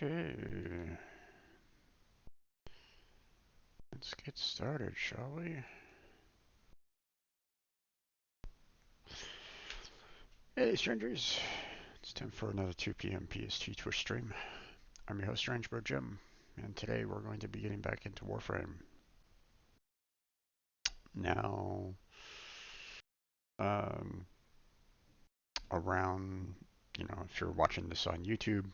Okay, let's get started, shall we? Hey, strangers. It's time for another 2 p.m. PST Twitch stream. I'm your host, Strangebro Jim, and today we're going to be getting back into Warframe. Now, um, around, if you're watching this on YouTube,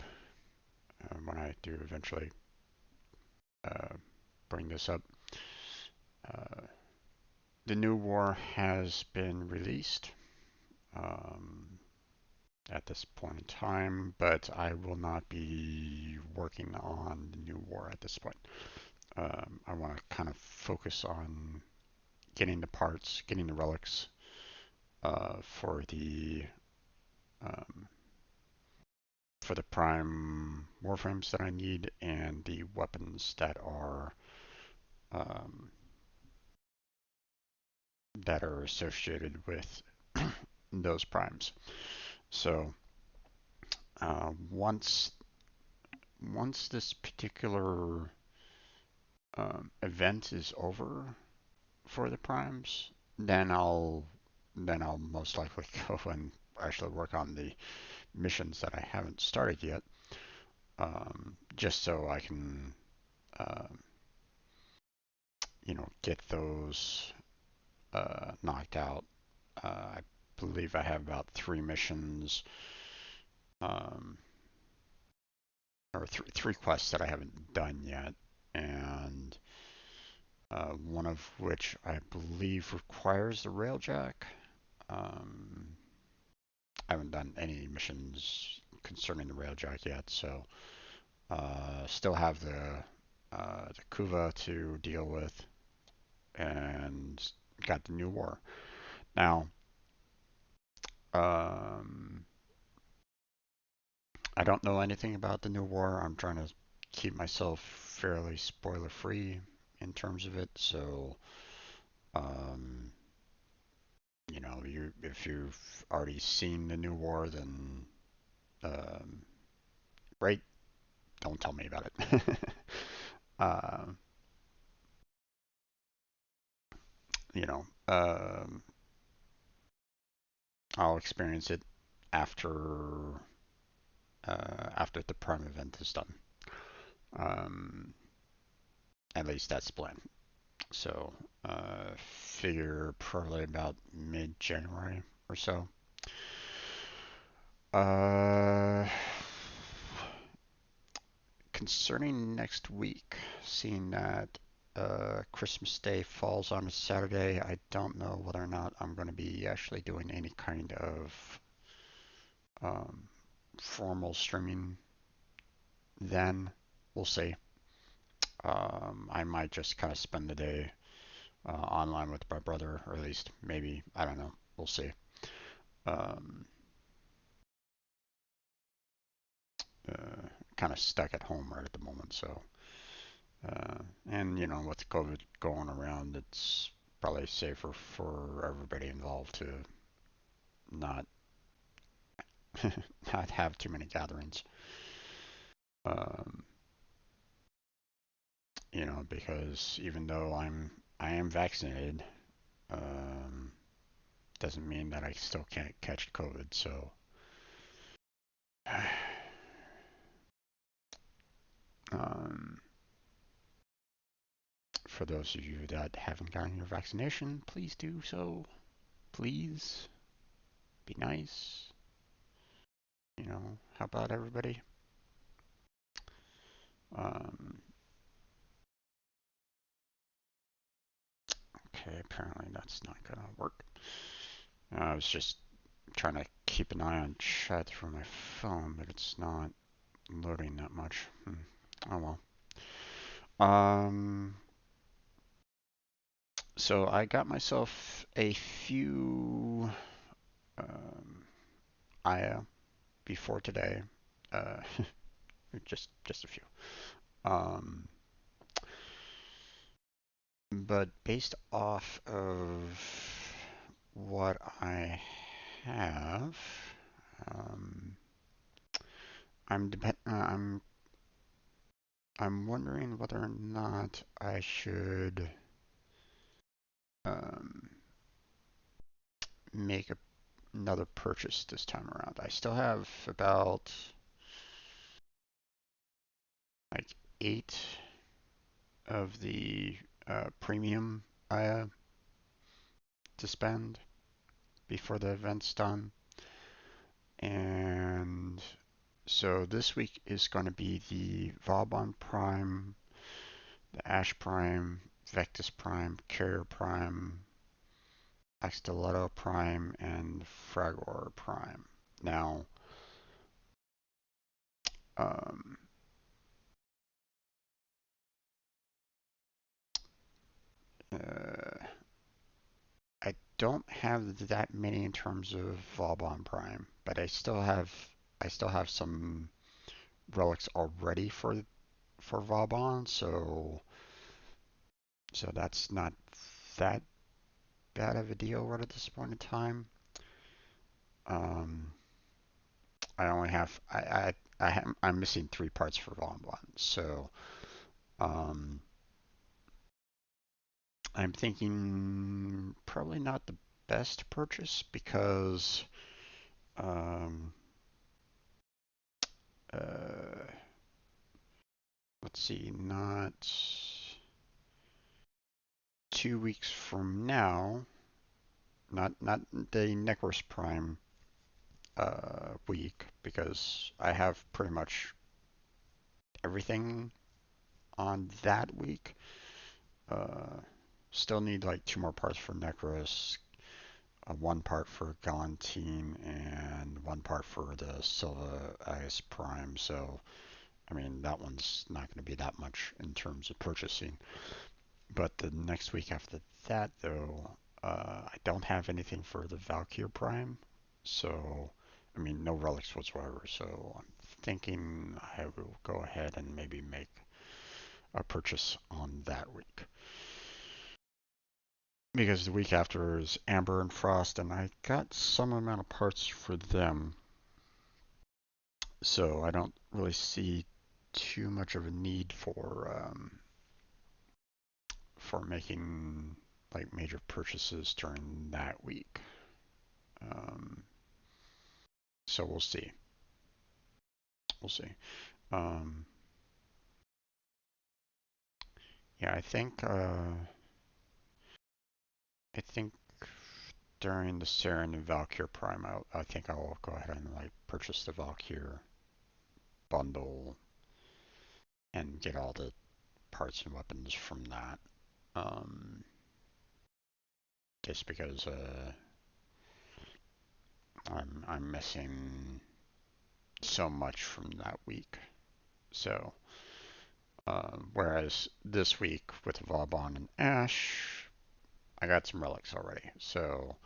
when I do eventually bring this up, uh, the new war has been released. At this point in time, but I will not be working on the new war at this point. I want to kind of focus on getting the parts, getting the relics for um, the prime warframes that I need and the weapons um, that are associated with those primes. So once this particular event is over for the primes, then I'll most likely go and actually work on the missions that I haven't started yet, just so I can, um, get those knocked out. I believe I have about 3 missions, um, or three quests that I haven't done yet, and one of which I believe requires the railjack. Um, I haven't done any missions concerning the railjack yet, so still have the Kuva to deal with, and got the new war. Now, um, I don't know anything about the new war. I'm trying to keep myself fairly spoiler free in terms of it, so um, if you've already seen the new war, then um, great. Don't tell me about it. uh, you know, um, I'll experience it after after the prime event is done. Um, at least that's the plan. So figure probably about mid-January or so. Uh, Concerning next week, seeing that Christmas Day falls on a Saturday, I don't know whether or not I'm going to be actually doing any kind of um, formal streaming then. We'll see. I might just kind of spend the day online with my brother, or at least maybe, I don't know. We'll see. Um, Kind of stuck at home right at the moment, so and with COVID going around, it's probably safer for everybody involved to not not have too many gatherings. Um, because even though I am vaccinated, um, doesn't mean that I still can't catch COVID. So, um, for those of you that haven't gotten your vaccination, please do so. Please be nice. How about everybody? Um, okay, apparently that's not gonna work. I was just trying to keep an eye on chat through my phone, but it's not loading that much. Oh well. Um, so I got myself a few Aya before today. Uh, just a few. Um, but based off of what I have, um, I'm whether or not I should um, make another purchase this time around. I still have about like 8 of the premium to spend before the event's done. And so this week is going to be the Vauban Prime, the Ash Prime, Vectis Prime, Carrier Prime, Axtiletto Prime, and Fragor Prime. Now, um, uh, I don't have that many in terms of Vauban Prime, but I still have some relics already for Vauban, so that's not that bad of a deal right at this point in time. Um, I only have I'm missing 3 parts for Vauban, so um, I'm thinking probably not the best purchase because um, uh, let's see, not 2 weeks from now, not the Necros Prime week, because I have pretty much everything on that week. Uh, Still need like 2 more parts for Necros, 1 part for Galantine, and 1 part for the Silva Ice Prime. So, I mean, that one's not going to be that much in terms of purchasing. But the next week after that, though, I don't have anything for the Valkyr Prime. So, I mean, no relics whatsoever. So, I'm thinking I will go ahead and maybe make a purchase on that week. Because the week after is Amber and Frost, and I got some amount of parts for them. So, I don't really see too much of a need for making like major purchases during that week. Um, so we'll see. We'll see. Um, yeah, I think during the Saren and Valkyr Prime, I think I'll go ahead and like purchase the Valkyr bundle and get all the parts and weapons from that. Um, just because I'm missing so much from that week. So whereas this week with Vauban and Ash, I got some relics already. So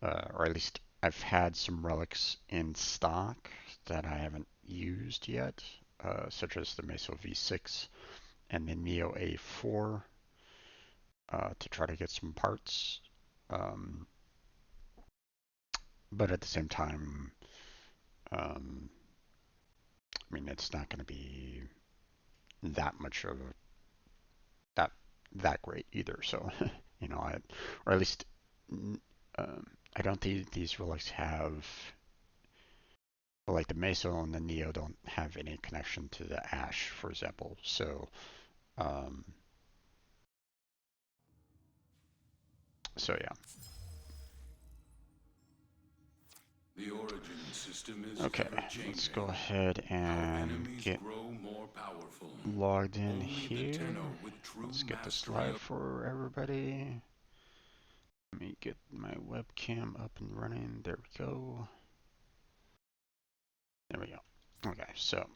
or at least I've had some relics in stock that I haven't used yet, such as the Meso V6 and the Neo A4, to try to get some parts. Um, but at the same time, um, I mean, it's not going to be that much of that that great either. So, or at least, um, I don't think these relics have, well, like the Meso and the Neo don't have any connection to the Ash, for example. Um, so yeah. The origin system is Okay, ever let's changing. go ahead Our and enemies get grow more powerful. logged in Only the here. tenor with true Let's get this mastery live of for everybody. Let me get my webcam up and running. There we go. There we go. Okay, so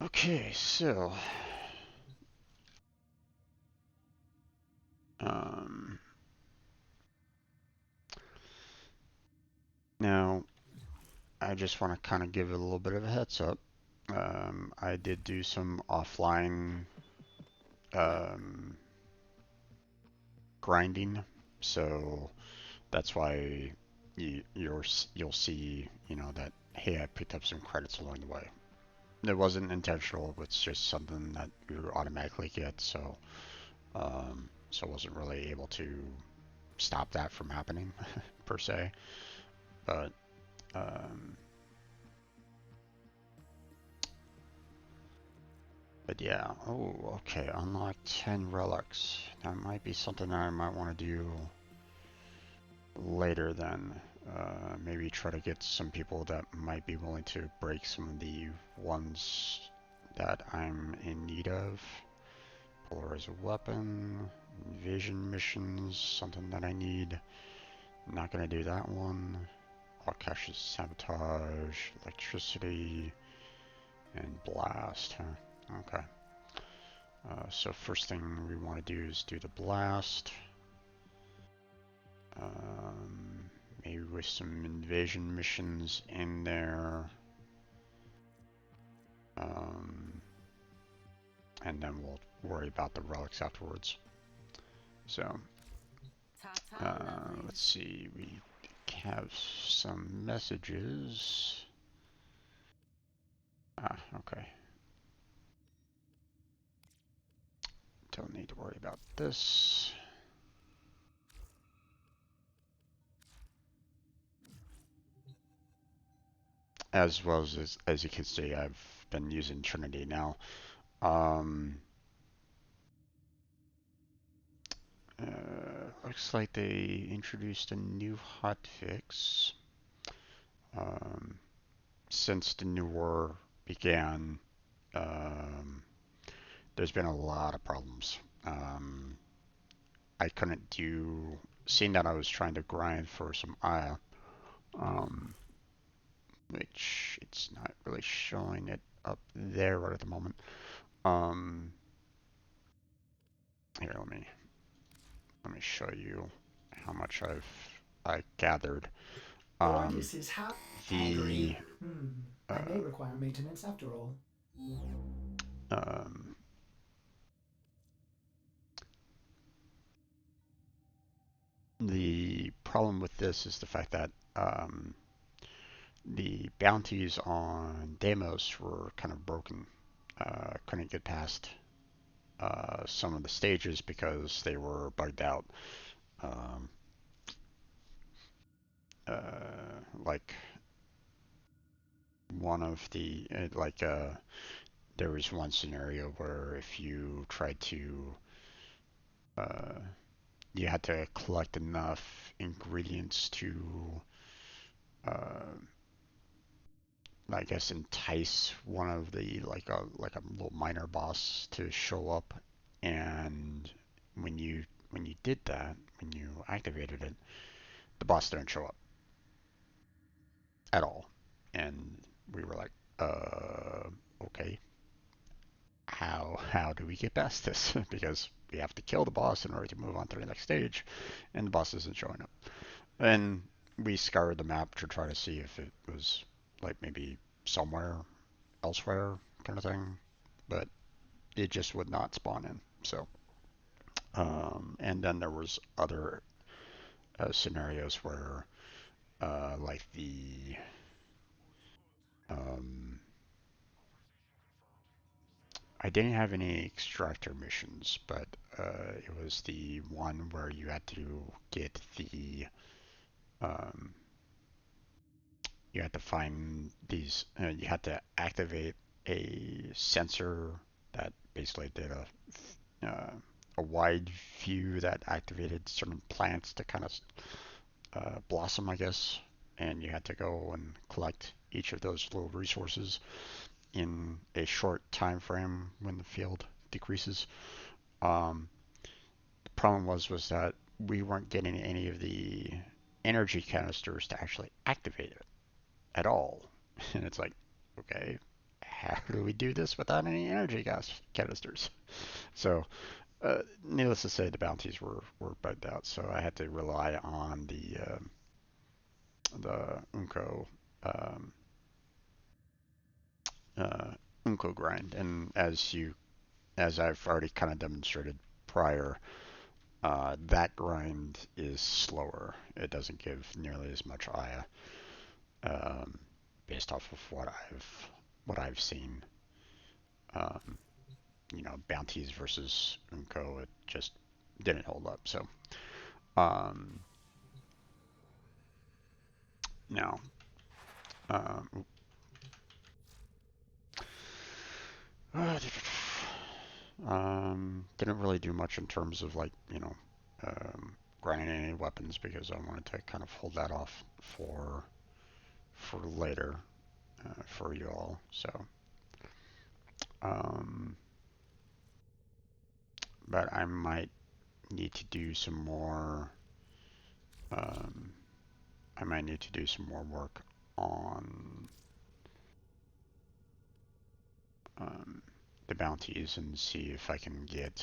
okay, so um, now I just want to kind of give it a little bit of a heads up. I did do some offline um, grinding, so that's why you'll see, that hey, I picked up some credits along the way. It wasn't intentional, it's just something that you automatically get, so so I wasn't really able to stop that from happening per se. But um, but yeah. Oh, okay. Unlock 10 relics. That might be something that I might want to do later then. Maybe try to get some people that might be willing to break some of the ones that I'm in need of. Polarize a weapon, invasion missions, something that I need. Not gonna do that one. All caches, sabotage, electricity, and blast, huh? Okay. So first thing we want to do is do the blast. Maybe with some invasion missions in there. And then we'll worry about the relics afterwards. So, let's see. We have some messages. Ah, okay. Don't need to worry about this. As well as you can see, I've been using Trinity now. Looks like they introduced a new hotfix. Since the new war began, there's been a lot of problems. I couldn't do, seeing that I was trying to grind for some Aya, which it's not really showing it up there right at the moment. Here, let me show you how much I gathered. Odysseus The Agree. I may require maintenance after all. um, the problem with this is the fact that the bounties on Deimos were kind of broken. Couldn't get past some of the stages because they were bugged out. Um, like one of the there was one scenario where if you tried to uh, you had to collect enough ingredients to uh, I guess entice one of the like a little minor boss to show up, and when you did that, when you activated it, the boss didn't show up at all, and we were like, okay, how do we get past this? Because we have to kill the boss in order to move on to the next stage, and the boss isn't showing up. And we scoured the map to try to see if it was like maybe somewhere elsewhere kind of thing, but it just would not spawn in. So, and then there was other scenarios where, like um, I didn't have any extractor missions, but it was the one where you had to get um, you had to find these, you had to activate a sensor that basically did a wide view that activated certain plants to kind of blossom, I guess. And you had to go and collect each of those little resources in a short time frame when the field decreases. Um, the problem was that we weren't getting any of the energy canisters to actually activate it at all. And it's like, okay, how do we do this without any energy gas canisters? So, needless to say, the bounties were bugged out. So I had to rely on the um, uh, Unco grind. And as I've already kind of demonstrated prior, that grind is slower. It doesn't give nearly as much Aya. Um, based off of what I've seen. You know, bounties versus Unko, it just didn't hold up. So now didn't really do much in terms of like, you know, grinding any weapons because I wanted to kind of hold that off for later for you all. So, but I might need to do some more. I might need to do some more work on the bounties and see if I can get.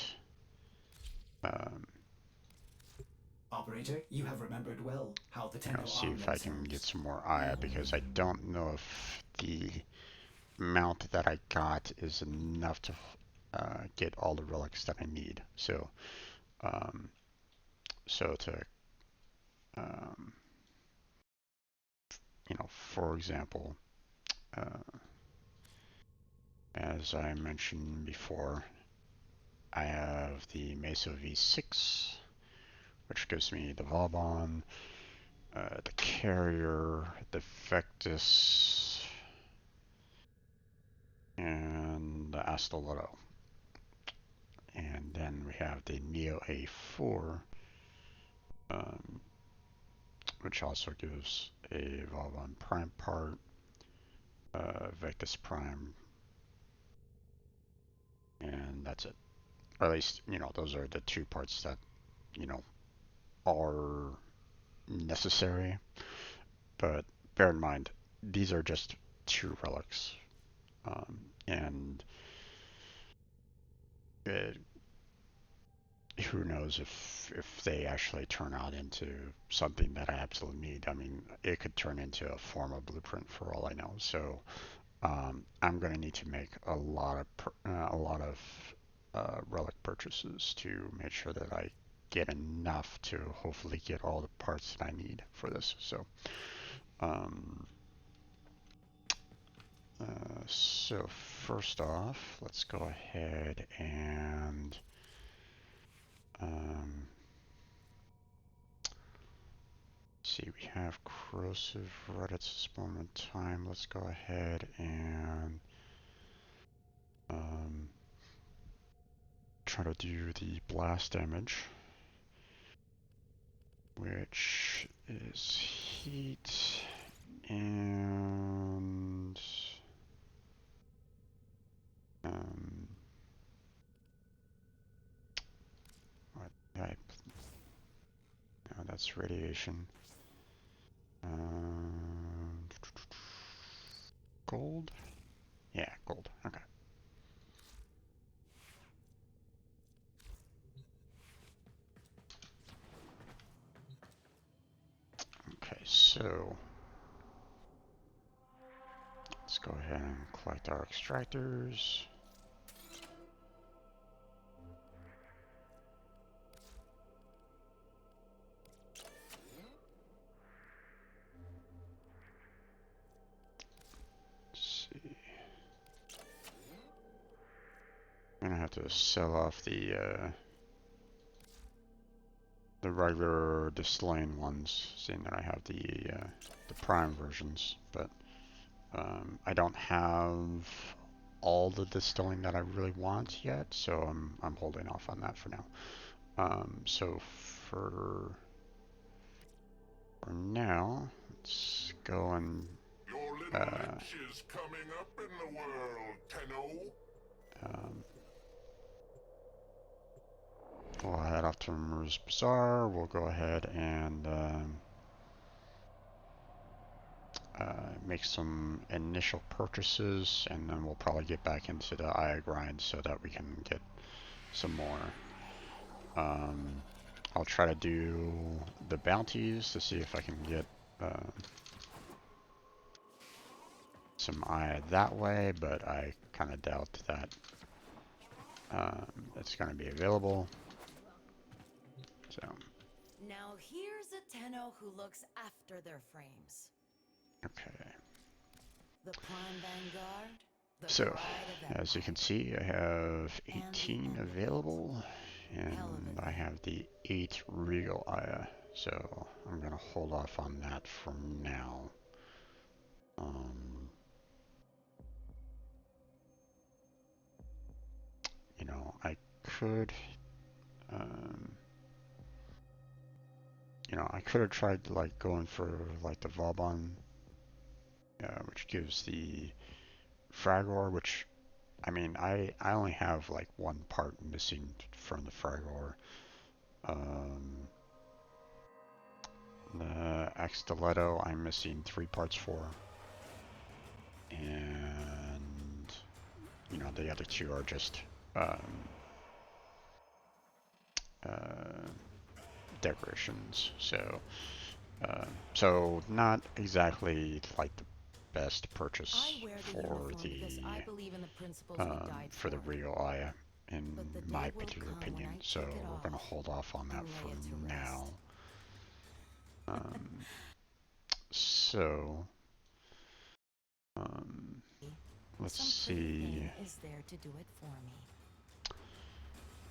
Operator, you have remembered well how the You know, Tenno see arm if I can get themselves. some more Aya because I don't know if the amount that I got is enough to get all the relics that I need. So, so to, you know, for example, as I mentioned before, I have the Mesa V6, which gives me the Vauban, the Carrier, the Vectis, and the Astolotto. And then we have the Neo A4, which also gives a Vauban Prime part, Vectis Prime, and that's it. Or at least, you know, those are the two parts that, you know, are necessary. But bear in mind, these are just two relics. And it, who knows if they actually turn out into something that I absolutely need. I mean, it could turn into a formal blueprint for all I know. So I'm going to need to make a lot of relic purchases to make sure that I get enough to hopefully get all the parts that I need for this. So so first off, let's go ahead and see, we have corrosive right at this moment in time. Let's go ahead and try to do the blast damage, which is heat and what type? No, that's radiation. Gold? Yeah, gold. Okay. Okay, so let's go ahead and collect our extractors. Let's see. I'm gonna have to sell off the regular distilling ones, seeing that I have the prime versions, but I don't have all the distilling that I really want yet, so I'm holding off on that for now. So for now, let's go and Your little lich is coming up in the world, Tenno. we'll head off to Mur's Bazaar. We'll go ahead and make some initial purchases, and then we'll probably get back into the Aya grind so that we can get some more. I'll try to do the bounties to see if I can get some Aya that way, but I kind of doubt that it's going to be available. So. Now here's a Tenno who looks after their frames. Okay. The Prime Vanguard, the So, pride of as you can Empire, see, I have and the 18 end of it. available, Hell of and a I thing. have the 8 Regal Aya, so I'm gonna hold off on that for now. You know, I could, um, you know, I could have tried like going for like the Vauban, which gives the Fragor, which I mean, I only have like one part missing from the Fragor. The Axtiletto I'm missing 3 parts for, and you know the other 2 are just um, uh, decorations. So not exactly like the best purchase I wear the uniform because I believe in the principles we died for the for. Regal Aya, in But the my day will particular come when opinion. I So take it we're gonna off hold off on that and for lay it to now. rest. So let's Some pretty see. thing is there to do it for me.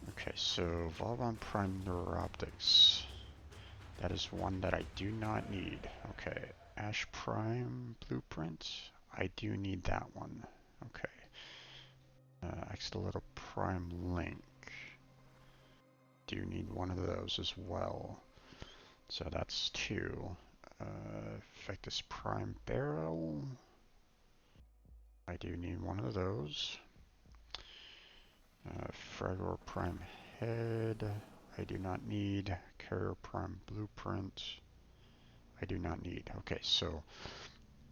Okay, so Vauban Prime Neuroptics. That is one that I do not need. Okay, Ash Prime Blueprint. I do need that one. Okay. Axolotl Prime Link. Do need one of those as well. So that's 2. Vectus Prime Barrel. I do need one of those. Fragor Prime Head. I do not need. Carrier Prime Blueprint. I do not need. Okay, so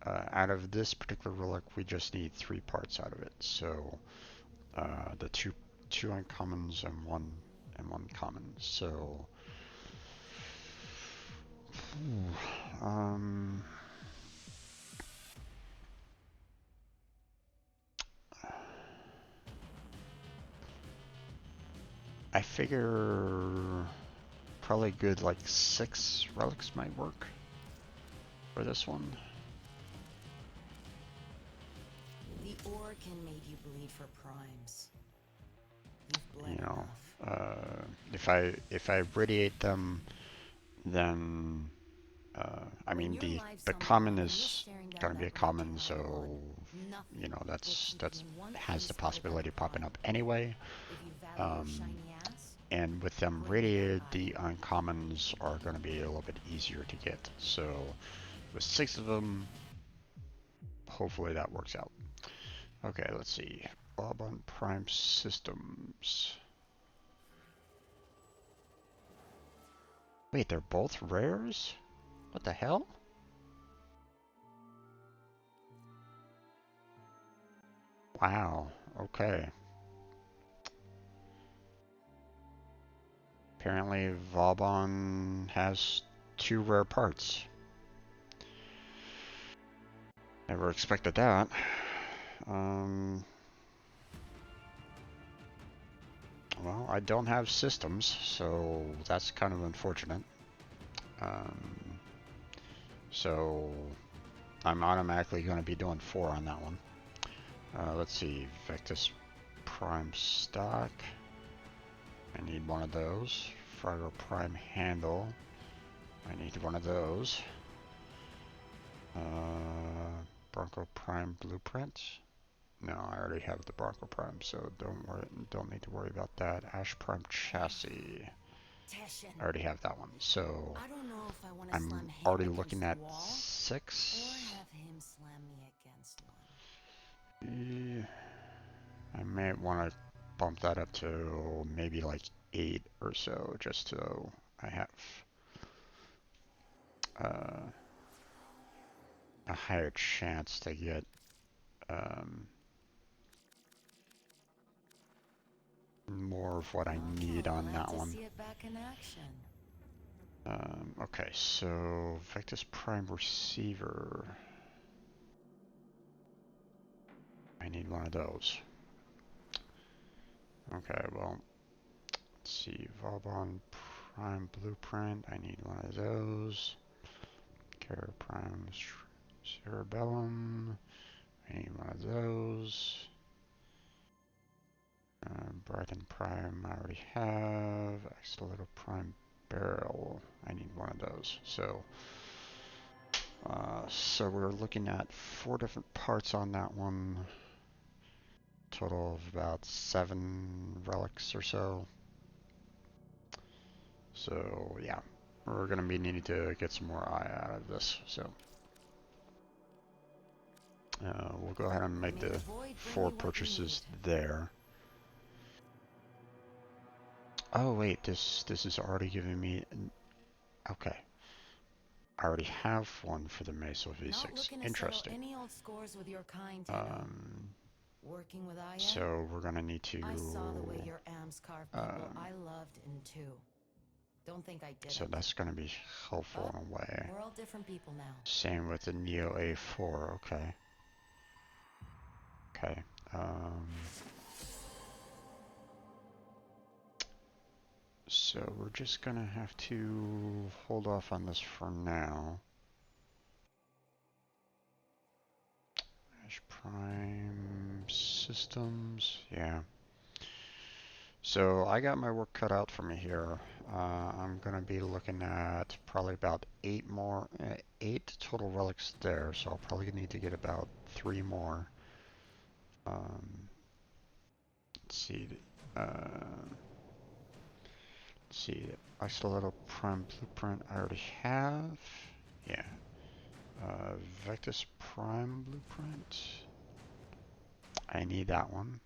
out of this particular relic, we just need 3 parts out of it. So the two uncommons and one common. So I figure probably good like 6 relics might work for this one. The ore can make you bleed for primes. You've bled You know, enough. if I radiate them, then I When mean your life's the on the line common and you're is staring down gonna be that a red common, can of blood, so you nothing know will keep you that's in one has the piece with another possibility of popping prime. up anyway. If you value your shiny ass, And with them bring me that radiated, the eye. uncommons are going to be a little bit easier to get. So with 6 of them, hopefully that works out. Okay, let's see. Vauban Prime Systems. Wait, they're both rares? What the hell? Wow, okay. Apparently Vauban has 2 rare parts. Never expected that. Well, I don't have systems, so that's kind of unfortunate. So I'm automatically going to be doing 4 on that one. Let's see, Vectus Prime Stock. I need one of those. Fragor Prime Handle. I need one of those. Bronco Prime Blueprint. No, I already have the Bronco Prime, so don't need to worry about that. Ash Prime Chassis. Teshin, I already have that one. So I don't know if I want to slam I'm him already against looking the at wall 6. or have him slam me against one. I may want to bump that up to maybe like 8 or so, just so I have uh, a higher chance to get more of what I need on Glad that to one. see it back in action. Okay, so Vectus Prime Receiver. I need one of those. Okay, well, let's see. Vauban Prime Blueprint. I need one of those. Cara Prime Cerebellum. I need one of those. Brighton Prime I already have. Axolotl Prime Barrel. I need one of those. So we're looking at 4 different parts on that one. Total of about 7 relics or so. So yeah, we're gonna be needing to get some more eye out of this. So we'll go ahead and make the 4 purchases there. Oh wait, this is already giving me. Okay, I already have one for the Mesa V6. Interesting. Any old scores with your kind, Tenno. Working with Aya, So we're gonna need to. I saw the way your AMs carved people I loved in two. Don't think I did. So that's gonna be helpful in a way. We're all different people now. Same with the Neo A4. Okay. Okay. So we're just gonna have to hold off on this for now. Ash Prime Systems, yeah. So I got my work cut out for me here. I'm gonna be looking at probably about 8 more, 8 total relics there. So I'll probably need to get about 3 more. Let's see. Let's see, Axolotl Prime Blueprint I already have. Yeah. Vectus Prime Blueprint. I need that one.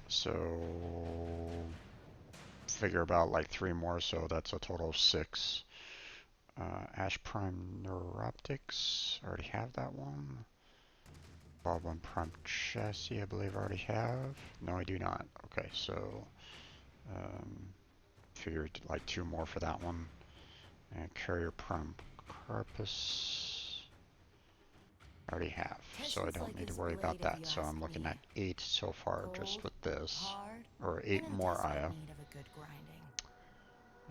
So figure about like 3 more, so that's a total of 6. Ash Prime Neuroptics. I already have that one. Vauban Prime Chassis, I believe I already have. No, I do not. Okay, so figured like 2 more for that one. And Carrier Prime Carpus I already have, so I don't need to worry about that. So I'm looking at 8 so far just with this, or 8 more Aya.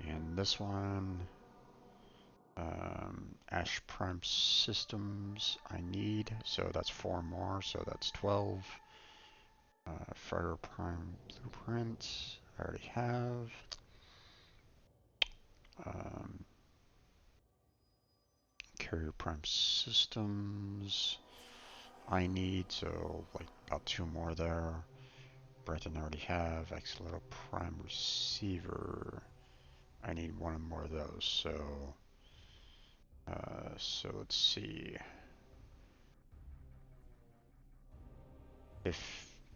And this one, Ash Prime Systems I need, so that's 4 more, so that's 12. Fire Prime Blueprint I already have. Carrier Prime Systems I need, so like about 2 more there. Breton I already have. Axolotl Prime Receiver. I need 1 more of those, so let's see.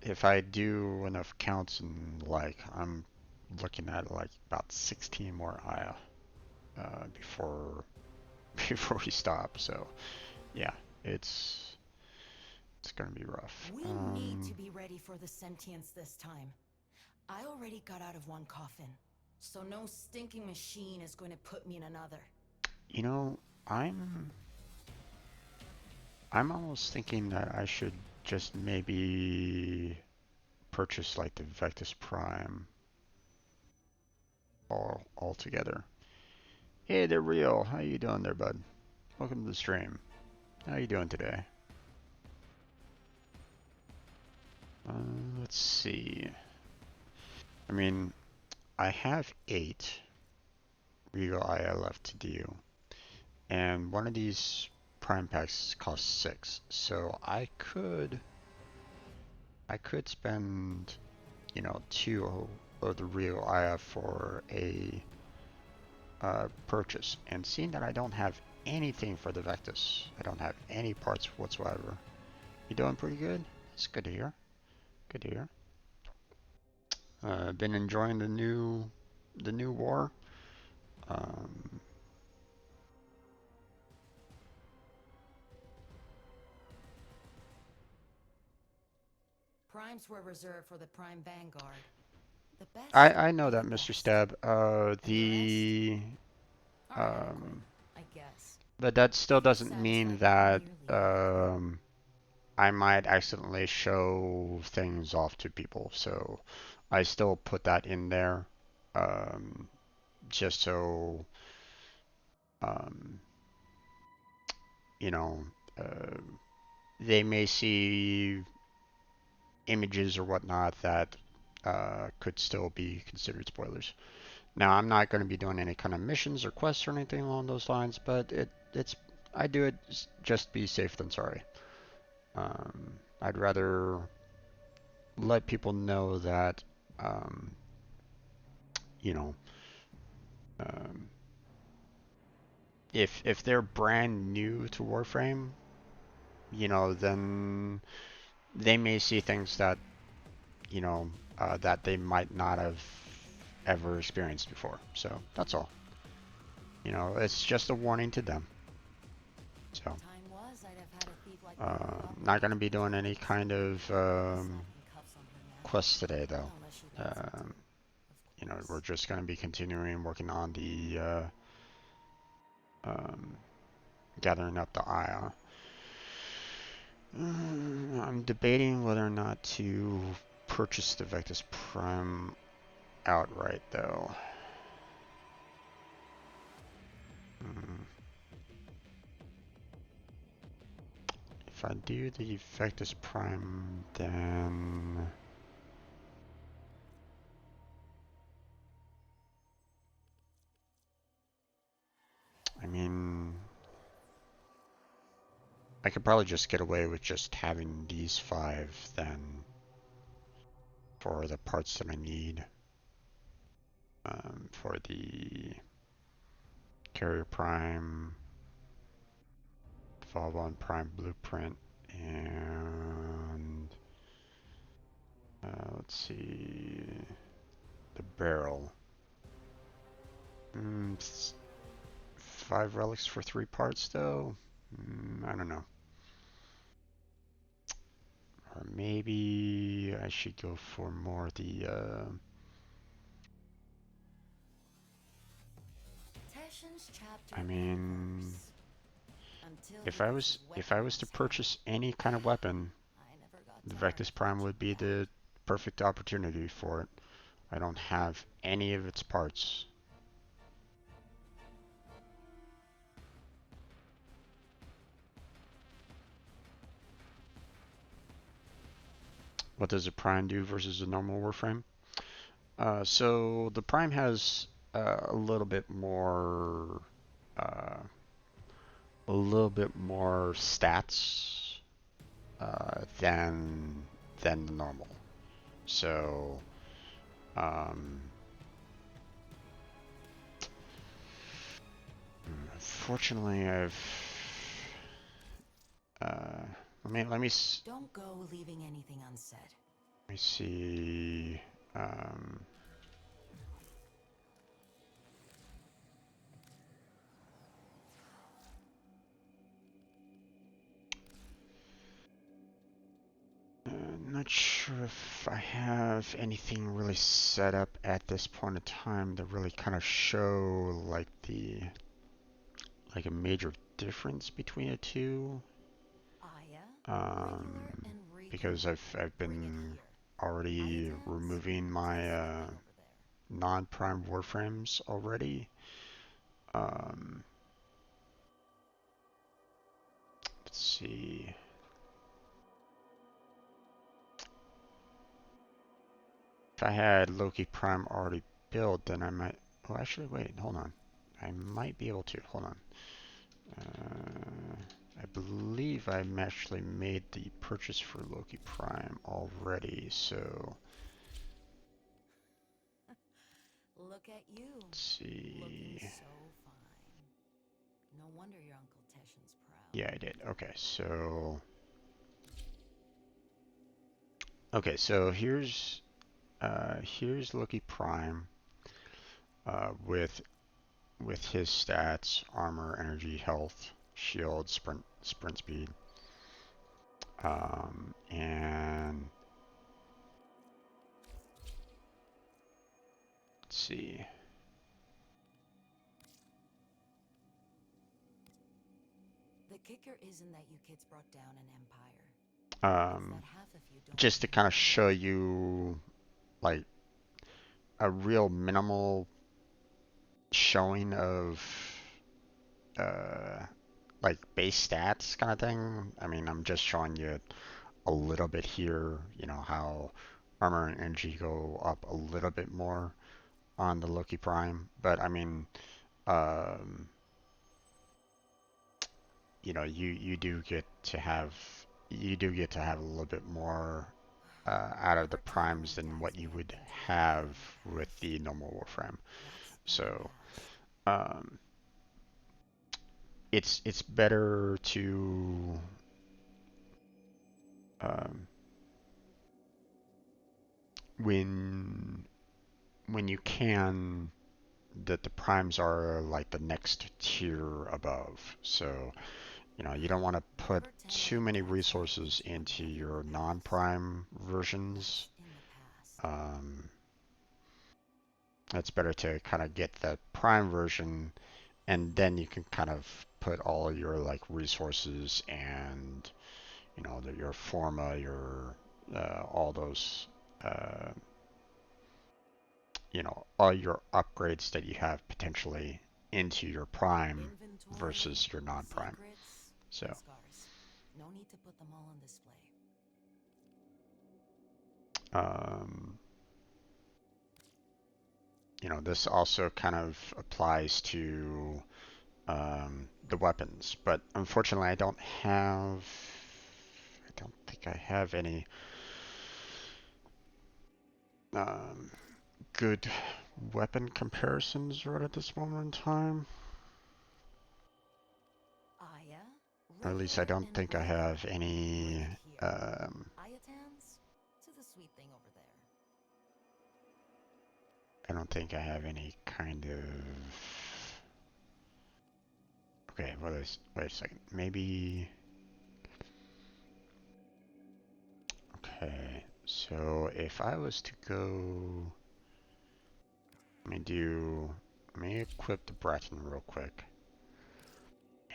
If I do enough counts and like I'm looking at like about 16 more Aya before we stop. So yeah, it's gonna be rough. We need to be ready for the sentience this time. I already got out of one coffin, so no stinking machine is going to put me in another. You know, I'm almost thinking that I should just maybe purchase like the Vectus Prime all together. Hey there, Real. How you doing there, bud? Welcome to the stream. How you doing today? Let's see. I mean, I have 8 Regal Aya left to do, and one of these Prime packs costs 6, so I could spend, you know, 2 of the Regal Aya for a purchase. And seeing that I don't have anything for the Vectus, I don't have any parts whatsoever. You doing pretty good? It's good to hear. Good to hear. Been enjoying the new war. Primes were reserved for the Prime Vanguard. The best. I know that, Mr. Stab. I guess. But that still doesn't mean that I might accidentally show things off to people. So I still put that in there, just so you know, they may see images or whatnot that could still be considered spoilers. Now, I'm not going to be doing any kind of missions or quests or anything along those lines, but it's I do it just be safe than sorry. I'd rather let people know that, you know, um, if they're brand new to Warframe, you know, then they may see things that, you know, that they might not have ever experienced before. So that's all. You know, it's just a warning to them. So, Time was I'd have had a thief like me roll up not going to and be doing any kind of slap and cuffs on her now. quests today, though. Unless she wants me to, Um, of you know, course. we're just going to be continuing working on the um, gathering up the eye. I'm debating whether or not to purchase the Vectis Prime outright, though. If I do the Vectis Prime, then I mean, I could probably just get away with just having these 5 then for the parts that I need for the Carrier Prime, Vauban Prime Blueprint, and let's see, the barrel. 5 relics for 3 parts though? I don't know. Or maybe I should go for more the Teshin's chapter I mean, ends. Until if he I gets was his if I weapon was in to his hand. purchase any kind of weapon, I never got the tired Vectis of Prime watching would be that. the perfect opportunity for it. I don't have any of its parts. What does a Prime do versus a normal Warframe? So the Prime has a little bit more uh, stats than the normal. So um, fortunately, I've let me Don't go leaving anything unsaid. see. Um, Not sure if I have anything really set up at this point in time to really kind of show like a major difference between the two. Aya, bring her and Because reconvene. I've Bring it been here. already Aya Dance, removing take my care of me over there. non-prime warframes already. Um, let's see. If I had Loki Prime already built, then I might. Oh, actually, wait, hold on. I might be able to. Hold on. I believe I actually made the purchase for Loki Prime already, so Look at you. let's Looking see. so fine. No wonder your Uncle Teshin's proud. Yeah, I did. Okay, so here's Loki Prime with his stats: armor, energy, health, shield, sprint speed, and let's see. The kicker isn't that you kids brought down an empire. It's Um, that half of you don't just to believe kind of in show you like a real minimal showing of uh, like base stats kind of thing. I mean, I'm just showing you a little bit here, you know, how armor and energy go up a little bit more on the Loki Prime. But I mean, um, you know, you do get to have a little bit more out of the primes than what you would have with the normal Warframe. So it's better to um, when you can, that the primes are like the next tier above. So you know, you don't want to put too many resources into your non-prime versions. It's better to kind of get the prime version, and then you can kind of put all your like resources and, you know, your forma, your all those you know, all your upgrades that you have potentially into your prime versus your non-prime. So no need to put them all on display. you know, this also kind of applies to the weapons, but unfortunately I don't think I have any good weapon comparisons right at this moment in time. Or at least I don't think I have any I don't think I have any kind of... Okay, well, wait a second. Maybe... Okay, so if I was to go... Let me equip the Breton real quick.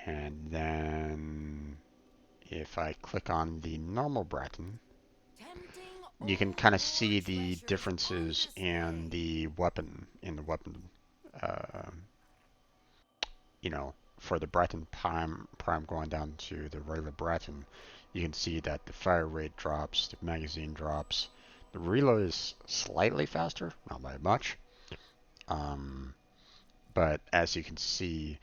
And then if I click on the normal Breton, you can kind of see the differences in the weapon, you know, for the Breton prime going down to the regular Breton, you can see that the fire rate drops, the magazine drops, the reload is slightly faster, not by much, but as you can see,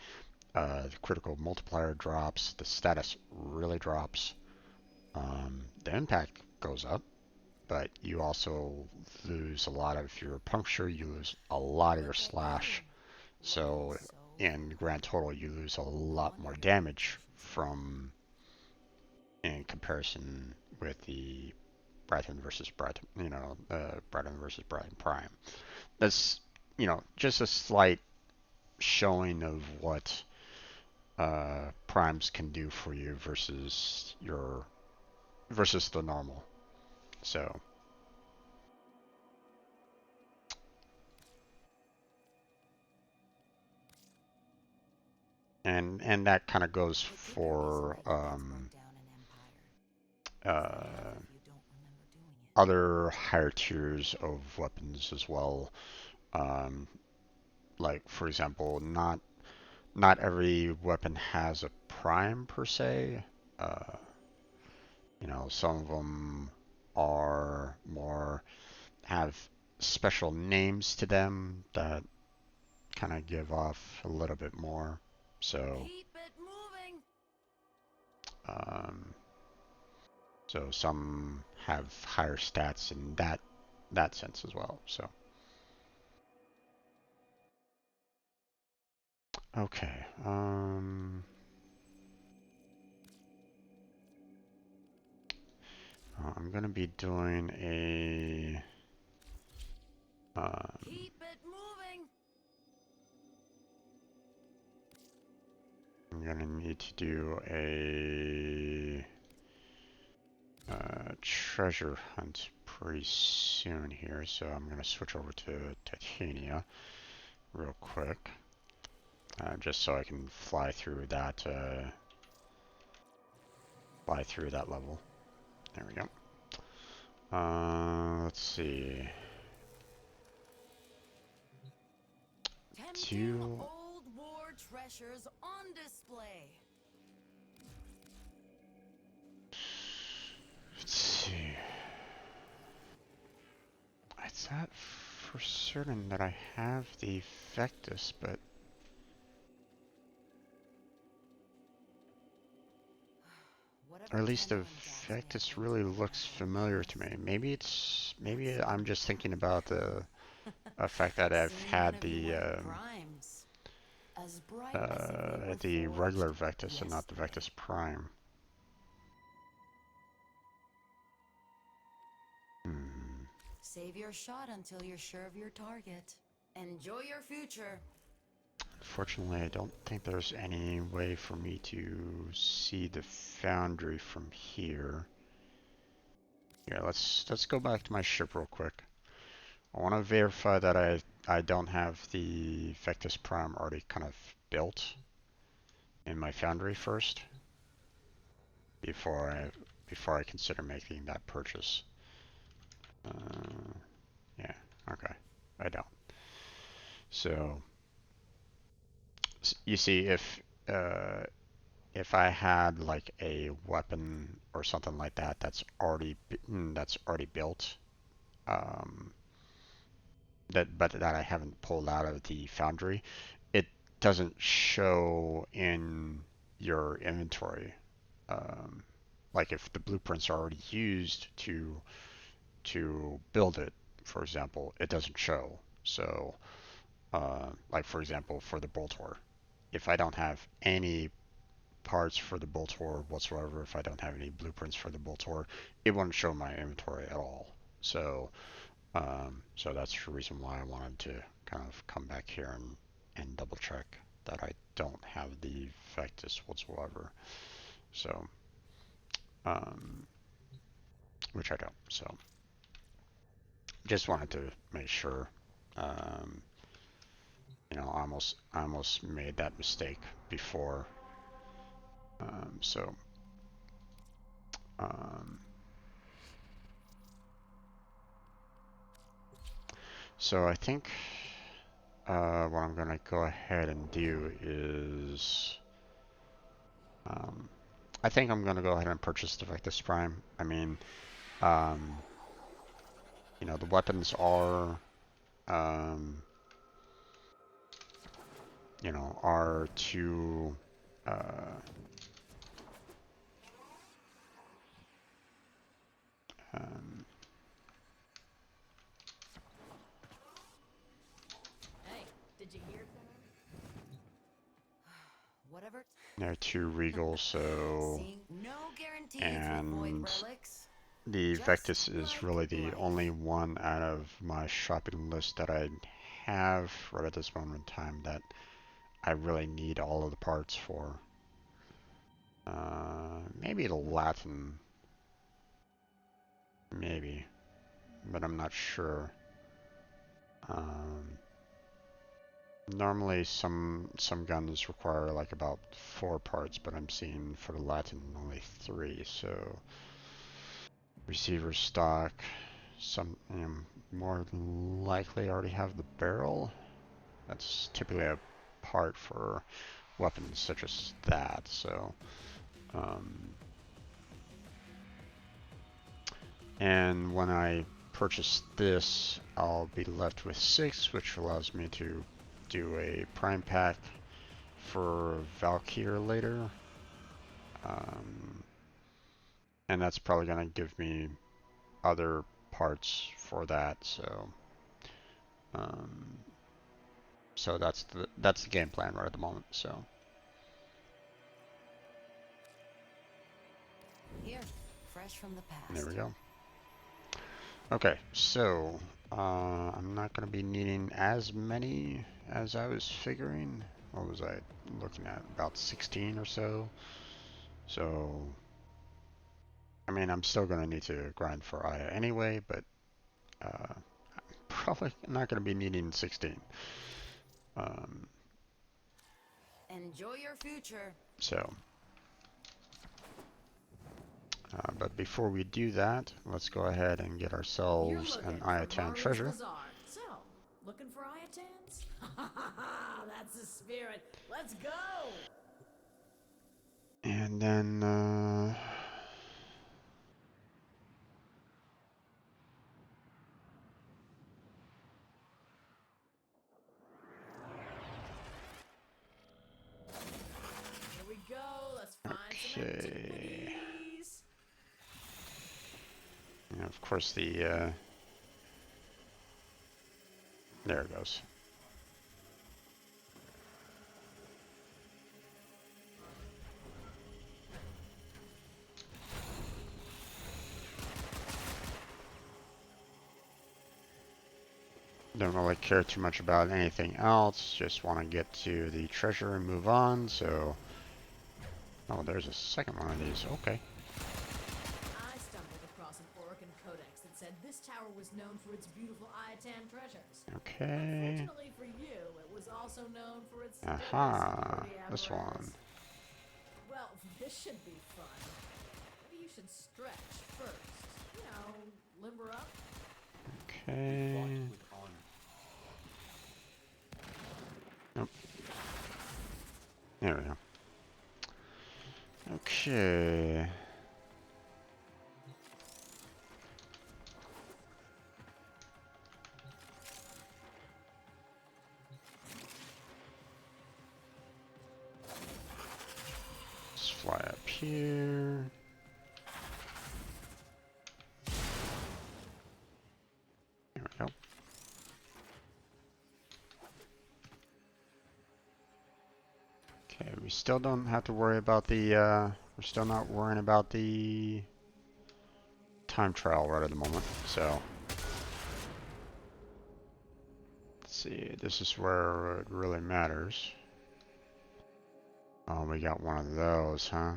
the critical multiplier drops, the status really drops, the impact goes up, but you also lose a lot of your puncture, you lose a lot of your slash, so in grand total you lose a lot more damage from, in comparison with the Breton versus Breton, you know, Breton versus Breton Prime. That's, you know, just a slight showing of what primes can do for you versus the normal. So and that kind of goes for other higher tiers of weapons as well. Like for example, not every weapon has a prime per se. You know, some of them are more, have special names to them that kind of give off a little bit more. So, so some have higher stats in that sense as well. So, okay. I'm gonna be doing a Keep it moving. I'm gonna need to do a treasure hunt pretty soon here, so I'm gonna switch over to Titania real quick, just so I can fly through that level. There we go. Let's see. Tempting old war treasures on display. Let's see. I thought for certain that I have the Vectus, but or Whatever at least the Tenno and Dad's man Vectus thinks really of the looks familiar to me. Maybe I'm just That's thinking about the fact that I've Seen one had of you wearing primes. As bright as if they were the forged. regular Vectus and not the Yesterday. Vectus Prime. Hmm. Save your shot until you're sure of your target. Enjoy your future. Unfortunately, I don't think there's any way for me to see the foundry from here. Yeah, let's go back to my ship real quick. I want to verify that I don't have the Vectus Prime already kind of built in my foundry first before I consider making that purchase. Yeah, okay, I don't. So you see, if I had like a weapon or something like that that's already built, um, that I haven't pulled out of the foundry, it doesn't show in your inventory. Um, like if the blueprints are already used to build it, for example, it doesn't show. So, like for example, for the Boltor, if I don't have any parts for the Boltor whatsoever, if I don't have any blueprints for the Boltor, it won't show my inventory at all. So, so that's the reason why I wanted to kind of come back here and double check that I don't have the Vectus whatsoever. So, um, which I don't. So, just wanted to make sure. Um, I almost made that mistake before. So, um, so I think what I'm gonna go ahead and do is, I think I'm gonna go ahead and purchase the Vectus Prime. I mean, um, the weapons are, um, are to, um, Hey, did you hear that? Whatever. they're too regal, so, See, no guarantees with void and relics. the Just Vectus is like really the life. only one out of my shopping list that I have right at this moment in time that I really need all of the parts for. Maybe the Latin, maybe, but I'm not sure. Um, Normally some guns require like about 4 parts, but I'm seeing for the Latin only 3. So receiver stock, some more than likely already have the barrel. That's typically a part for weapons such as that. So, and when I purchase this, I'll be left with 6, which allows me to do a prime pack for Valkyr later. And that's probably going to give me other parts for that. So, um, so that's the game plan right at the moment. So. Here, fresh from the There past. we go. Okay, so I'm not going to be needing as many as I was figuring. What was I looking at? About 16 or so. So, I mean, I'm still going to need to grind for Aya anyway, but I'm probably not going to be needing 16. Enjoy your future. So, but before we do that, let's go ahead and get You're ourselves looking an for Ayatan Marley's treasure. Bazaar. So, looking for Iotans? That's the spirit. Let's go! And then, Okay. Please. And of course the there it goes. Don't really care too much about anything else. Just want to get to the treasure and move on. So, oh, there's a second one of these. Okay. I stumbled across an Orokin codex that said this tower was known for its beautiful Ayatan treasures. Okay. Unfortunately for you, it was also known for its Aha. security This apparatus. one. Well, this should be fun. Maybe you should stretch first. You know, limber up. Okay. Nope. There we go. Okay. Let's fly up here. There we go. Okay, we still don't have to worry about the, we're still not worrying about the time trial right at the moment, so. Let's see, this is where it really matters. Oh, we got one of those, huh?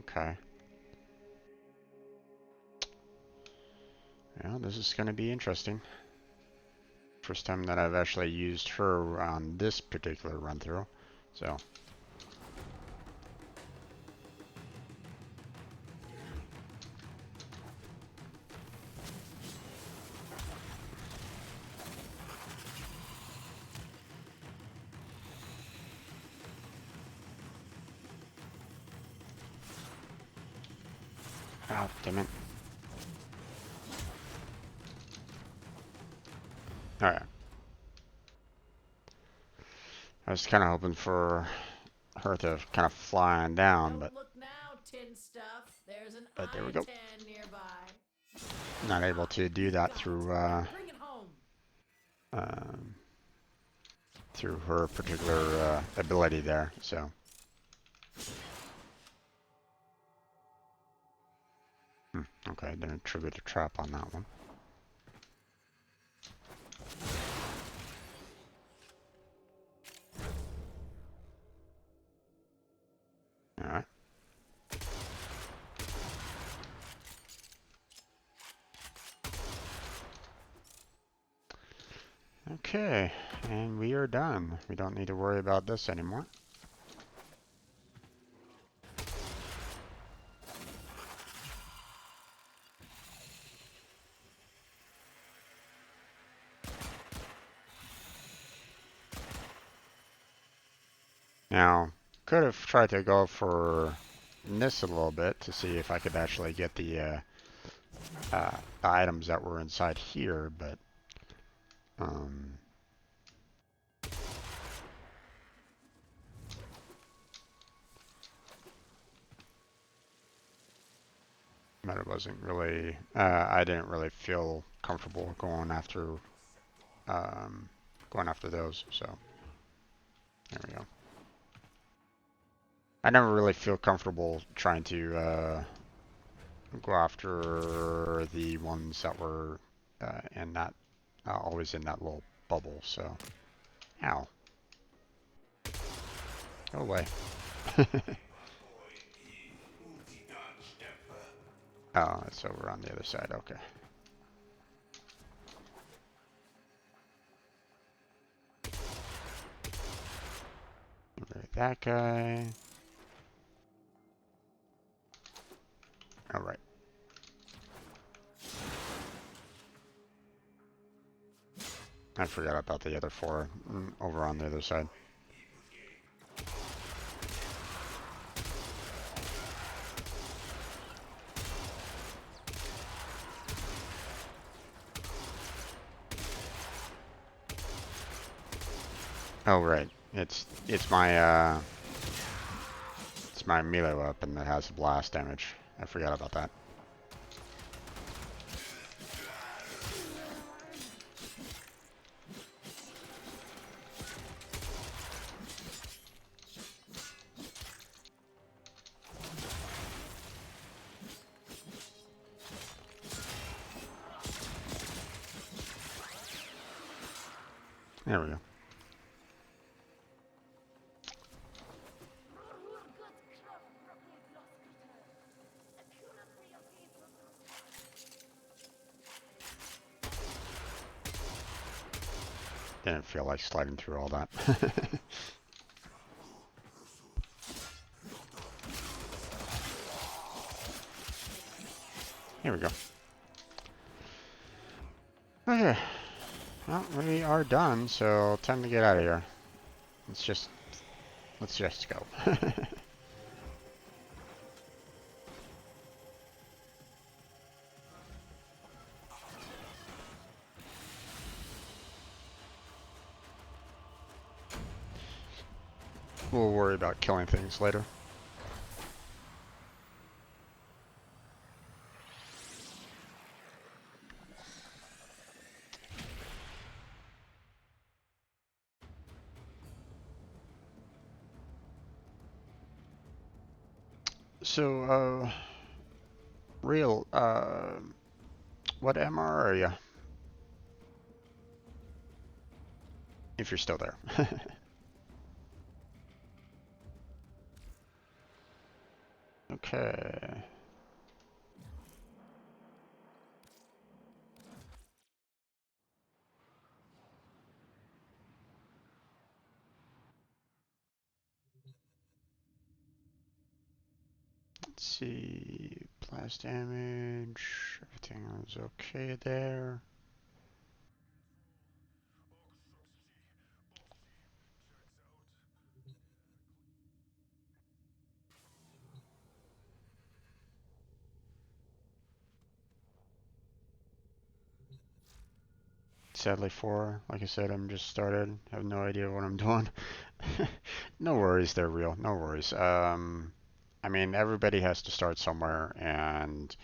Okay. Yeah, this is gonna be interesting. First time that I've actually used her on this particular run through, so. Oh, damn it. Alright. I was kind of hoping for her to kind of fly on down, Don't but look now, tin stuff. There's an there we go. I-10 nearby. Not able to do that through Bring it home. through her particular ability there, so. Okay, didn't trigger the trap on that one. Alright. Okay, and we are done. We don't need to worry about this anymore. Now, could have tried to go for this a little bit to see if I could actually get the items that were inside here, but it wasn't really, I didn't really feel comfortable going after those, so there we go. I never really feel comfortable trying to go after the ones that were in that, always in that little bubble, so. Ow. Go away. Oh, it's over on the other side, okay. Over that guy. Alright. I forgot about the other four over on the other side. Oh right, it's my my melee weapon that has blast damage. I forgot about that. There we go. Didn't feel like sliding through all that. Here we go. Okay. Well, we are done, so time to get out of here. Let's just go. We'll worry about killing things later. So, Real, what MR are you? If you're still there. Okay. Let's see. Blast damage. Everything was okay there. Sadly, like I said, I'm just started. Have no idea what I'm doing. No worries, they're real. No worries. I mean, everybody has to start somewhere, and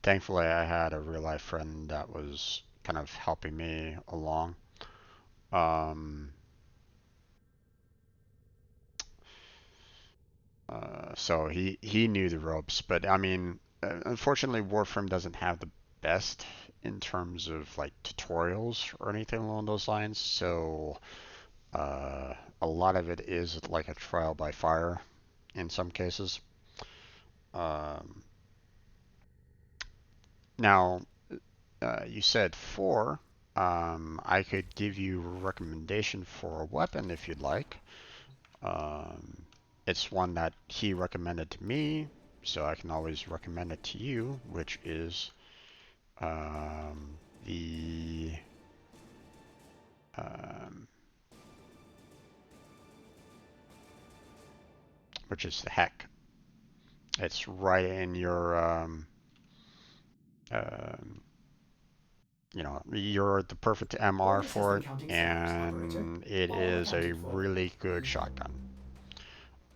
thankfully, I had a real life friend that was kind of helping me along. Um, so he knew the ropes, but I mean, unfortunately, Warframe doesn't have the best in terms of like tutorials or anything along those lines. So a lot of it is like a trial by fire in some cases. Um, Now, you said 4. I could give you a recommendation for a weapon if you'd like. Um, it's one that he recommended to me, so I can always recommend it to you, which is the um, heck. It's right in your um, you're the perfect MR Bonus has for been it, counting sellers, operator. and it All is a accounted for. really good shotgun.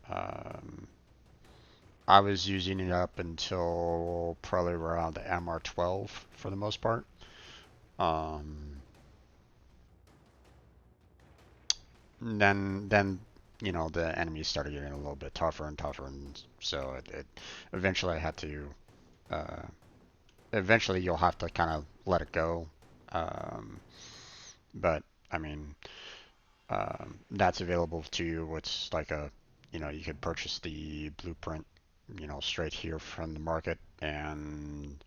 Um, I was using it up until probably around the MR12 for the most part. Then the enemies started getting a little bit tougher and tougher, and so it eventually I had to. Uh, Eventually, you'll have to kind of let it go. Um, but I mean, that's available to you. It's like you could purchase the blueprint, straight here from the market, and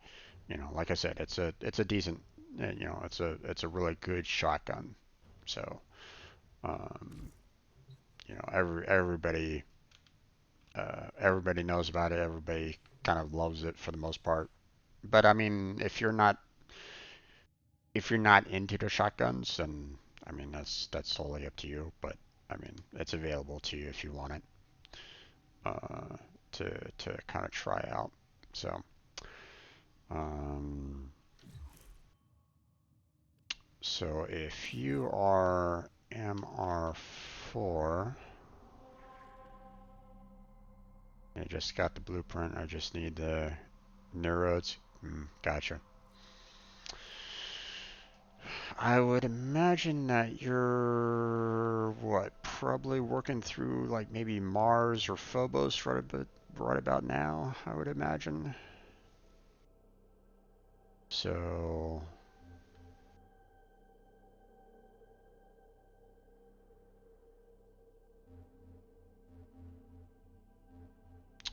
like I said, it's a decent, it's a really good shotgun. So, um, everybody knows about it. Everybody kind of loves it for the most part. But I mean, if you're not into the shotguns, then I mean that's totally up to you. But I mean, it's available to you if you want it uh, to kind of try out. So, um, so if you are MR4, I just got the blueprint. I just need the neurodes. Gotcha. I would imagine that you're what, probably working through like maybe Mars or Phobos right about now, I would imagine. So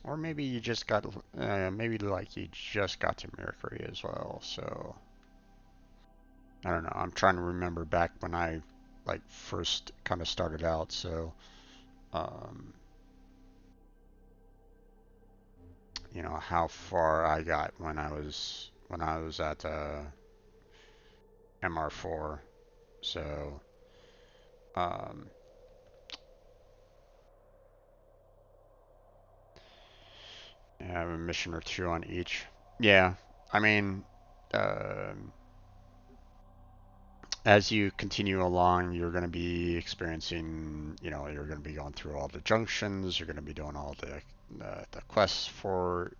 or maybe you just got maybe like you just got to Mercury as well. So I don't know. I'm trying to remember back when I like first kind of started out. So um, you know how far I got when I was at MR4. So um, I have a mission or two on each. Yeah, I mean, um as you continue along, you're going to be experiencing, you know, you're going to be going through all the junctions. You're going to be doing all the quests for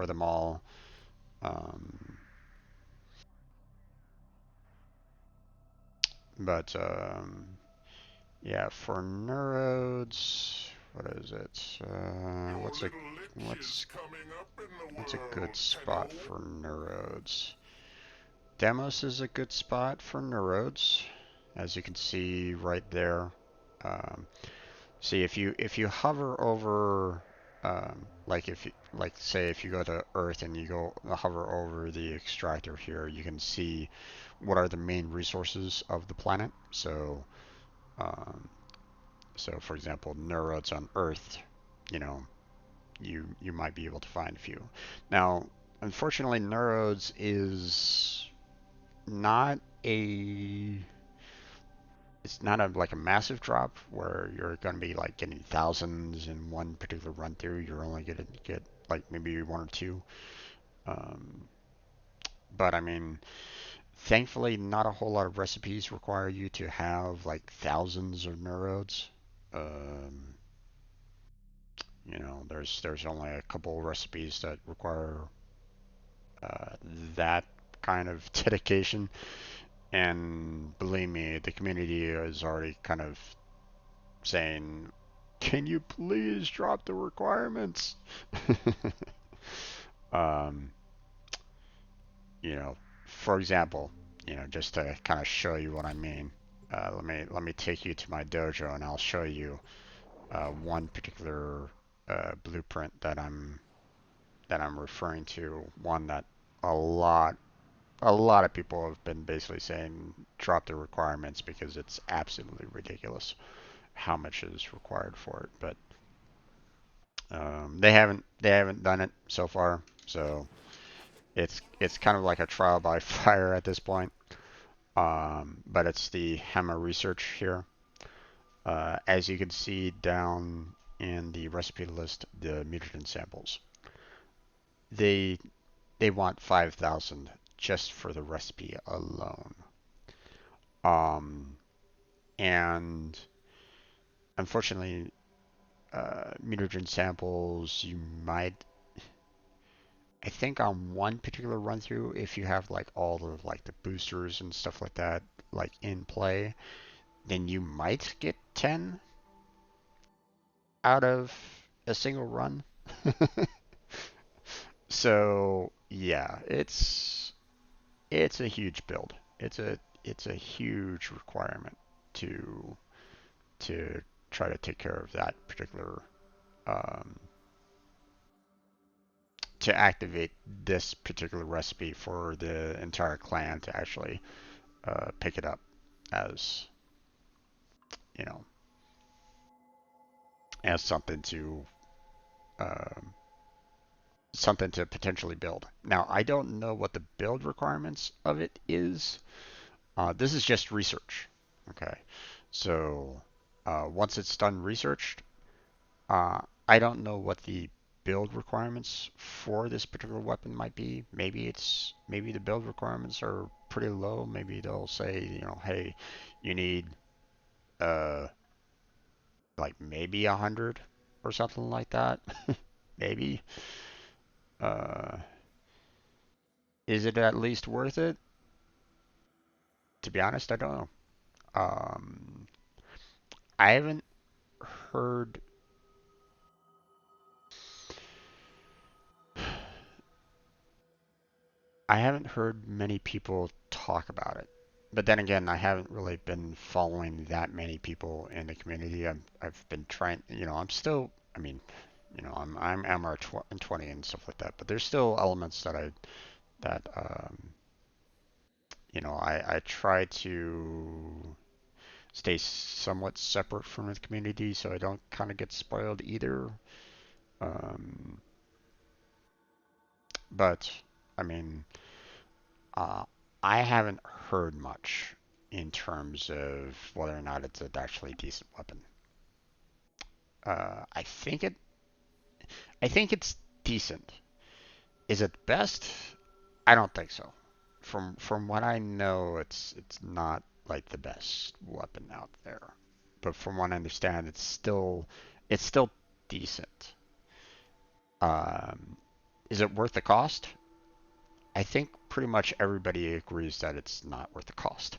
them all. Um, but yeah, for neurodes, what is it? Your What's a little lich is what's coming up in the what's a good world, spot Tenno. for neurodes? Demos is a good spot for neurodes, as you can see right there. Um, See, if you hover over, like if you, like say if you go to Earth and you go hover over the extractor here, you can see what are the main resources of the planet. So, um, so for example, neurodes on Earth, you know, you might be able to find a few. Now, unfortunately, neurodes is not a it's not like a massive drop where you're going to be like getting thousands in one particular run through. You're only going to get like maybe one or two. Um, but I mean, thankfully, not a whole lot of recipes require you to have like thousands of neurodes. Um, you know, there's only a couple recipes that require uh, that kind of dedication. And believe me, the community is already kind of saying, "Can you please drop the requirements?" um, you know, for example, you know, just to kind of show you what I mean, let me take you to my dojo and I'll show you one particular blueprint that I'm referring to. One that a lot a lot of people have been basically saying drop the requirements because it's absolutely ridiculous how much is required for it. But they haven't done it so far, so it's kind of like a trial by fire at this point. But it's the HEMA research here. As you can see down in the recipe list, the mutagen samples, they they want 5,000 just for the recipe alone. Um, and unfortunately, mutagen samples you might I think on one particular run through, if you have like all of like the boosters and stuff like that, like in play, then you might get 10 out of a single run. So yeah, it's a huge build. It's a huge requirement to to try to take care of that particular um, to activate this particular recipe for the entire clan to actually pick it up as you know as um, something to potentially build. Now I don't know what the build requirements of it is. This is just research. Okay, so once it's done researched, I don't know what the build requirements for this particular weapon might be. Maybe the build requirements are pretty low. Maybe they'll say, you know, hey, you need uh like maybe 100 or something like that. maybe. Is it at least worth it? To be honest, I don't know. Um, I haven't heard. I haven't heard many people talk about it. But then again, I haven't really been following that many people in the community. I've been trying, I'm still, I mean, I'm MR20 and stuff like that, but there's still elements that I try to stay somewhat separate from the community so I don't kind of get spoiled either. Um, but I mean, uh, I haven't heard much in terms of whether or not it's actually a decent weapon. Uh, I think it, I think it's decent. Is it best? I don't think so. From what I know, it's not like the best weapon out there. But from what I understand, it's still decent. Um, is it worth the cost? I think pretty much everybody agrees that it's not worth the cost.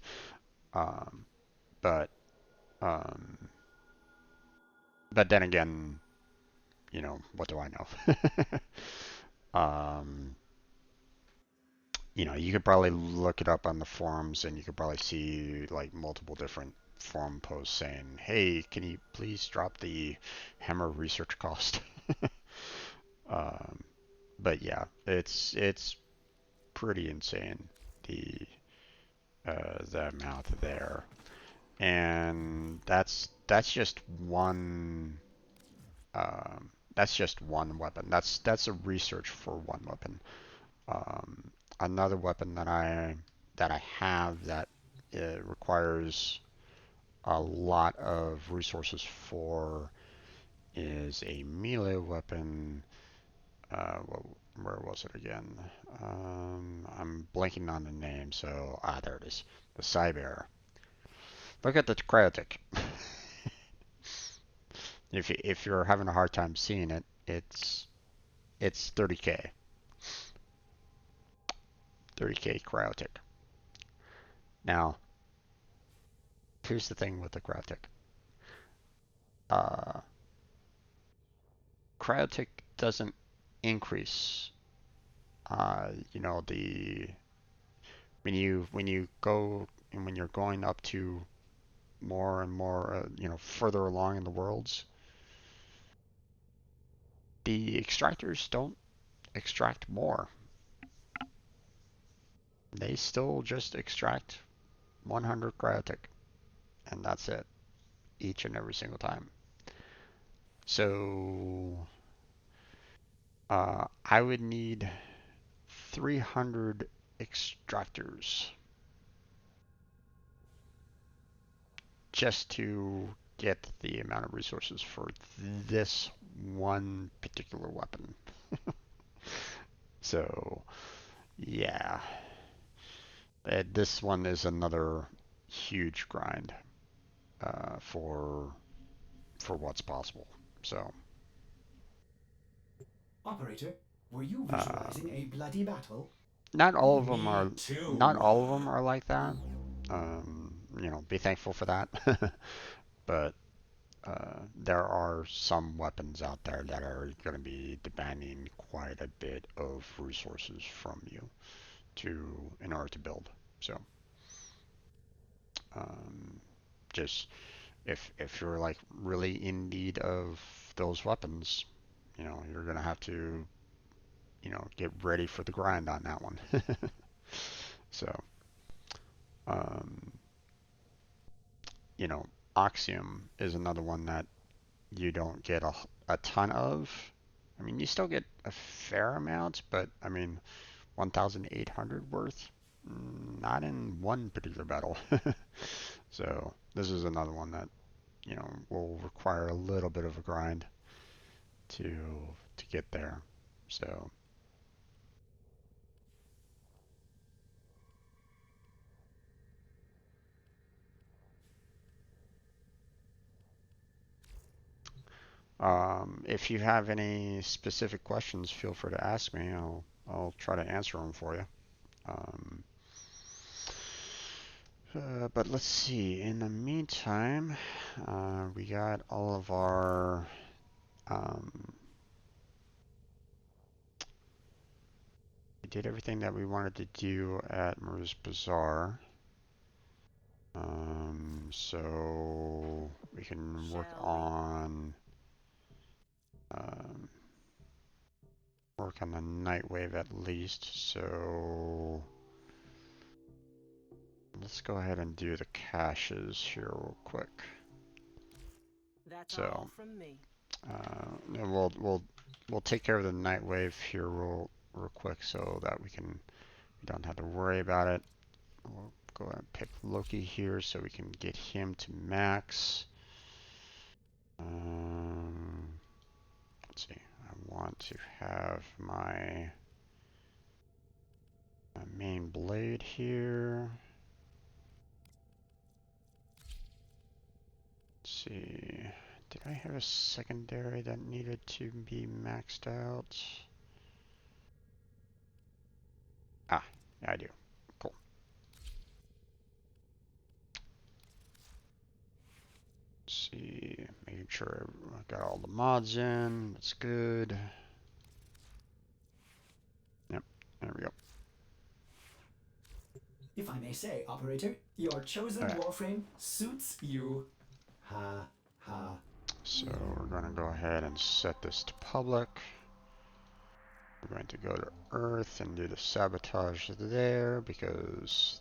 Um, but um, but then again, what do I know? um, you could probably look it up on the forums, and you could probably see like multiple different forum posts saying, "Hey, can you please drop the hammer research cost?" um, but yeah, it's pretty insane the amount there, and that's just one that's just one weapon. That's a research for one weapon. Um, Another weapon that I have that requires a lot of resources for is a melee weapon. Well, where was it again? I'm blanking on the name, so there it is. The Cyber. Look at the Cryotic. If you're having a hard time seeing it, it's 30k. 30k Cryotic. Now, here's the thing with the Cryotic. Uh, Cryotic doesn't increase. The when you go and when you're going up to more and more, further along in the worlds, the extractors don't extract more. They still just extract 100 Cryotic, and that's it, each and every single time. So I would need 300 extractors just to get the amount of resources for this one particular weapon. So, yeah, this one is another huge grind for what's possible. So, Operator, were you um, visualizing a bloody battle? not all of them Me are not too. all of them are like that. Be thankful for that. But there are some weapons out there that are going to be demanding quite a bit of resources from you in order to build. So um, just if you're like really in need of those weapons, you're going to have to get ready for the grind on that one. So um, you know, Oxium is another one that you don't get a ton of. I mean, you still get a fair amount, but I mean, 1,800 worth, not in one particular battle. So this is another one that will require a little bit of a grind to get there. So If you have any specific questions, feel free to ask me. I'll try to answer them for you. But let's see. In the meantime, we got all of our we did everything that we wanted to do at Maru's Bazaar. So we can work on the Nightwave at least. So let's go ahead and do the caches here real quick. That's So all from me. and we'll take care of the Nightwave here real quick so that we don't have to worry about it. We'll go ahead and pick Loki here so we can get him to max. Let's see. I want to have my main blade here. Let's see. Did I have a secondary that needed to be maxed out? Ah, yeah, I do. Cool. Let's see. Making sure I got all the mods in. That's good. Yep, there we go. If I may say, operator, your chosen Warframe suits you. Ha ha. So we're going to go ahead and set this to public. We're going to go to Earth and do the sabotage there because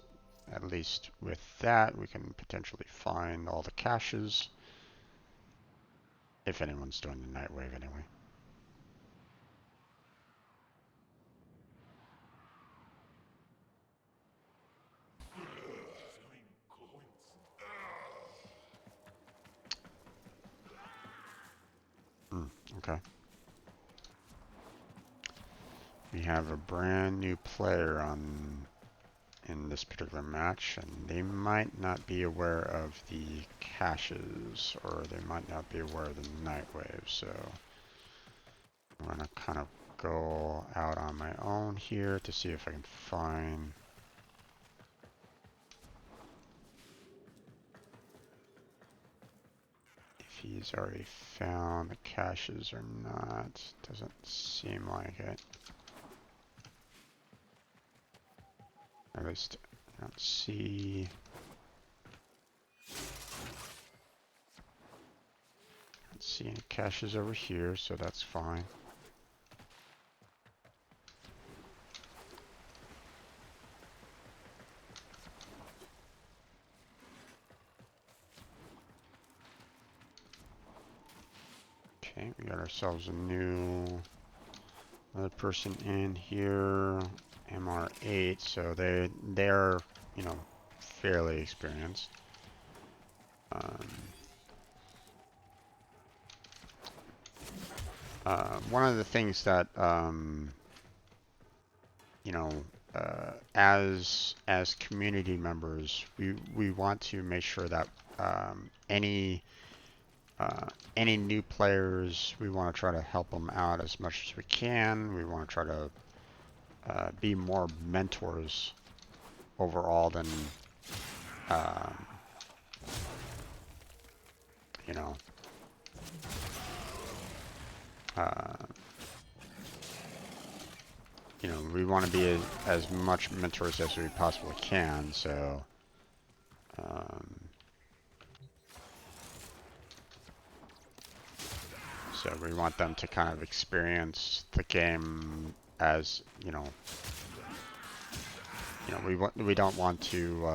at least with that we can potentially find all the caches. If anyone's doing the Nightwave anyway. Okay. We have a brand new player in this particular match, and they might not be aware of the caches, or they might not be aware of the Nightwave, so I'm gonna kind of go out on my own here to see if I can find if he's already found the caches or not. Doesn't seem like it. At least I don't see. Don't see any caches over here, so that's fine. Okay, we got ourselves another person in here. MR8, so they're fairly experienced. One of the things that as community members, we want to make sure that any new players, we want to try to help them out as much as we can. We want to try to be more mentors overall than we want to be as much mentors as we possibly can, so we want them to kind of experience the game as we don't want to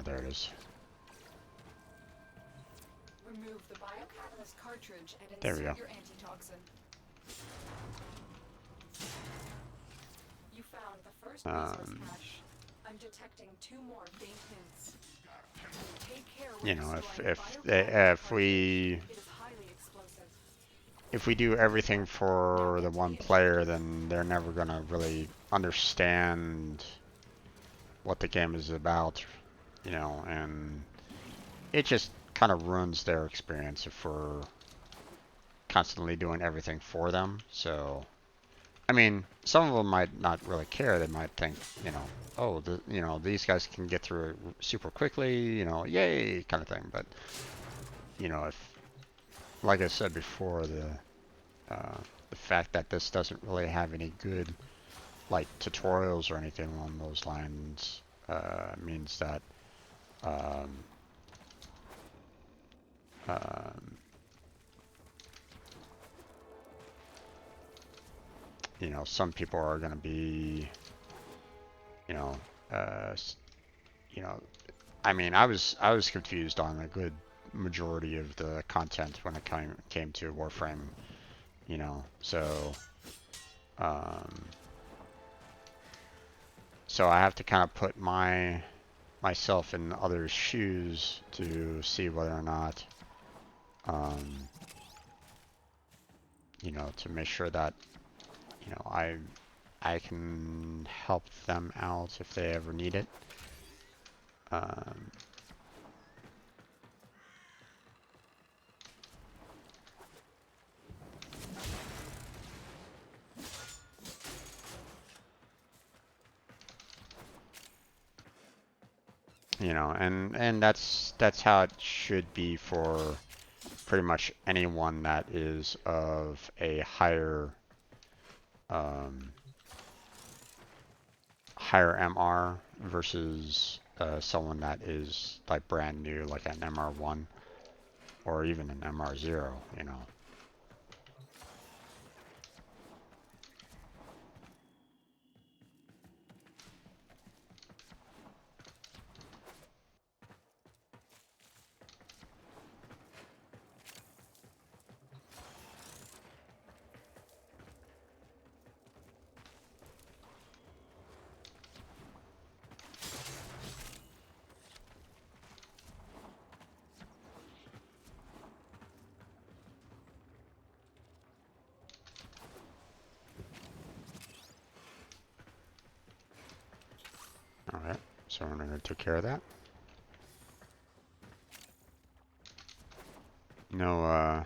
there it is. Remove the biocatalyst cartridge and There we insert go. your antitoxin. You found the first resource cache. I'm detecting 2 more faint hints. Take care when destroying the biocatalyst if we It is highly explosive. if we do everything for the one player, then they're never gonna really understand what the game is about, you know, and it just kind of ruins their experience if we're constantly doing everything for them. So, I mean, some of them might not really care. They might think, you know, oh, you know, these guys can get through it super quickly, you know, yay, kind of thing. But, you know, if, like I said before, the fact that this doesn't really have any good, like, tutorials or anything along those lines, means that, um, you know, some people are going to be, you know, you know, I mean, I was confused on a good majority of the content when it came to Warframe, you know, so so I have to kind of put myself in others' shoes to see whether or not, you know, to make sure that, you know, I can help them out if they ever need it. You know, and that's how it should be for pretty much anyone that is of a higher higher MR versus someone that is like brand new, like an MR1 or even an MR0, you know. Alright, so we're gonna take care of that. No,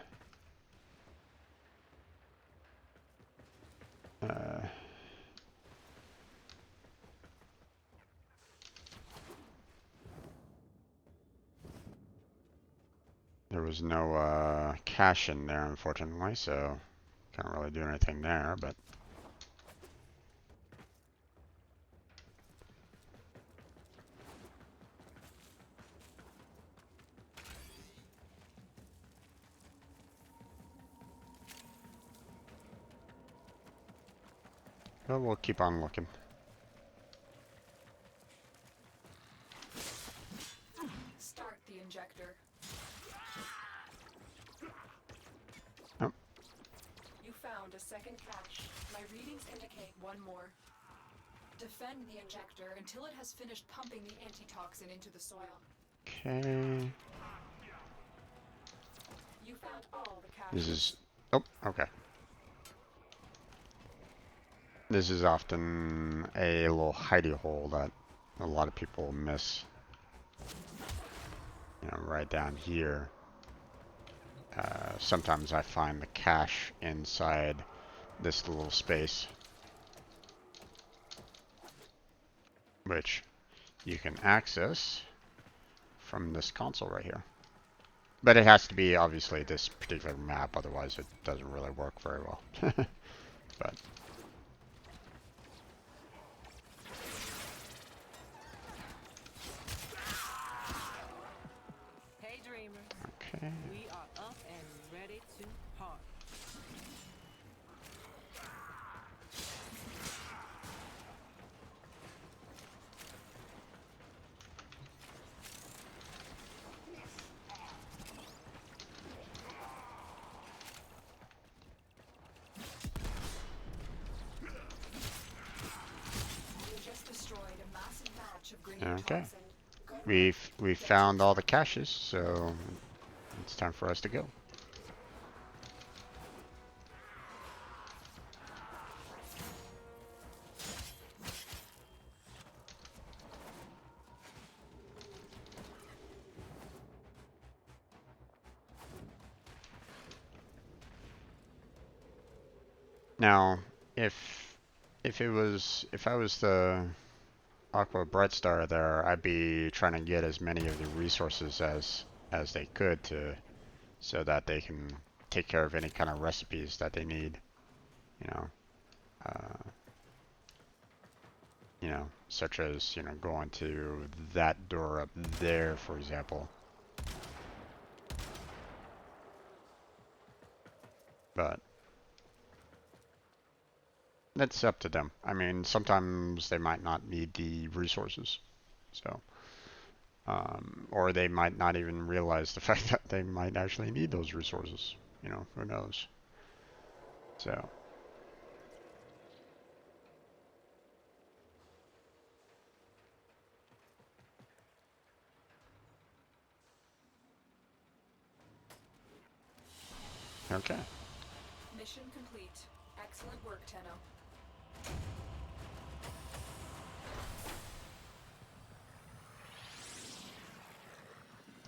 there was no cash in there, unfortunately, so can't really do anything there, but we'll keep on looking. Start the injector. Oh. You found a second cache. My readings indicate one more. Defend the injector until it has finished pumping the antitoxin into the soil. Okay. You found all the caches. This is... Oh, okay. This is often a little hidey hole that a lot of people miss. You know, right down here. Sometimes I find the cache inside this little space, which you can access from this console right here. But it has to be obviously this particular map, otherwise it doesn't really work very well. But Hey, dreamer. okay. We are up and ready to party. You just destroyed a massive batch of green Okay. toxin. Good We've found all the caches, so it's time for us to go. Now, if I was the Aqua Bright Star there, I'd be trying to get as many of the resources as they could to so that they can take care of any kind of recipes that they need. You know, such as going to that door up there, for example. But that's up to them. I mean, sometimes they might not need the resources, so or they might not even realize the fact that they might actually need those resources. Who knows? So. Okay. Mission complete. Excellent work, Tenno.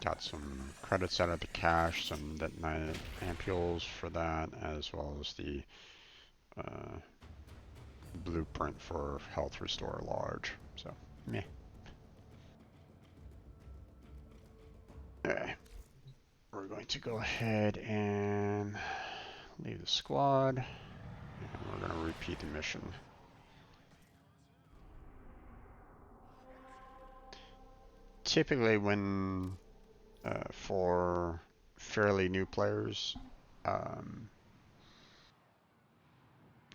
Got some credits out of the cache, some detonated ampules for that, as well as the blueprint for health restore large. So, meh. Okay. We're going to go ahead and leave the squad, and we're going to repeat the mission. Typically, when for fairly new players, I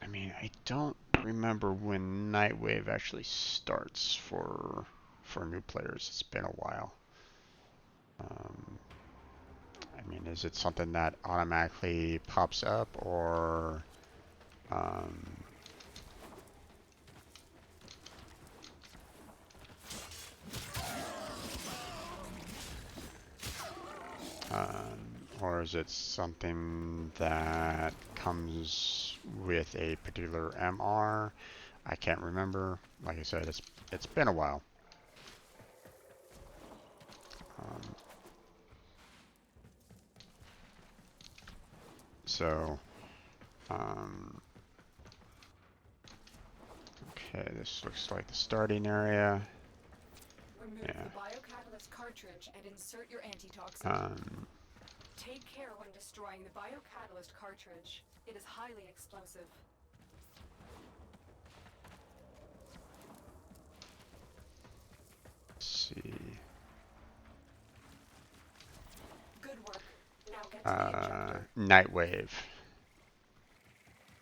mean, I don't remember when Nightwave actually starts for new players. It's been a while. I mean, is it something that automatically pops up, or or is it something that comes with a particular MR? I can't remember. Like I said, it's been a while. So, okay, this looks like the starting area. Remove Yeah. the biocatalyst cartridge and insert your antitoxin. Take care when destroying the biocatalyst cartridge. It is highly explosive. Let's see. Good work. Now get to the injector. Nightwave.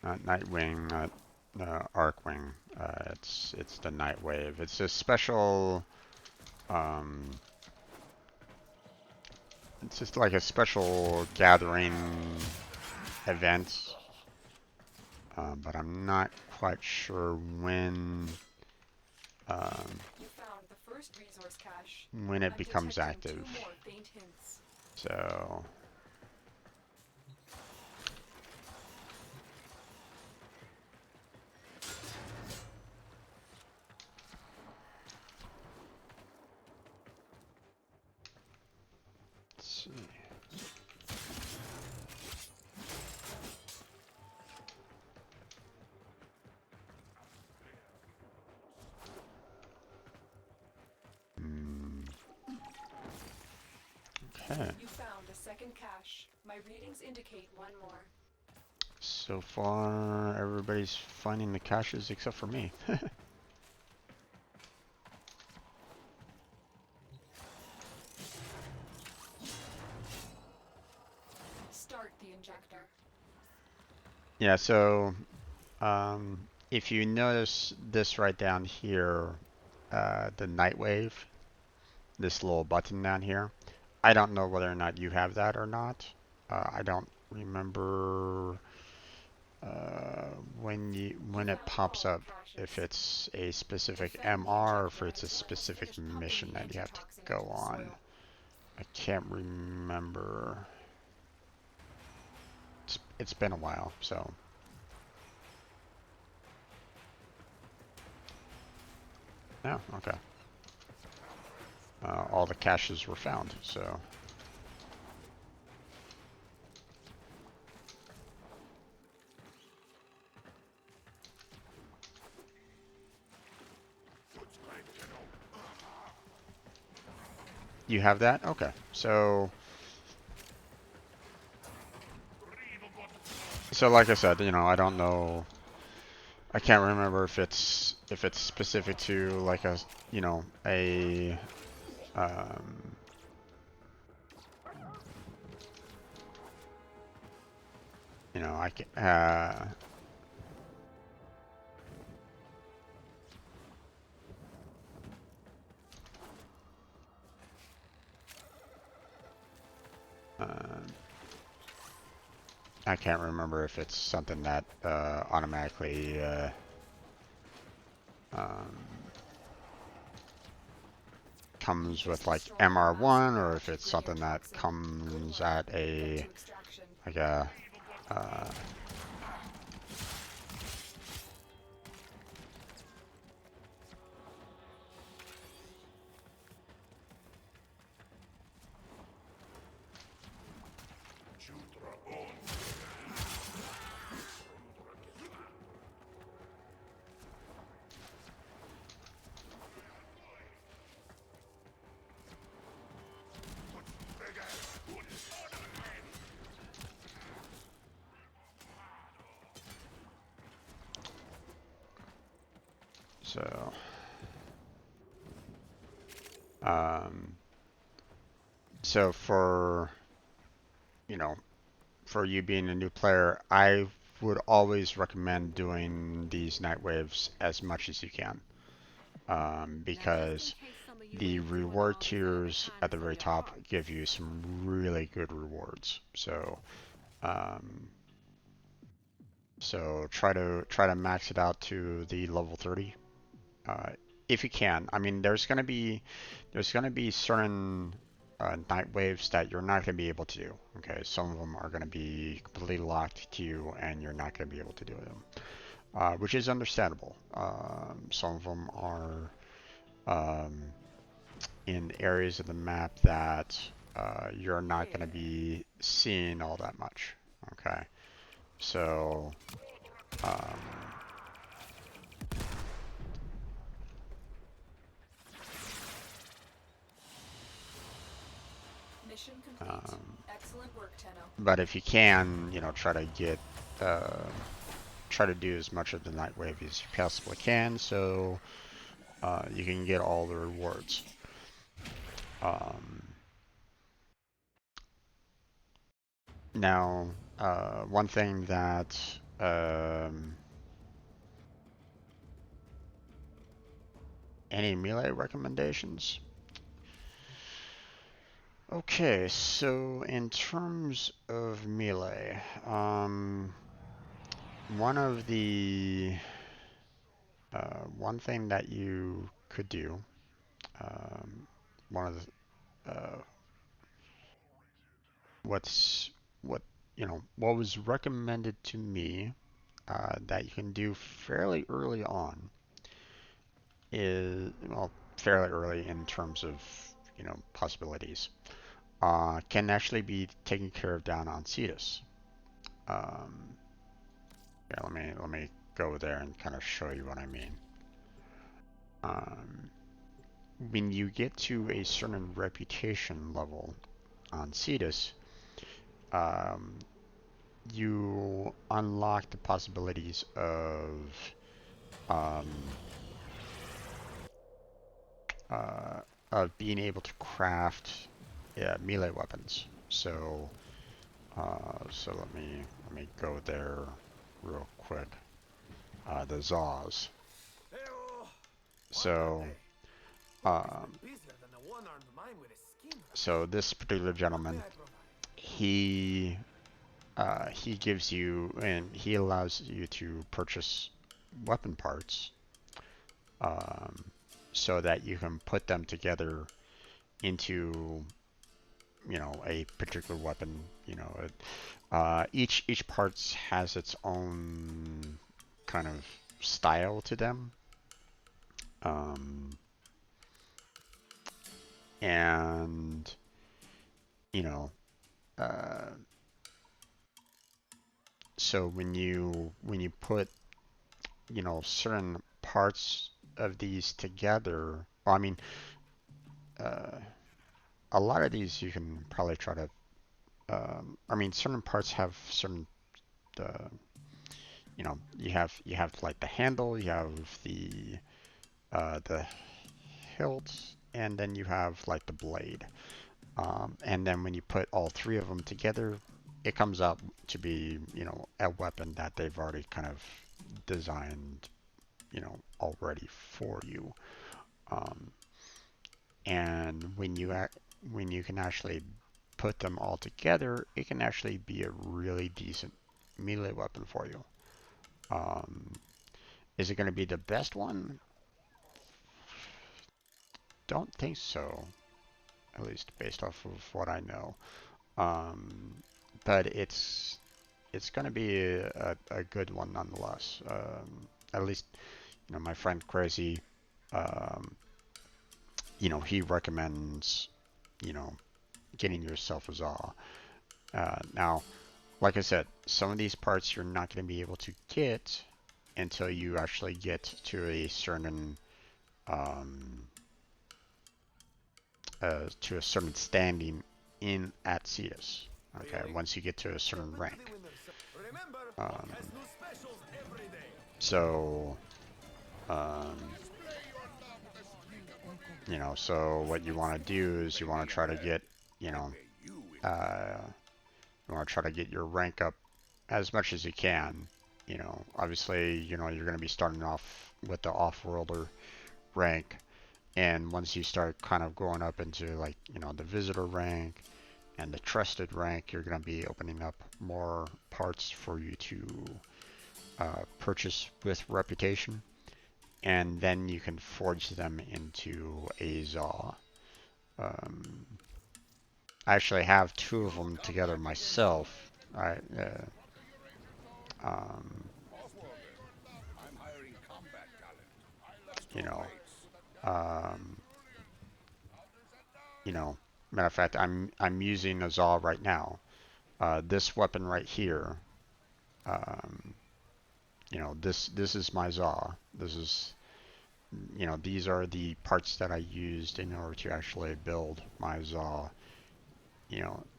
Not Nightwing, not Arcwing. It's the Nightwave. It's a special. It's just like a special gathering event, but I'm not quite sure when. You found the first resource cache. When it I'm becomes detecting active. 2 more faint hints. So. Let's see. Okay. You found a second cache. My readings indicate 1 more. So far, everybody's finding the caches except for me. Start the injector. Yeah, so if you notice this right down here, the Nightwave, this little button down here, I don't know whether or not you have that or not. I don't remember when it pops up, if it's a specific MR or if it's a specific mission that you have to go on. I can't remember. It's been a while, so. No, okay. All the caches were found, so. You have that? Okay. So like I said, you know, I don't know. I can't remember if it's specific to like a, you know, a you know, I can I can't remember if it's something that automatically um, comes with like MR1, or if it's something that comes at a like a so so for, you know, for you being a new player, I would always recommend doing these night waves as much as you can, because the reward tiers at the very top give you some really good rewards. So try to max it out to the level 30, if you can. I mean, there's gonna be certain night waves that you're not gonna be able to do. Okay, some of them are gonna be completely locked to you, and you're not gonna be able to do them, which is understandable. Some of them are in areas of the map that you're not gonna be seeing all that much. Okay, so um, Mission complete. Excellent work, Tenno. but if you can, you know, try to do as much of the night wave as you possibly can, so you can get all the rewards. Now, one thing that any melee recommendations? Okay, so in terms of melee, one of the one thing that you could do, one of the what you know, what was recommended to me that you can do fairly early on is, well, fairly early in terms of, you know, possibilities, can actually be taken care of down on Cetus. Yeah, let me go there and kind of show you what I mean. When you get to a certain reputation level on Cetus, you unlock the possibilities um, of being able to craft melee weapons. So let me go there real quick. The Zaws. So so this particular gentleman, he gives you, and he allows you to purchase weapon parts, so that you can put them together into, you know, a particular weapon. You know, each parts has its own kind of style to them, and you know, so when you put, you know, certain parts of these together, well, I mean, a lot of these you can probably try to. I mean, certain parts have certain. Uh, you have like the handle, you have the hilt, and then you have like the blade. And then when you put all three of them together, it comes out to be, a weapon that they've already kind of designed, already for you. Um, and when you can actually put them all together, it can actually be a really decent melee weapon for you. Um, is it going to be the best one? Don't think so, at least based off of what I know. But it's going to be a good one nonetheless. At least, my friend Crazy, um, he recommends, you know, getting yourself a Zaw. Now, like I said, some of these parts you're not going to be able to get until you actually get to a certain um, standing in at Cetus. Okay, once you get to a certain rank. Um, so, um, so what you want to do is you want to try to get, you want to try to get your rank up as much as you can. Obviously, you're going to be starting off with the off-worlder rank, and once you start kind of going up into like, the visitor rank and the trusted rank, you're going to be opening up more parts for you to purchase with reputation, and then you can forge them into a Zaw. I actually have two of them together myself. Um, you know, um, Matter of fact, I'm using a Zaw right now. This weapon right here, um, this is my Zaw. This is, these are the parts that I used in order to actually build my Zaw,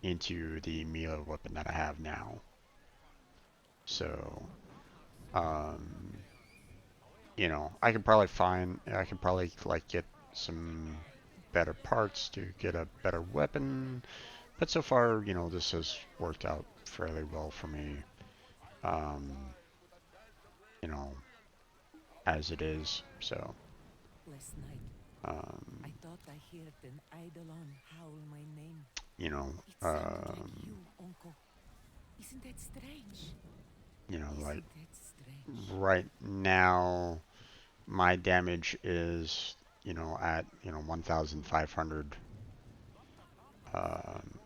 into the melee weapon that I have now. So, um, I could probably like get some better parts to get a better weapon, but so far, this has worked out fairly well for me, um, you know, as it is. So, Last night, um, I thought I heard an eidolon howl my name. you know, It sounded like you, Uncle. Isn't that strange? like Isn't that strange? right now, my damage is, at 1,500. Um,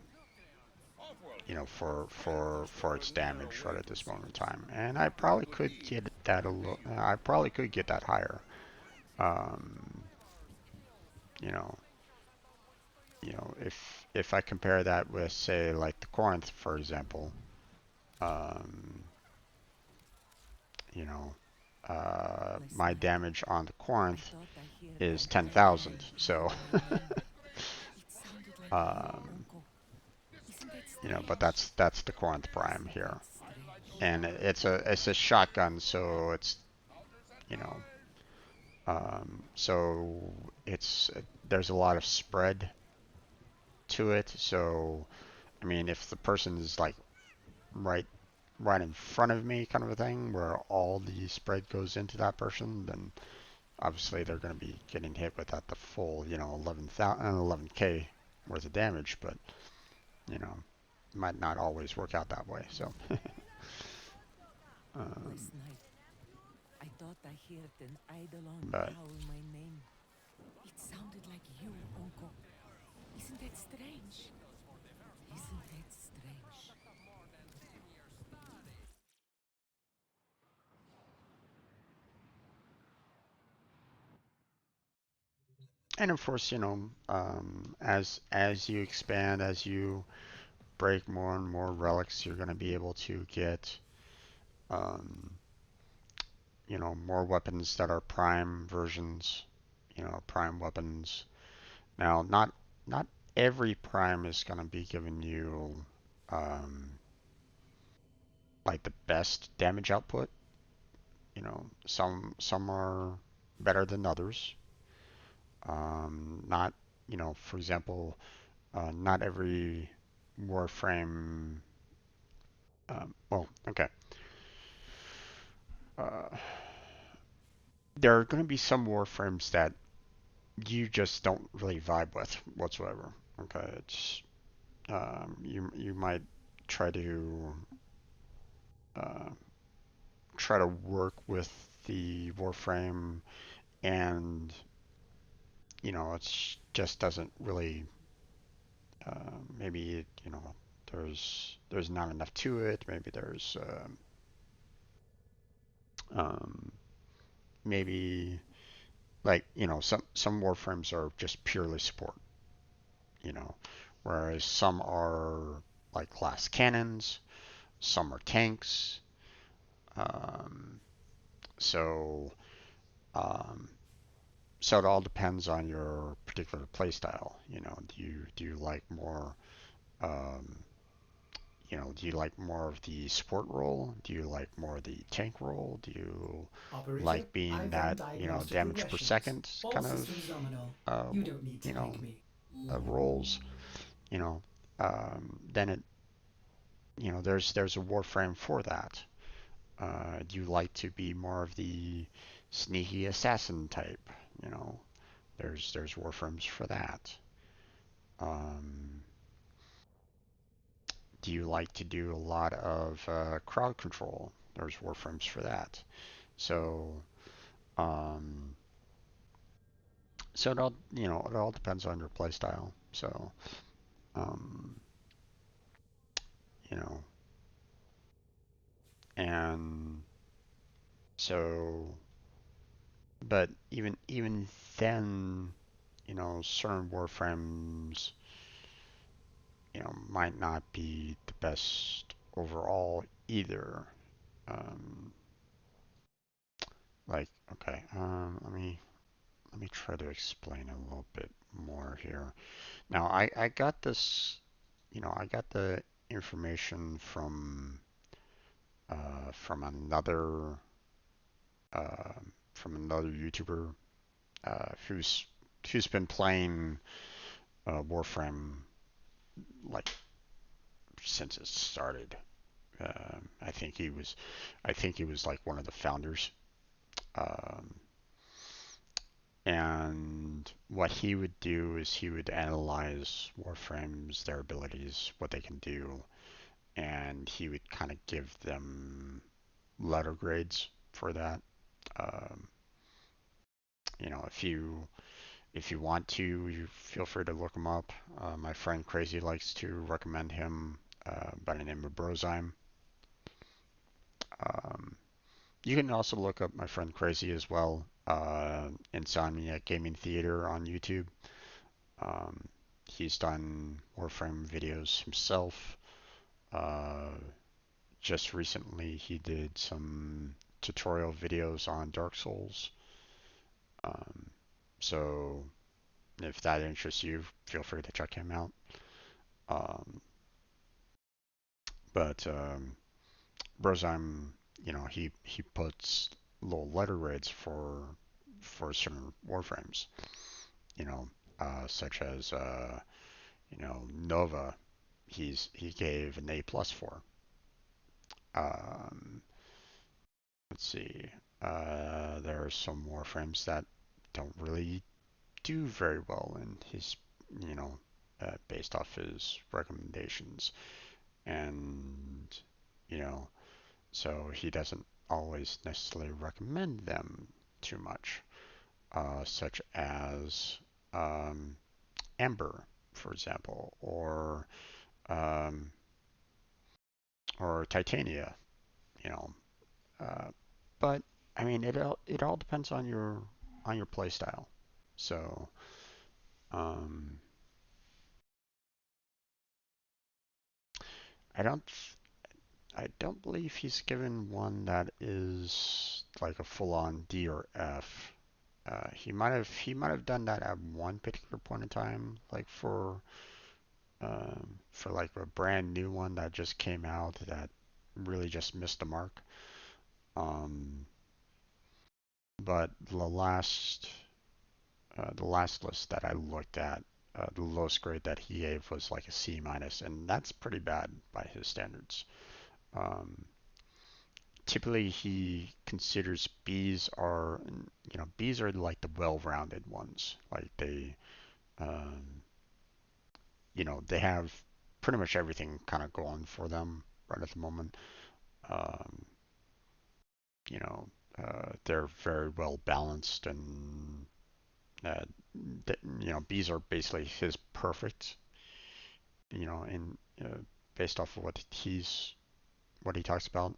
for its damage right at this moment in time, and I probably could get that a little. I probably could get that higher. Um, you know, if I compare that with, say, like the Corinth, for example, um, you know, my damage on the Corinth is 10,000. So, um, but that's the Corinth Prime here, and it's a shotgun, so it's, you know, so there's a lot of spread to it. So, I mean, if the person is like right in front of me, kind of a thing, where all the spread goes into that person, then obviously they're going to be getting hit with the full, 11K worth of damage, but, it might not always work out that way. So, Last night, I thought I heard an eidolon but howl my name. It sounded like you, Uncle. Isn't that strange? Isn't that strange? and of course, as you expand, as you break more and more relics, you're going to be able to get, um, more weapons that are prime versions, prime weapons. Now, not every prime is going to be giving you like the best damage output. You know, some are better than others. Not, you know, for example, not every Warframe. Well, okay. Uh, there are going to be some Warframes that you just don't really vibe with whatsoever. Okay, it's you might try to uh, try to work with the Warframe, and you know it just doesn't really. Maybe you know there's not enough to it. Maybe there's um, maybe like you know some Warframes are just purely support. You know, whereas some are like glass cannons, some are tanks. Um, so um, so it all depends on your particular playstyle. You know, do you like more um, you know, do you like more of the support role? Do you like more of the tank role? Do you Operator, like being I've run that, you know, diagnostic damage per regressions. second All kind systems of, nominal. uh, You don't need to you know, thank me. roles? You know, then it, you know, there's a Warframe for that. Do you like to be more of the sneaky assassin type? You know, there's Warframes for that. Um, do you like to do a lot of crowd control? There's Warframes for that. So, um, so it all, you know, it all depends on your playstyle. So, um, you know, and so, but even then, you know, certain Warframes, you know, might not be the best overall either. Um, like, okay, let me try to explain a little bit more here. Now, I got this, you know, I got the information from another uh, from another YouTuber uh, who's who's been playing Warframe like since it started. I think he was like one of the founders. Um, and what he would do is he would analyze Warframes, their abilities, what they can do, and he would kind of give them letter grades for that. Um, you know, if you want to, you feel free to look him up. My friend Crazy likes to recommend him by the name of Brozyme. Um, you can also look up my friend Crazy as well, Insomniac Gaming Theater on YouTube. Um, he's done Warframe videos himself. Uh, just recently, he did some tutorial videos on Dark Souls. Um, so if that interests you, feel free to check him out. Um, but Brozyme, you know, he puts little letter grades for certain warframes, you know, such as you know Nova. He gave an A plus for. Um, let's see. There are some warframes that don't really do very well in his, you know, based off his recommendations, and you know, so he doesn't always necessarily recommend them too much, such as um, Amber, for example, um, or Titania, you know. Uh, but I mean, it all depends on your play style. So um, I don't I don't believe he's given one that is like a full-on D or F. He might have done that at one particular point in time, like for like a brand new one that just came out that really just missed the mark. But the last list that I looked at, the lowest grade that he gave was like a C minus, and that's pretty bad by his standards. Um, Typically, he considers Bs are, Bs are like the well-rounded ones. Like um, they have pretty much everything kind of going for them right at the moment. Um, you know, they're very well balanced, and uh, Bs are basically his perfect. In based off of what he talks about.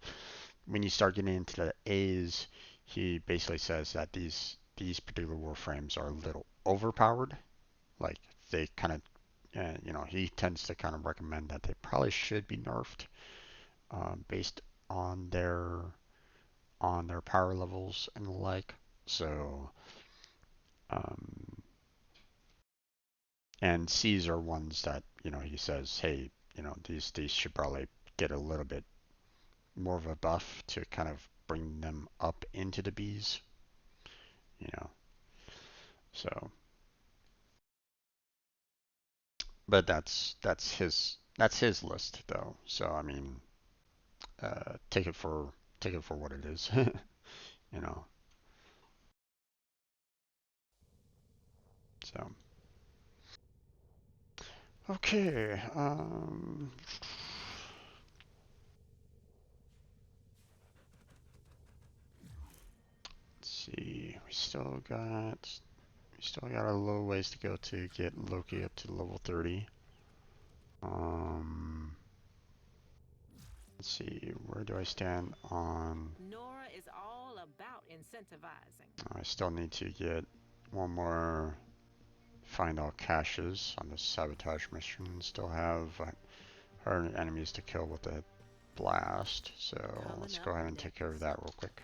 When you start getting into the A's, he basically says that these particular warframes are a little overpowered. Like they kind of, he tends to kind of recommend that they probably should be nerfed based on their power levels and the like. So, um, and C's are ones that he says, hey, these should probably get a little bit more of a buff to kind of bring them up into the Bs, you know. So, but that's his list though. So I mean, take it for what it is, you know. So okay, let's see. We still got a little ways to go to get Loki up to level 30. Let's see. Where do I stand on? Nora is all about incentivizing. I still need to get one more find all caches on the sabotage mission. Still have hard enemies to kill with the blast. So let's go ahead and take care of that real quick.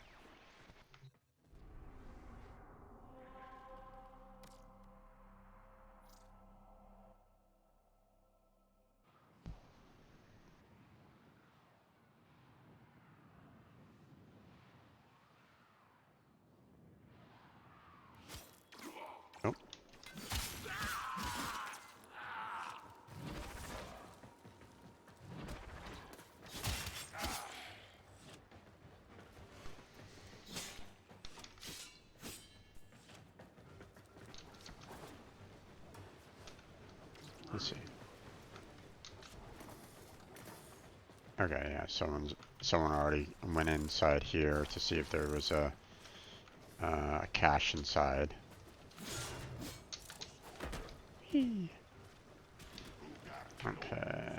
Nope. Let's see. Okay, yeah, someone already went inside here to see if there was a cache inside. Okay.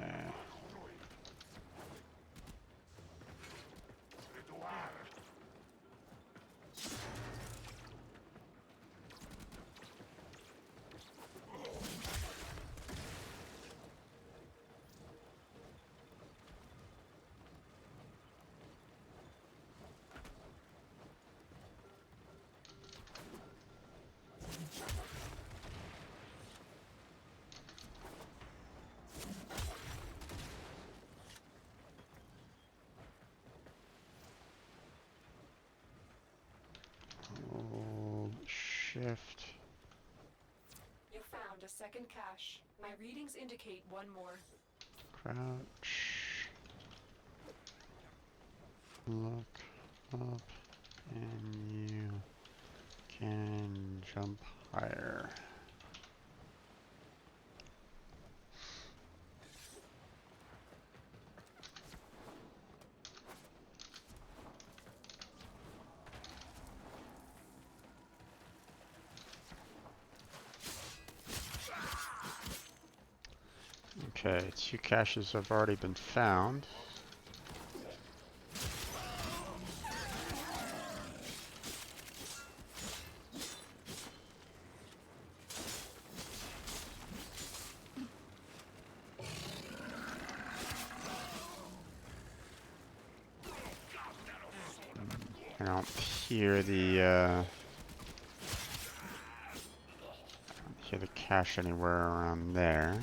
Hold shift. You found a second cache. My readings indicate one more. Crouch. Look up, and you can jump higher. Okay, 2 caches have already been found. I don't hear the hear the cache anywhere around there.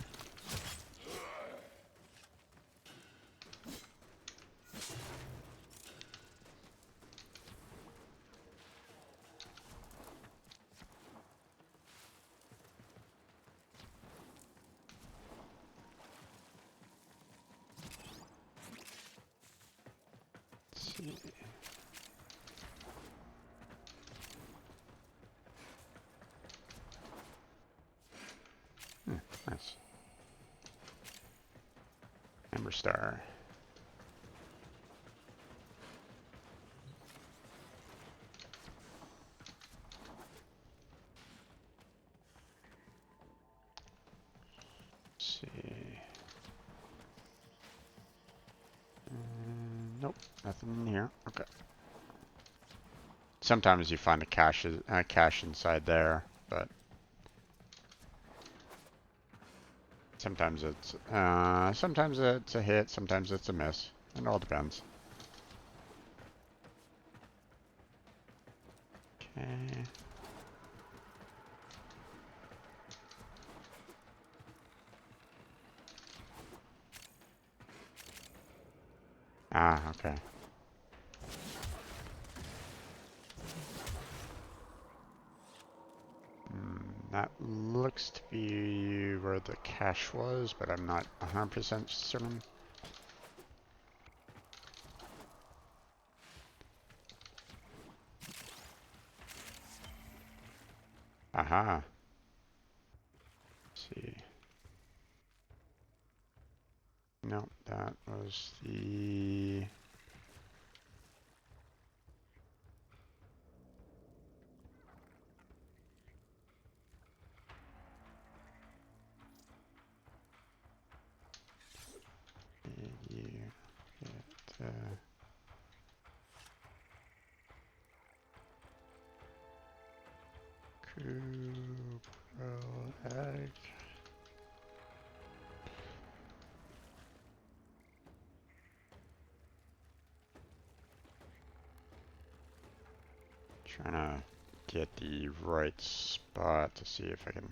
Let's see. Nice. Amber Star. Let's see. Nope, nothing in here. Okay. Sometimes you find a cache inside there, but sometimes it's a hit, sometimes it's a miss. It all depends. Okay. Ah, okay. That looks to be where the cache was, but I'm not 100% certain. Aha. Let's see. Nope, that was the... You get, crew pro egg. Trying to get the right spot to see if I can.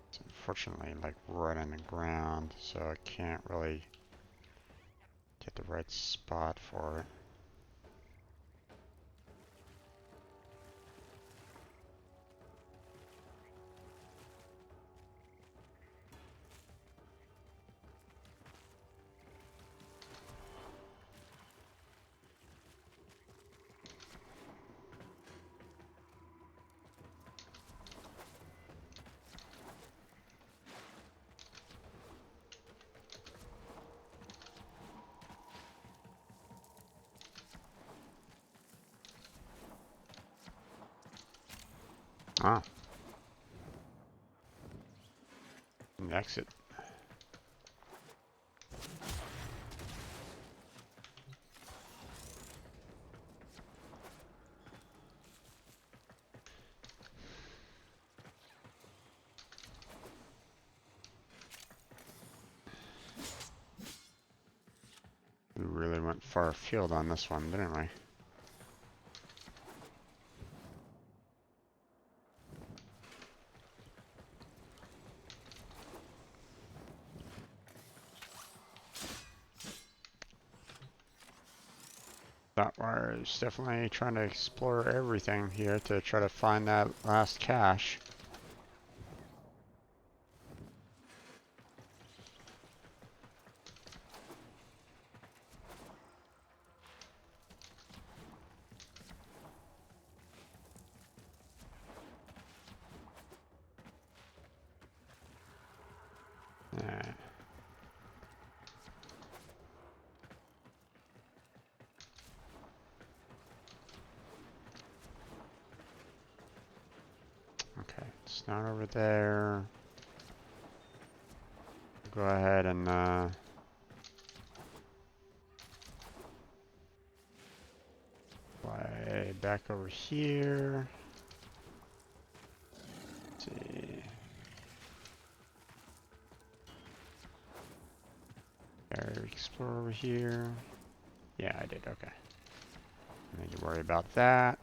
It's unfortunately like right on the ground, so I can't really get the right spot for it. Ah. An exit. We really went far afield on this one, didn't we? That was definitely trying to explore everything here to try to find that last cache. Yeah. Okay, it's not over there. Go ahead and fly back over here. Let's see. Area explore over here. Yeah, I did. Okay. I need to worry about that.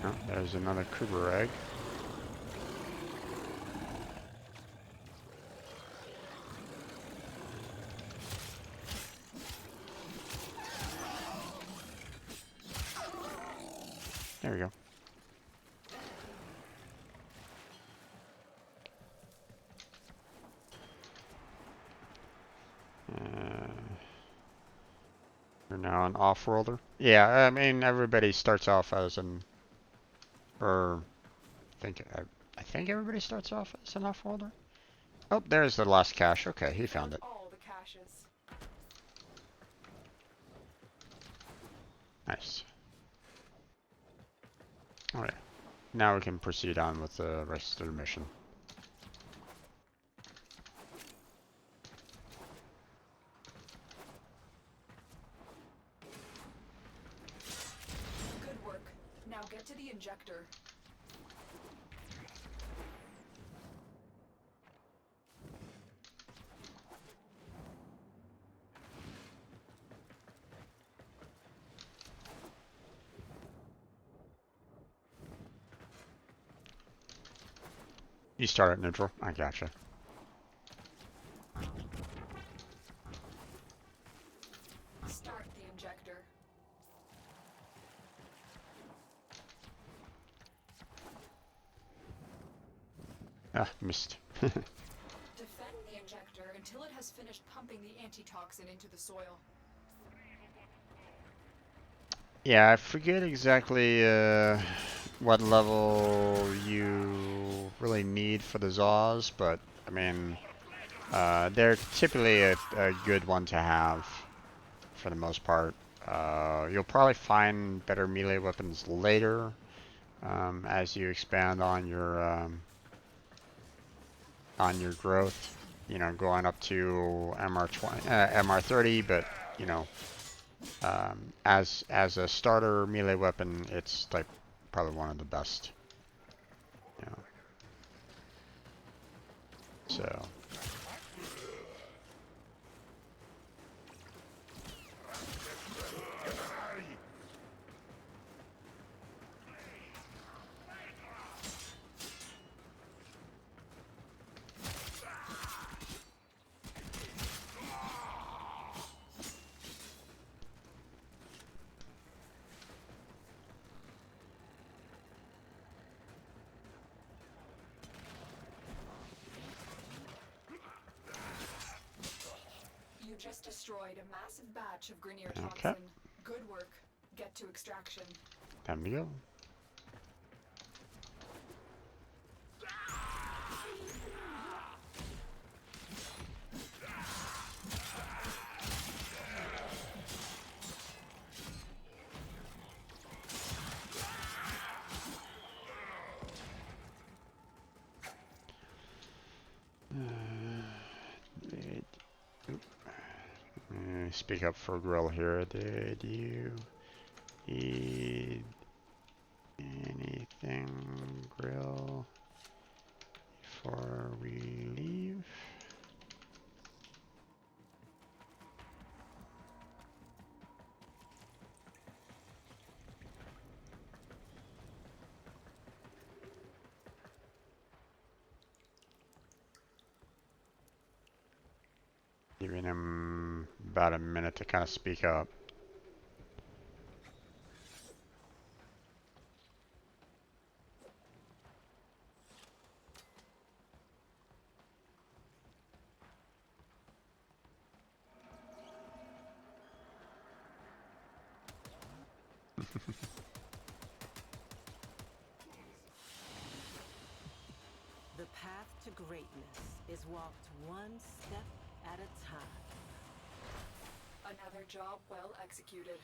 Oh, there's another Kuber egg. There we go. You're now an off-worlder. Yeah, I mean everybody starts off as an, or I think everybody starts off as an off-worlder. Oh, there's the last cache. Okay, he found it. All the caches. Nice. Alright, now we can proceed on with the rest of the mission. Good work. Now get to the injector. You start at neutral. I gotcha. Start the injector. Ah, missed. Defend the injector until it has finished pumping the antitoxin into the soil. Yeah, I forget exactly what level you really need for the Zaws, but I mean, they're typically a good one to have for the most part. You'll probably find better melee weapons later as you expand on your growth. You know, going up to MR20, MR30, but you know. As a starter melee weapon, it's like probably one of the best. You know. So. You just destroyed a massive batch of Grineer Okay. toxin. Good work. Get to extraction. Time to go. Speak up for Grill here. Did you need anything, Grill, before we leave? Giving him about a minute to kind of speak up. The path to greatness is walked one step at a time. Another job well executed.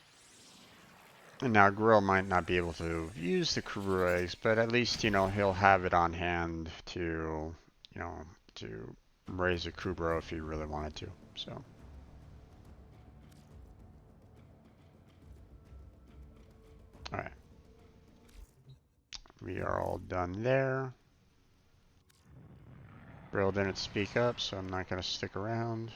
And now Grill might not be able to use the Kuru eggs, but at least, you know, he'll have it on hand to, you know, to raise a Kubro if he really wanted to, so. Alright. We are all done there. Grill didn't speak up, so I'm not going to stick around.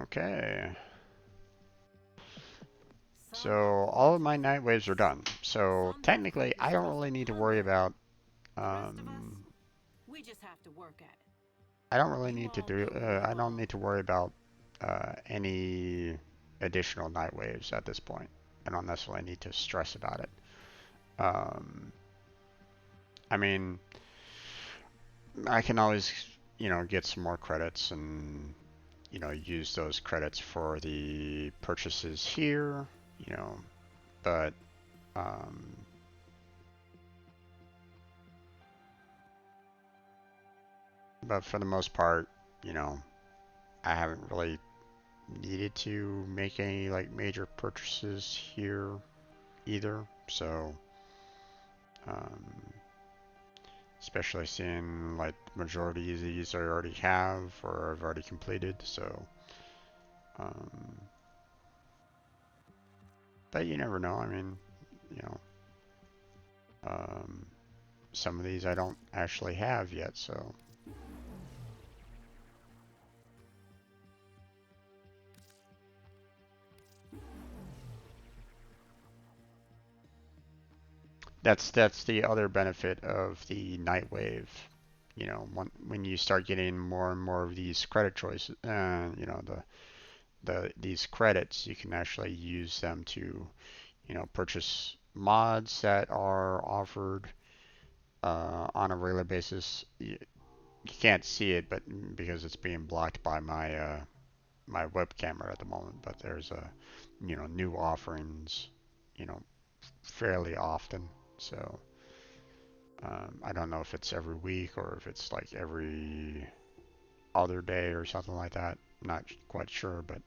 Okay. So all of my night waves are done. So technically, I don't really need to worry about. We just have to work at it. I don't really need to do. I don't need to worry about any additional night waves at this point. I don't necessarily need to stress about it. I mean, I can always, get some more credits and, use those credits for the purchases here, but, for the most part, I haven't really needed to make any like major purchases here either. So, especially seeing like the majority of these I already have or I've already completed. So, but you never know. I mean, some of these I don't actually have yet. So. That's the other benefit of the night wave. When you start getting more and more of these credit choices, these credits, you can actually use them to, purchase mods that are offered on a regular basis. You can't see it, but because it's being blocked by my my web camera at the moment. But there's new offerings, fairly often. So. I don't know if it's every week or if it's like every other day or something like that. Not quite sure, but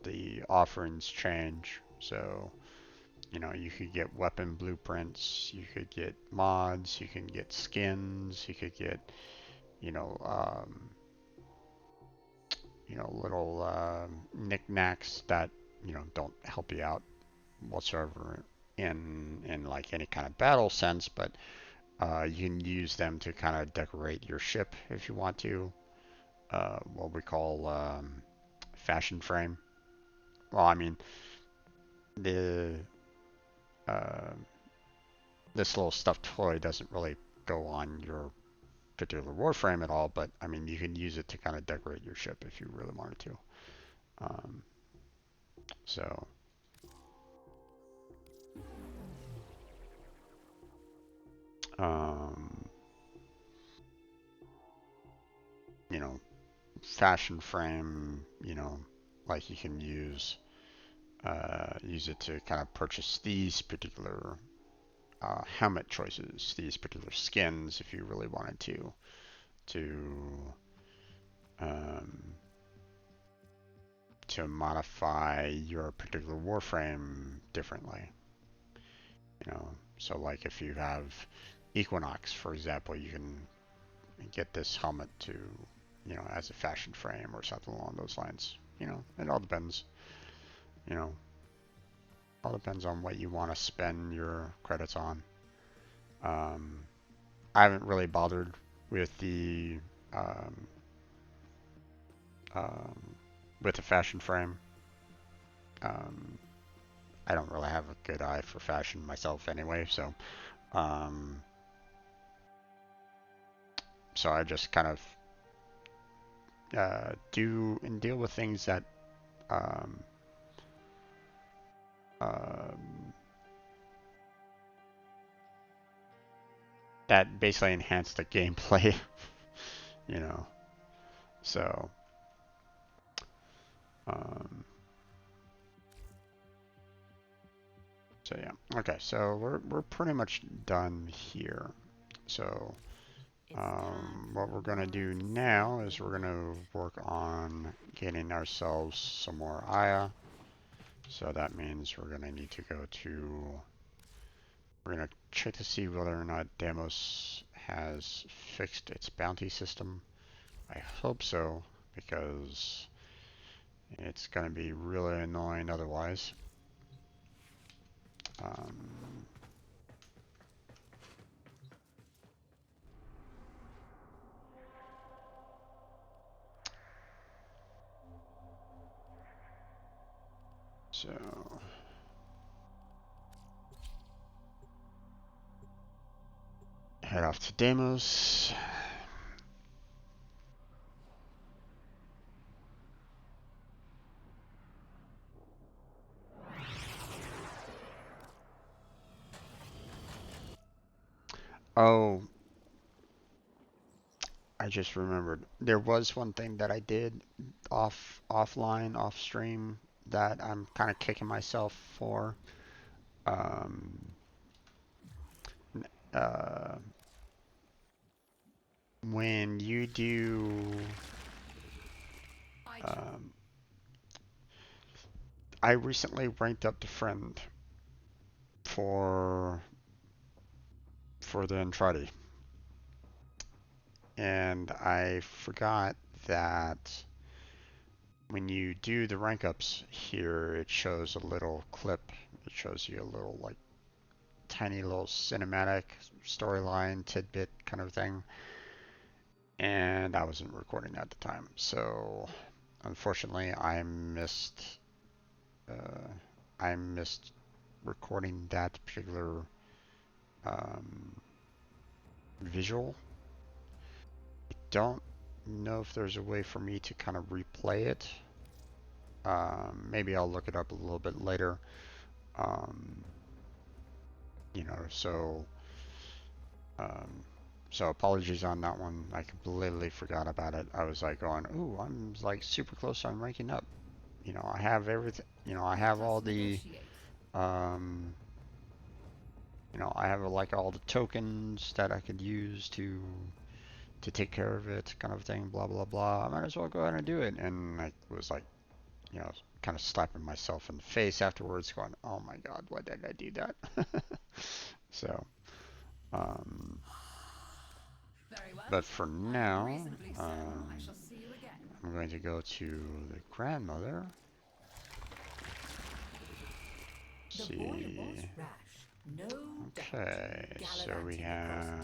the offerings change. So, you could get weapon blueprints, you could get mods, you can get skins, you could get, little knickknacks that, don't help you out whatsoever in like any kind of battle sense, but you can use them to kind of decorate your ship if you want to. What we call fashion frame. Well, I mean, the this little stuffed toy doesn't really go on your particular Warframe at all, but I mean, you can use it to kind of decorate your ship if you really wanted to. So. Fashion frame, like you can use it to kind of purchase these particular helmet choices, these particular skins, if you really wanted to modify your particular Warframe differently. So like if you have Equinox, for example, you can get this helmet to, as a fashion frame or something along those lines. It all depends. All depends on what you want to spend your credits on. I haven't really bothered with the fashion frame. I don't really have a good eye for fashion myself anyway, so I just kind of deal with things that that basically enhance the gameplay, So, yeah. Okay, so we're pretty much done here. So, what we're gonna do now is we're gonna work on getting ourselves some more Aya. So that means we're gonna need to go to. We're gonna check to see whether or not Demos has fixed its bounty system. I hope so, because it's gonna be really annoying otherwise. So head off to Deimos. Oh, I just remembered. There was one thing that I did offline, off stream, that I'm kind of kicking myself for. Um, uh, when you do, um, I recently ranked up to friend for the Entrati, and I forgot that when you do the rank ups here, it shows a little clip. It shows you a little like tiny little cinematic storyline tidbit kind of thing, and I wasn't recording at the time, so unfortunately I missed recording that particular visual. I don't know if there's a way for me to kind of replay it. Maybe I'll look it up a little bit later. You know, um, so apologies on that one. I completely forgot about it. I was like going, ooh, I'm like super close on ranking up. You know, I have everything. You know, I have all the, you know, I have like all the tokens that I could use to take care of it, kind of thing. Blah blah blah. I might as well go ahead and do it. And I was like, you know, kind of slapping myself in the face afterwards, going, oh my god, why did I do that? So, but for now, I'm going to go to the grandmother. See. Okay, so we have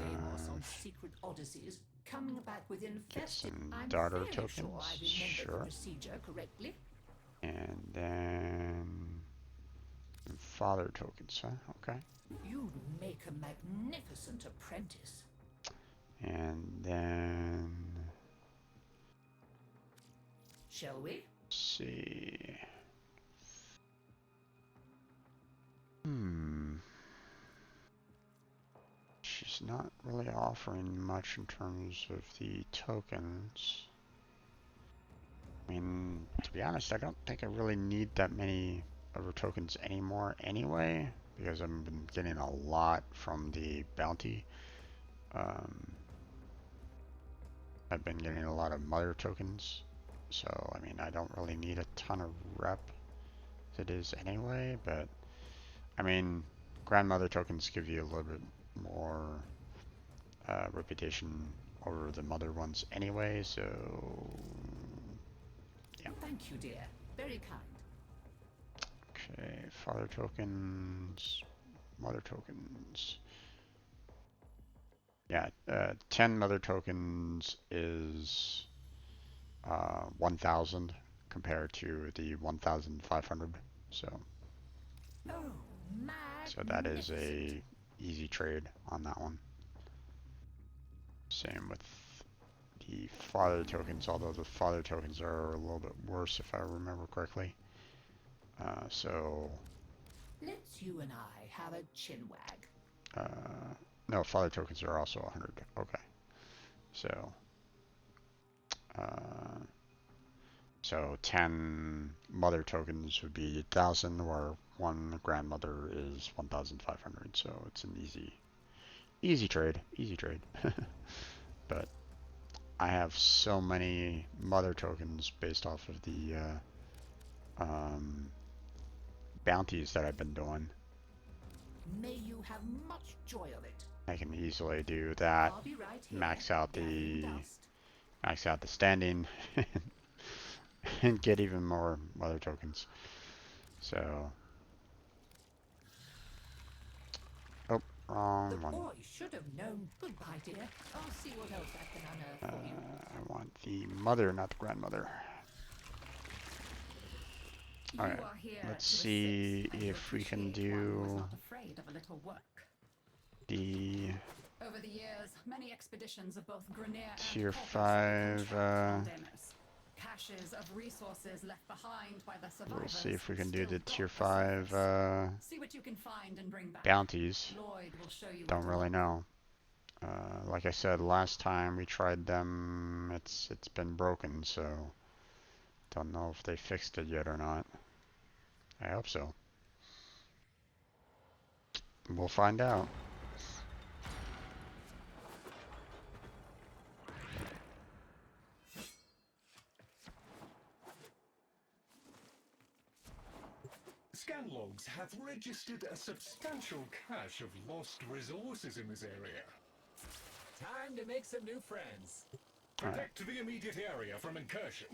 get some daughter tokens, sure, and then father tokens, huh? Okay. You'd make a magnificent apprentice. And then, Shall we? See. She's not really offering much in terms of the tokens. I mean, to be honest, I don't think I really need that many of her tokens anymore anyway, because I've been getting a lot from the bounty. I've been getting a lot of mother tokens, so I mean, I don't really need a ton of rep as it is anyway, but I mean, grandmother tokens give you a little bit more reputation over the mother ones anyway, so yeah. Thank you, dear. Very kind. Okay, father tokens, mother tokens. Yeah, 10 mother tokens is 1,000 compared to the 1,500. So that is a easy trade on that one. Same with the father tokens, although the father tokens are a little bit worse if I remember correctly. So let's you and I have a chinwag. No, father tokens are also 100. Okay. So, so 10 mother tokens would be 1,000, or one grandmother is 1,500. So it's an easy trade, But I have so many mother tokens based off of the bounties that I've been doing. May you have much joy of it. I can easily do that. Right, max out the standing and get even more mother tokens. So, oh, wrong one. Boy should have known. Goodbye, dear. I'll see what else I can unearth for you. I want the mother, not the grandmother. Alright, let's see if we can do the Over the years, many expeditions of both Grenier and tier Corvus 5. Caches of resources left behind by the We'll survivors. see if we can do still the dot tier the 5 surface. See what you can find and bring back. bounties. Lloyd will show you Don't what to really look know. Like I said last time we tried them, it's been broken, so don't know if they fixed it yet or not. I hope so. We'll find out. Scan logs have registered a substantial cache of lost resources in this area. Time to make some new friends. Protect the immediate area from incursion.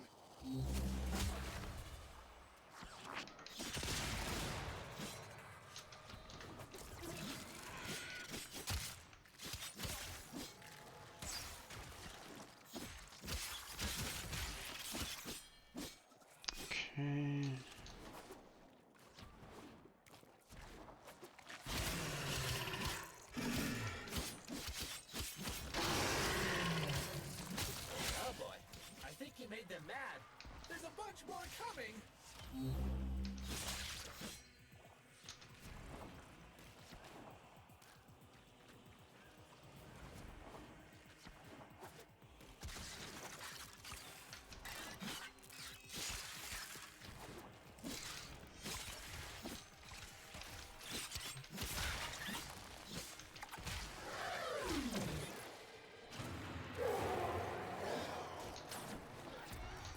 Okay. Oh boy, I think you made them mad. There's a bunch more coming.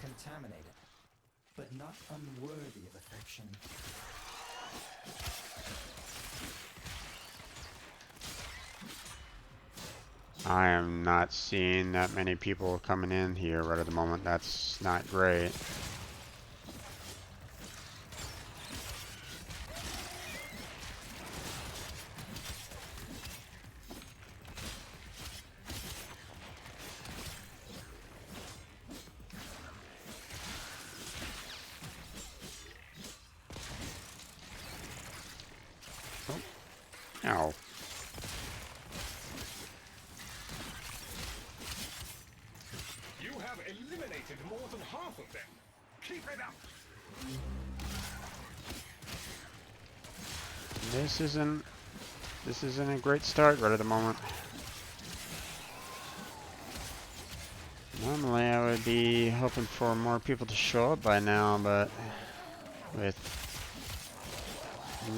Contaminated, but not unworthy of affection. I am not seeing that many people coming in here right at the moment. That's not great. Ow. You have eliminated more than half of them. Keep it up. This isn't a great start right at the moment. Normally I would be hoping for more people to show up by now, but with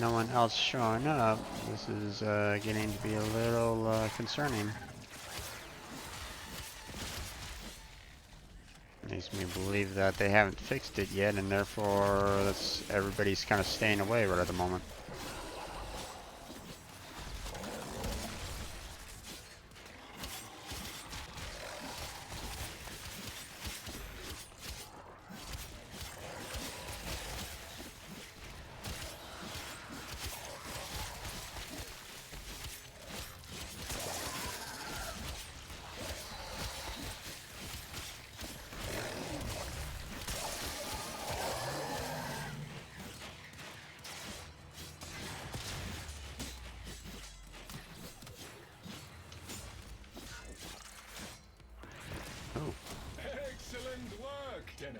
no one else showing up, this is getting to be a little concerning. Makes me believe that they haven't fixed it yet, and therefore everybody's kind of staying away right at the moment. Excellent work, Tenno.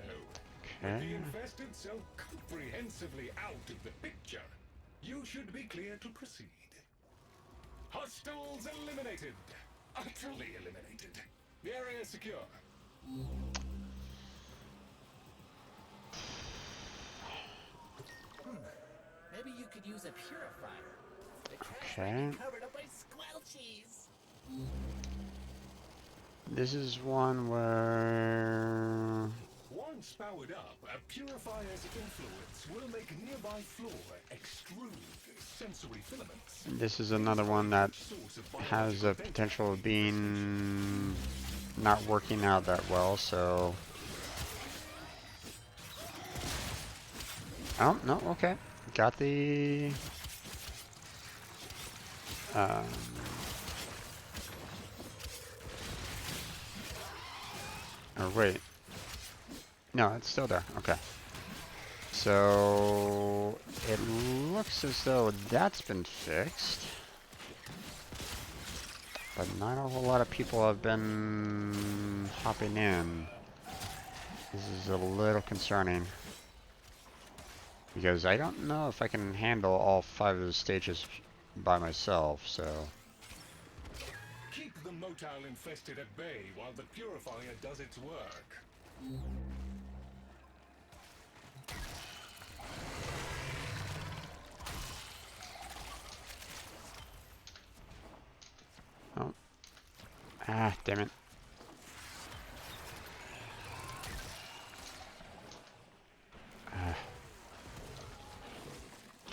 With the infested so comprehensively out of the picture, you should be clear to proceed. Hostiles eliminated. Utterly eliminated. The area is secure. Maybe you could use a purifier. The cache Okay. might be covered up by squelchies. This is one where Once powered up, a purifier's influence will make nearby flora extrude sensory filaments. this is another one that has a potential of being not working out that well, so oh no, okay, got the or wait, no, it's still there. Okay, so So it looks as though that's been fixed. But not a whole lot of people have been hopping in. This is a little concerning. Because I don't know if I can handle all 5 of those stages by myself, so... Keep the motile infested at bay while the purifier does its work. Oh. Ah, damn it.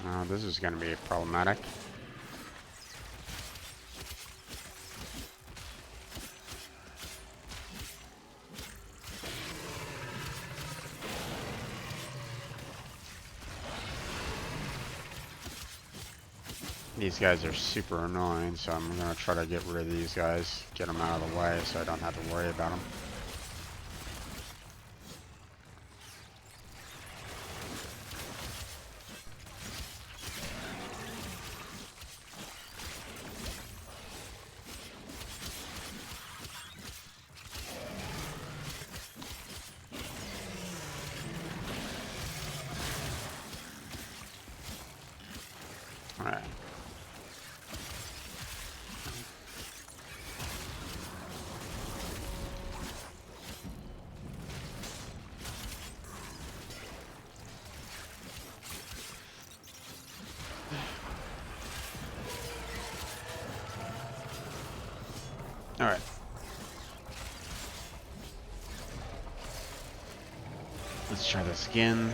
Oh, this is going to be problematic. These guys are super annoying, so I'm going to try to get rid of these guys, get them out of the way so I don't have to worry about them. Alright. Alright. Let's try this again.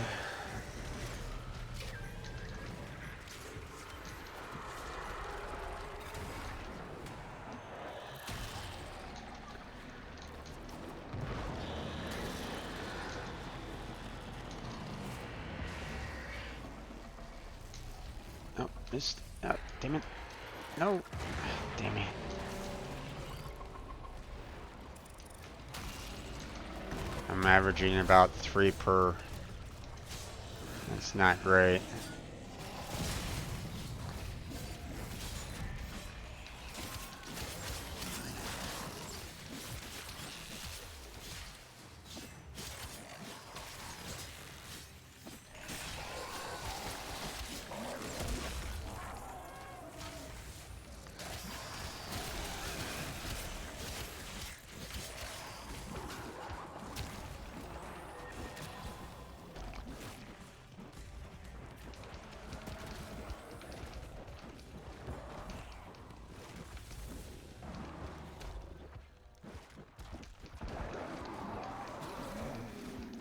Oh, missed. Oh, damn it. No. Damn it. I'm averaging about 3 per. That's not great.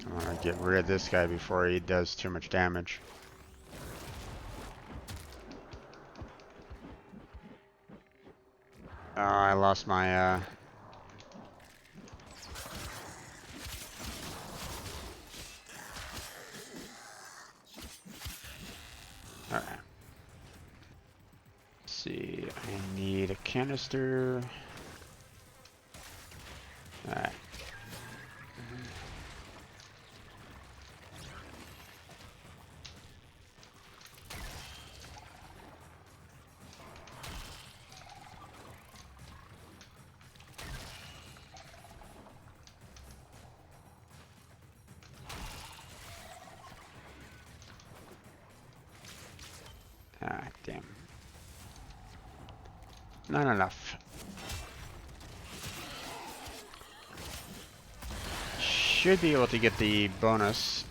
I want to get rid of this guy before he does too much damage. Oh, I lost my, Alright. Let's see, I need a canister. Alright. Ah, damn. Not enough. Should be able to get the bonus,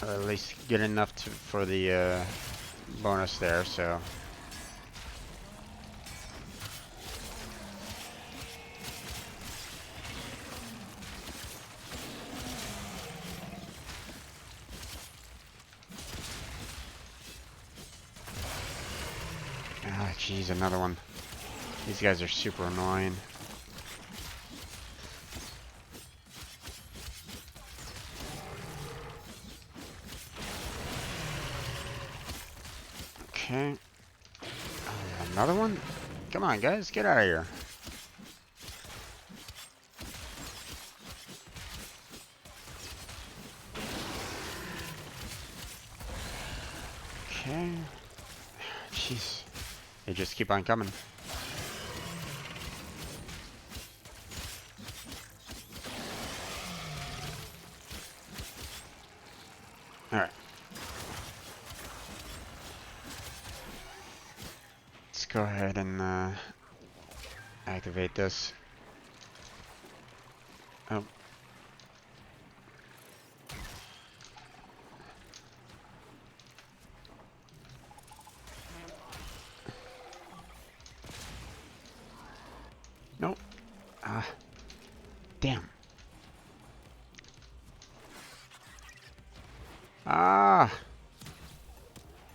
or at least get enough for the bonus there, so. Ah, jeez, another one. These guys are super annoying. Okay. Another one? Come on, guys, get out of here. Okay. Jeez. They just keep on coming. Alright. Let's go ahead and activate this. Oh. Nope. Damn.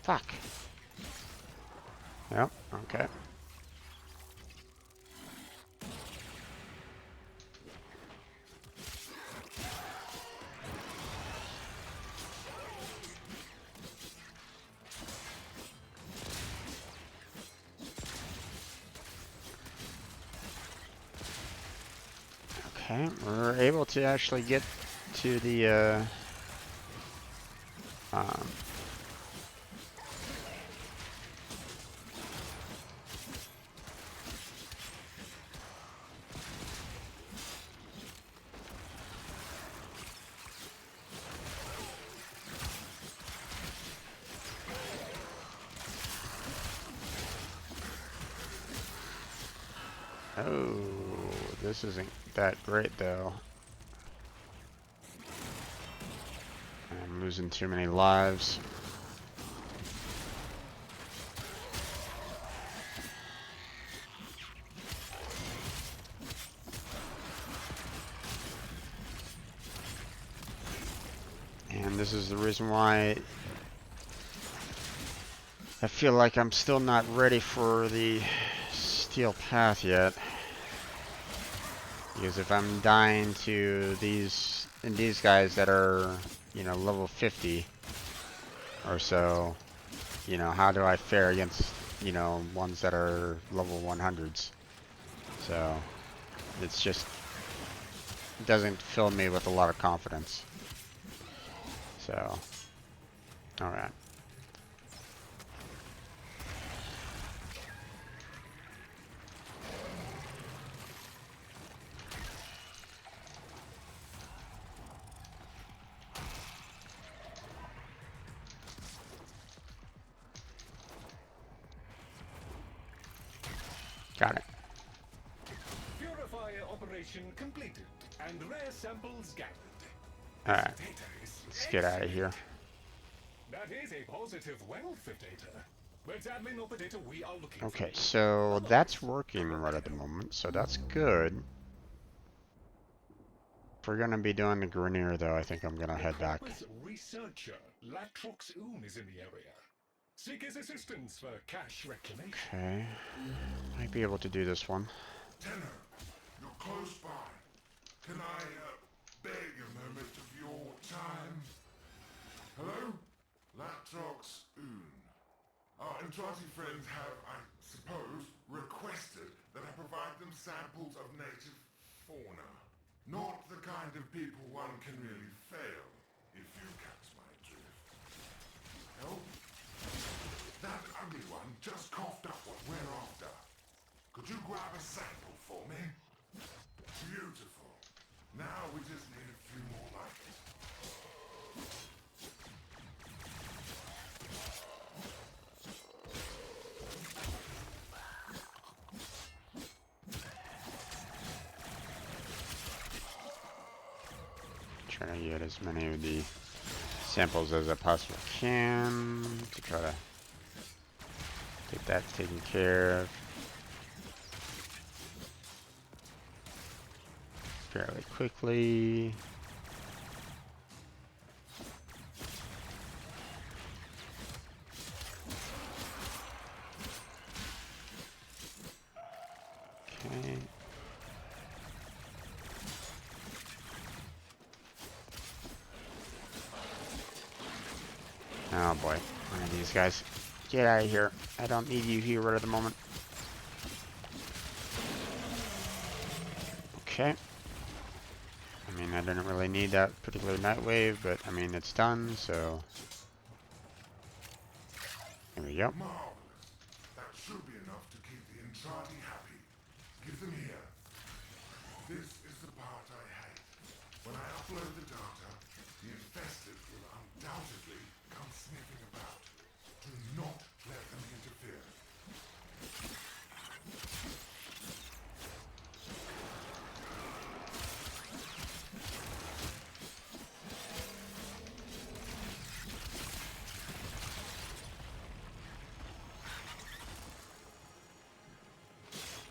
Fuck. Yep, okay. Okay, we're able to actually get to the oh, this isn't that great though. I'm losing too many lives. And this is the reason why I feel like I'm still not ready for the steel path yet. Because if I'm dying to these guys that are, you know, level 50 or so, you know, how do I fare against, you know, ones that are level 100s? So it's just, it doesn't fill me with a lot of confidence. So, alright. Got it. Purifier operation completed and rare samples gathered. Alright. Let's get out of here. That is a positive wealth of data. But sadly not the data we are looking for. Okay, so that's working right at the moment, so that's good. If we're gonna be doing the Grenier though, I think I'm gonna head back. Researcher Latrox Oom is in the area. Seek his assistance for cash reclamation. Okay. Might be able to do this one. Tenno, you're close by. Can I beg a moment of your time? Hello? Latrox Oon. Our Entrati friends have, I suppose, requested that I provide them samples of native fauna. Not the kind of people one can really fail, if you catch my drift. Oh? That ugly one just coughed up what we're after. Could you grab a sample for me? Beautiful. Now we just need a few more like it. Trying to get as many of the samples as I possibly can to try to get that taken care of fairly quickly. Okay. Oh boy, one of these guys. Get out of here. I don't need you here right at the moment. Okay. I mean, I didn't really need that particular night wave, but I mean, it's done, so. Yep. Marvelous. That should be enough to keep the Intradi happy. Give them here. This is the part I hate. When I upload the data, the infested will undoubtedly come sniffing about. Do not let them interfere.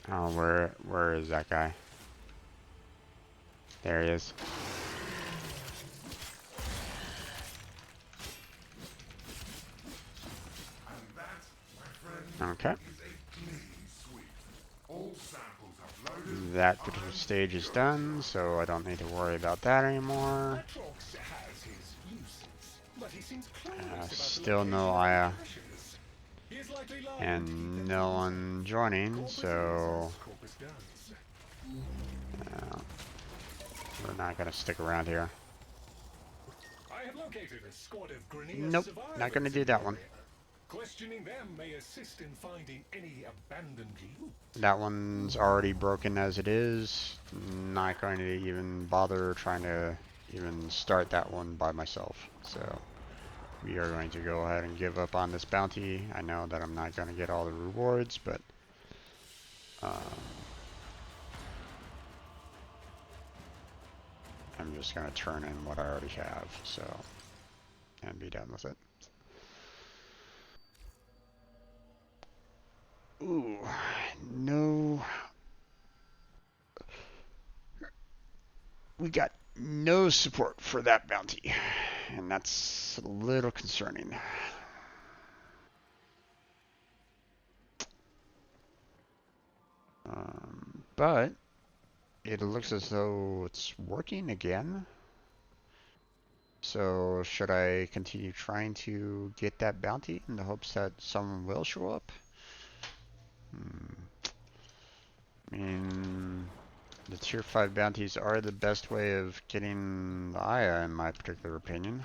Oh, where is that guy? There he is. And that, my friend, Okay. is a clean sweep. All samples uploaded. That particular stage is done, so I don't need to worry about that anymore. Atrox has his uses, but he seems clueless about the Still location no of the Aya. caches. He is likely lying to And keep them no to one himself. joining, Corpus is so as Corpus does. we're not gonna stick around here. I have located a squad of Grenier Nope, survivors not gonna in do the that one. area. Questioning them may assist in finding any abandoned loot. That one's already broken as it is. Not going to even bother trying to even start that one by myself. So we are going to go ahead and give up on this bounty. I know that I'm not going to get all the rewards, but I'm just going to turn in what I already have, so, and be done with it. Ooh, no. We got no support for that bounty, and that's a little concerning. But it looks as though it's working again. So should I continue trying to get that bounty in the hopes that someone will show up? I mean, the tier 5 bounties are the best way of getting the Aya, in my particular opinion.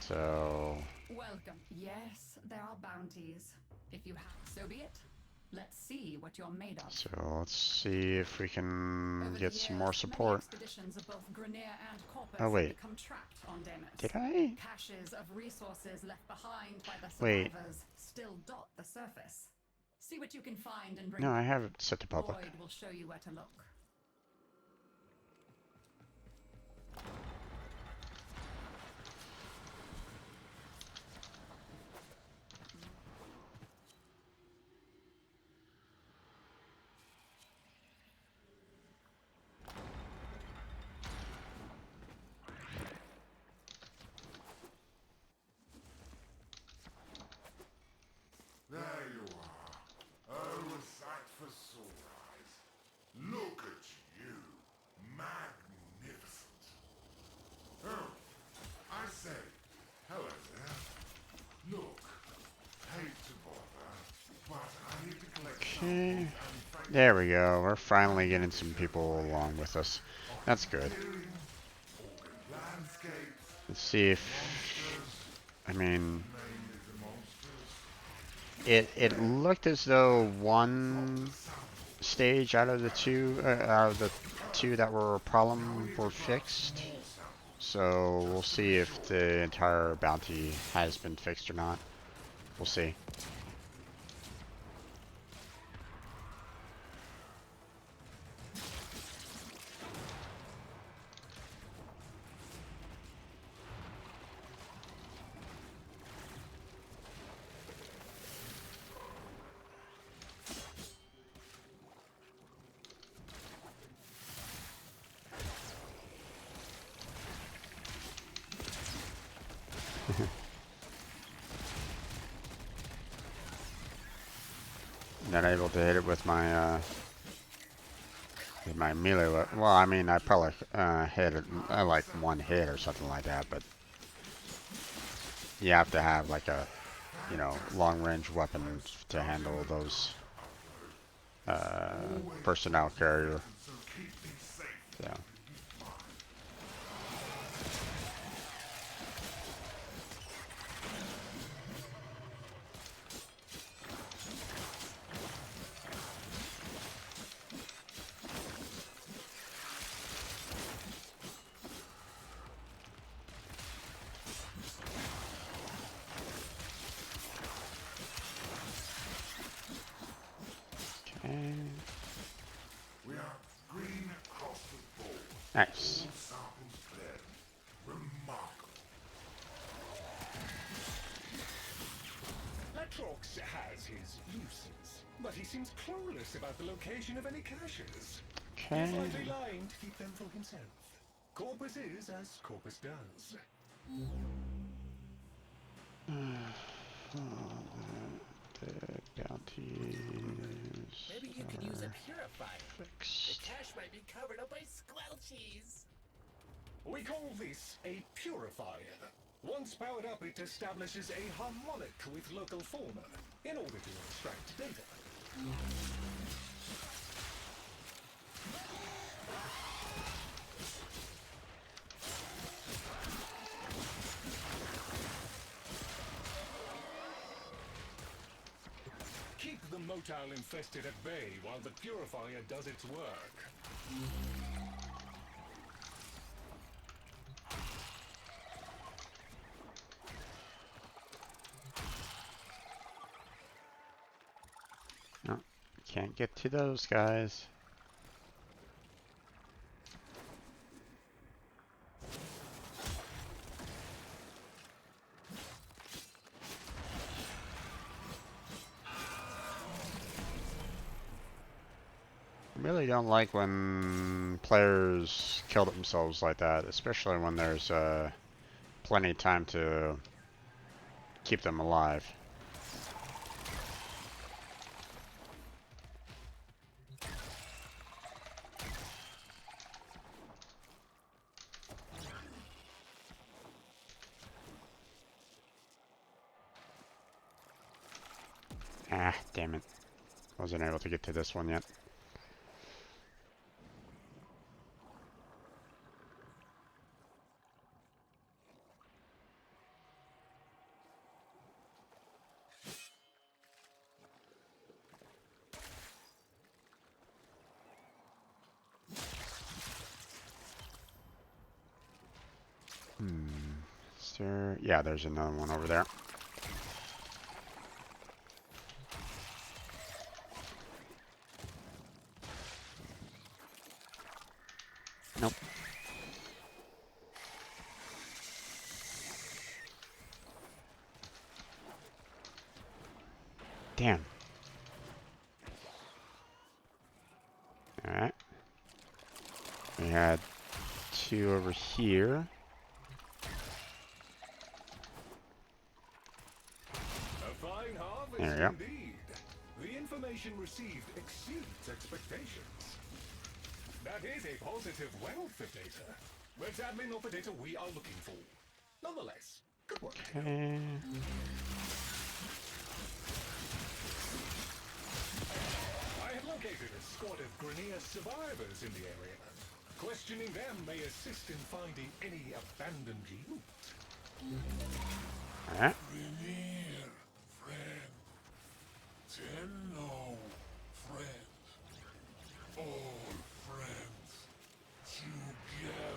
So... Welcome. Yes, there are bounties. If you have, so be it. Let's see what you're made of. So let's see if we can Over get the some years, more many support. expeditions of both Grenier and Corpus Oh, wait. have become trapped on Deimos. Did I? Caches of resources left behind by the Wait. survivors still dot the surface. See what you can find and bring. No, I have it set to public. Lloyd will show you where to look. There you are. Oh, a sight for sore eyes. Look at you. Magnificent. Oh, I say, hello there. Look, hate to bother, but I need to collect Okay. samples and There we go. We're finally getting some people along with us. That's good. landscapes, Let's see if... I mean... It looked as though one stage out of the two that were a problem were fixed. So we'll see if the entire bounty has been fixed or not. We'll see. Not able to hit it with my melee weapon. Well, I mean, I probably hit it like one hit or something like that, but you have to have like a, you know, long-range weapon to handle those personnel carrier. So. Nice. All samples blend. Remarkable. Latrox has his uses, but he seems clueless about the location of any caches. Okay. He's likely lying to keep them for himself. Corpus is as Corpus does. The bounties. Maybe you could use a purifier. Fixed. The cache might be covered up by squelchies. We call this a purifier. Once powered up, it establishes a harmonic with local fauna in order to extract data. Keep the motile infested at bay while the purifier does its work. No, can't get to those guys. I really don't like when players kill themselves like that, especially when there's plenty of time to keep them alive. Ah, damn it. Wasn't able to get to this one yet. Is there... Yeah, there's another one over there. Nope. Damn. Alright. We had two over here. A fine harvest There we go. indeed. The information received exceeds expectations. That is a positive wealth of data. But sadly not the data we are looking for. Nonetheless, good work. Okay. I have located a squad of Grenier survivors in the area. Questioning them may assist in finding any abandoned loot. Alright. Venir, friend. Tenno, friend. All friends. Together.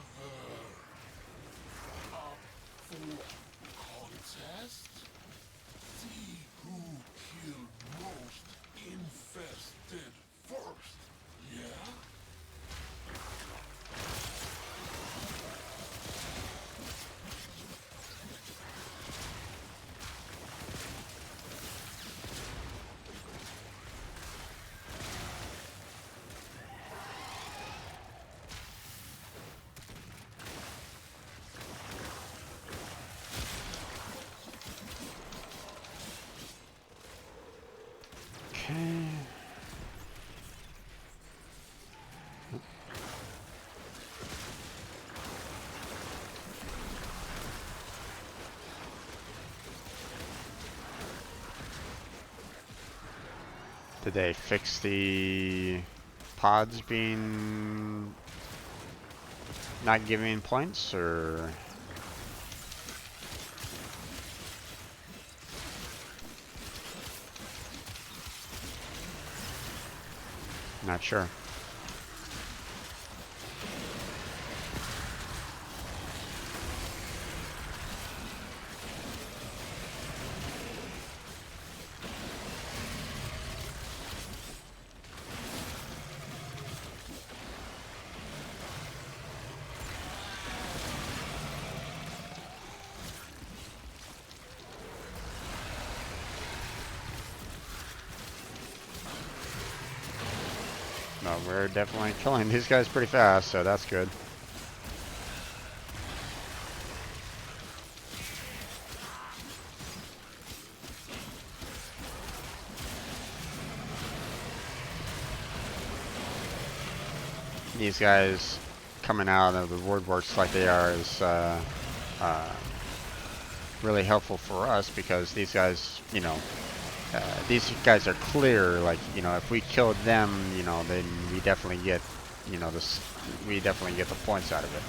Up for contest? See who killed most infested first, yeah? Okay. Did they fix the pods being not giving points, or? Not sure. We're definitely killing these guys pretty fast, so that's good. These guys coming out of the woodworks like they are is really helpful for us, because these guys, these guys are clear. Like, if we killed them, then we definitely get, we definitely get the points out of it.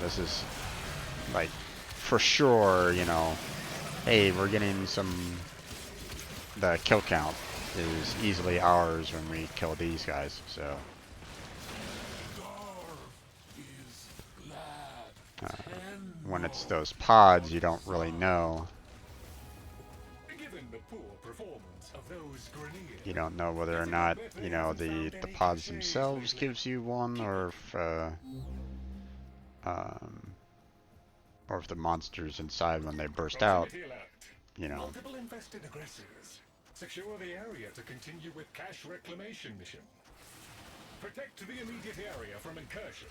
This is like for sure. Hey, we're getting the kill count is easily ours when we kill these guys. So. When it's those pods, you don't really know. You don't know whether or not, the pods themselves gives you one, or if the monsters inside, when they burst out, Multiple infested aggressors. Secure the area to continue with cache reclamation mission. Protect the immediate area from incursion.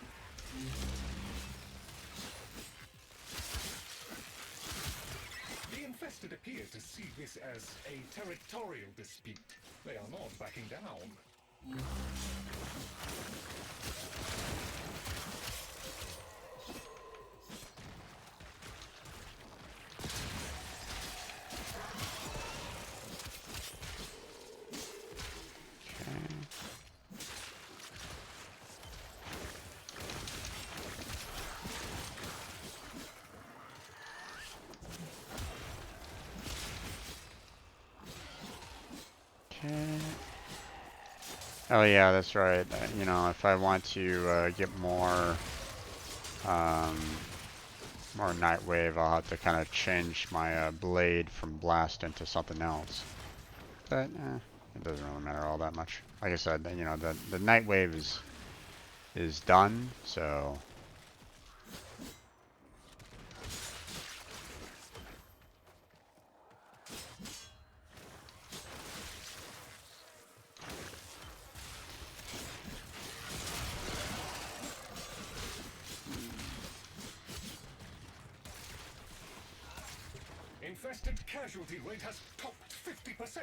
The infested appear to see this as a territorial dispute. They are not backing down. Oh yeah, that's right. If I want to get more Nightwave, I'll have to kind of change my blade from blast into something else. But it doesn't really matter all that much. Like I said, the Nightwave is done, so. Infested casualty rate has topped 50%.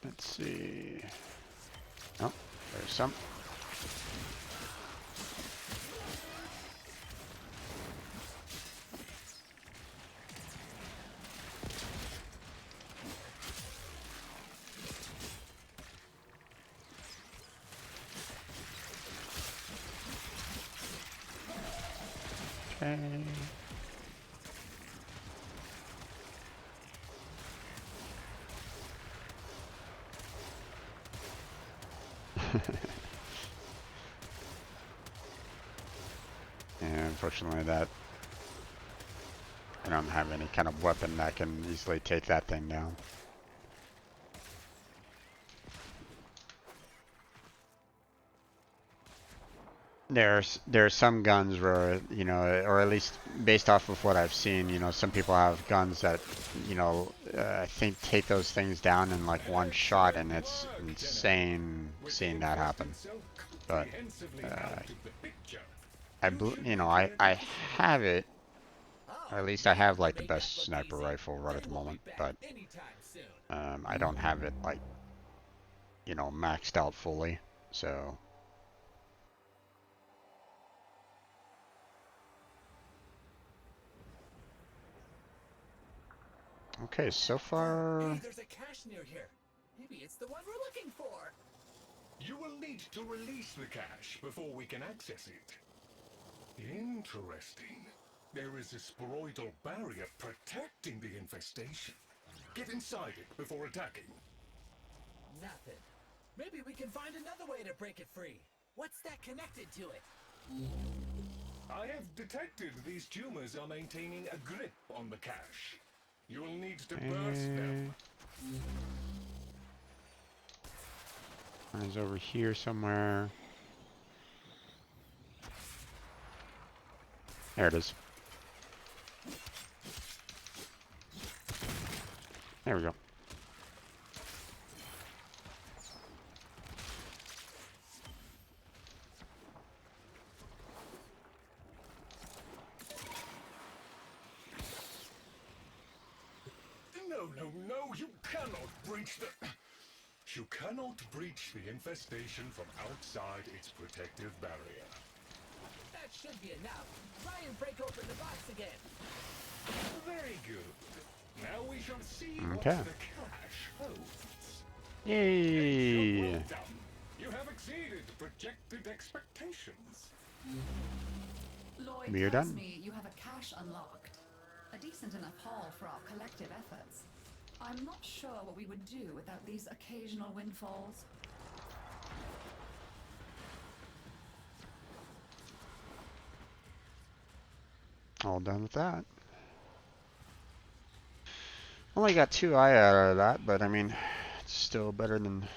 Let's see. Oh, there's some. Okay. And unfortunately I don't have any kind of weapon that can easily take that thing down. There are some guns where, or at least based off of what I've seen, some people have guns that, I think take those things down in like one shot, and it's insane seeing that happen. But I have it. Or at least I have like the best sniper rifle right at the moment, but I don't have it like, maxed out fully. So. Okay, so far. Hey, there's a cache near here. Maybe it's the one we're looking for. You will need to release the cache before we can access it. Interesting. There is a sporoidal barrier protecting the infestation. Get inside it before attacking. Nothing. Maybe we can find another way to break it free. What's that connected to it? I have detected these tumors are maintaining a grip on the cache. You will need to burst them. Mine's over here somewhere. There it is. There we go. No, you cannot breach the... You cannot breach the infestation from outside its protective barrier. That should be enough. Try and break open the box again. Very good. Now we shall see Okay. what the cache holds. Yay! Well done. You have exceeded projected expectations. Lloyd We are tells done. me you have a cache unlocked. A decent enough haul for our collective efforts. I'm not sure what we would do without these occasional windfalls. All done with that. Only got 2 eye out of that, but I mean, it's still better than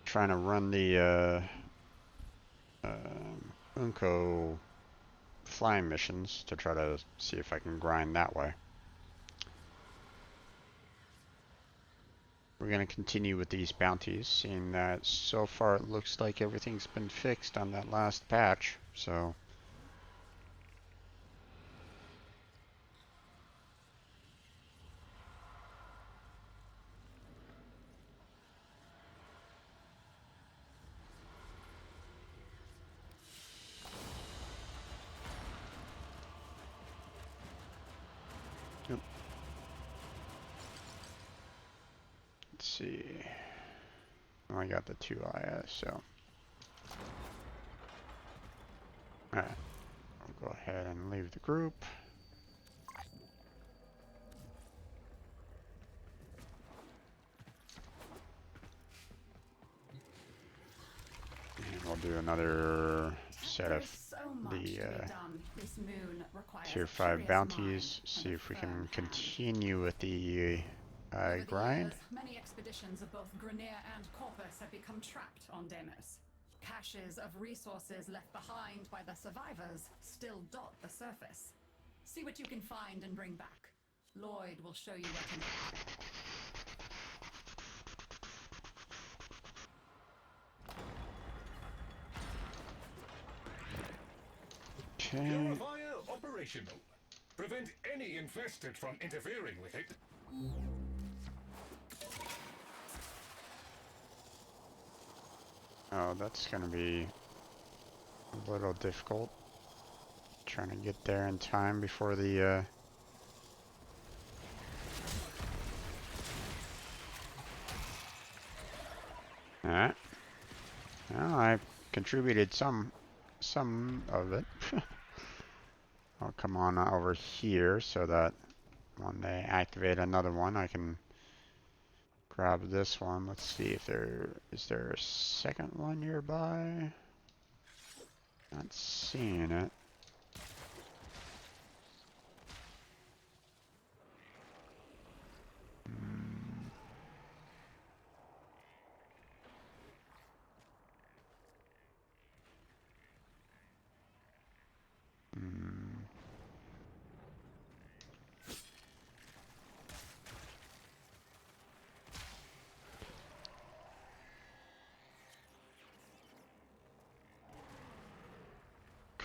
trying to run the Unco flying missions to try to see if I can grind that way. We're going to continue with these bounties, seeing that so far it looks like everything's been fixed on that last patch, so... Yep. Let's see. I got the 2 IS, so... Alright. I'll go ahead and leave the group. And we'll do another set of the Tier 5 bounties, see if we can continue with the grind. Many expeditions of both Grenier and Corpus have become trapped on Deimos. Caches of resources left behind by the survivors still dot the surface. See what you can find and bring back. Lloyd will show you where to look. Purifier operational. Prevent any infested from interfering with it. Oh, that's gonna be a little difficult. Trying to get there in time before the Alright. Well, I contributed some of it. I'll come on over here so that when they activate another one, I can grab this one. Let's see if is there a second one nearby? Not seeing it.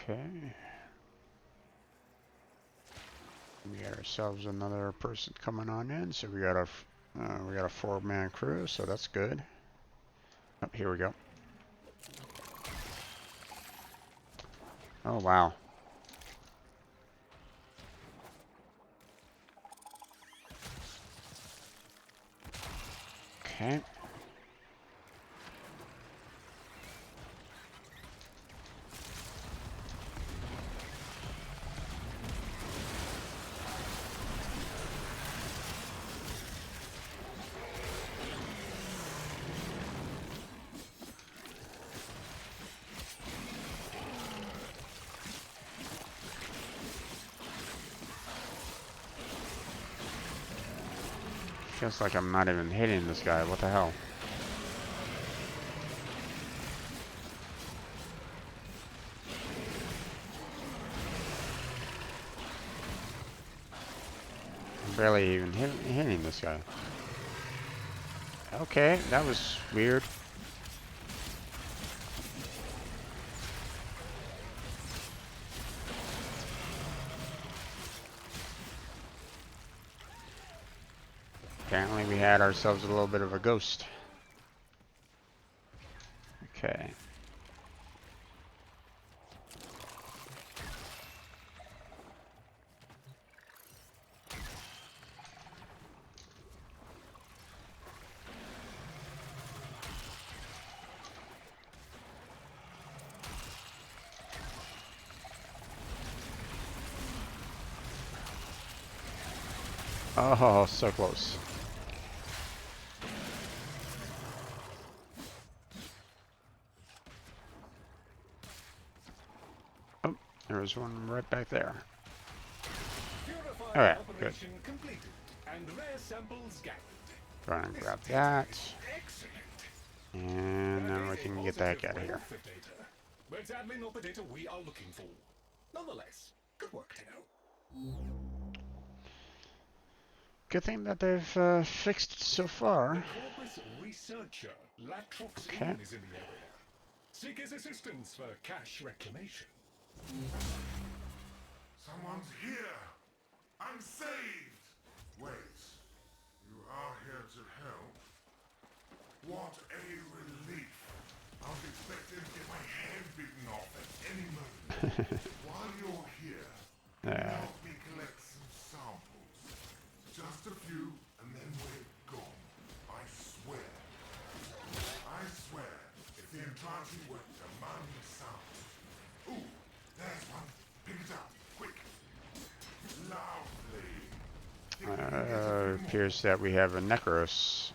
Okay. We got ourselves another person coming on in, so we got a 4-man crew, so that's good. Oh, here we go. Oh wow. Okay. Feels like I'm not even hitting this guy. What the hell? barely even hitting this guy. Okay, that was weird. Apparently we had ourselves a little bit of a ghost. Okay. Oh, so close. Oh, there was one right back there. Alright, good. And rare samples gathered. Go ahead and grab that. And then we can get the heck out of here. But it's admin not the data we are looking for. Nonetheless, good work, Tino. Good thing that they've fixed it so far. Corpus researcher Latrox Okay. is in the area. Seek his assistance for cash reclamation. Someone's here! I'm saved! Wait, you are here to help? What a relief! I was expecting to get my head bitten off at any moment. While you're here, help me collect some samples. Just a few, and then we're gone. I swear. I swear, if the Entranti were demanding samples. Ooh, there's one. Pick it up, quick. Lovely. Appears that we have a Necros.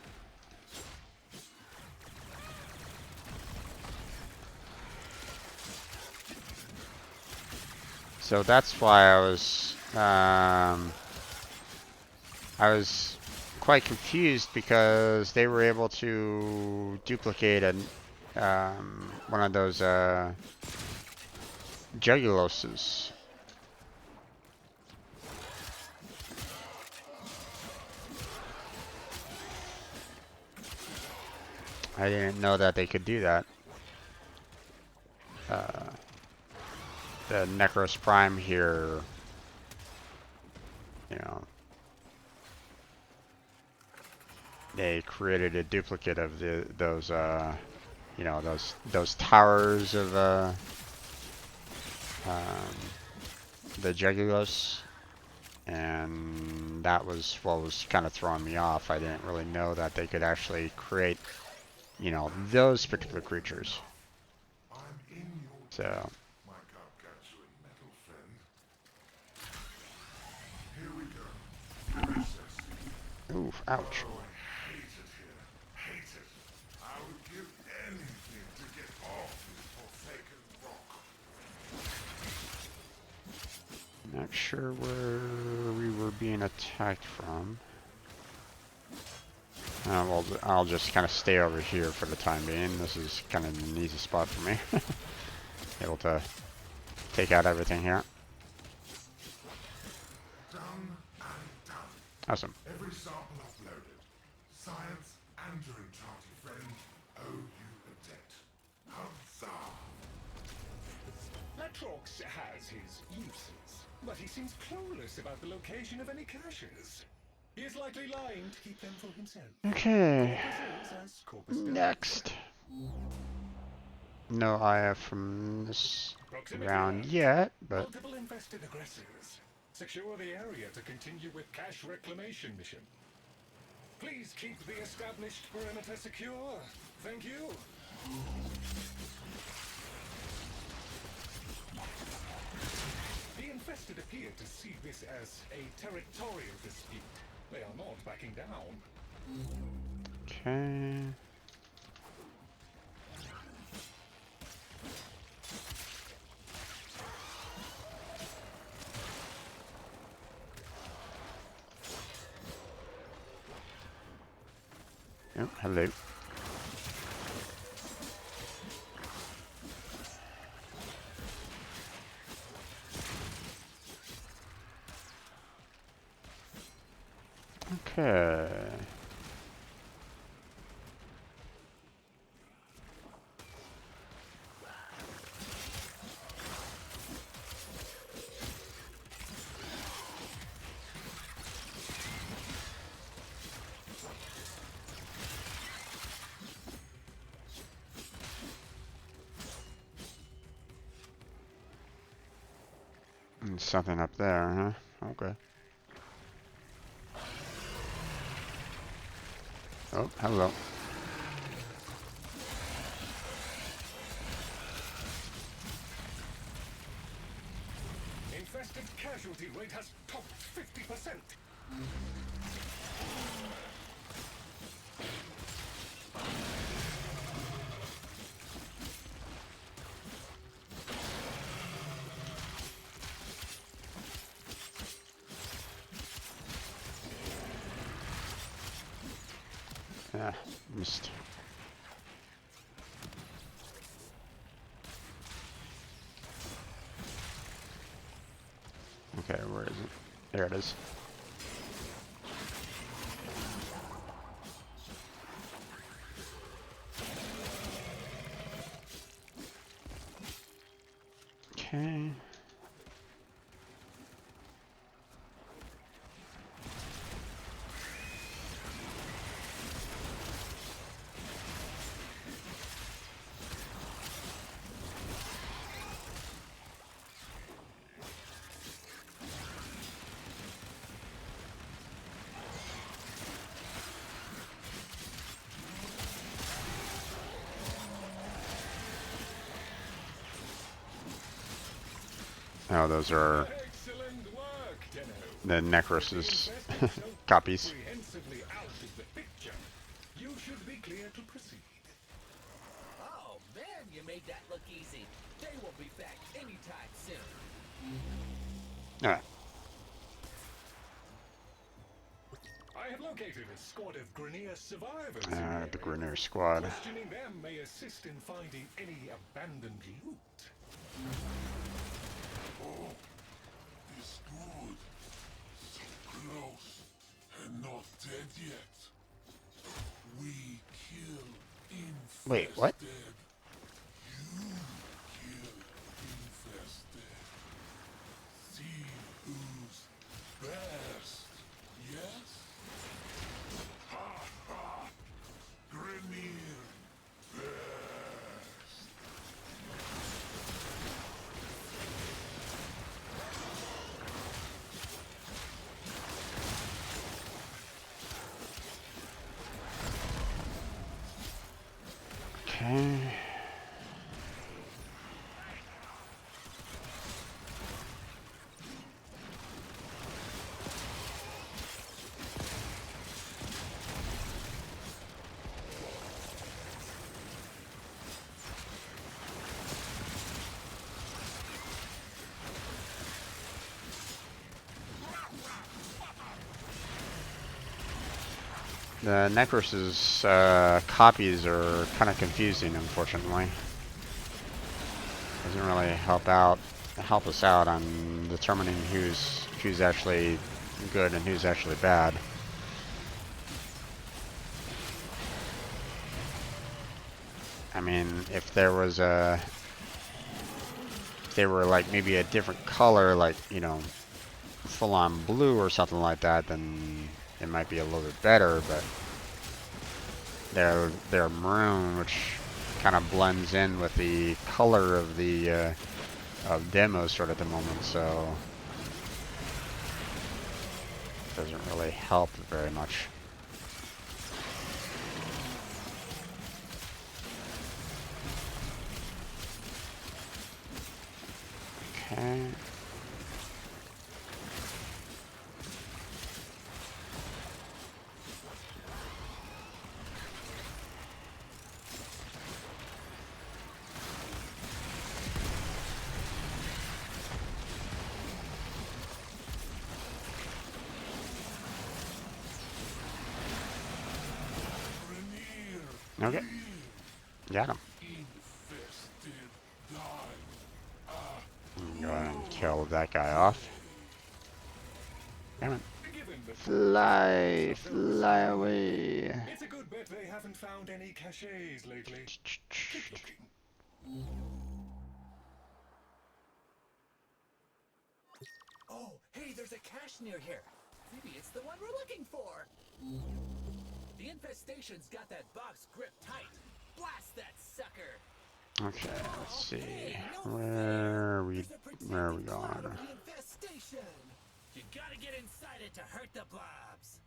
So that's why I was quite confused, because they were able to duplicate one of those Juguloses. I didn't know that they could do that. The Necros Prime here, you know, they created a duplicate of those you know, those towers of the Jagulos, and that was what was kind of throwing me off. I didn't really know that they could actually create, you know, those particular creatures. So. Ooh, ouch. Oh, I hate it here. Hate it. I would give anything to get off this forsaken rock. Not sure where we were being attacked from. Well, I'll just kind of stay over here for the time being. This is kind of an easy spot for me. Able to take out everything here. Done and done. Awesome. Every sample uploaded. Science and your Entranti friend owe you a debt. Huzzah! Latrox has his uses, but he seems clueless about the location of any caches. He is likely lying to keep them for himself. Okay. Corpus is as corpus does. Next. No IF from this round yet, but Multiple infested aggressors. Secure the area to continue with cache reclamation mission. Please keep the established perimeter secure. Thank you. The infested appear to see this as a territorial dispute. They are not backing down. okay. Oh, hello. Okay. And something up there, huh? Okay. Oh, hello. Infested casualty rate has topped 50%. Yeah, missed. Okay, where is it? There it is. Okay. Oh, those are Excellent work, Deno. the Necros's copies. Comprehensively out of the picture. You should be clear to proceed. Oh man, you made that look easy. They will be back anytime soon. Alright. I have located a squad of Grenier survivors. Alright, the Grenier squad. Questioning them may assist in finding any abandoned loot. Oh, it's good. So close and not dead yet. We kill infested. Wait, what? You kill infested. See who's best. Yes? Ha ha! Grenier best. Okay. The Necros's copies are kind of confusing, unfortunately. Doesn't really help us out on determining who's actually good and who's actually bad. I mean, if there was if they were like maybe a different color, like, you know, full-on blue or something like that, then it might be a little bit better, but they're maroon, which kind of blends in with the color of the of demos sort of at the moment, so it doesn't really help very much. Okay. Okay. Got him. Go ahead and kill that guy off. Damn it. Given Fly, fly away. It's a good bet they haven't found any caches lately. Keep looking. Oh, hey, there's a cache near here. Maybe it's the one we're looking for. The infestation's got that box gripped tight. Blast that sucker. Okay, let's see. Where are we going? The infestation. You gotta get inside it to hurt the blobs.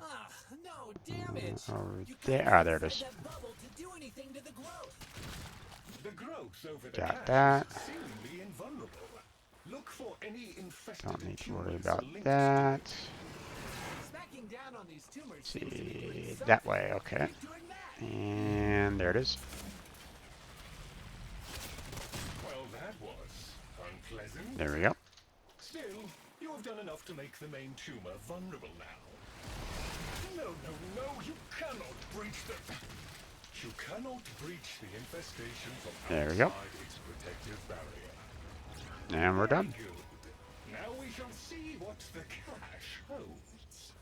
Ah, no, damn it. Over You there. gotta Ah, get there it inside is. that bubble to do anything to the growth. The growth over the Got cache that. is seemingly invulnerable. Look for any infested Don't need to worry tumors about linked that. Smacking down on these tumors Let's seems to be doing see, something. that way, okay. Keep doing that. And there it is. Well, that was unpleasant. There we go. Still, you have done enough to make the main tumor vulnerable now. No, you cannot breach the... You cannot breach the infestation from There we go. outside its protective barrier. And we're done. Very good. Now we shall see what the cache holds.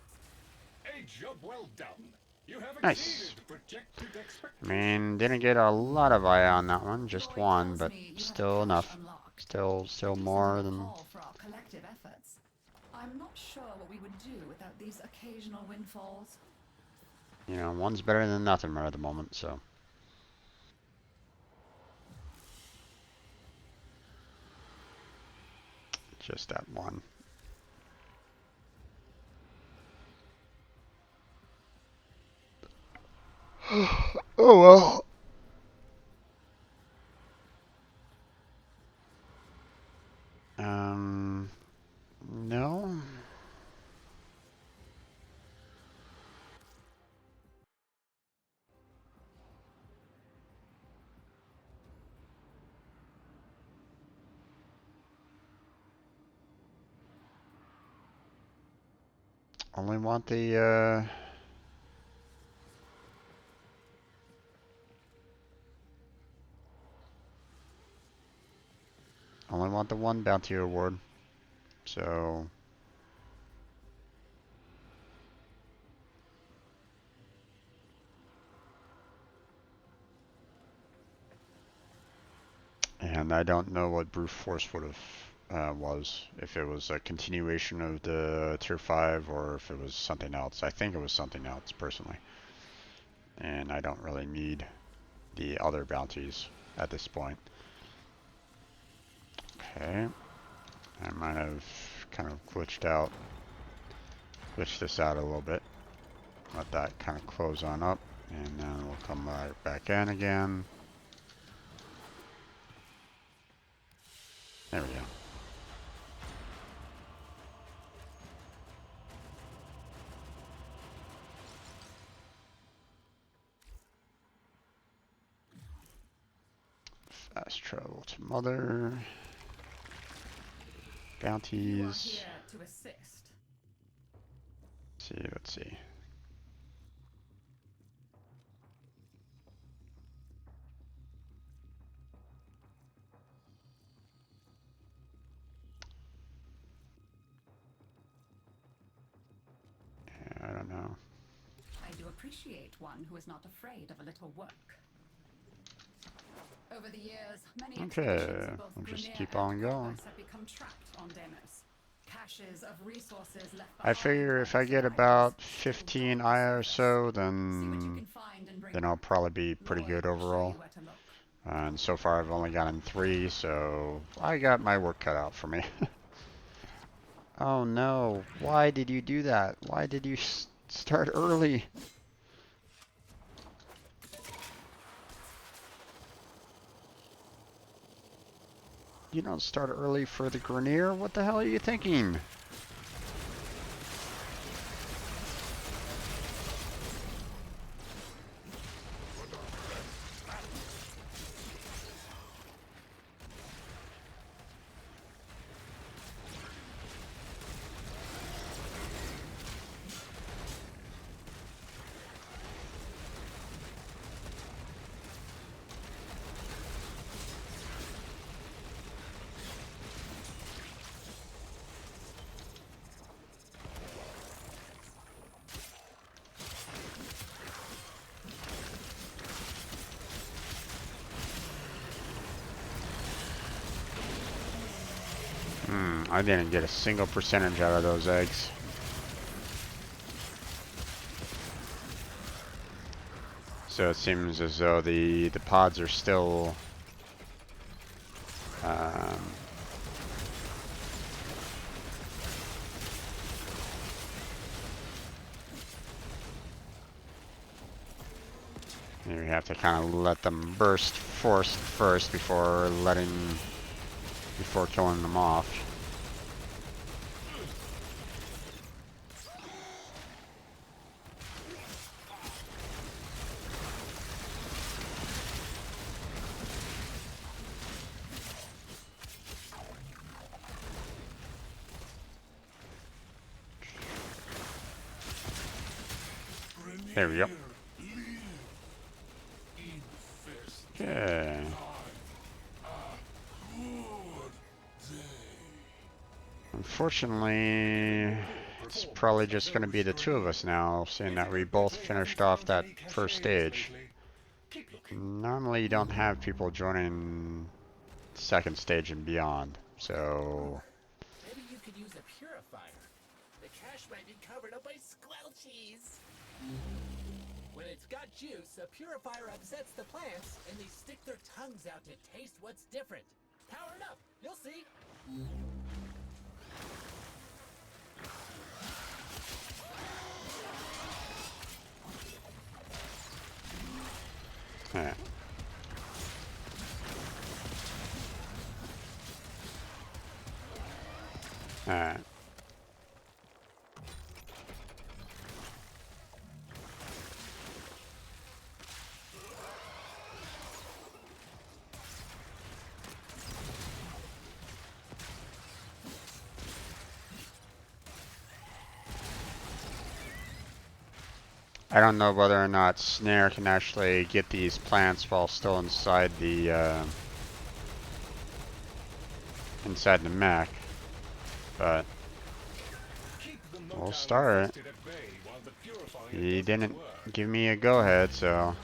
A job well done. You have Nice. exceeded projected expectations. I mean, didn't get a lot of eye on that one, just one, but still enough. Still more than... For our collective efforts. I'm not sure what we would do without these occasional windfalls. You know, one's better than nothing right at the moment, so. Just that one. Oh well. No. Only want the, only want the one bounty award. So... And I don't know what brute force would have was, if it was a continuation of the tier 5 or if it was something else. I think it was something else personally. And I don't really need the other bounties at this point. Okay. I might have kind of glitched this out a little bit. Let that kind of close on up, and then we'll come right back in again. There we go. Fast travel to Mother. Bounties. You are here to assist. Let's see. I don't know. I do appreciate one who is not afraid of a little work. Over the years, many expeditions of both we'll just Grenier keep and on going. Corpus have become trapped on Deimos. Caches of resources left I behind figure by if the I get survivors about still 15 dot the eye or surface. so, See what you then can find and bring then back. I'll probably be pretty Lloyd good will show overall. you where to look. And so far I've only gotten 3, so I got my work cut out for me. Oh no, why did you do that? Why did you start early? You don't start early for the Grenier? What the hell are you thinking? I didn't get a single percentage out of those eggs. So it seems as though the pods are still you have to kind of let them burst first before killing them off. There we go. Okay. Unfortunately, it's probably just going to be the two of us now, seeing that we both finished off that first stage. Normally you don't have people joining second stage and beyond, so... Maybe you could use a purifier. The cache might be covered up by squelchies. When it's got juice, a purifier upsets the plants, and they stick their tongues out to taste what's different. Power it up, you'll see. Alright. Alright. I don't know whether or not Snare can actually get these plants while still inside the mech, but we'll start it. He didn't give me a go-ahead, so...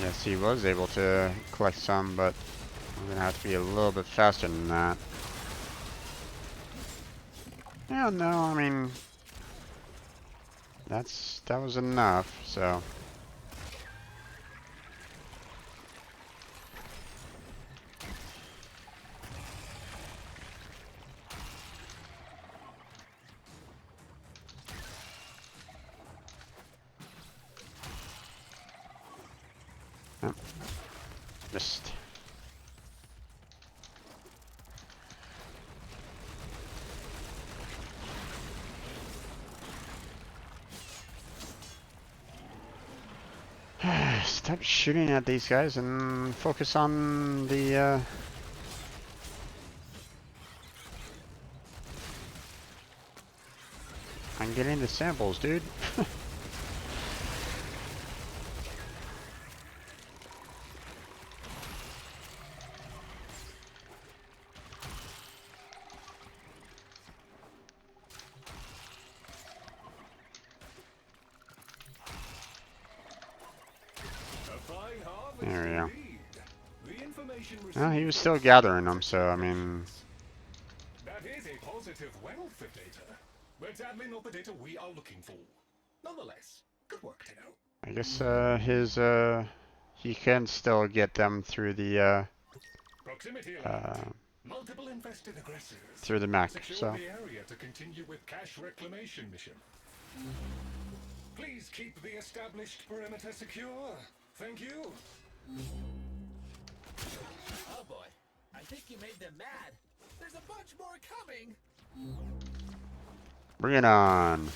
Yes, he was able to collect some, but I'm gonna have to be a little bit faster than that. Yeah, no, I mean, that was enough, so. Oh, missed. Stop shooting at these guys and focus on the on getting the samples, dude. There we go. Well, he was still gathering them, so I mean. That is a positive welfare data. Let's admin not the data we are looking for. Nonetheless, good work, Tenno. I guess he can still get them through the Proximity multiple infested aggressors. through the mech. Secure So. the area to continue with cache reclamation mission. Please keep the established perimeter secure. Thank you. Oh boy, I think you made them mad. There's a bunch more coming. Bring it on.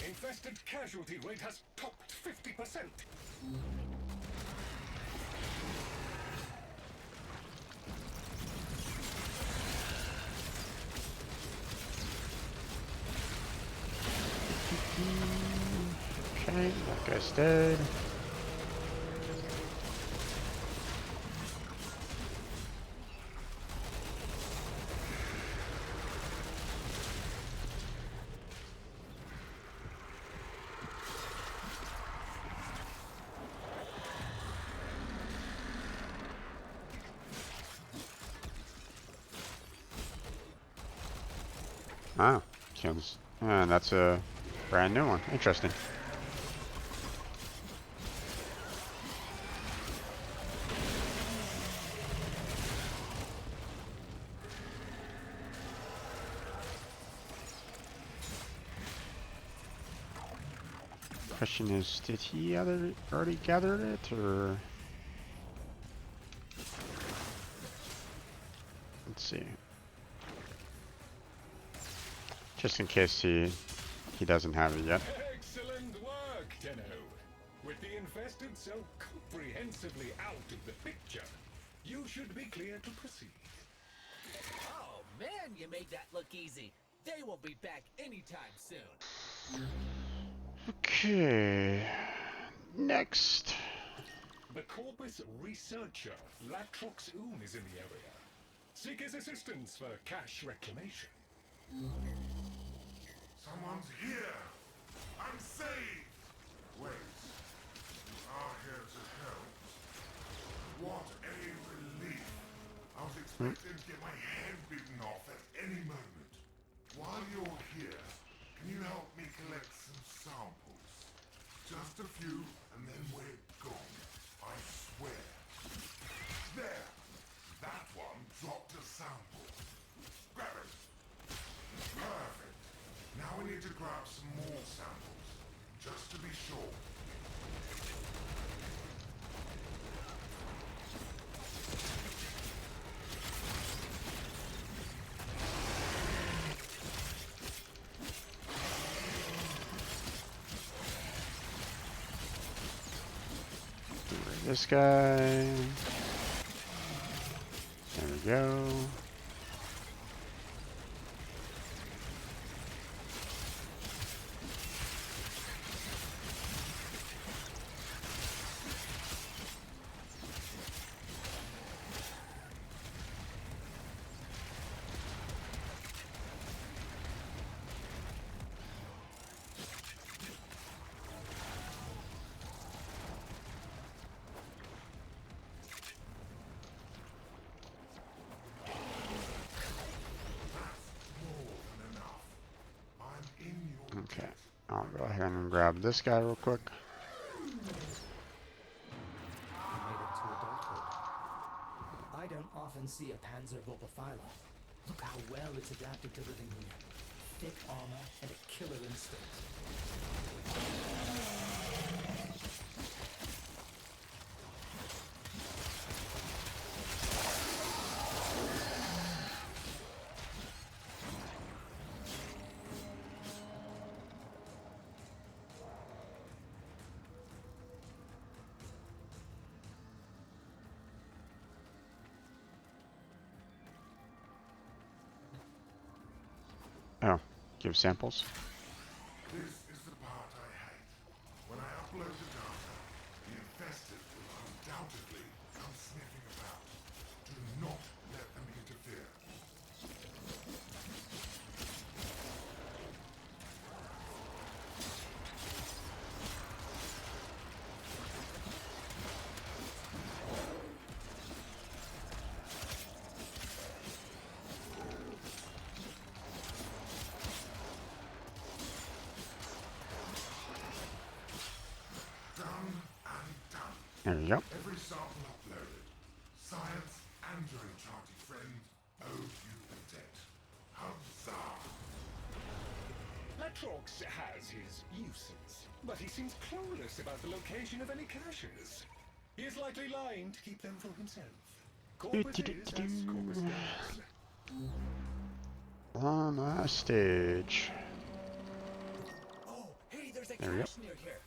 Infested casualty rate has topped 50%. Okay, that guy's dead. Ah, kills. And that's a brand new one. Interesting. Question is, did he already gather it, or? Let's see. Just in case he doesn't have it yet. Excellent work, Tenno. With the infested so comprehensively out of the picture, you should be clear to proceed. Oh man, you made that look easy. They won't be back anytime soon. Okay. Next. The Corpus researcher, Latrox is in the area. Seek his assistance for cache reclamation. Someone's here! I'm saved! Wait, you are here to help. What a relief! I was expecting to get my head bitten off at any moment. While you're here, can you help me collect some samples? Just a few, and then we're gone. I swear. There! That one dropped a sample. Grab it! Perfect. Now we need to grab some more samples, just to be sure. This guy. There we go. Okay, I'll go ahead and grab this guy real quick. You made it to adulthood. I don't often see a Panzer Vulpaphyla. Look how well it's adapted to living here. Thick armor and a killer instinct. Oh, give samples. This is the part I hate. When I upload the data, the infested will undoubtedly come sniffing about. Do not let them interfere. There you go. Every sample uploaded. Science and your enchanted friend owe you a debt. Huzzah! Latrox has his uses, but he seems clueless about the location of any caches. He is likely lying to keep them for himself. Corpus is as corpus goes. On last stage. Oh, hey, there's a There we go. cache near here.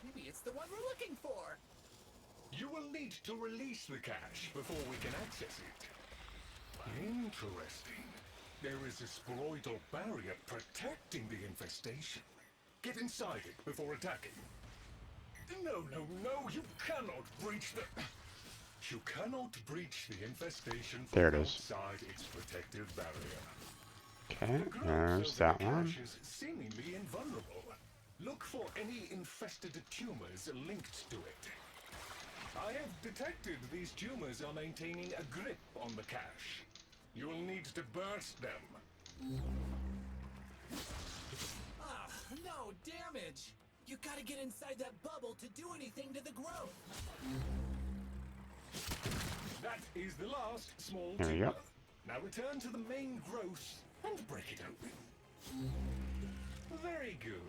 Maybe it's the one we're looking for. You will need to release the cache before we can access it. Interesting. There is a sporoidal barrier protecting the infestation. Get inside it before attacking. No, you cannot breach the... You cannot breach the infestation from There it is. outside its protective barrier. Okay, The growth there's of that the one. cache is seemingly invulnerable. Look for any infested tumors linked to it. I have detected these tumors are maintaining a grip on the cache. You'll need to burst them. Ah, no damage. You gotta get inside that bubble to do anything to the growth. That is the last small There we tumor. go. Now return to the main growth and break it open. Very good.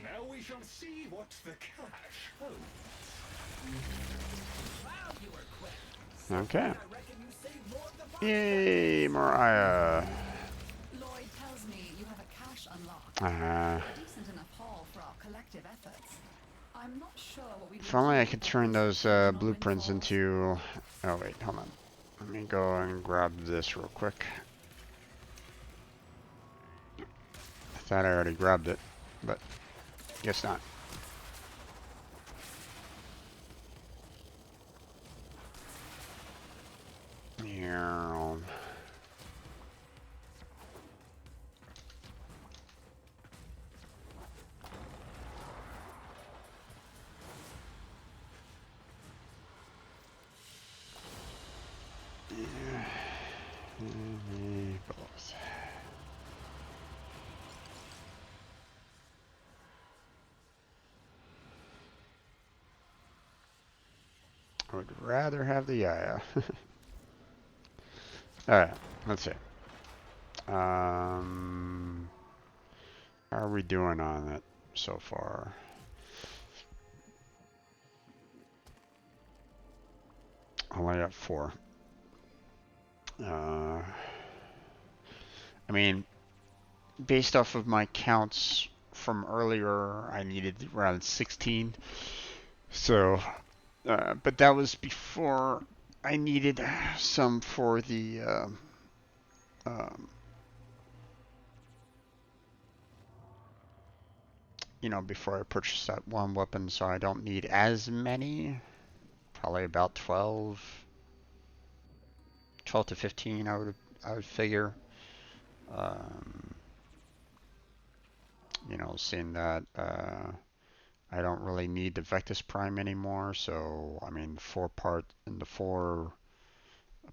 Now we shall see what the cache holds. Wow, you were quick. Okay. I reckon you saved more of the box. Yay, Mariah. Lloyd tells me you have a cache unlocked. Uh, A decent enough haul for our collective efforts. I'm not sure what we would if only do I could without turn these those occasional blueprints windfalls. into... Oh wait, hold on. Let me go and grab this real quick. I thought I already grabbed it, but guess not. Yeah. Both. I would rather have the Yaya. Alright, let's see. How are we doing on it so far? Only got 4. I mean, based off of my counts from earlier, I needed around 16. So, but that was before I needed some for the, you know, before I purchased that one weapon, so I don't need as many. Probably about 12 to 15, I would figure. You know, seeing that I don't really need the Vectus Prime anymore, so I mean, the 4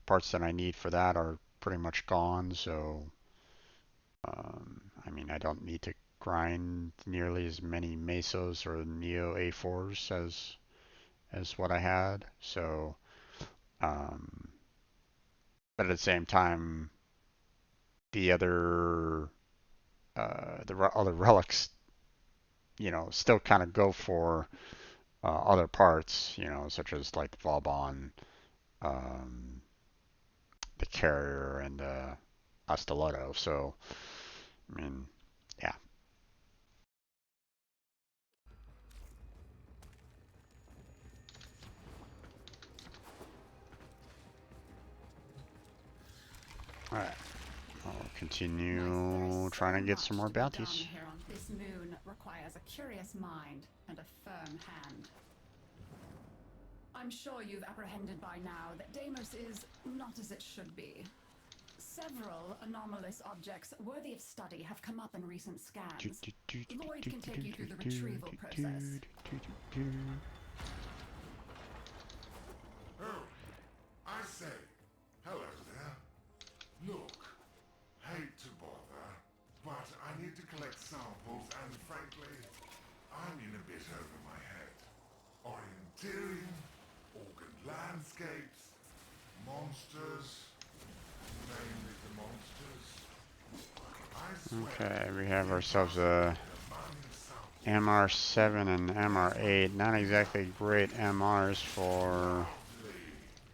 parts that I need for that are pretty much gone. So I mean, I don't need to grind nearly as many Mesos or Neo A4s as what I had. So, but at the same time, the other other relics, you know, still kind of go for other parts, you know, such as like the Vauban, the carrier, and the Astellotto. So, I mean, yeah. All right. I'll continue trying to get some more bounties. Here on this moon requires a curious mind and a firm hand. I'm sure you've apprehended by now that Deimos is not as it should be. Several anomalous objects worthy of study have come up in recent scans. Lloyd can take you through the retrieval process. Oh, I say, hello there. Look, hate to bother, but I need to collect samples and frankly, I'm in a bit over my head. Orientarian, escaped monsters, namely the monsters. I swear Okay, we have ourselves a MR7 and MR8. Not exactly great MRs for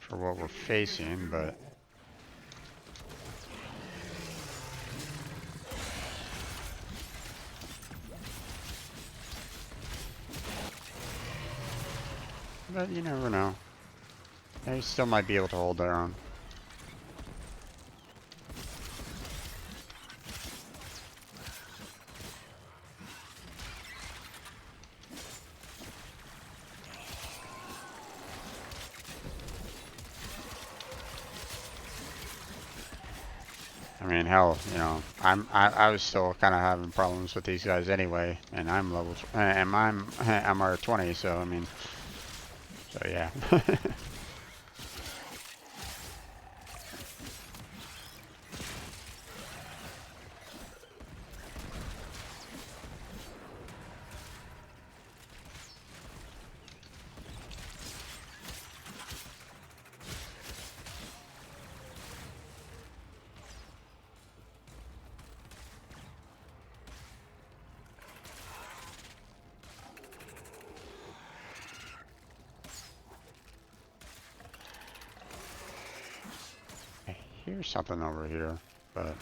what we're facing, but you never know. They still might be able to hold their own. I mean, hell, you know, I was still kind of having problems with these guys anyway, and I'm level and I'm MR20, so I mean, so yeah. Here's something over here, but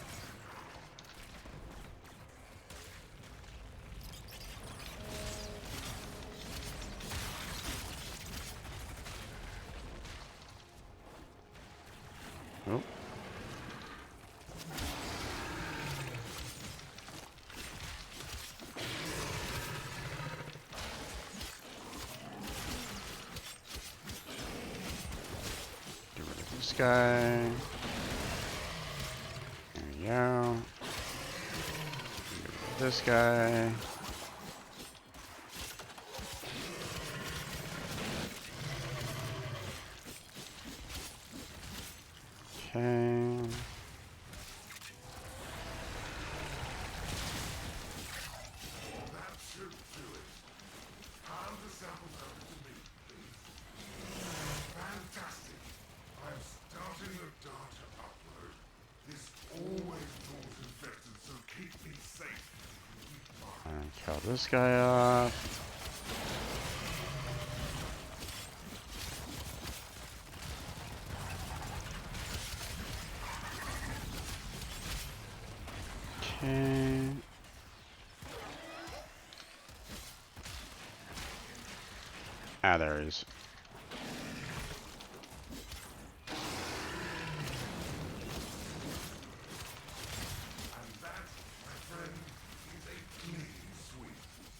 oh. Get rid of this guy. Go. This guy. Okay. That should do it. Hand the samples over to me, please. Fantastic. I'm starting the data upload. This always draws infected, so keep me safe. And kill this guy off. Okay. Ah, there he is.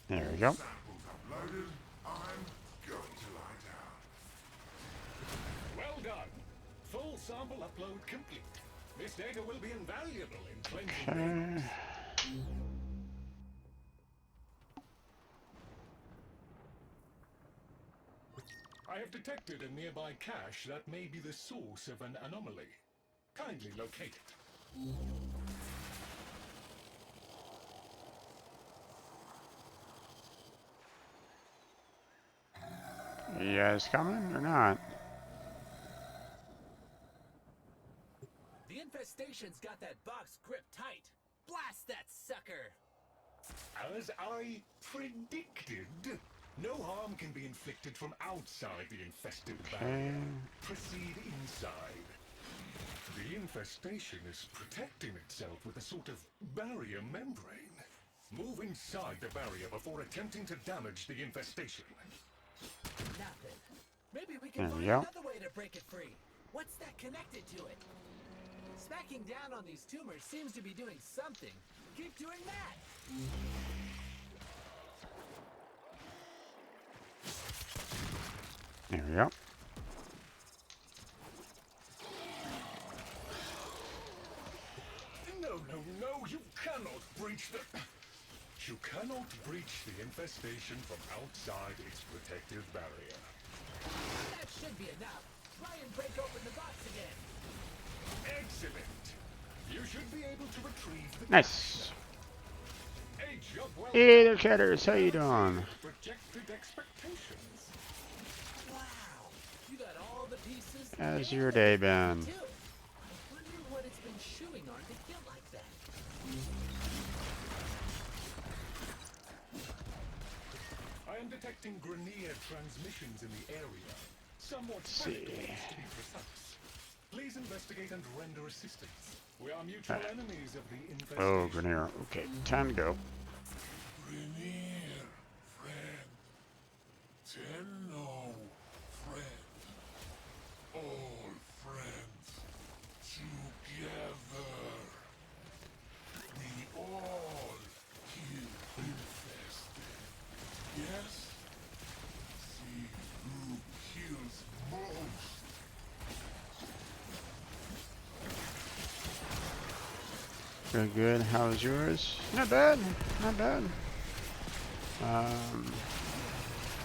There we go. Samples uploaded. I'm going to lie down. Well done. Full sample upload complete. This data will be invaluable in cleansing. Okay. I have detected a nearby cache that may be the source of an anomaly. Kindly locate it. You guys coming or not? The infestation's got that box gripped tight. Blast that sucker! As I predicted, no harm can be inflicted from outside the infested barrier. Proceed inside. The infestation is protecting itself with a sort of barrier membrane. Move inside the barrier before attempting to damage the infestation. Nothing. Maybe we can There we find go. another way to break it free. What's that connected to it? Smacking down on these tumors seems to be doing something. Keep doing that! There we go. No, you cannot breach the... You cannot breach the infestation from outside its protective barrier. That should be enough. Try and break open the box again. Excellent. You should be able to retrieve the... Nice. A job well Hey there, chatters. How you doing? Projected expectations. Wow! You got all the pieces How's your day been? Too. I wonder what it's been chewing on to get like that. I am detecting Grenier transmissions in the area. Somewhat Let's see. fragile, to be precise. Please investigate and render assistance. We are mutual enemies of the infestation. Oh, Grenier. Okay, time to go. Rainier, friend. Tenno, friend. All friends together. We all kill infested. Yes? See who kills most. Good, good. How's yours? Not bad. Not bad.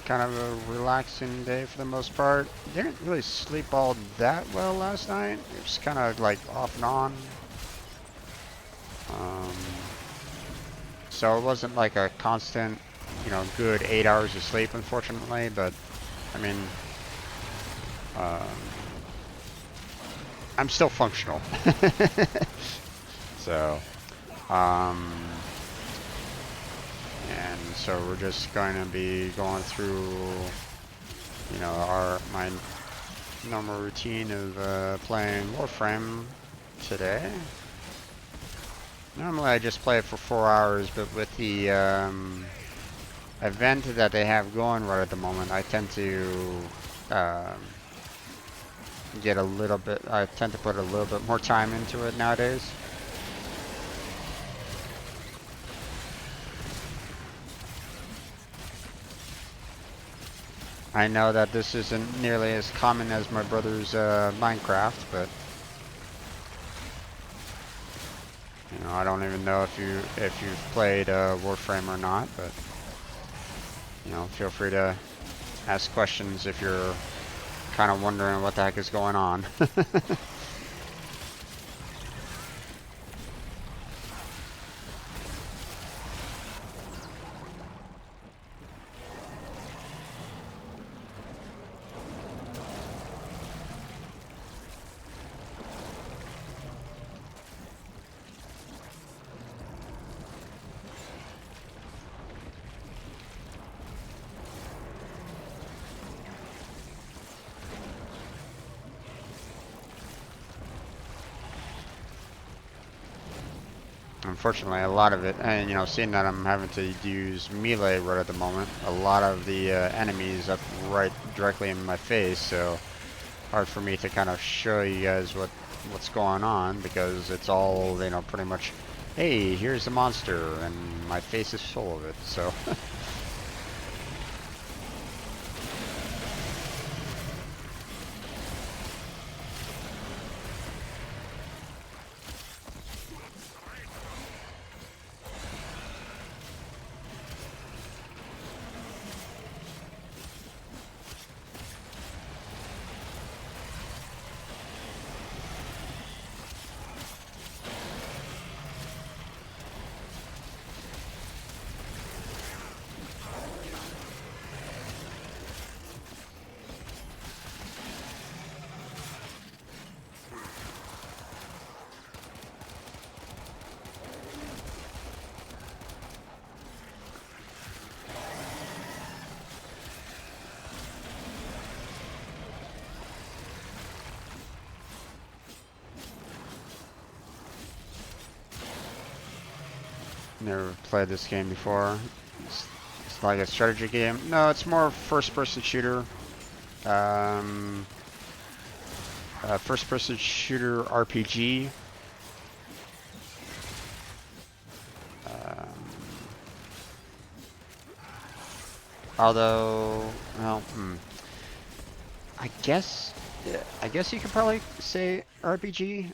Kind of a relaxing day for the most part. Didn't really sleep all that well last night. It was kind of like off and on. So it wasn't like a constant, you know, good 8 hours of sleep, unfortunately. But I mean, I'm still functional. So, and so we're just going to be going through, you know, my normal routine of playing Warframe today. Normally I just play it for 4 hours, but with the event that they have going right at the moment, I tend to get a little bit, I tend to put a little bit more time into it nowadays. I know that this isn't nearly as common as my brother's Minecraft, but you know, I don't even know if you've played Warframe or not, but you know, feel free to ask questions if you're kind of wondering what the heck is going on. Unfortunately, a lot of it, and you know, seeing that I'm having to use melee right at the moment, a lot of the enemies up right directly in my face, so hard for me to kind of show you guys what's going on, because it's all, you know, pretty much, hey, here's the monster, and my face is full of it, so. Never played this game before. It's like a strategy game. No, it's more first-person shooter. First-person shooter RPG. Although, well, I guess you could probably say RPG.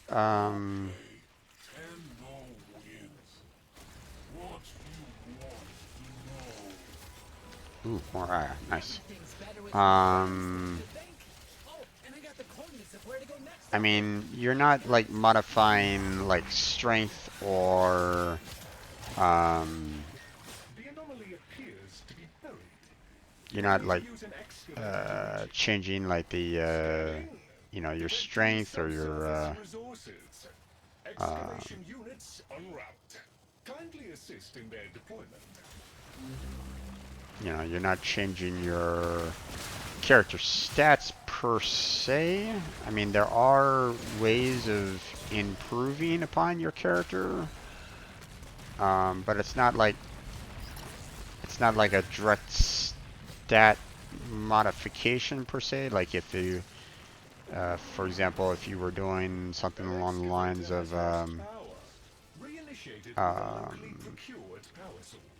Ooh, more nice. I mean, you're not like modifying like strength or you're not like changing like the you know, your strength or your resources. Excavation units en route. Kindly assist in their deployment. you know, you're not changing your character stats per se. I mean, there are ways of improving upon your character, but it's not like a direct stat modification per se. Like if you, for example, if you were doing something along the lines of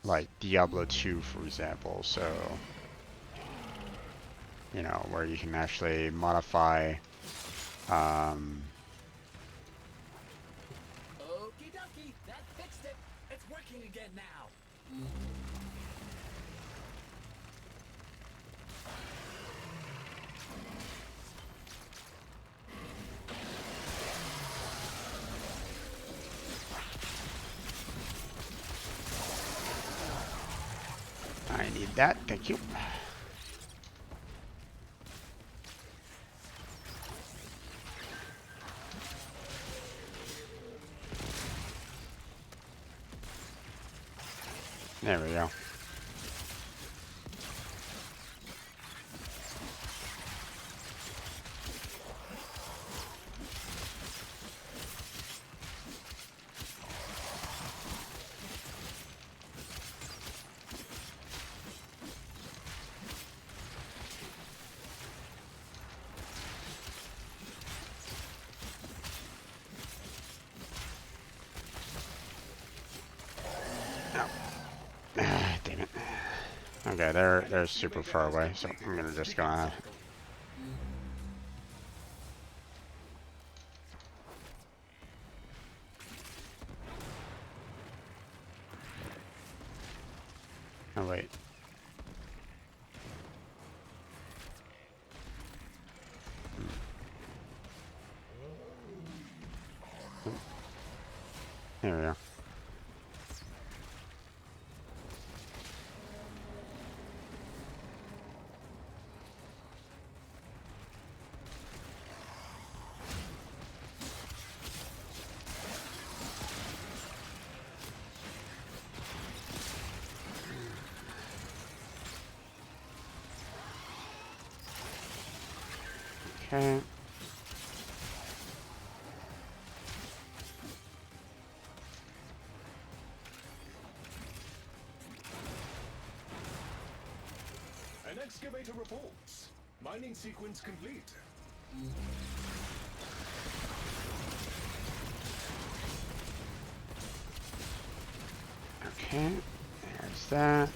like Diablo 2, for example. So, you know, where you can actually modify Okie dokie, that fixed it. It's working again now. I need that, thank you. There we go. Damn it. Okay, they're super far away, so I'm gonna just go. Oh wait. There we go. Okay. An excavator reports. Mining sequence complete. Okay. There's that.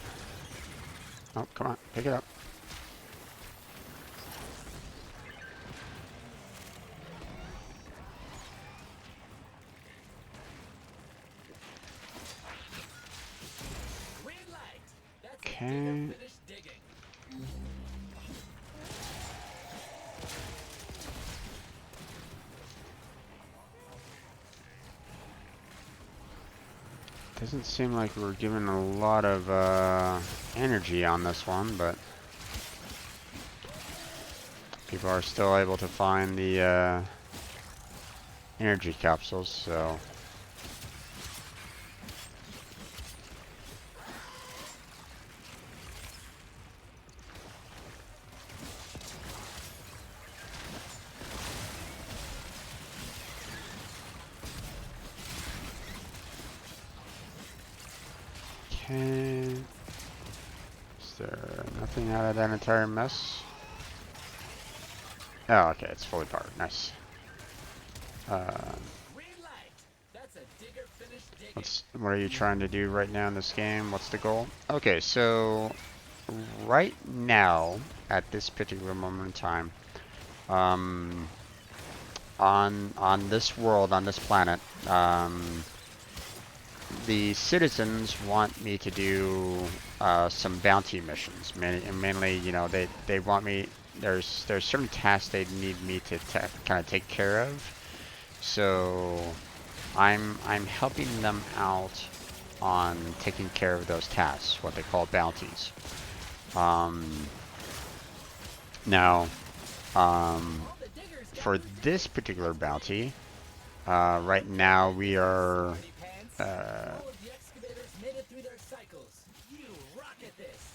Oh, come on, pick it up. Okay. Doesn't seem like we're given a lot of energy on this one, but people are still able to find the energy capsules, so. Okay. Is there nothing out of that entire mess? Oh, okay, it's fully powered. Nice. What are you trying to do right now in this game? What's the goal? Okay, so right now, at this particular moment in time, on this world, on this planet, the citizens want me to do some bounty missions. Mainly, you know, they want me. There's certain tasks they need me to kind of take care of. So I'm helping them out on taking care of those tasks, what they call bounties. Now, for this particular bounty, right now we are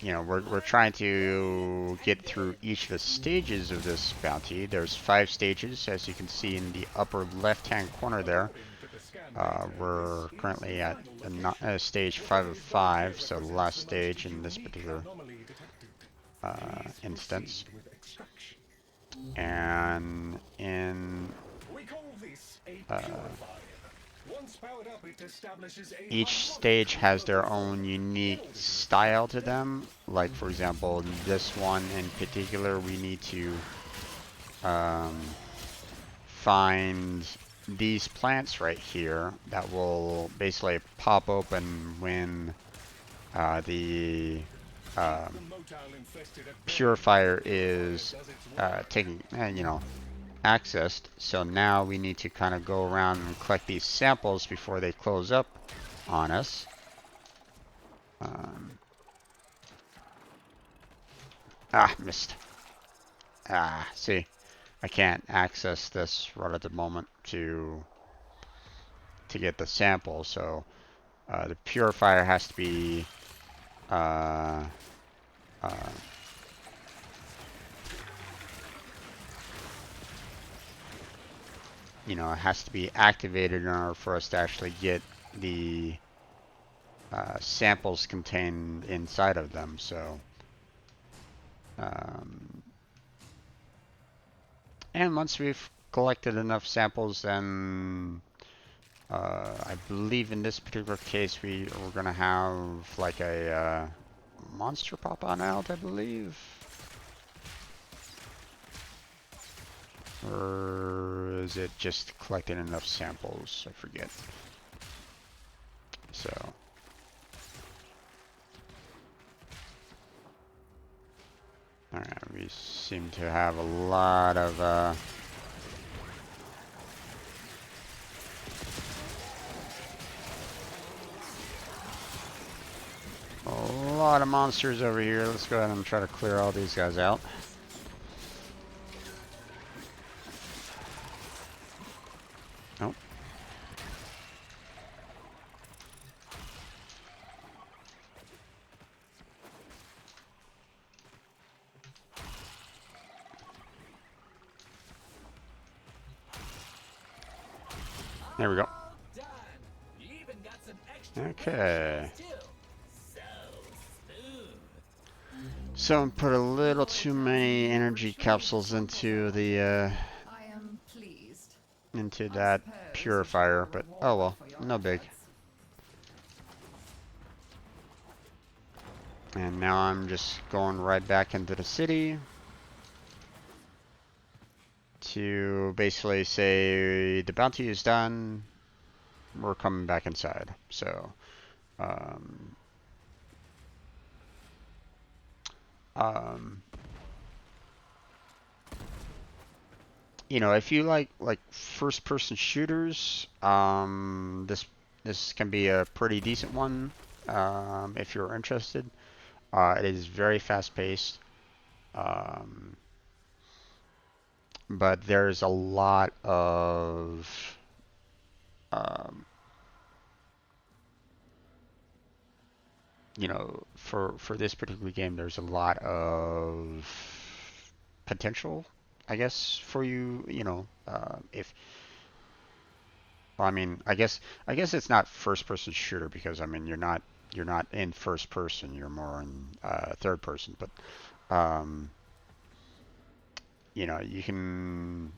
you know, we're trying to get through each of the stages of this bounty. There's 5 stages, as you can see in the upper left-hand corner there. We're currently at stage 5 of 5, so the last stage in this particular instance. And in each stage has their own unique style to them. Like, for example, this one in particular, we need to find these plants right here that will basically pop open when the purifier is taking, you know, accessed. So now we need to kind of go around and collect these samples before they close up on us. Missed. See, I can't access this right at the moment to get the sample, so the purifier has to be you know, it has to be activated in order for us to actually get the samples contained inside of them. So and once we've collected enough samples, then I believe in this particular case we're gonna have like a monster pop on out, I believe. Or is it just collecting enough samples? I forget. So alright, we seem to have a lot of monsters over here. Let's go ahead and try to clear all these guys out. Oh. There we go. Okay. So put a little too many energy capsules into the into that purifier, but oh well, no big. And now I'm just going right back into the city to basically say the bounty is done. We're coming back inside. So you know, if you like first-person shooters, this can be a pretty decent one if you're interested. It is very fast-paced, but there's a lot of you know, for this particular game, there's a lot of potential, I guess, for you. You know, if well, I mean, I guess it's not first-person shooter because I mean you're not in first person. You're more in third person. But you know, you can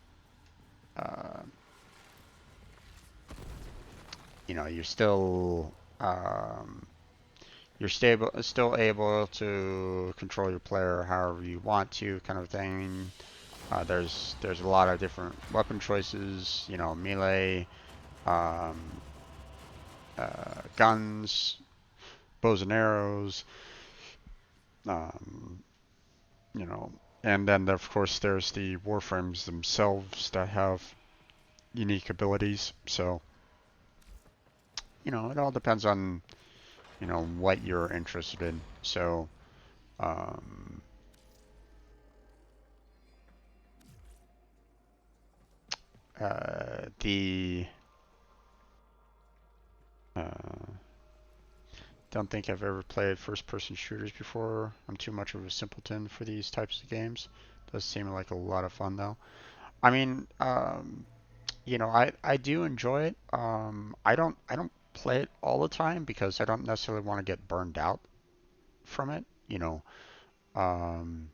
you know, you're still still able to control your player however you want to, kind of thing. There's a lot of different weapon choices, you know, melee, guns, bows and arrows, you know, and then of course there's the Warframes themselves that have unique abilities. So, you know, it all depends on, you know, what you're interested in. So, the don't think I've ever played first-person shooters before. I'm too much of a simpleton for these types of games. Does seem like a lot of fun though. I mean, you know, I do enjoy it. I don't play it all the time because I don't necessarily want to get burned out from it. Um,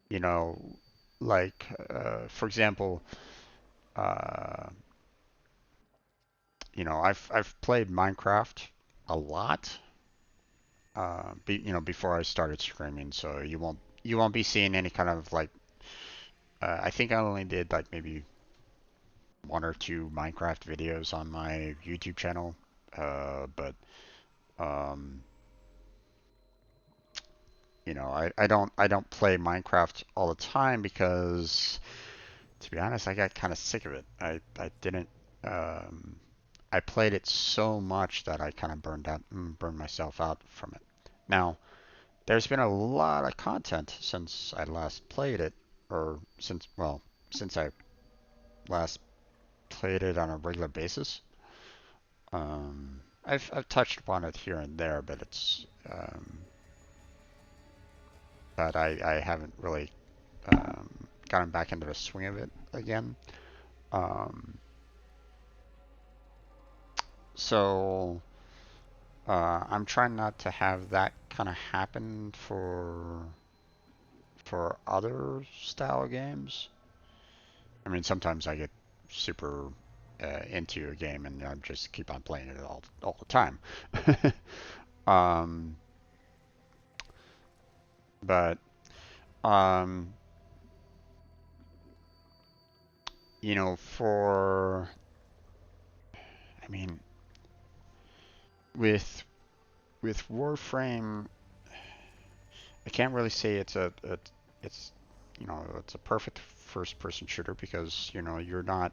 you know, like for example, uh, I've played Minecraft a lot. Before I started streaming, so you won't be seeing any kind of like. I think I only did like maybe one or two Minecraft videos on my YouTube channel, but um, I don't play Minecraft all the time because, to be honest, I got kind of sick of it. I didn't. Um, I played it so much that I kind of burned myself out from it. Now, there's been a lot of content since I last played it, or since I last played it on a regular basis. I've touched upon it here and there, but I haven't really gotten back into the swing of it again. Um, so I'm trying not to have that kind of happen for other style games. I mean, sometimes I get super into a game and I just keep on playing it all the time. um, but um, I mean, with Warframe, I can't really say it's a perfect first-person shooter because you're not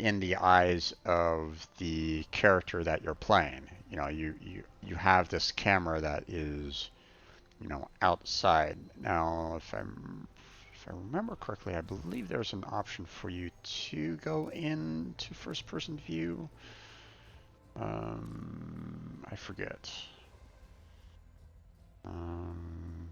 in the eyes of the character that you're playing. You have this camera that is outside. Now, if I remember correctly, I believe there's an option for you to go into first-person view. I forget. Um,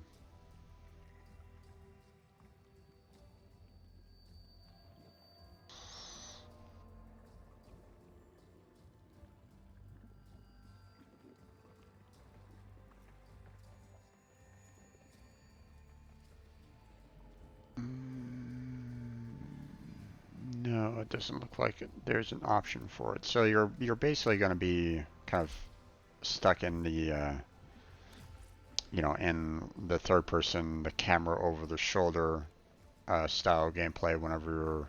no, it doesn't look like there's an option for it. So you're basically going to be kind of stuck in the third person, the camera over the shoulder style gameplay whenever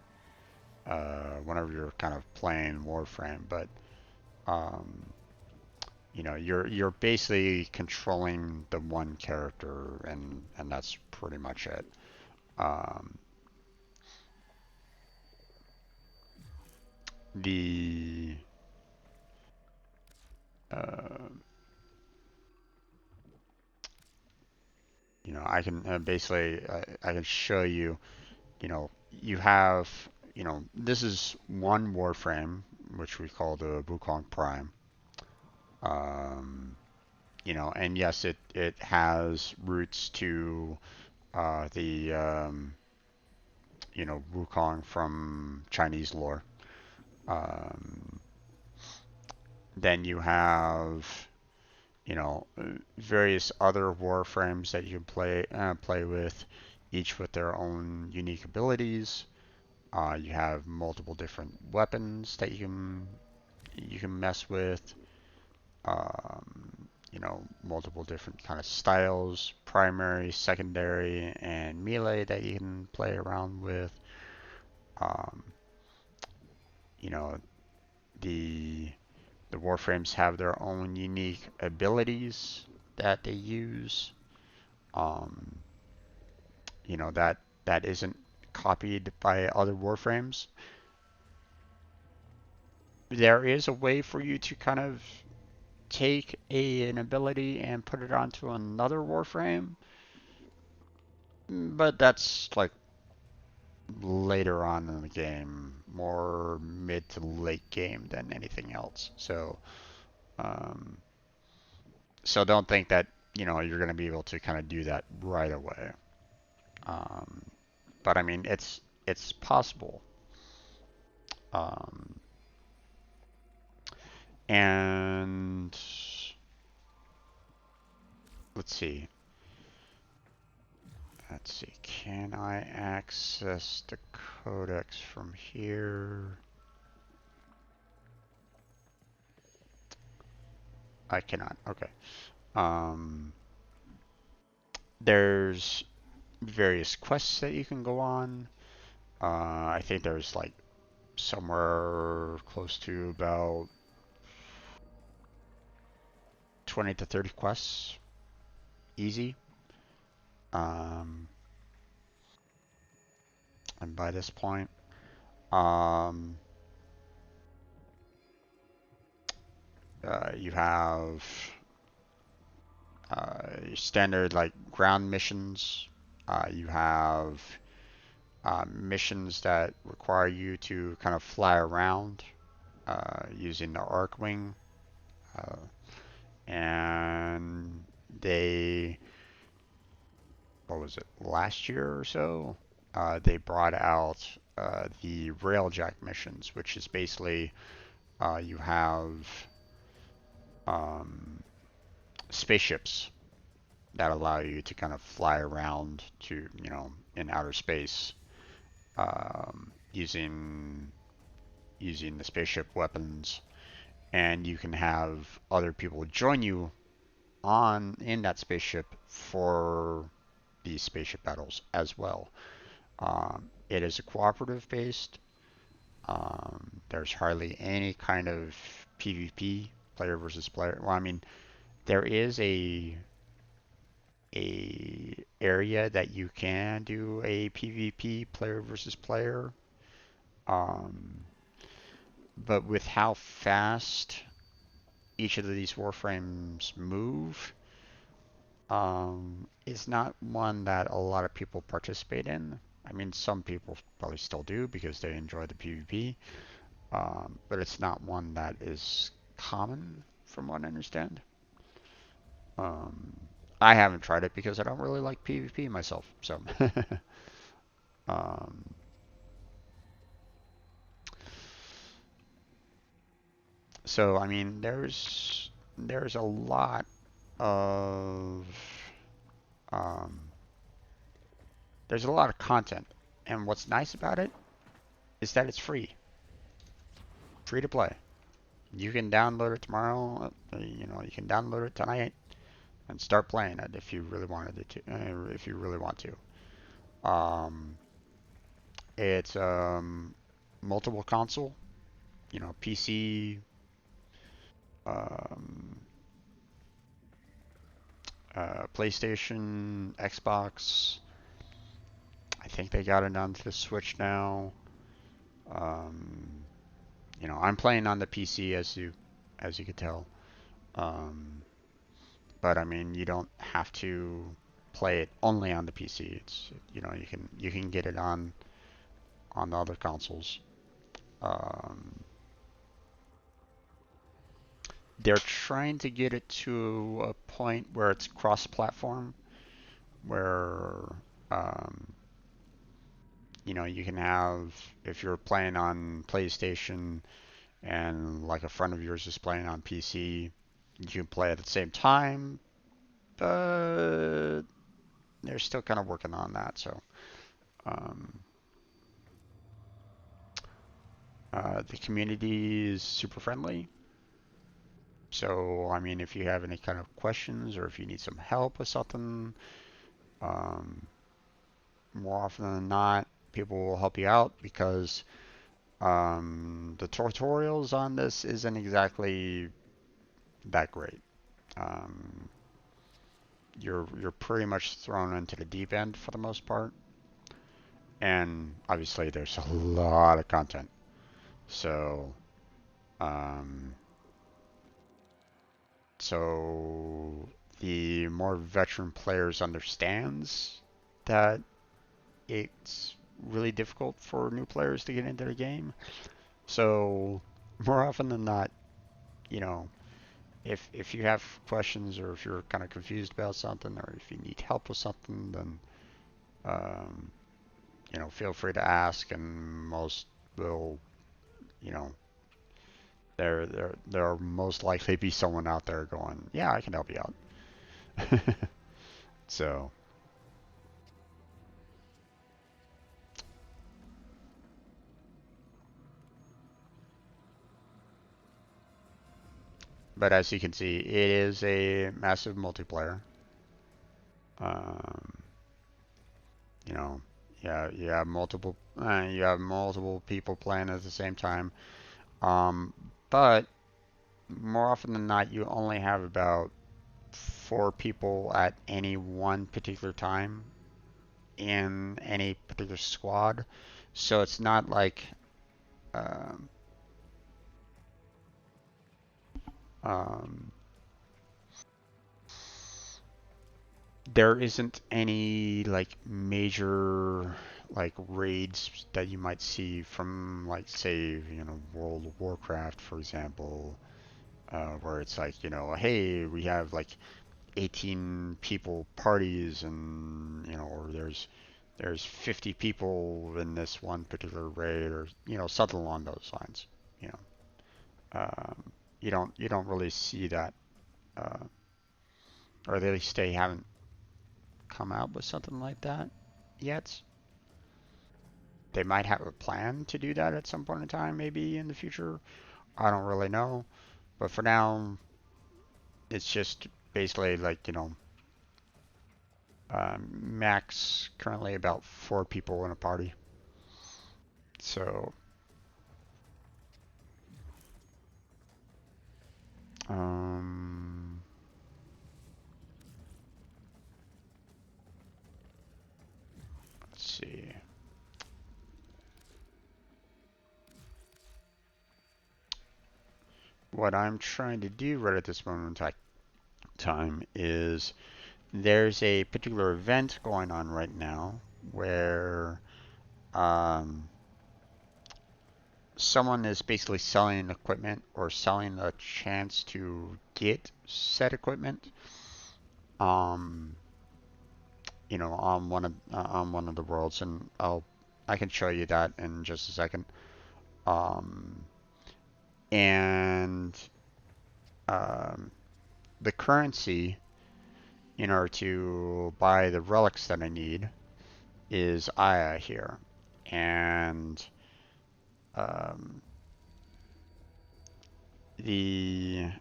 you're kind of playing Warframe. But um, you're basically controlling the one character, and that's pretty much it. Um, the uh, I can basically I can show you. You have this is one Warframe, which we call the Wukong Prime. Um, and yes, it has roots to the Wukong from Chinese lore. Um, then you have various other Warframes that you can play with, each with their own unique abilities. You have multiple different weapons that you can mess with. Multiple different kind of styles, primary, secondary, and melee that you can play around with. Um, you know, the the Warframes have their own unique abilities that they use. Um, that isn't copied by other Warframes. There is a way for you to kind of take an ability and put it onto another Warframe, but that's like later on in the game, more mid to late game than anything else. So, um, so don't think that you're going to be able to kind of do that right away. Um, but I mean, it's possible. Um, and let's see. Let's see. Can I access the codex from here? I cannot. Okay. There's various quests that you can go on. I think there's like somewhere close to about 20 to 30 quests. Easy. And by this point, you have your standard like ground missions. You have missions that require you to kind of fly around using the Arcwing. And what was it, last year or so? They brought out the Railjack missions, which is basically you have spaceships that allow you to kind of fly around to, in outer space using the spaceship weapons, and you can have other people join you in that spaceship for these spaceship battles as well. It is a cooperative based. There's hardly any kind of PvP, player versus player. Well, I mean, there is a area that you can do a PvP, player versus player. But with how fast each of these Warframes move, is not one that a lot of people participate in. I mean, some people probably still do because they enjoy the PvP, but it's not one that is common from what I understand. I haven't tried it because I don't really like PvP myself, so. So I mean, there's a lot of there's a lot of content, and what's nice about it is that it's free to play. You can download it tomorrow. You can download it tonight and start playing it if you really wanted it to. If you really want to. It's multiple console. PC, PlayStation, Xbox. I think they got it onto the Switch now. I'm playing on the PC as you could tell. But I mean, you don't have to play it only on the PC. It's you can get it on the other consoles. They're trying to get it to a point where it's cross-platform, where you can have, if you're playing on PlayStation and like a friend of yours is playing on PC, you can play at the same time, but they're still kind of working on that. So the community is super friendly. So, I mean, if you have any kind of questions or if you need some help with something, more often than not, people will help you out because the tutorials on this isn't exactly that great. You're pretty much thrown into the deep end for the most part, and obviously there's a lot of content. So, the more veteran players understands that it's really difficult for new players to get into the game. So more often than not, you know, if you have questions or if you're kind of confused about something or if you need help with something, then um, you know, feel free to ask, and most will, you know, there most likely be someone out there going, yeah, I can help you out. So, but as you can see, it is a massive multiplayer. Um, you know, yeah, you have multiple people playing at the same time. Um, but more often than not, you only have about 4 people at any one particular time in any particular squad. So it's not like um, um, there isn't any like major like raids that you might see from like say World of Warcraft, for example, where it's like, hey, we have like 18 people parties, and or there's 50 people in this one particular raid, or something along those lines. you know you don't really see that, uh, or at least they haven't come out with something like that yet. They might have a plan to do that at some point in time, maybe in the future. I don't really know, but for now, it's just basically like max currently about 4 people in a party. So, um, let's see. What I'm trying to do right at this moment in time is there's a particular event going on right now where someone is basically selling equipment or selling a chance to get said equipment. Um, on one of the worlds, and I can show you that in just a second. Um, and the currency in order to buy the relics that I need is Aya here, and um, the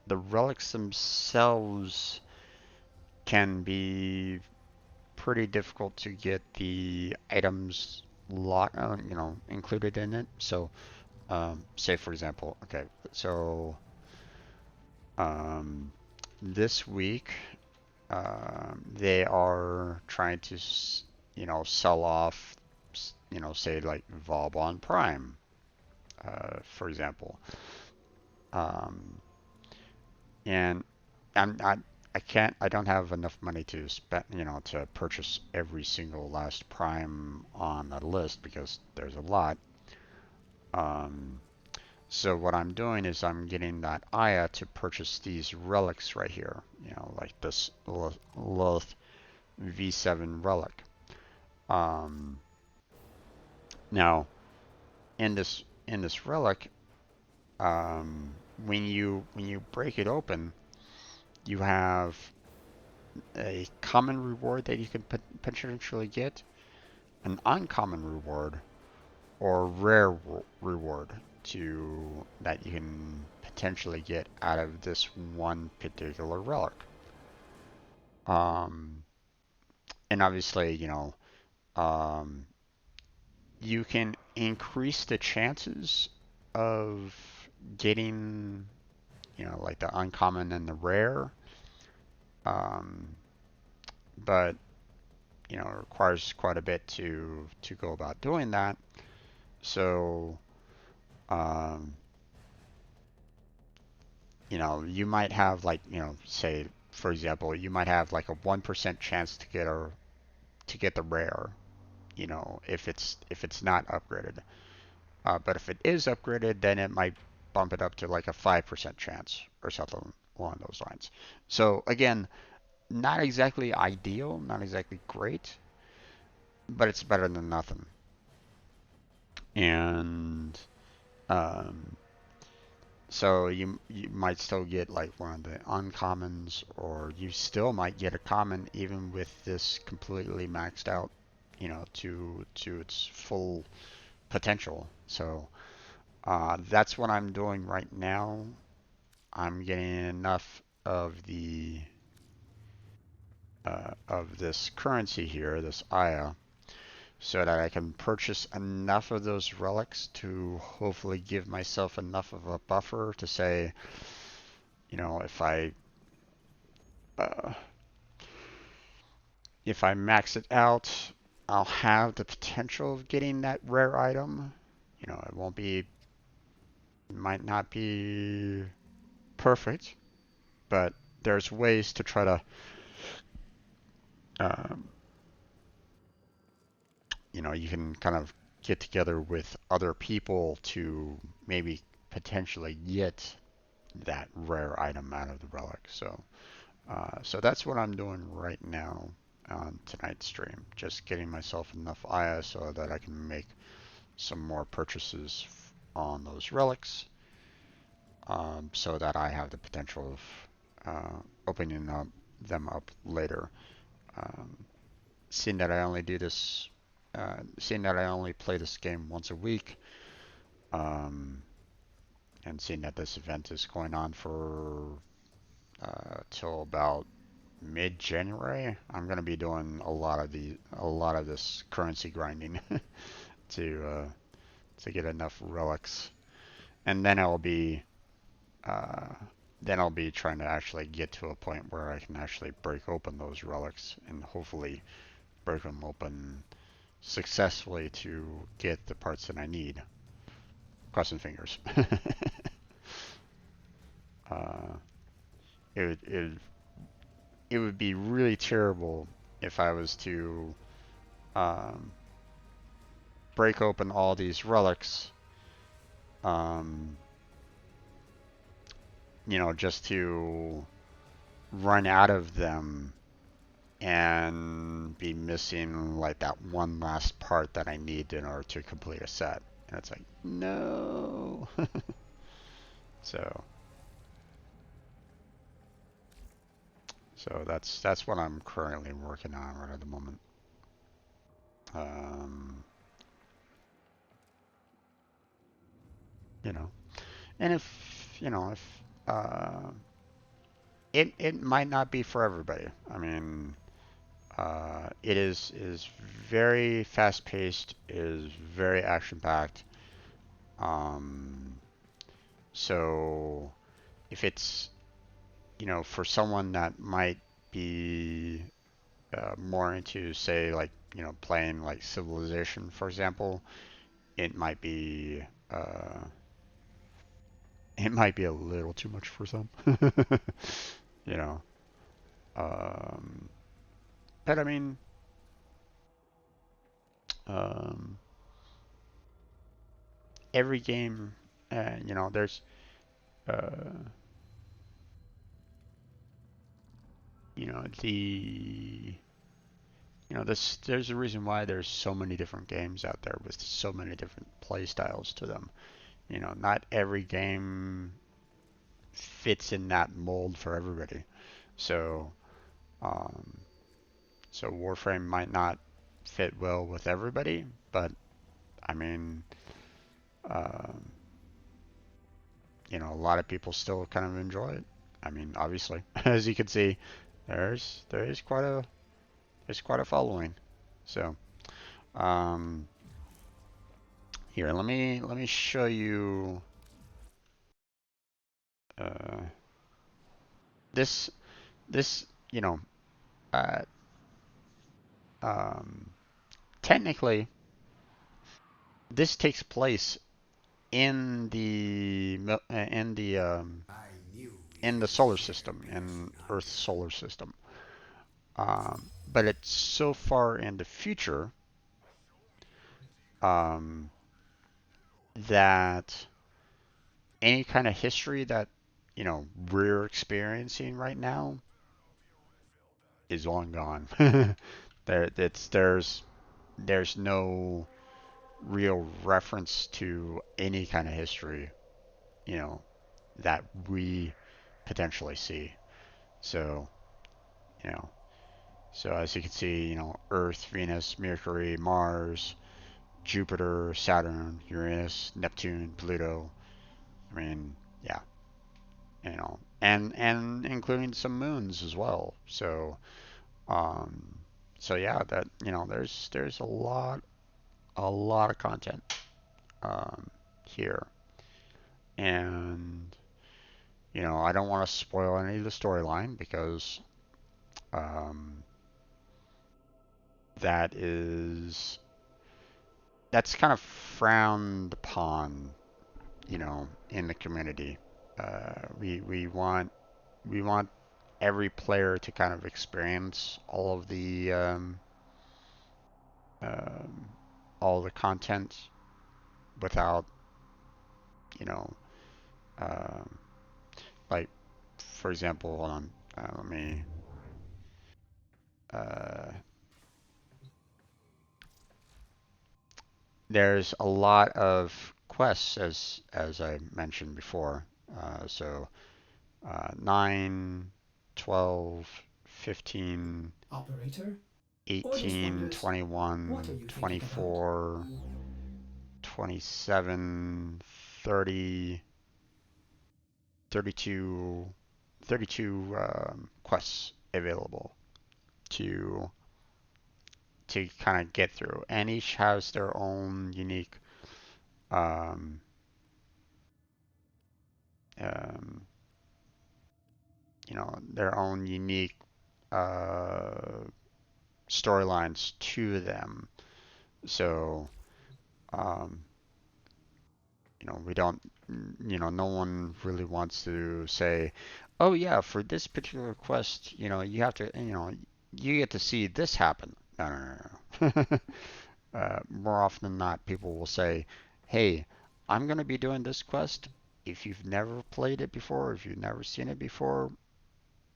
the relics themselves can be pretty difficult to get the items included in it. So, say for example, okay, so this week they are trying to sell off, say like Vauban Prime, for example, um, and I don't have enough money to spend, to purchase every single last Prime on the list because there's a lot. So what I'm doing is I'm getting that Aya to purchase these relics right here, like this Lilith V7 relic. Now, in this relic, when you break it open, you have a common reward that you can potentially get, an uncommon reward, or rare reward that you can potentially get out of this one particular relic. And obviously, you can increase the chances of getting, like the uncommon and the rare. But it requires quite a bit to go about doing that. So, you might have like, say for example, you might have like a 1% chance to get the rare, you know, if it's not upgraded. But if it is upgraded, then it might bump it up to like a 5% chance or something along those lines. So again, not exactly ideal, not exactly great, but it's better than nothing. And um, so you might still get like one of the uncommons, or you still might get a common even with this completely maxed out, you know, to its full potential. So that's what I'm doing right now. I'm getting enough of this currency here, this Aya, so that I can purchase enough of those relics to hopefully give myself enough of a buffer to say, you know, uh, if I max it out, I'll have the potential of getting that rare item. You know, it won't be, might not be perfect, but there's ways to try to, um, you know, you can kind of get together with other people to maybe potentially get that rare item out of the relic. So that's what I'm doing right now on tonight's stream. Just getting myself enough Aya so that I can make some more purchases on those relics, so that I have the potential of opening them up later. Um, seeing that I only do this, seeing that I only play this game once a week, um, and seeing that this event is going on for till about mid-January, I'm going to be doing a lot of this currency grinding to get enough relics, and uh, then I'll be trying to actually get to a point where I can actually break open those relics and hopefully break them open successfully to get the parts that I need. Crossing fingers. uh, it would be really terrible if I was to um, break open all these relics, um, you know, just to run out of them and be missing like that one last part that I need in order to complete a set. And it's like, no. so that's what I'm currently working on right at the moment. You know, and if it might not be for everybody. I mean, it is very fast paced, is very action packed. So if it's, you know, for someone that might be more into, say, like, you know, playing like Civilization, for example, it might be a little too much for some. you know. But I mean, um, every game, you know, there's, uh, you know, there's a reason why there's so many different games out there with so many different play styles to them. You know, not every game fits in that mold for everybody. So, um, so Warframe might not fit well with everybody, but I mean, um, you know, a lot of people still kind of enjoy it. I mean, obviously, as you can see, there is quite a following. So, um, here, let me show you uh, this you know, uh, um, technically this takes place in the in the solar system, in Earth's solar system. But it's so far in the future um, that any kind of history that we're experiencing right now is long gone. There's no real reference to any kind of history, you know, that we potentially see. So, you know, so as you can see, Earth, Venus, Mercury, Mars, Jupiter, Saturn, Uranus, Neptune, Pluto. I mean, yeah, and including some moons as well. Um, so yeah, that there's a lot of content here, and I don't want to spoil any of the storyline because um, that is that's kind of frowned upon, in the community. We want every player to kind of experience um, all the content without, you know, um, like for example, hold on, let me. Uh, there's a lot of quests as I mentioned before. So 9, 12, 15, Operator? Orders 18, wonders. What are 21, you thinking about? 24, 27, 30, 32, 32 quests available to kind of get through, and each has their own unique um, um, their own unique uh, storylines to them. So um, we don't, no one really wants to say, oh yeah, for this particular quest, you have to, you get to see this happen. No, no, no, no. More often than not, people will say, hey, I'm going to be doing this quest. If you've never played it before, if you've never seen it before,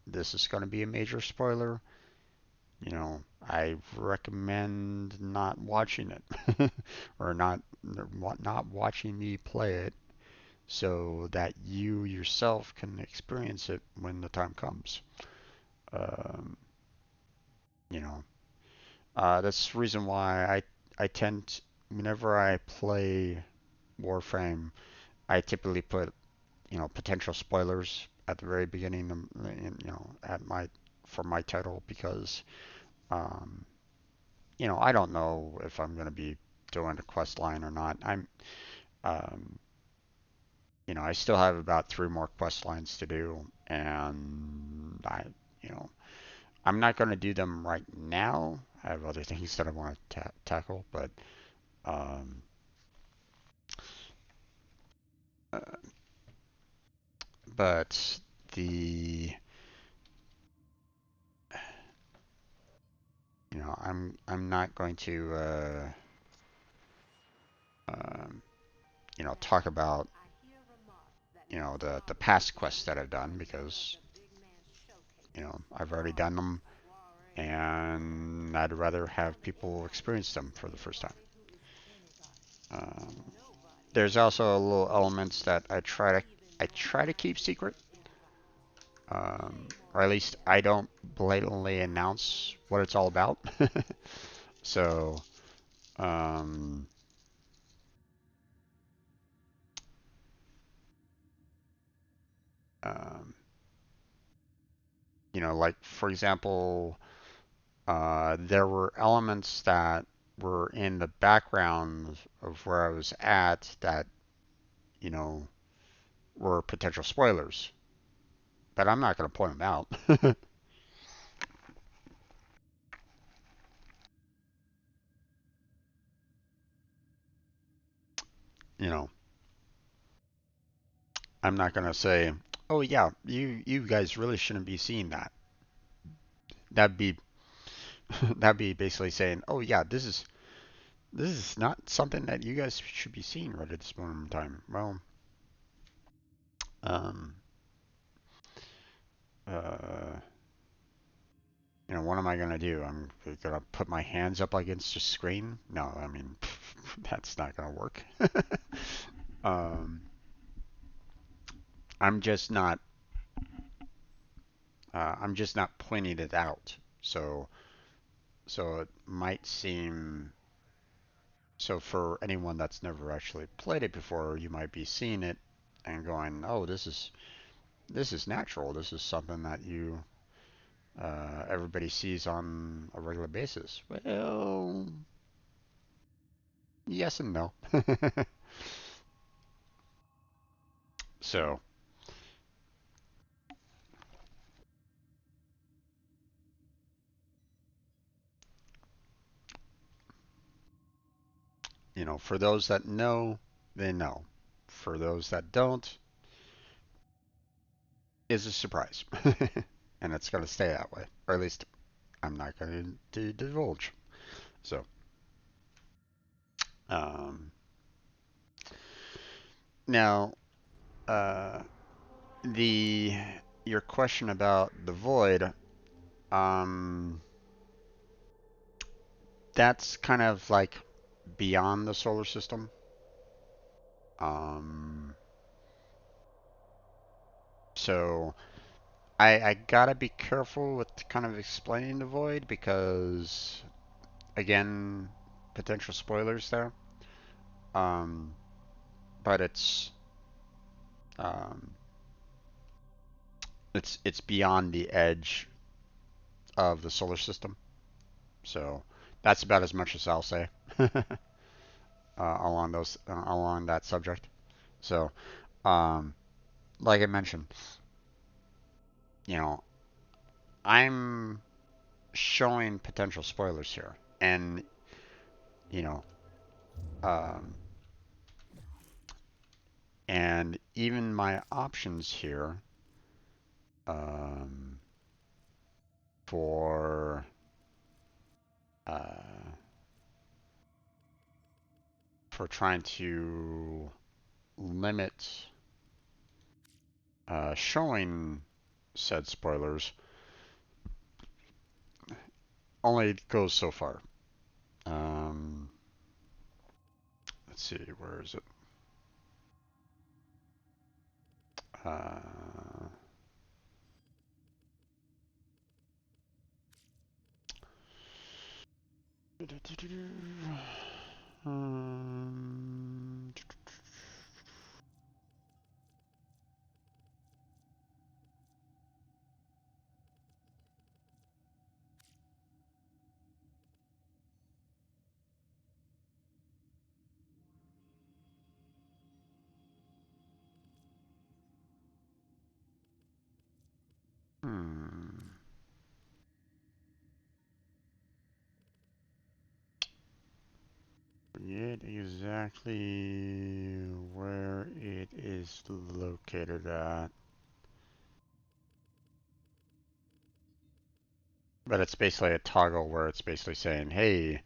this is going to be a major spoiler. I recommend not watching it or not watching me play it so that you yourself can experience it when the time comes. Um, you know, that's the reason why I tend whenever I play Warframe, I typically put potential spoilers at the very beginning, at my for my title because um, I don't know if I'm going to be doing a quest line or not. Um, I still have about 3 more quest lines to do, and you know, I'm not going to do them right now. I have other things that I want to tackle, um, uh, but the, I'm not going to, um, talk about, the past quests that I've done because, I've already done them, and I'd rather have people experience them for the first time. Um, there's also little elements that I try to keep secret, or at least I don't blatantly announce what it's all about. So, um, um, like for example, there were elements that were in the background of where I was at that you know were potential spoilers, but I'm not going to point them out. you know, I'm not going to say, "Oh yeah, you guys really shouldn't be seeing that." That'd be that'd be basically saying, "Oh yeah, This is not something that you guys should be seeing right at this moment in time. Well, um, uh, what am I gonna do? I'm gonna put my hands up against the screen? No, I mean, that's not gonna work. um, I'm just not. I'm just not pointing it out. So it might seem. So for anyone that's never actually played it before, you might be seeing it and going, "Oh, this is natural. This is something that everybody sees on a regular basis." Well, yes and no. So, for those that know, they know. For those that don't, is a surprise. And it's going to stay that way. Or at least I'm not going to divulge. So, um, now, uh, the your question about the void, um, that's kind of like beyond the solar system. Um, so I gotta be careful with kind of explaining the void because, again, potential spoilers there. Um, but um, it's beyond the edge of the solar system. So that's about as much as I'll say along that subject. So, um, like I mentioned, you know, I'm showing potential spoilers here, and you know, um, and even my options here um, for uh, trying to limit showing said spoilers only goes so far. Um, let's see, where is it? Uh, um, hmm. Forget exactly where it is located at. But it's basically a toggle where it's basically saying, hey,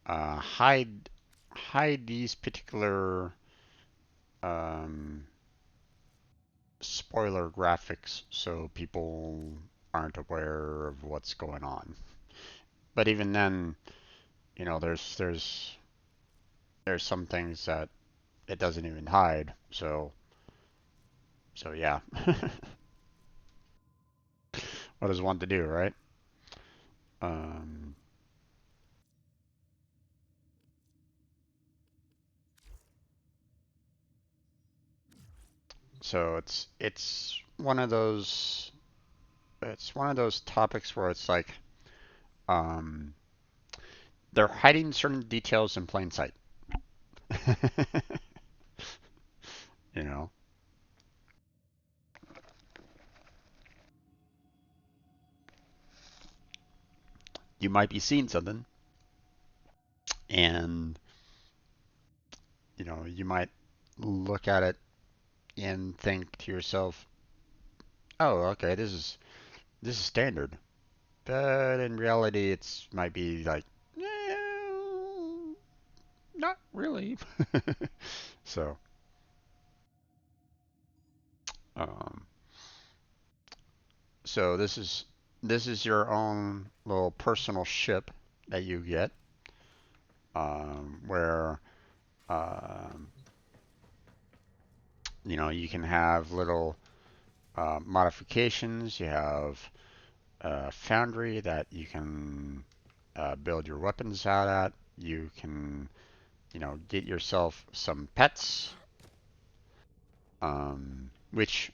hide these particular um, spoiler graphics so people aren't aware of what's going on. But even then, there's some things that it doesn't even hide. So yeah. What does one to do, right? Um, so it's one of those topics where it's like um, they're hiding certain details in plain sight. you know, you might be seeing something, and you might look at it and think to yourself, "Oh, okay, this is standard." But in reality, it's might be like, not really. So, um, so this is your own little personal ship that you get, where um, you know, you can have little modifications. You have a foundry that you can build your weapons out at. You can, you know, get yourself some pets, which,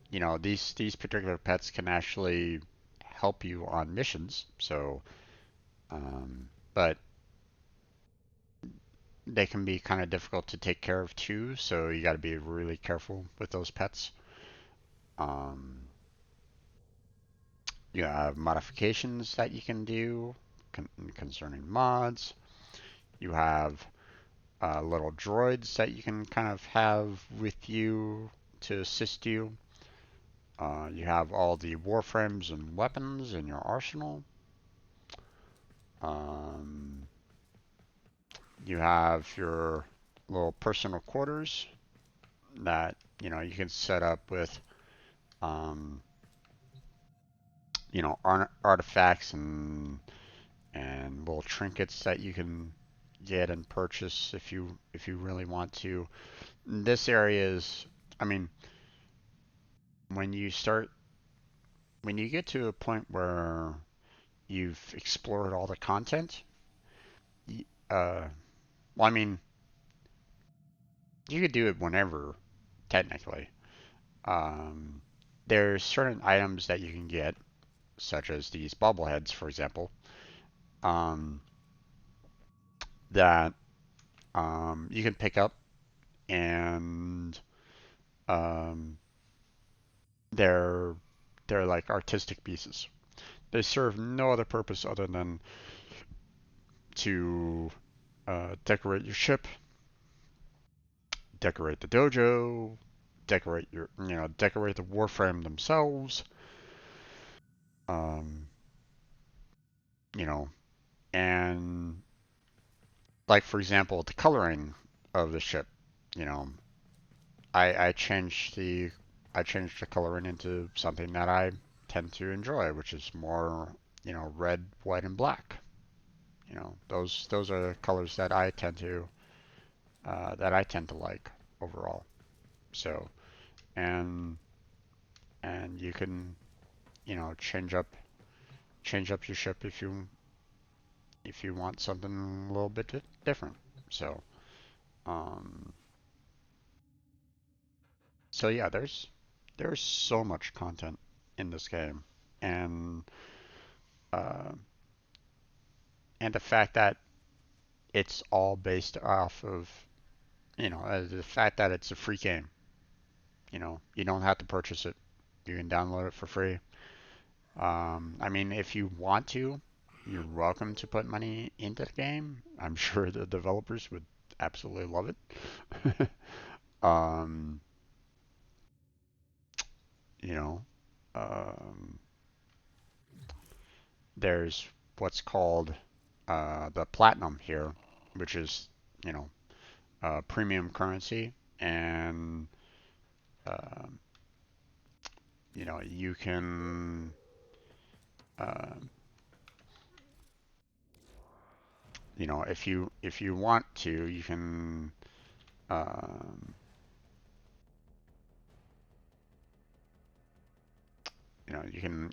you know, these particular pets can actually help you on missions. So, but they can be kind of difficult to take care of too. So you got to be really careful with those pets. Um, you have modifications that you can do concerning mods. You have little droids that you can kind of have with you to assist you. You have all the warframes and weapons in your arsenal. Um, you have your little personal quarters that you know you can set up with you know artifacts and little trinkets that you can get and purchase if you really want to. This area is, I mean, when you start when you get to a point where you've explored all the content, well, I mean, you could do it whenever, technically. Um, there's certain items that you can get, such as these bobbleheads, for example, um, that you can pick up, and um, they're they're like artistic pieces. They serve no other purpose other than to decorate your ship, decorate the dojo, decorate your you know decorate the warframe themselves. Um, you know, and like for example, the coloring of the ship. You know, I changed the coloring into something that I tend to enjoy, which is more you know red, white, and black. You know, those are the colors that I tend to like overall. So and and you can you know change up your ship if you want something a little bit different. So um, so yeah, there's so much content in this game, and uh, and the fact that it's all based off of you know the fact that it's a free game. You know, you don't have to purchase it. You can download it for free. I mean, if you want to, you're welcome to put money into the game. I'm sure the developers would absolutely love it. um, you know, um, there's what's called the platinum here, which is you know premium currency, and um, you know you can um, you know if you want to, you can um, you know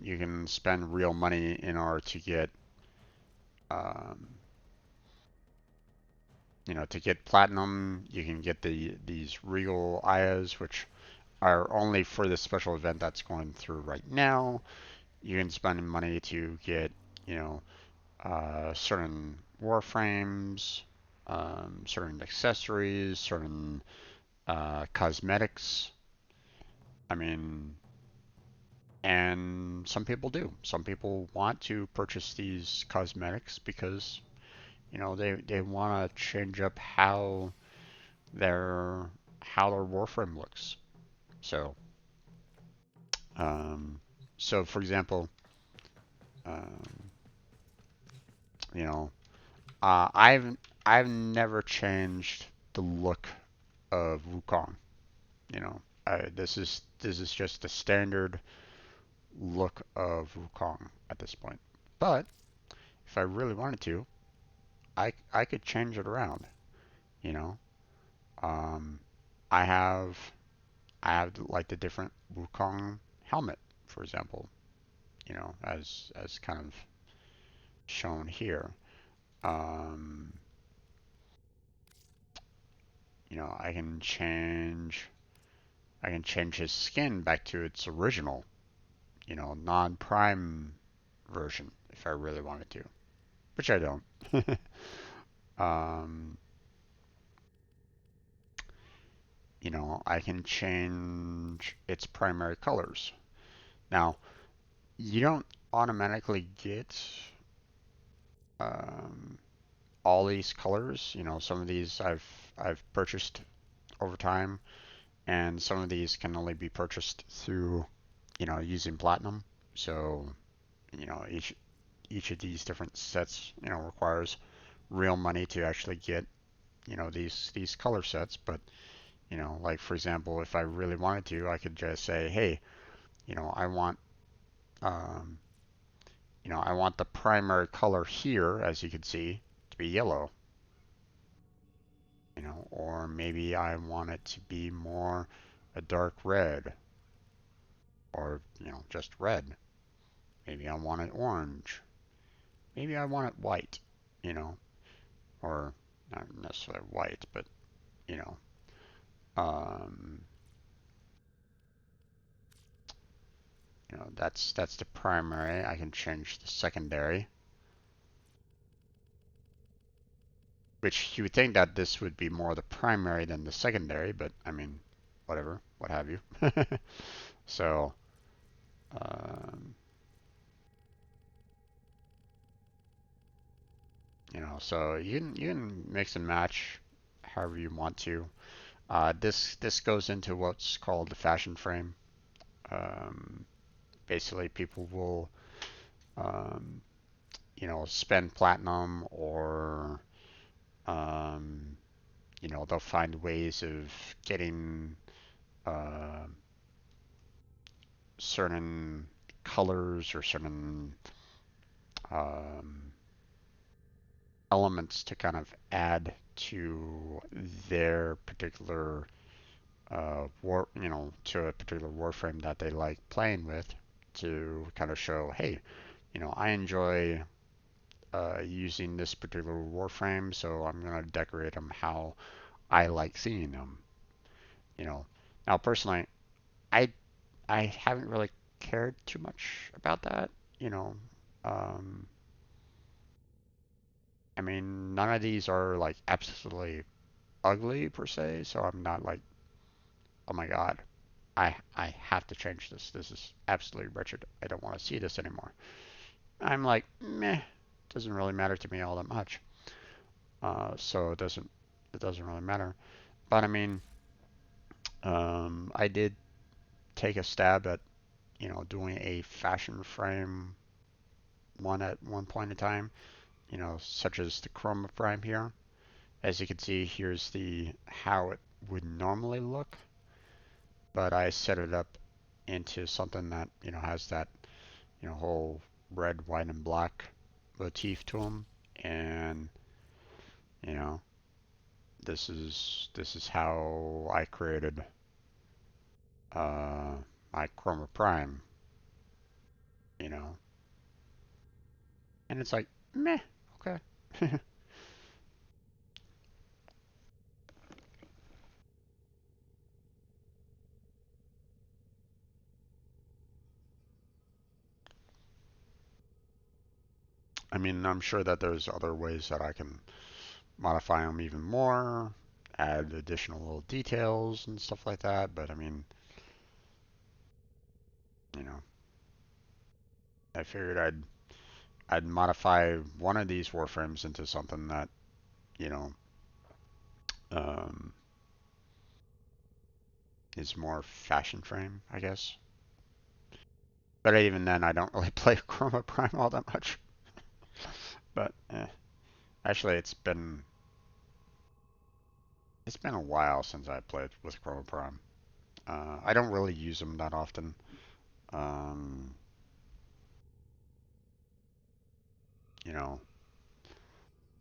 you can spend real money in order to get um, you know to get platinum. You can get these regal ayas, which are only for this special event that's going through right now. You can spend money to get you know certain warframes, certain accessories, certain cosmetics. I mean, and some people do. Some people want to purchase these cosmetics because you know they want to change up their how their warframe looks. So um, so for example, um, you know, I've I've never changed the look of Wukong. You know, this is just the standard look of Wukong at this point. But if I really wanted to, I could change it around. You know, um, I have like the different Wukong helmet, for example. You know, as kind of shown here. Um, you know, I can change his skin back to its original, you know, non-prime version if I really wanted to, which I don't. um, you know, I can change its primary colors. Now, you don't automatically get um, all these colors. You know, some of these I've purchased over time, and some of these can only be purchased through, you know, using platinum. So, you know, each of these different sets, you know, requires real money to actually get, you know, these color sets. But, you know, like for example, if I really wanted to, I could just say, hey, you know, um, I want the primary color here, as you can see, to be yellow. You know, or maybe I want it to be more a dark red, or, you know, just red. Maybe I want it orange. Maybe I want it white, you know, or not necessarily white, but, you know, um, that's the primary. I can change the secondary, which you would think that this would be more the primary than the secondary, but I mean, whatever, what have you. So, um, you know, so you can mix and match however you want to. This goes into what's called the fashion frame. Um, Basically, people will um, you know, spend platinum, or um, you know, they'll find ways of getting uh, certain colors or certain um, elements to kind of add to their particular you know, to a particular Warframe that they like playing with, to kind of show, hey, you know, I enjoy using this particular Warframe, so I'm going to decorate them how I like seeing them. You know, now personally, I I haven't really cared too much about that. You know, um, I mean, none of these are like absolutely ugly per se, so I'm not like, oh my God, I have to change this. This is absolutely wretched. I don't want to see this anymore. I'm like, meh, doesn't really matter to me all that much. So it doesn't really matter. But I mean, I did take a stab at, you know, doing a fashion frame one at one point in time, you know, such as the Chroma Prime here. As you can see, here's the how it would normally look, but I set it up into something that, you know, has that, you know, whole red, white, and black motif to them, and you know, this is how I created uh, my Chroma Prime, you know, and it's like, meh, okay. I mean, I'm sure that there's other ways that I can modify them even more, add additional little details and stuff like that. But I mean, you know, I figured I'd modify one of these Warframes into something that, you know, um, is more fashion frame, I guess. But even then, I don't really play Chroma Prime all that much. But actually, it's been It's been a while since I played with Chroma Prime. I don't really use him that often. Um, you know,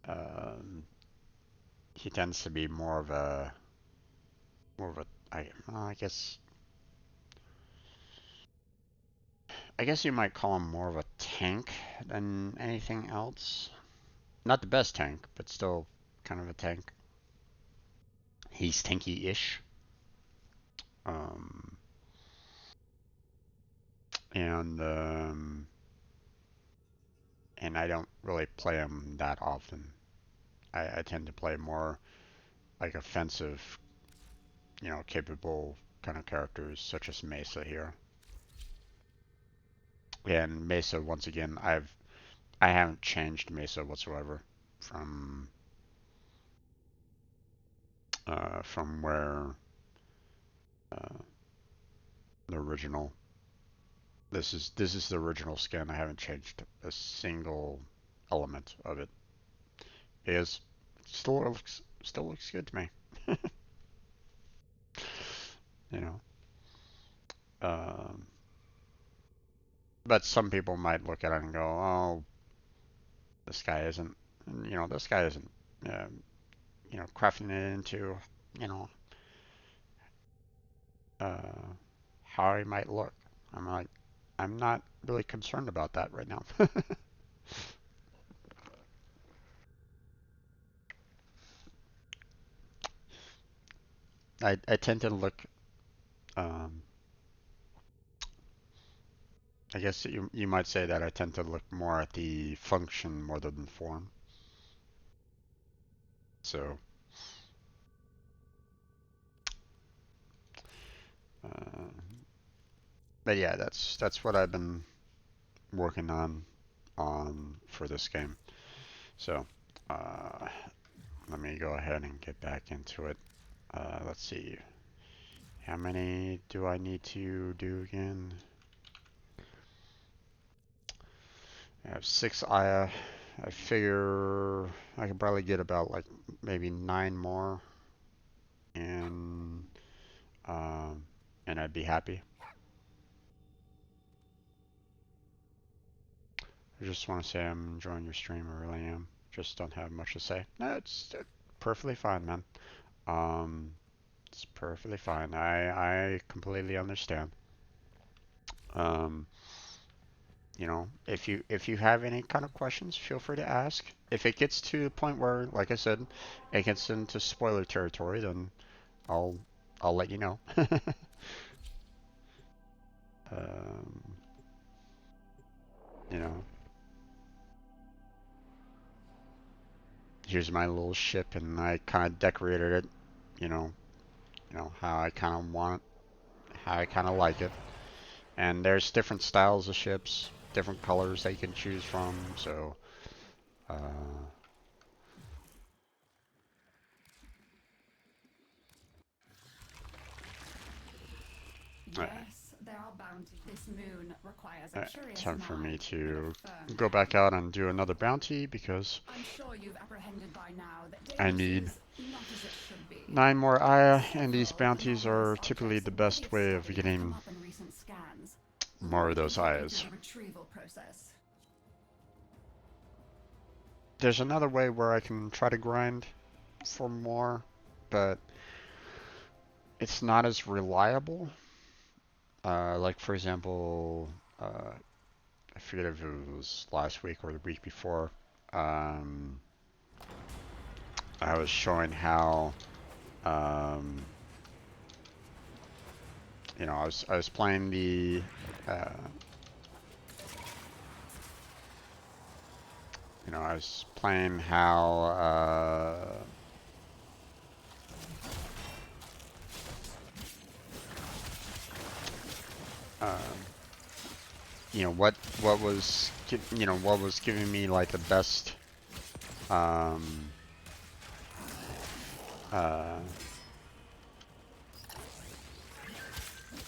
um, he tends to be more of a I guess you might call him more of a tank than anything else. Not the best tank, but still kind of a tank. He's tanky-ish. Um, and and I don't really play him that often. I tend to play more like offensive, capable kind of characters such as Mesa here. And Mesa, once again, I haven't changed Mesa whatsoever from where uh, the original. This is the original skin. I haven't changed a single element of it. It is still looks good to me. You know. Um, but some people might look at it and go, "Oh, this guy isn't, this guy isn't, uh, crafting it into, you know, uh, how he might look." I'm like, I'm not really concerned about that right now. I tend to look, um, I guess you might say that I tend to look more at the function more than the form. So, uh, but yeah, that's what I've been working on for this game. So, uh, let me go ahead and get back into it. Let's see. How many do I need to do again? I have 6 Aya. I figure I could probably get about like maybe 9 more, and um, and I'd be happy. I just want to say I'm enjoying your stream. I really am. Just don't have much to say. No, it's perfectly fine, man. Um, it's perfectly fine. I completely understand. Um, if you have any kind of questions, feel free to ask. If it gets to the point where, like I said, it gets into spoiler territory, then I'll I'll let you know. um, you know, here's my little ship, and I kind of decorated it. You know, how I kind of want, how I kind of like it. And there's different styles of ships, different colors that you can choose from. So, uh, Yes, there are bounties. This moon requires a curious time for me mind to with a firm go back out and do another bounty because I'm sure you've apprehended by now that I Deimos need is not as it should be. 9 more Aya, and these Several bounties are anomalous typically objects the of best great way of study have come getting up in recent scans. more of We can those take you through Ayas. the retrieval process. There's another way where I can try to grind for more, but it's not as reliable. Like for example, I forget if it was last week or the week before. Um, I was showing how, um, I was playing the, I was playing how, what was giving me like the best, um, uh,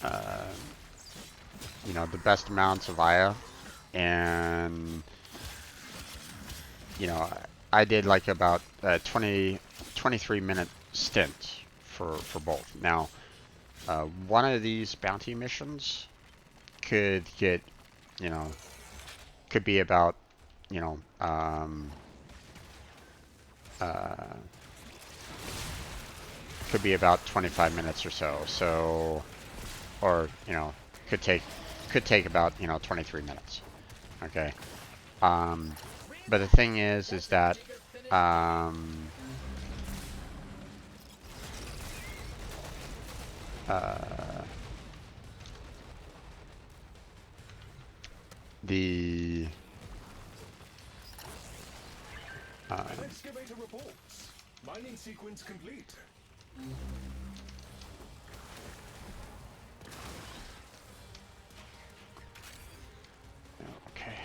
uh, the best amounts of Aya, and I did like about 23 minute stint for both. Now, one of these bounty missions could get, you know, could be about, you know, could be about 25 minutes or so. So, or, you know, could take about, you know, 23 minutes. Okay. But the thing is that, the Excavator reports. Mining sequence complete. okay.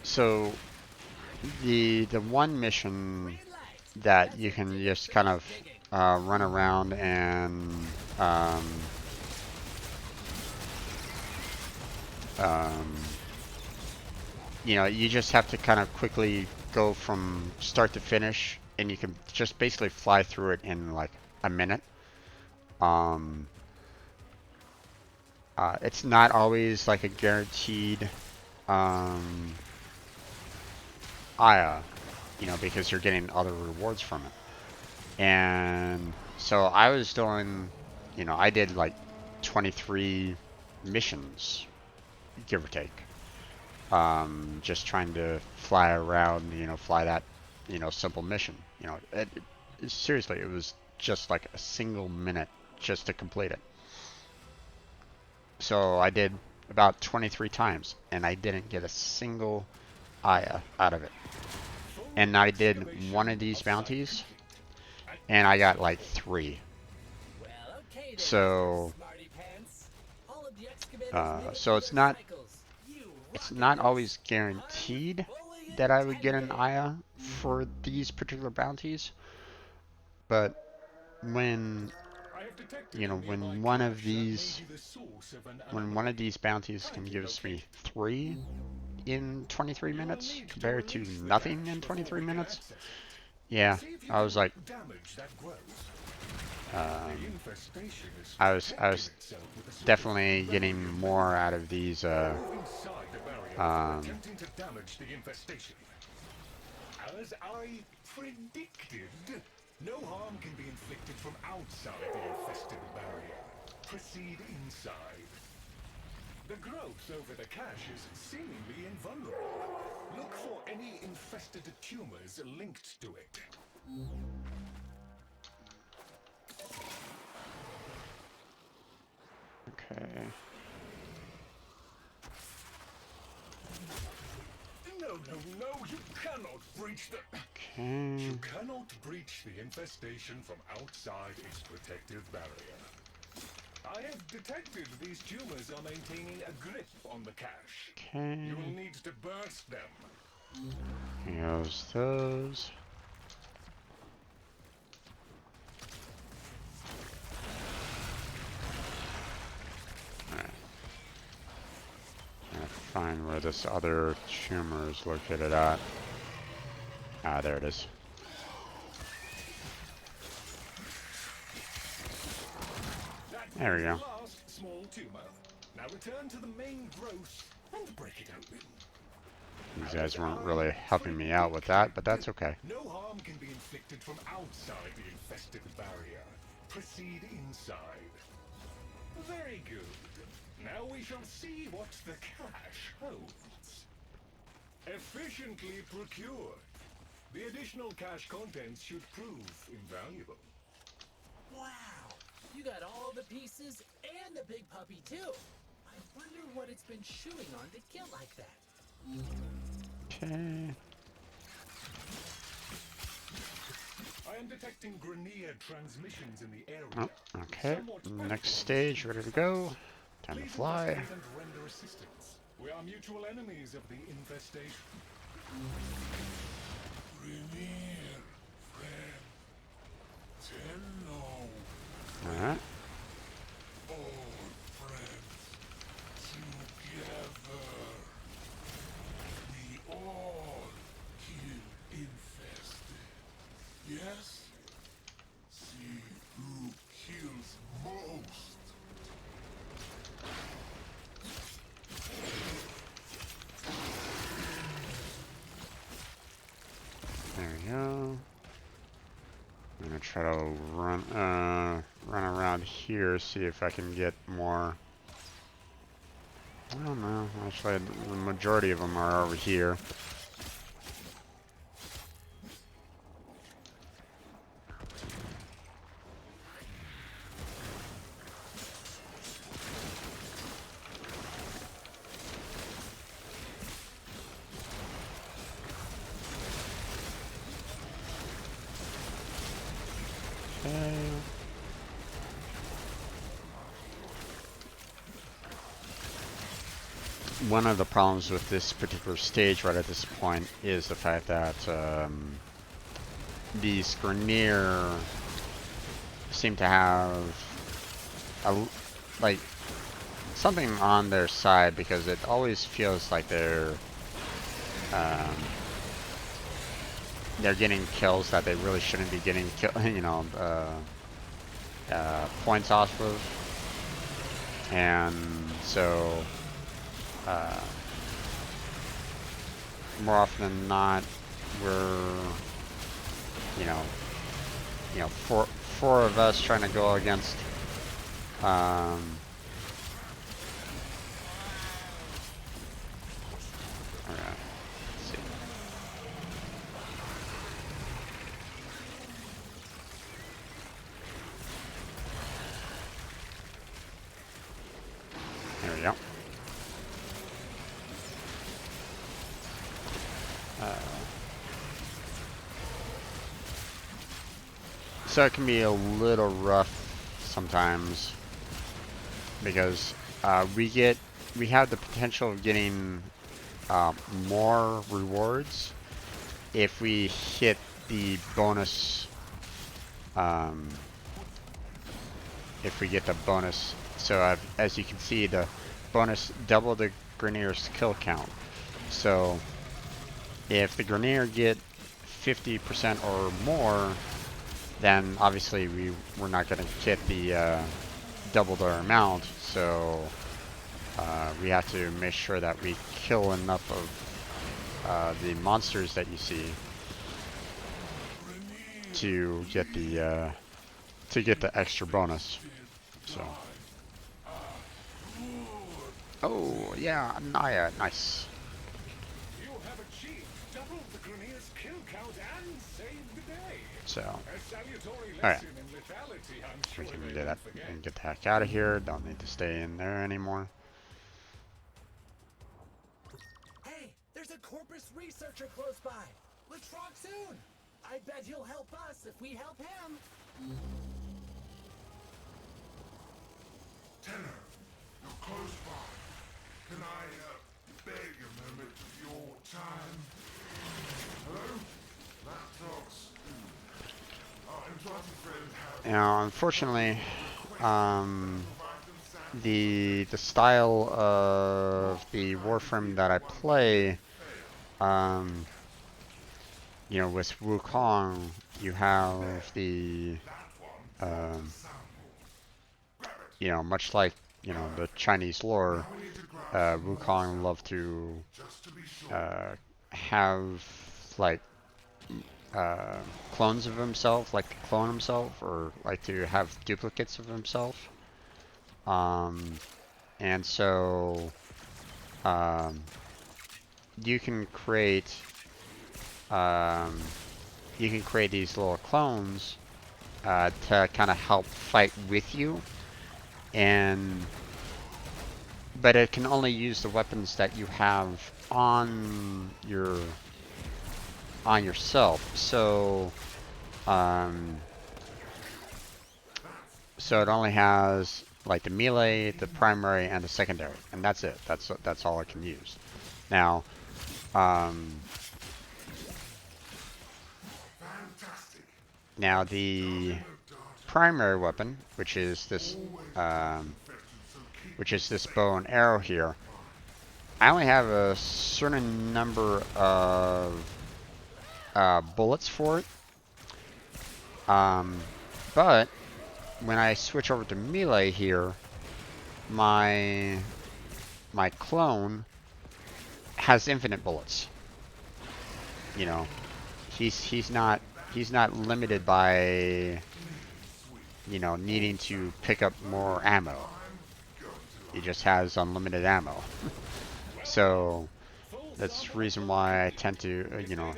So the one mission that you can just kind of run around and you know, you just have to kind of quickly go from start to finish, and you can just basically fly through it in like a minute. It's not always like a guaranteed Aya, you know, because you're getting other rewards from it. And so I was doing, you know, I did like 23 missions, give or take. Just trying to fly around, you know, fly that, you know, simple mission. You know, seriously, it was just like a single minute just to complete it. So I did about 23 times, and I didn't get a single Aya out of it. And I did one of these bounties, and I got like 3. So, so it's not always guaranteed that I would get an Aya for these particular bounties, but when, you know, when one of these bounties can give me 3 in 23 minutes compared to nothing in 23 minutes, yeah, I was like, I was definitely getting more out of these As I predicted, no harm can be inflicted from outside the infested barrier. Proceed inside. The growth over the cache is seemingly invulnerable. Look for any infested tumors linked to it. okay. No, you cannot breach the... Okay. You cannot breach the infestation from outside its protective barrier. I have detected these tumors are maintaining a grip on the cache. Okay. You will need to burst them. Here's those. Alright. Gotta find where this other tumor is located at. Ah, there it is. There we go. Last small tumor. Now return to the main growth and break it open. These guys weren't really helping me out with that, but that's okay. No harm can be inflicted from outside the infested barrier. Proceed inside. Very good. Now we shall see what the cache holds. Efficiently procured. The additional cache contents should prove invaluable. Wow! You got all the pieces and the big puppy too. I wonder what it's been chewing on to kill like that. Okay. I am detecting Grenier transmissions in the area. Oh, okay. Next stage, ready to go. Time to fly. And render assistance. We are mutual enemies of the infestation. Grenier, friend. Tell no Alright. All friends together. We all kill infested. Yes? See who kills most. There we go. I'm gonna try to run around here, see if I can get more. I don't know. Actually, the majority of them are over here. Okay. One of the problems with this particular stage right at this point is the fact that these Grenier seem to have like something on their side, because it always feels like they're getting kills that they really shouldn't be getting points off of, and so more often than not, we're four of us trying to go against alright, let's see. There we go. So it can be a little rough sometimes, because we have the potential of getting more rewards if we hit the bonus, if we get the bonus. So as you can see, the bonus double the Grenier's kill count. So if the Grenier get 50% or more, then obviously we're not going to get the double their amount. So we have to make sure that we kill enough of the monsters that you see to get the extra bonus. So, oh yeah, Naya, nice. You have achieved double the Grenier's kill count and saved the day. So, All right, we can do that and get the heck out of here. Don't need to stay in there anymore. Hey, there's a Corpus researcher close by. Let's rock soon. I bet he'll help us if we help him. Tenor, you're close by. Can I beg a moment of your time? Hello? Laptops. Now, unfortunately, the style of the Warframe that I play, with Wukong, you have the, much like, the Chinese lore, Wukong love to have, like, clones of himself, like to clone himself, or like to have duplicates of himself. And so you can create these little clones to kind of help fight with you, but it can only use the weapons that you have on yourself. So so it only has like the melee, the primary, and the secondary, and that's it. That's all it can use. Now, the primary weapon, which is this bow and arrow here, I only have a certain number of bullets for it. But when I switch over to melee here, my clone has infinite bullets. You know, he's not limited by, you know, needing to pick up more ammo. He just has unlimited ammo. So that's the reason why I tend to, you know,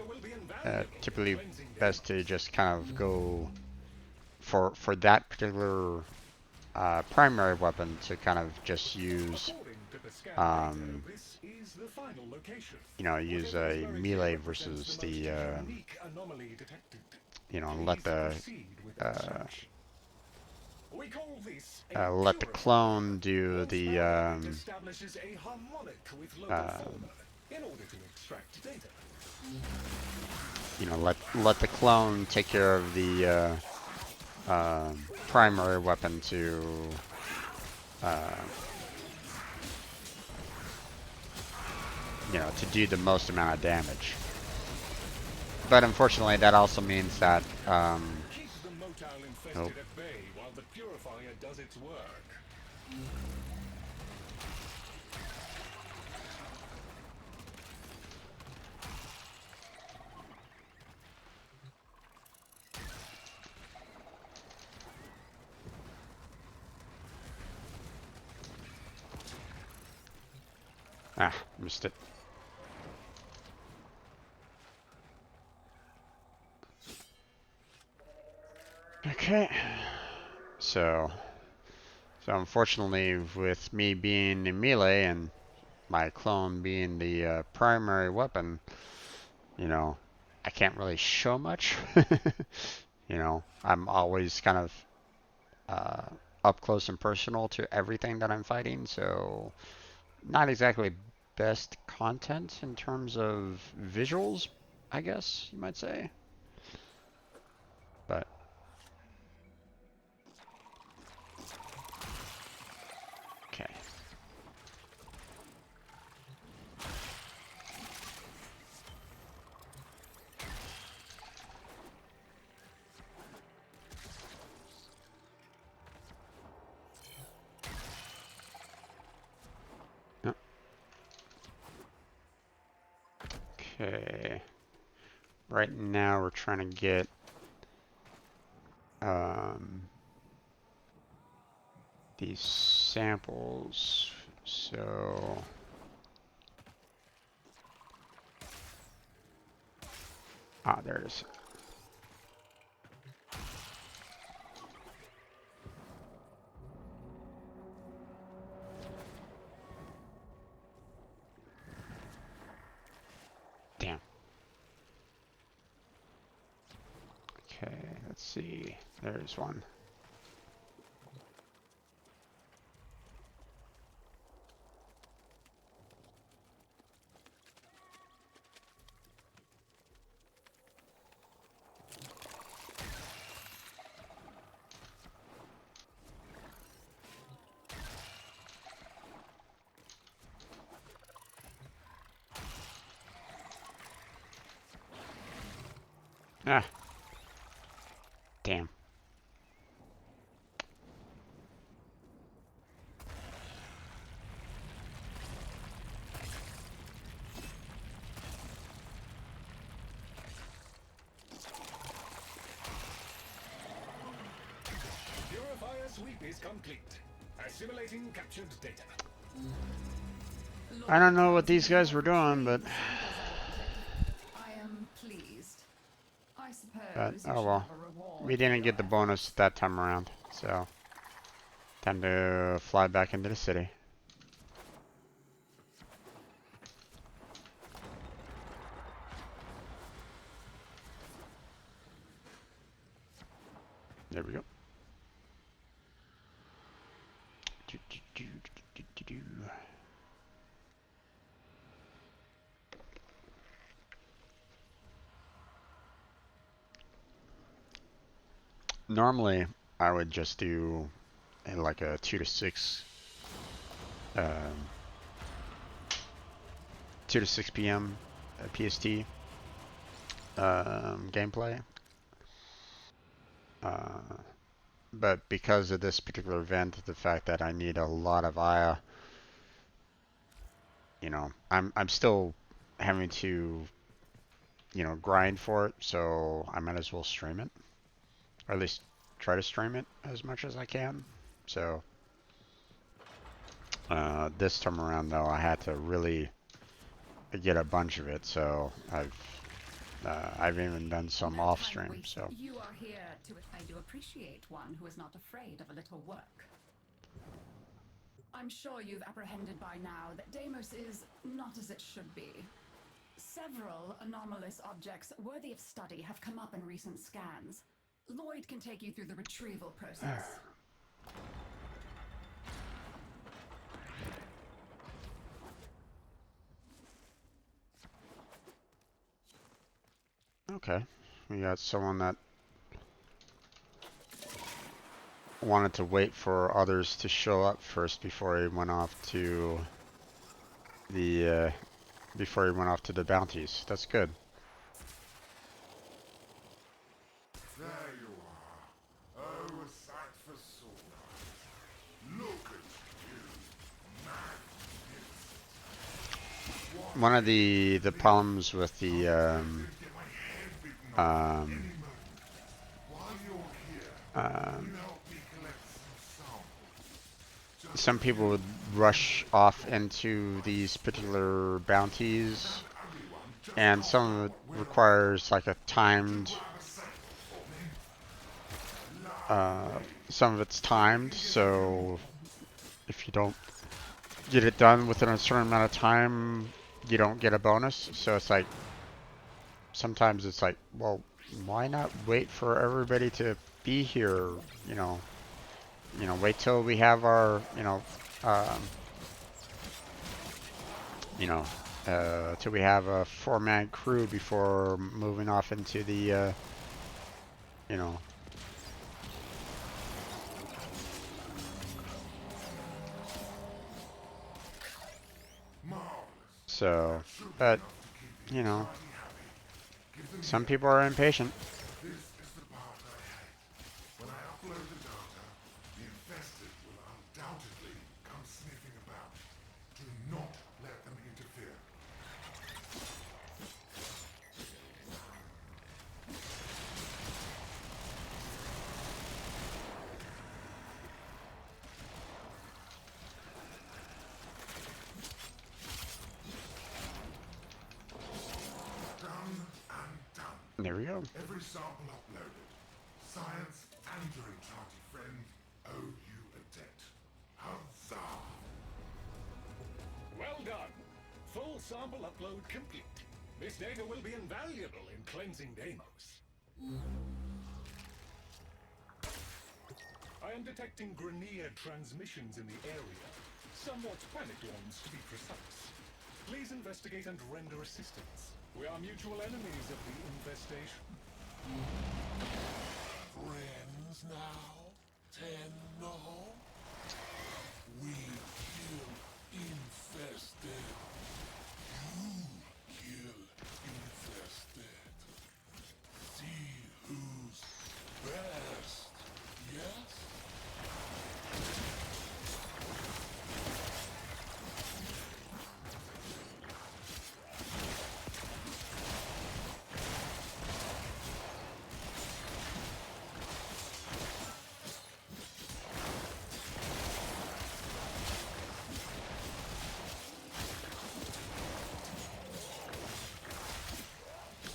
typically best to just kind of go for that particular primary weapon to kind of just use, you know, use a melee versus the, you know, let the clone do the, you know, let the clone take care of the primary weapon to you know, to do the most amount of damage. But unfortunately, that also means that Keep the motile infested at bay while the purifier does its work. missed it. Okay, so unfortunately, with me being in melee and my clone being the primary weapon, you know, I can't really show much. You know, I'm always kind of up close and personal to everything that I'm fighting, so not exactly best content in terms of visuals, I guess you might say. But okay. Yep. Okay. Right now we're trying to get these samples. So there it is. Damn. Okay, let's see. There's one. Ah. Damn. Purifier sweep is complete. Assimilating captured data. I don't know what these guys were doing, but I am pleased. I but suppose oh well. We didn't get the bonus that time around, so time to fly back into the city. There we go. Normally, I would just do like a 2 to 6, 2 to 6 p.m. PST gameplay. But because of this particular event, the fact that I need a lot of Aya, you know, I'm still having to, you know, grind for it, so I might as well stream it, or at least try to stream it as much as I can. So this time around, though, I had to really get a bunch of it, so I've even done some off stream. So you are here to. I do appreciate one who is not afraid of a little work. I'm sure you've apprehended by now that Deimos is not as it should be. Several anomalous objects worthy of study have come up in recent scans. Lloyd can take you through the retrieval process. okay, we got someone that wanted to wait for others to show up first before he went off to the bounties. That's good. There you are. Oh, a sight for sore eyes. Look at you, magnificent. One of the problems with the Get my head bitten off any moment. While you're here, can you help me collect some samples? some people would rush off into these particular bounties, and some of it requires like a timed, some of it's timed, so if you don't get it done within a certain amount of time, you don't get a bonus. So it's like, sometimes it's like, well, why not wait for everybody to be here, you know, wait till we have our, till we have a 4-man crew before moving off into the, you know. So, but, you know, some people are impatient. This is the part I hate. When I upload the data, the infested will undoubtedly come sniffing about. Do not let them interfere. Done and done. There we go. Every sample uploaded. Science and your enchanted friend owe you a debt. Huzzah! Well done. Full sample upload complete. This data will be invaluable in cleansing Deimos. I am detecting Grineer transmissions in the area. Somewhat panic ones, to be precise. Please investigate and render assistance. We are mutual enemies of the infestation. Friends now? 10 no? We kill infested. You kill infested. See who's best. Yes?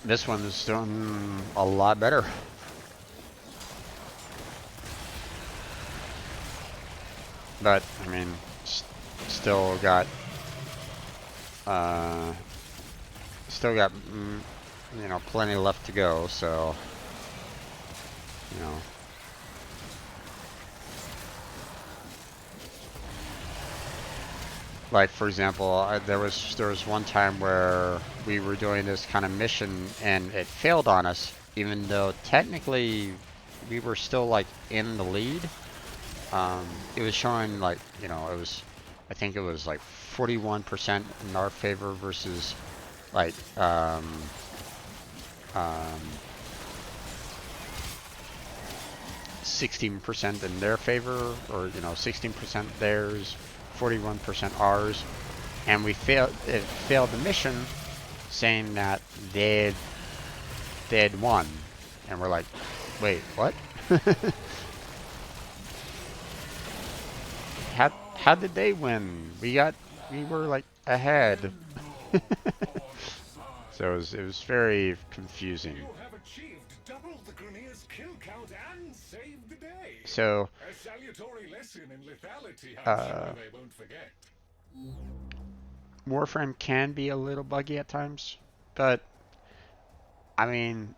This one is doing a lot better. But, I mean, still got, you know, plenty left to go, so, you know. Like, for example, there was one time where we were doing this kind of mission and it failed on us, even though technically we were still like in the lead. It was showing like, you know, I think it was like 41% in our favor versus like 16% in their favor, or you know, 16% theirs, 41% ours, and it failed the mission, saying that they had won, and we're like, wait, what? How did they win? We were like ahead. So it was very confusing. You have achieved double the Grineer's kill count and saved the day. So A salutary lesson in lethality, I'm sure they won't forget. Warframe can be a little buggy at times, but I mean,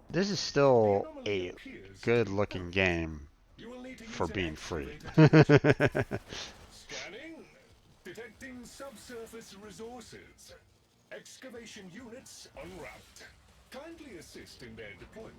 this is still a good looking game for being free. Scanning, detecting subsurface resources. Excavation units en route. Kindly assist in their deployment.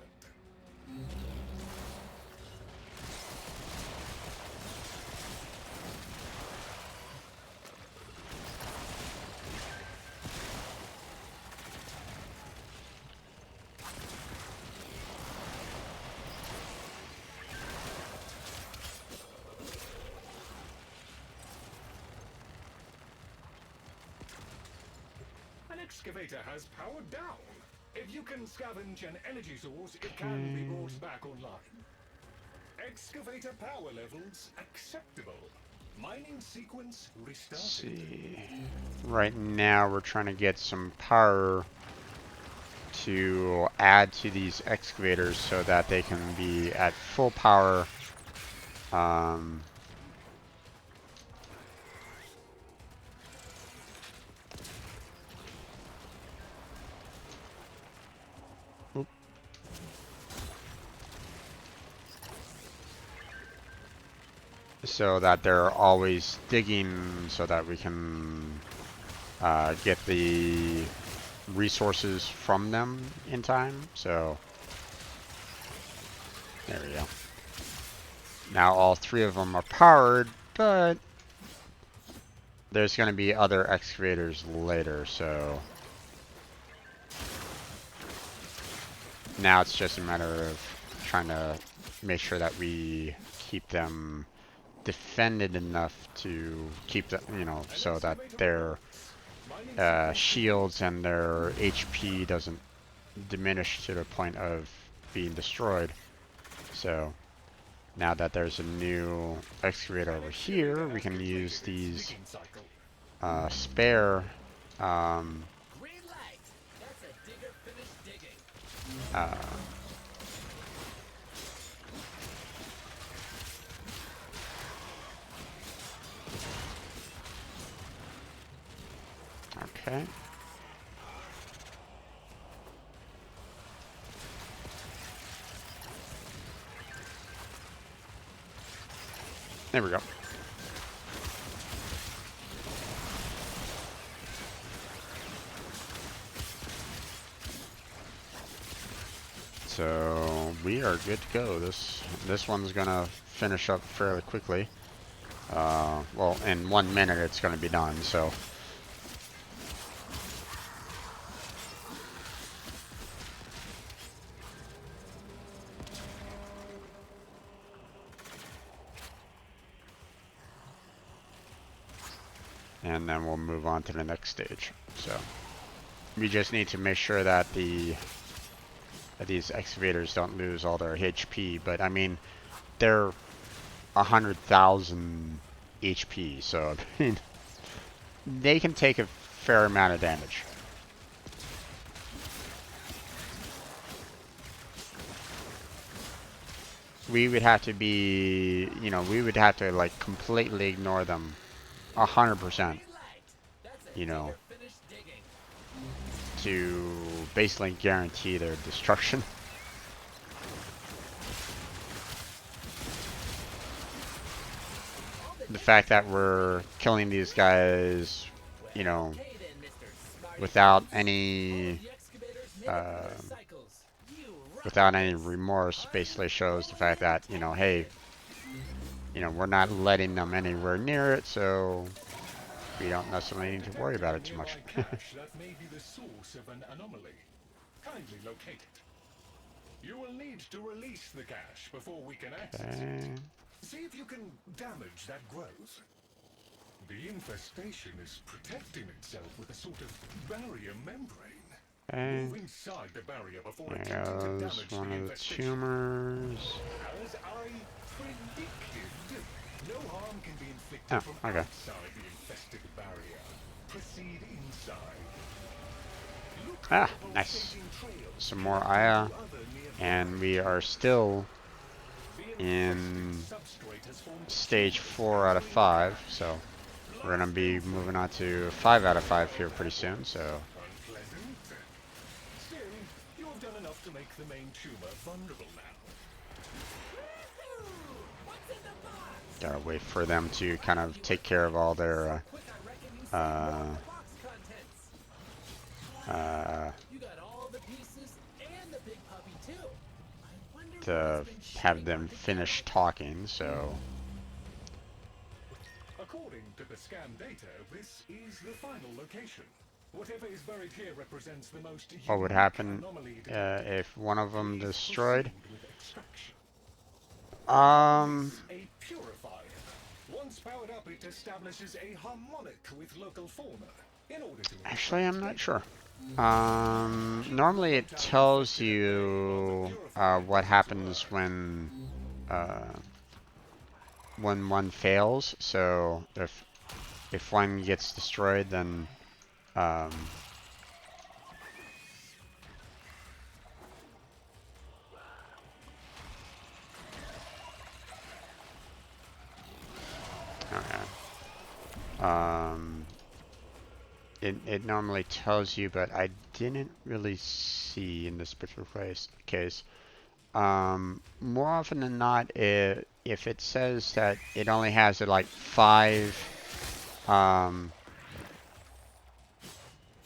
An excavator has powered down. If you can scavenge an energy source, it can be brought back online. Excavator power levels acceptable. Mining sequence restarted. Let's see. Right now we're trying to get some power to add to these excavators so that they can be at full power. So that they're always digging so that we can get the resources from them in time. So there we go. Now all three of them are powered, but there's going to be other excavators later, so now it's just a matter of trying to make sure that we keep them defended enough to keep them, you know, so that their shields and their HP doesn't diminish to the point of being destroyed. So now that there's a new excavator over here, we can use these spare okay. There we go. So we are good to go. This one's gonna finish up fairly quickly. Well, in 1 minute it's gonna be done. So. And then we'll move on to the next stage. So we just need to make sure that these excavators don't lose all their HP. But I mean, they're 100,000 HP, so I mean, they can take a fair amount of damage. We would have to be, you know, we would have to like completely ignore them 100%, you know, to basically guarantee their destruction. The fact that we're killing these guys, you know, without any without any remorse basically shows the fact that, you know, hey, you know, we're not letting them anywhere near it, so we don't necessarily need to worry about it too much. Cache that may be the source of an anomaly. Kindly locate it. You will need to release the cache before we can access it. See if you can damage that growth. The infestation is protecting itself with a sort of barrier membrane. Move inside the barrier before attempting to damage one the of the infestation. tumors. As I predicted, no harm can be inflicted from outside the infested barrier. Proceed inside. Nice. Some more Aya, and we are still in stage 4 out of 5, so we're gonna be moving on to 5 out of 5 here pretty soon. So still, you have done enough to make the main tumor vulnerable now. gotta wait for them to kind of take care of all their to have them finish talking. So according to the scan data, this is the final location. Whatever is buried here represents the most what would happen if one of them destroyed? A purifier. Once powered up, it establishes a harmonic with local fauna. In order to actually, I'm not sure. Normally it tells you what happens when one fails. So if one gets destroyed, then it normally tells you, but I didn't really see in this particular case. More often than not, if it says that it only has like 5,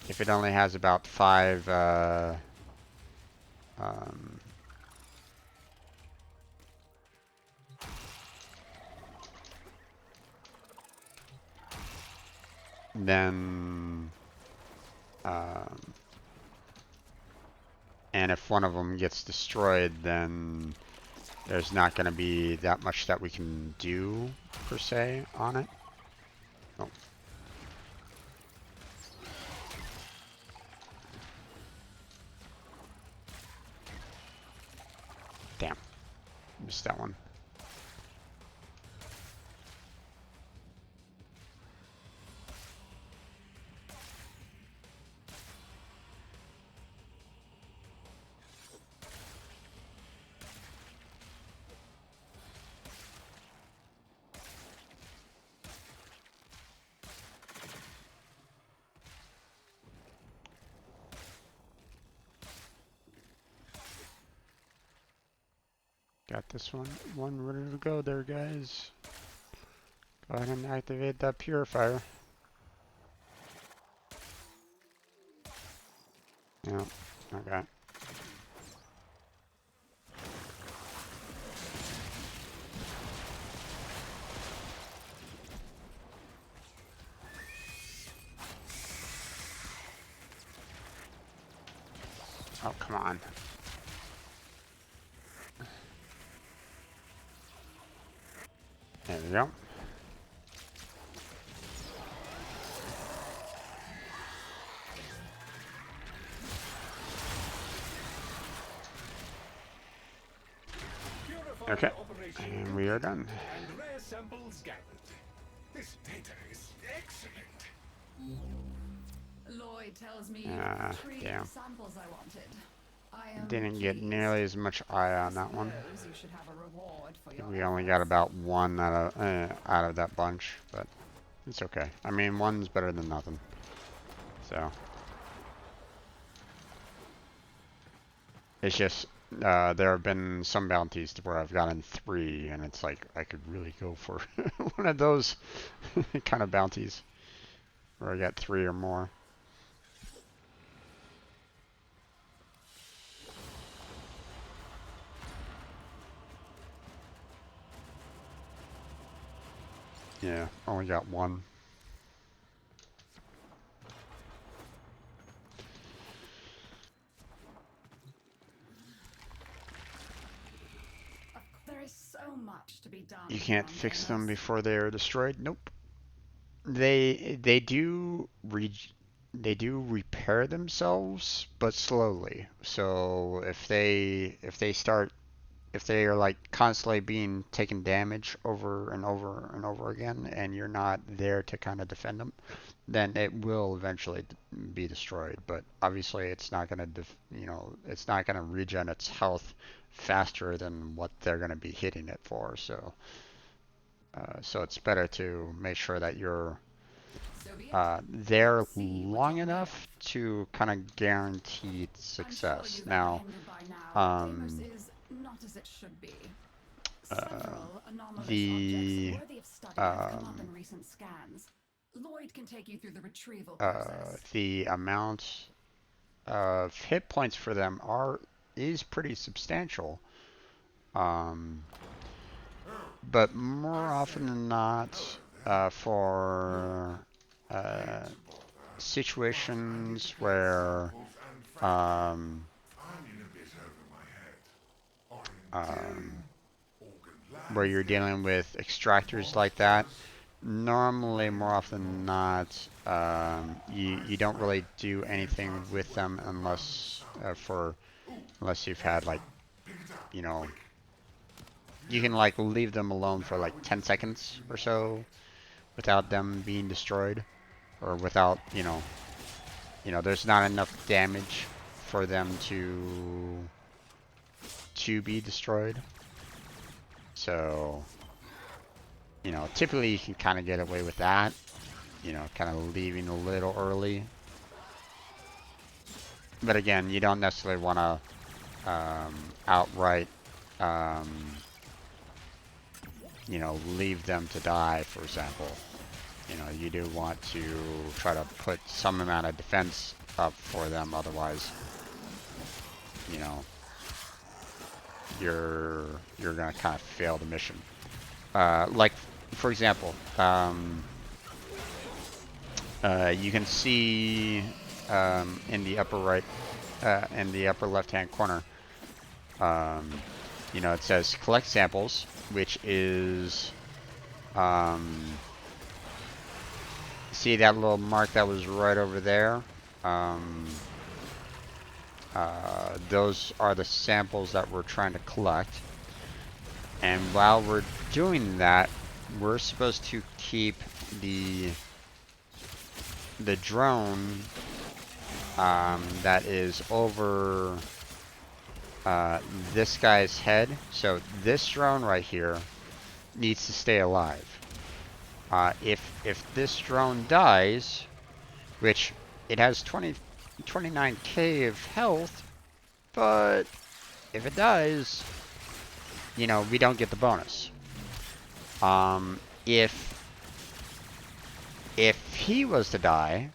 if it only has about 5, then, and if one of them gets destroyed, then there's not going to be that much that we can do, per se, on it. Oh. Damn. Missed that one. Got this one ready to go there, guys. Go ahead and activate that purifier. Yeah, okay. Oh, come on. There we go. Okay, and we are done. And rare samples gathered. This data is excellent. Lloyd tells me three damn. samples I wanted. I am Didn't get pleased. nearly as much eye on that one. Suppose you should have a reward for your We only got about 1 out of that bunch, but it's okay. I mean, 1's better than nothing. So it's just there have been some bounties where I've gotten 3, and it's like I could really go for one of those kind of bounties where I got 3 or more. Yeah, only got one. There is so much to be done. You can't on fix them Deimos. before they are destroyed. Nope. They do repair themselves, but slowly. So if they are like constantly being taken damage over and over and over again, and you're not there to kind of defend them, then it will eventually be destroyed. But obviously, it's not gonna it's not gonna regen its health faster than what they're gonna be hitting it for. So it's better to make sure that you're there long enough to kind of guarantee success. Now, Deimos is not as it should be. Several anomalous the objects worthy of study have come up in recent scans. Lloyd can take you through the retrieval process. the amount of hit points for them is pretty substantial. But more often than not, for situations where where you're dealing with extractors like that, normally more often than not, you don't really do anything with them unless unless you've had like, you know, you can like leave them alone for like 10 seconds or so without them being destroyed, or without, there's not enough damage for them to be destroyed. So, typically you can kind of get away with that, kind of leaving a little early. But again, you don't necessarily want to outright, leave them to die, for example. You do want to try to put some amount of defense up for them, otherwise, you're gonna kind of fail the mission. Like, for example, you can see in the upper right, in the upper left-hand corner, it says collect samples, which is, see that little mark that was right over there? Those are the samples that we're trying to collect. And while we're doing that, we're supposed to keep the drone that is over this guy's head. So this drone right here needs to stay alive. If this drone dies, which it has 29k of health, but if it dies, we don't get the bonus. If he was to die,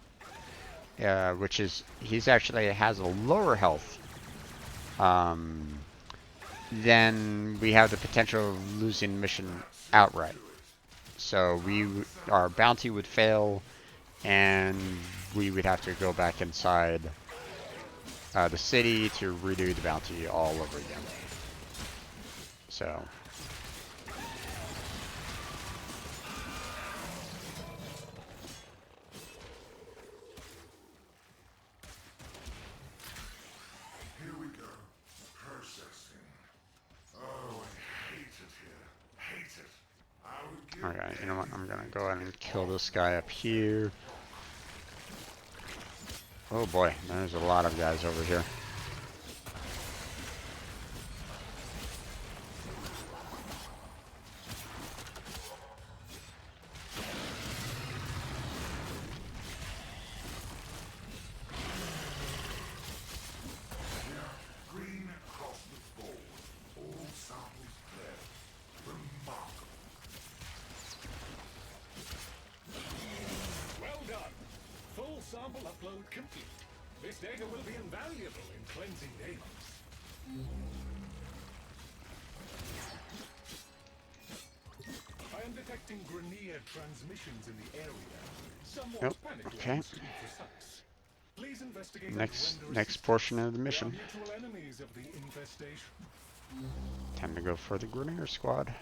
which is, he's actually has a lower health, then we have the potential of losing mission outright. So our bounty would fail, and we would have to go back inside the city to redo the bounty all over again. So here we go. Processing. Oh, I hate it here. Hate it. I would give okay, you know what? I'm gonna go ahead and kill this guy up here. Oh boy, there's a lot of guys over here. green across the board. All samples clear. Remarkable. Well done. Full sample upload complete. This data will be invaluable in cleansing Deimos. I am detecting detecting Grenier transmissions in the area. Somewhat Nope. panicked Okay. ones, to be precise. Please investigate and Next render portion of the assistance. mission. They are mutual enemies of the infestation. Time to go for the Grenier squad.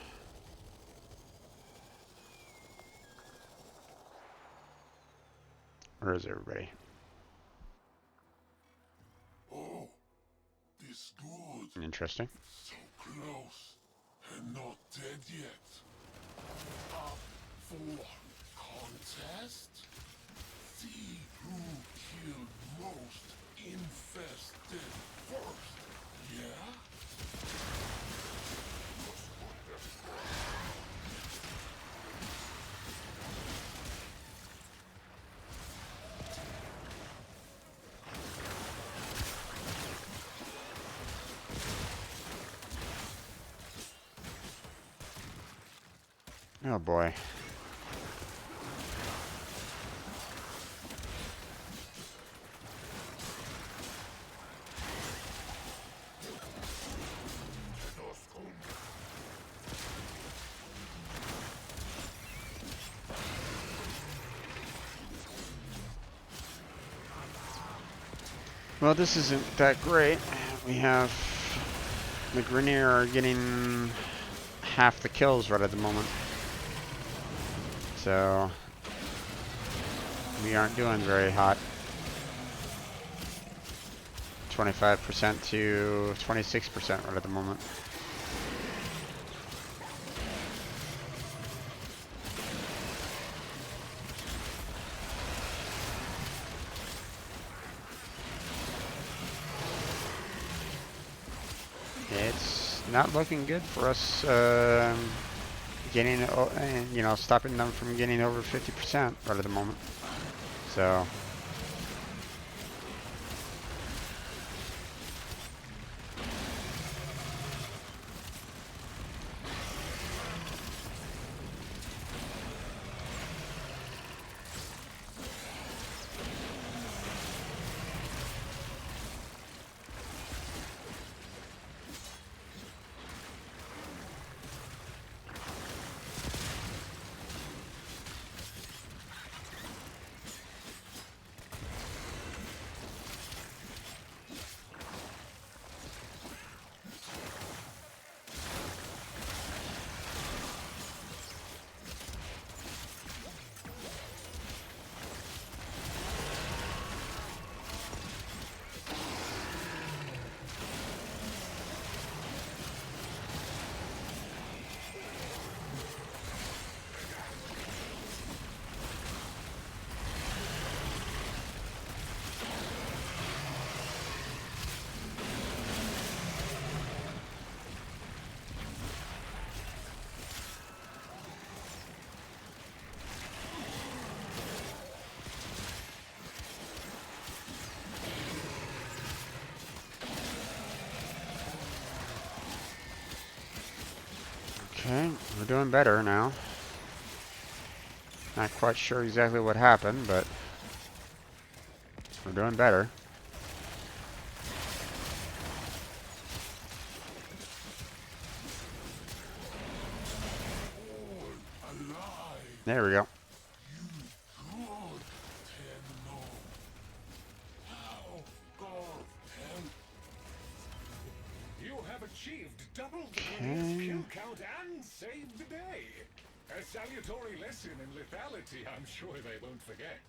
Where is everybody? Oh, this good. Interesting. So close and not dead yet. Up for contest? See who killed most infested first, yeah? Oh boy. Well, this isn't that great. We have the Grenier are getting half the kills right at the moment. So we aren't doing very hot. 25% to 26% right at the moment. It's not looking good for us getting, you know, stopping them from getting over 50% right at the moment. So okay, we're doing better now. Not quite sure exactly what happened, but we're doing better. There we go. You have achieved double the Grenier's kill count and saved the day. A salutary lesson in lethality I'm sure they won't forget.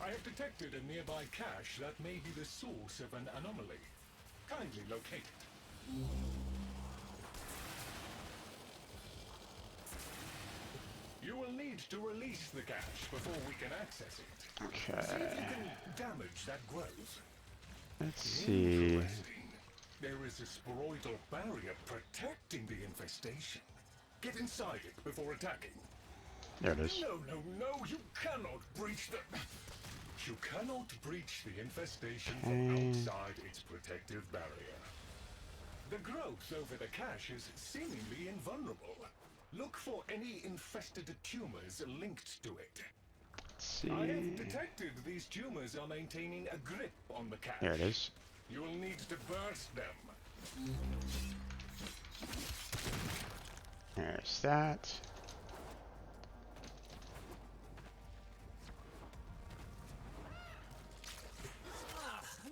I have detected a nearby cache that may be the source of an anomaly. Kindly locate it. You will need to release the cache before we can access it. Okay. See if you can damage that growth. Let's see. Interesting. There is a sporoidal barrier protecting the infestation. Get inside it before attacking. There it is. No, you cannot breach the... You cannot breach the infestation from outside its protective barrier. The growth over the cache is seemingly invulnerable. Look for any infested tumors linked to it. Let's see. I have detected these tumors are maintaining a grip on the cache. There it is. You'll need to burst them. There's that.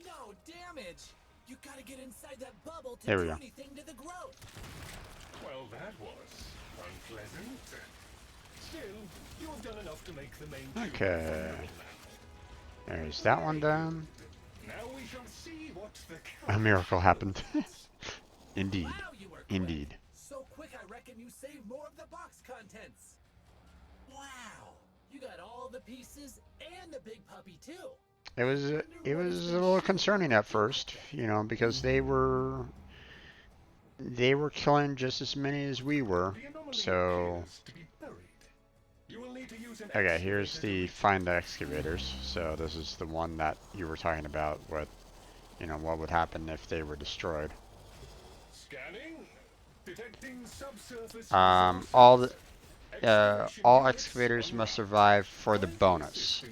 No damage! You gotta get inside that bubble to There we do go. anything to the growth. Well, that was unpleasant. Still, you've done enough to make the main tube Okay. vulnerable now. There's that one done. Now we shall see what the A miracle happened. Indeed. Wow, you were quick. Indeed. So quick, I reckon you saved more of the box contents. Wow, you got all the pieces and the big puppy too. It was a little concerning at first, you know, because they were killing just as many as we were. The anomaly So appears to be buried. You will need to use an okay, here's excavator the to find the excavators. So this is the one that you were talking about. What, you know, what would happen if they were destroyed? scanning, detecting subsurface. All excavators must survive for the bonus.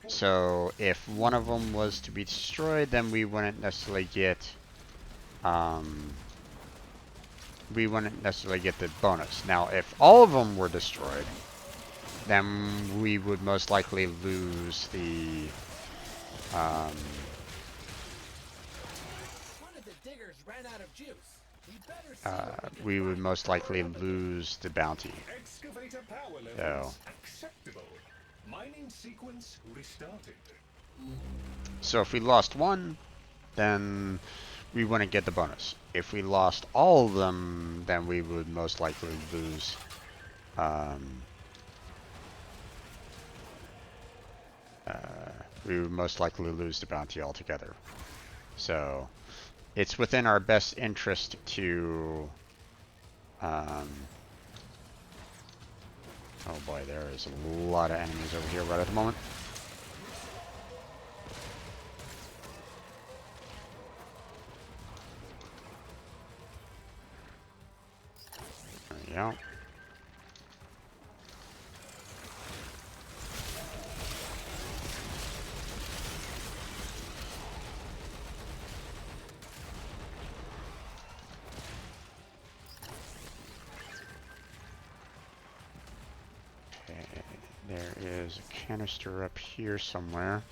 So if one of them was to be destroyed, then we wouldn't necessarily get the bonus. Now, if all of them were destroyed, then we would most likely lose the One of the diggers ran out of juice. We better see what we we would most likely lose the bounty. Excavator power So levels acceptable. Mining sequence restarted. so if we lost one, then we wouldn't get the bonus. If we lost all of them, then we would most likely lose the bounty altogether. So it's within our best interest to oh boy, there is a lot of enemies over here right at the moment. There we go. There is a canister up here somewhere.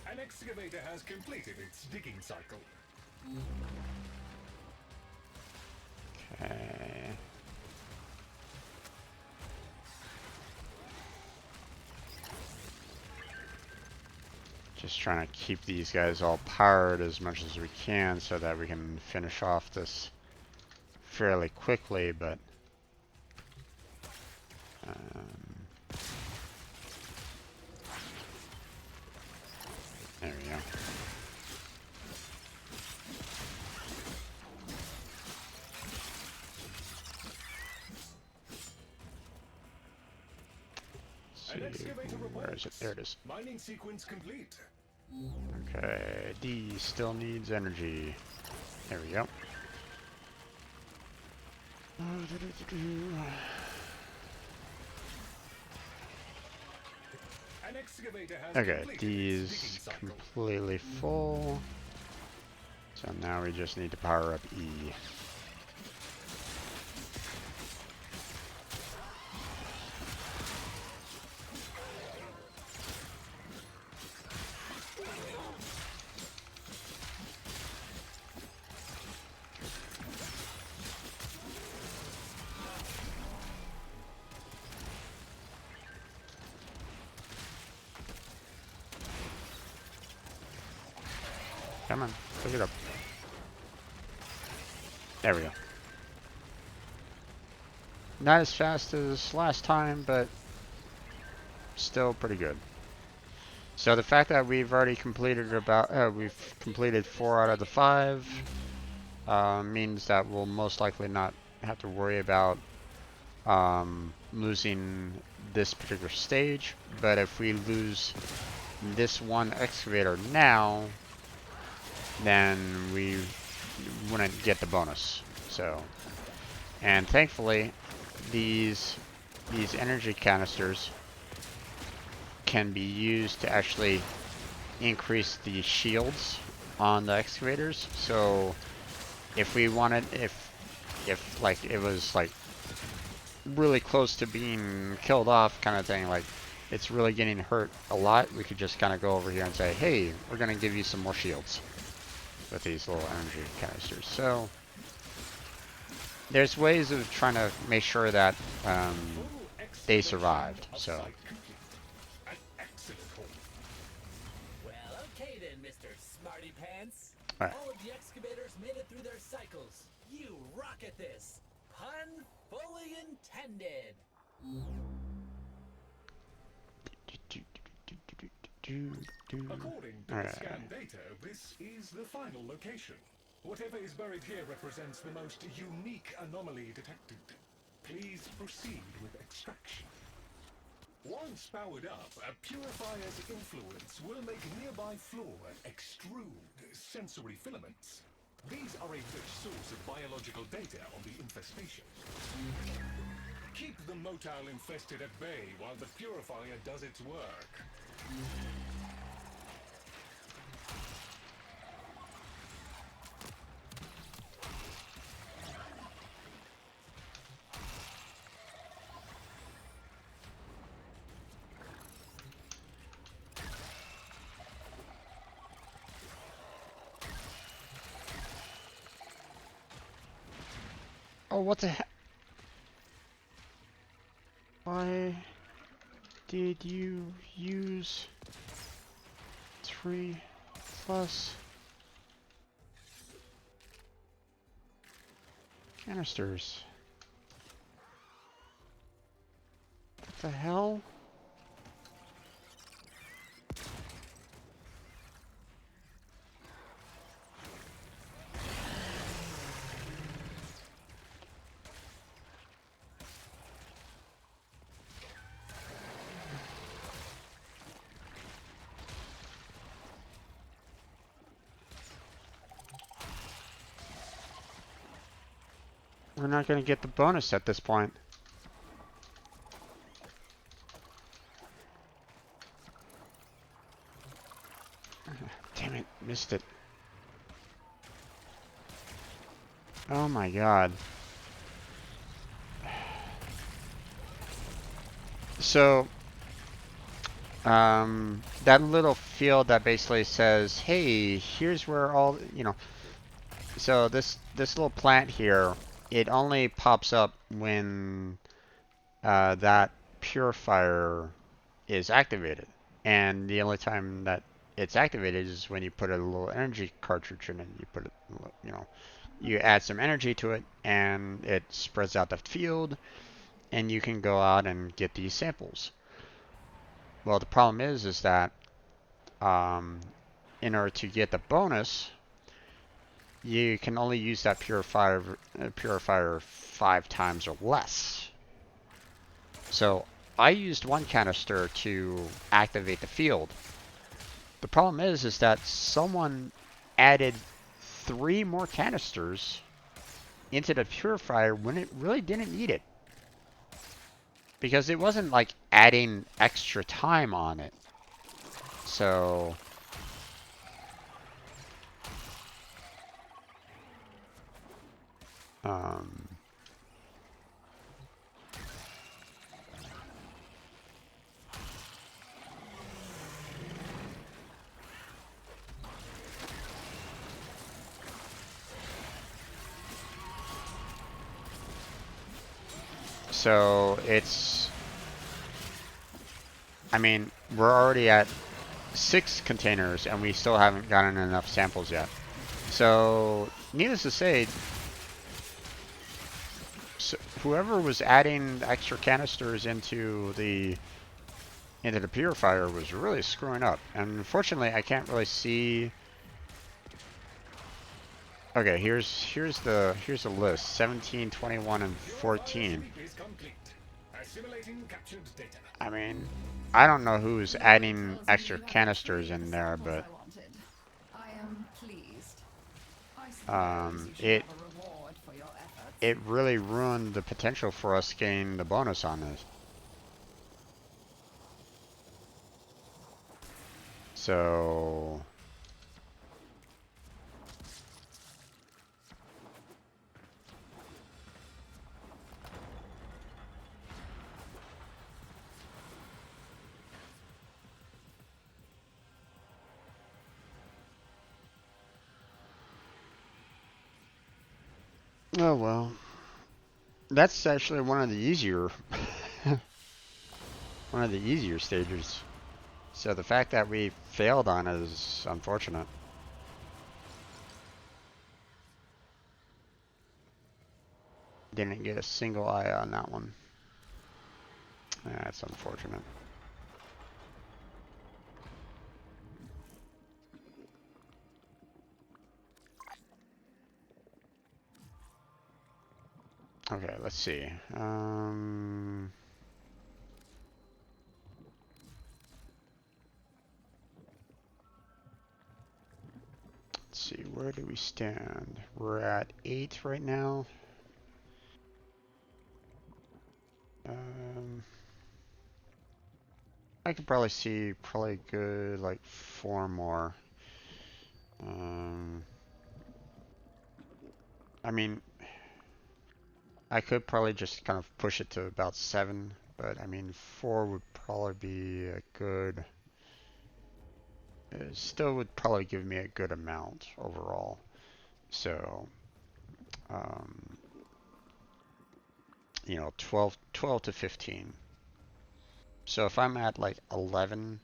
An excavator has completed its digging cycle. Okay. Just trying to keep these guys all powered as much as we can so that we can finish off this fairly quickly, but there we go. An excavator Where is it? There it is. Mining sequence complete. Okay, D still needs energy. There we go. An excavator has Okay, completed D its is digging cycle. completely full. So now we just need to power up E. Come on, pick it up. There we go. Not as fast as last time, but still pretty good. So the fact that we've already completed we've completed 4 out of the 5 means that we'll most likely not have to worry about losing this particular stage. But if we lose this one excavator now, then we wouldn't get the bonus. So, and thankfully, these energy canisters can be used to actually increase the shields on the excavators. So if we wanted, if like it was like really close to being killed off kind of thing, like it's really getting hurt a lot, we could just kind of go over here and say, hey, we're going to give you some more shields with these little energy canisters. So there's ways of trying to make sure that they survived. So. An excellent haul. Well, okay then, Mr. Smarty Pants. All right. All of the excavators made it through their cycles. You rock at this. Pun fully intended. According to the scanned data, this is the final location. Whatever is buried here represents the most unique anomaly detected. Please proceed with extraction. Once powered up, a purifier's influence will make nearby flora extrude sensory filaments. These are a rich source of biological data on the infestation. Keep the motile infested at bay while the purifier does its work. Oh, what the heck? Why did you use 3+ canisters? What the hell? We're not going to get the bonus at this point. Damn it, missed it. Oh my god. So, that little field that basically says, hey, here's where all, you know, so this little plant here, it only pops up when that purifier is activated. And the only time that it's activated is when you put a little energy cartridge in it. You put it, you know, you add some energy to it and it spreads out the field and you can go out and get these samples. Well, the problem is that in order to get the bonus, you can only use that purifier 5 times or less. So I used 1 canister to activate the field. The problem is that someone added 3 more canisters into the purifier when it really didn't need it. Because it wasn't like adding extra time on it. So so it's, I mean, we're already at 6 containers and we still haven't gotten enough samples yet. So needless to say, whoever was adding extra canisters into the purifier was really screwing up. And unfortunately, I can't really see. Okay, here's the list: 17, 21, and 14. I mean, I don't know who's adding extra canisters in there, but I am pleased. it it really ruined the potential for us getting the bonus on this. So oh well. That's actually one of the easier one of the easier stages. So the fact that we failed on it is unfortunate. Didn't get a single eye on that one. That's unfortunate. Okay, let's see. Let's see, where do we stand? We're at 8 right now. I could probably see good like 4 more. I mean, I could probably just kind of push it to about 7, but I mean 4 would probably be a good. It still would probably give me a good amount overall. So, you know, 12 to 15. So if I'm at like 11,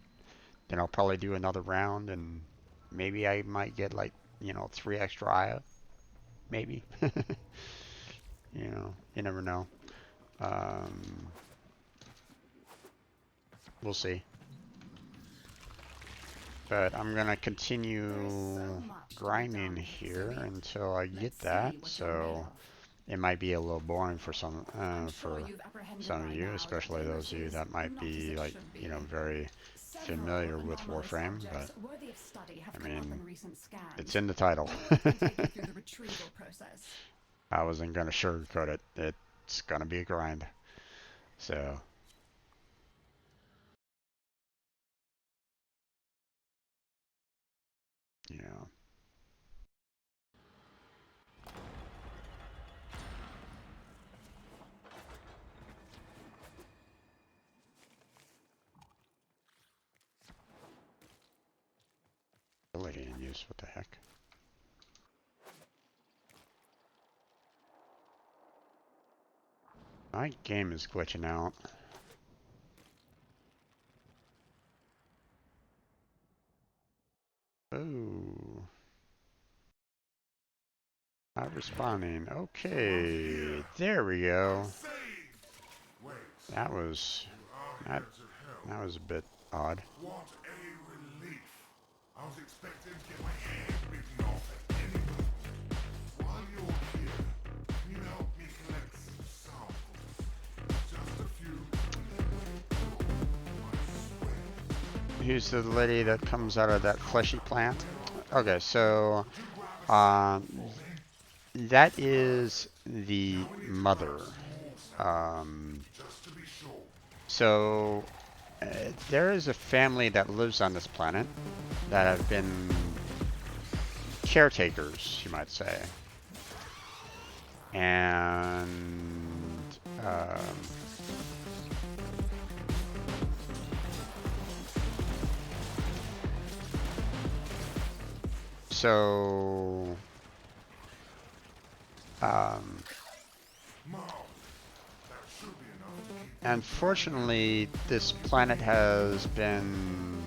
then I'll probably do another round, and maybe I might get like, you know, 3 extra IO. Maybe. You know, you never know. We'll see. But I'm gonna continue grinding here until I get that. So it might be a little boring for some of you, especially those of you that might be like, you know, very familiar with Warframe. But I mean, it's in the title. I wasn't gonna sugarcoat it. It's gonna be a grind. So. Yeah. Ability in use, what the heck? My game is glitching out. Oh. Not responding. Okay. There we go. That was that was a bit odd. What a relief. I was expecting to get my hand bitten off at any moment. While you're here, can you help me collect some samples? Just a few. I swear. Who's the lady that comes out of that fleshy plant? Okay, so that is the mother. So there is a family that lives on this planet that have been caretakers, you might say. And so unfortunately, this planet has been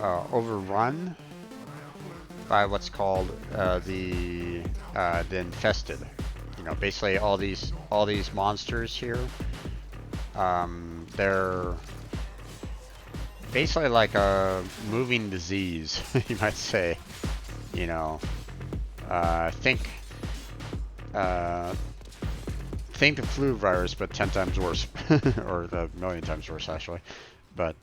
overrun by what's called the infested. You know, basically all these monsters here. They're basically like a moving disease, you might say. You know, think the flu virus, but 10 times worse, or a million times worse, actually. But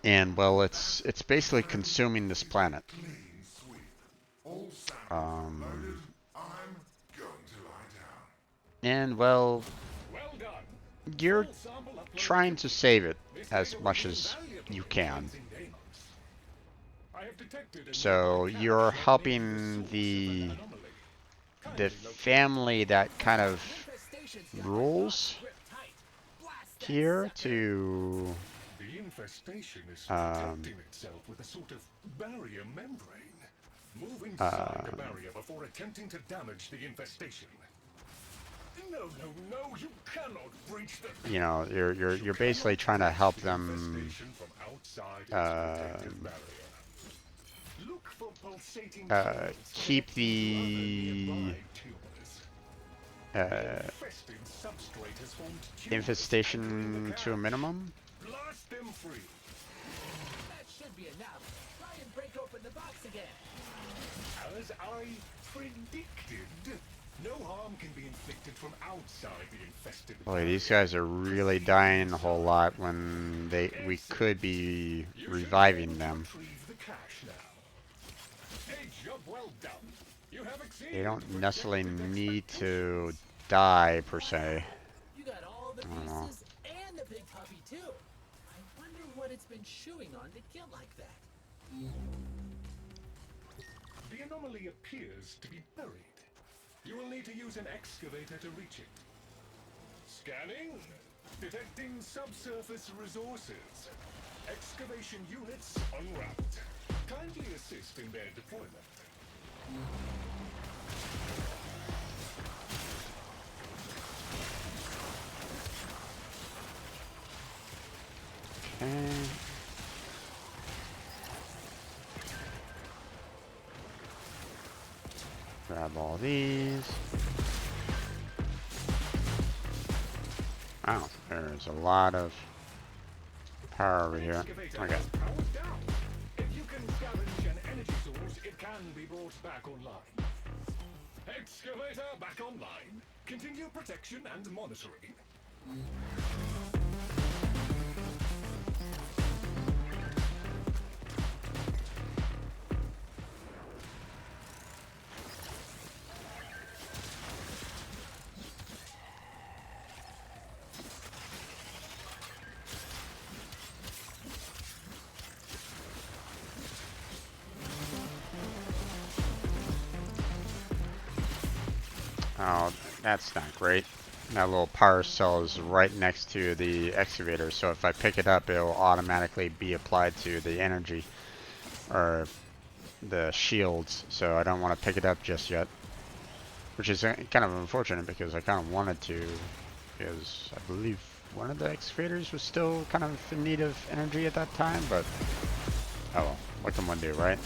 and well, it's basically consuming this planet. All samples loaded. I'm going to lie down. And well, Well done. you're Full sample upload trying to complete. save it This as data much will be as invaluable you in can. cleansing Deimos. I have detected a So nearby you're cache that may be helping the source of the an anomaly. the Kindly locate family that kind of Infestation's got my rules boss gripped tight. Blast that here sucker. to The infestation is Um, protecting itself with a sort of barrier membrane. Move inside the barrier before attempting to damage the infestation. No, you cannot breach the... you know, you're basically trying to help them From outside its protective barrier. Look for pulsating tumors keep connecting to the other nearby tumors. The infested substrate has formed tumors infestation anchoring the to a cache. minimum. Blast them free. That should be enough. Try and break open the box again. As I predicted, no harm can be inflicted from outside the infested. Boy, these guys are really dying a whole lot when we could be reviving them. Retrieve the cache now. A job well done. You have exceeded They don't necessarily projected need to expectations. die per se. You got all the I don't know. pieces and the big puppy too. I wonder what it's been chewing on to get like that. The anomaly appears to be buried. You will need to use an excavator to reach it. Scanning. Detecting subsurface resources. Excavation units en route. Kindly assist in their deployment. Okay. Grab all these. Wow, there's a lot of power over here. Excavator Okay. is powered down. If you can scavenge an energy source, it can be brought back online. Excavator back online. Continue protection and monitoring. Oh, that's not great. That little power cell is right next to the excavator, so if I pick it up, it will automatically be applied to the energy or the shields. So I don't want to pick it up just yet, which is kind of unfortunate because I kind of wanted to, because I believe one of the excavators was still kind of in need of energy at that time. But oh well, what can one do, right?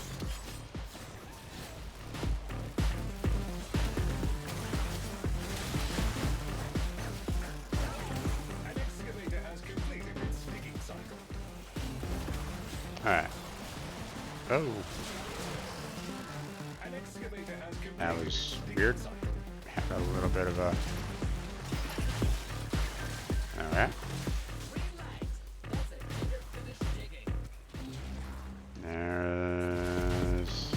Alright. Oh. That was weird. Had a little bit of a... Alright. There's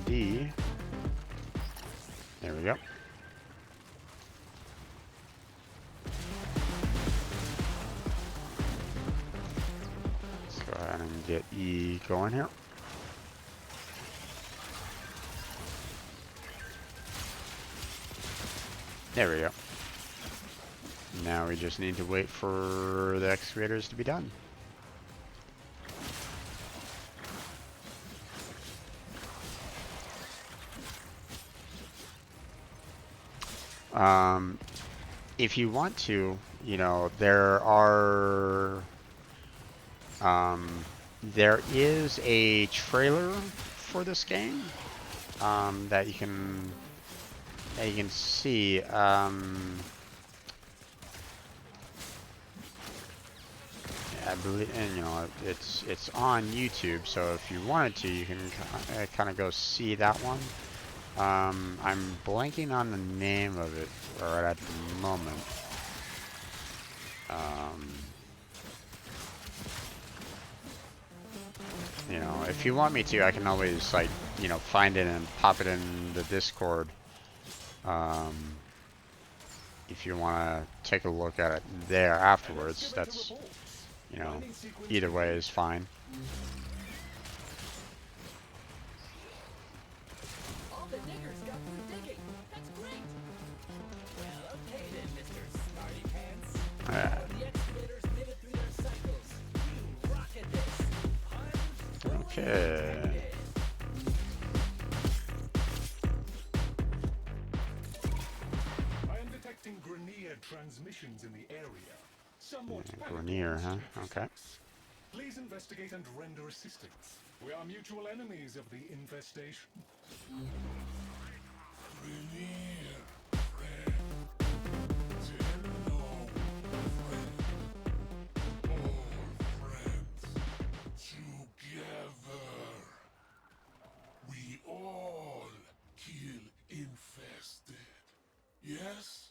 D. There we go. Let's go ahead and get E going here. There we go. Now we just need to wait for the excavators to be done. If you want to, you know, there is a trailer for this game that you can see. I believe, and you know, it's on YouTube. So if you wanted to, you can kind of go see that one. I'm blanking on the name of it right at the moment. You know, if you want me to, I can always, like, you know, find it and pop it in the Discord. If you want to take a look at it there afterwards, that's, you know, either way is fine. All the diggers got through digging. That's great. Well, okay then, Mr. Smarty Pants. The excavators made it through their cycles. You rocket this. Okay. I am detecting Grenier transmissions in the area. Somewhat Grenier, huh? Okay. Please investigate and render assistance. We are mutual enemies of the infestation. Grenier, friend. Hello, friend. All friends together. We all kill infested. Yes?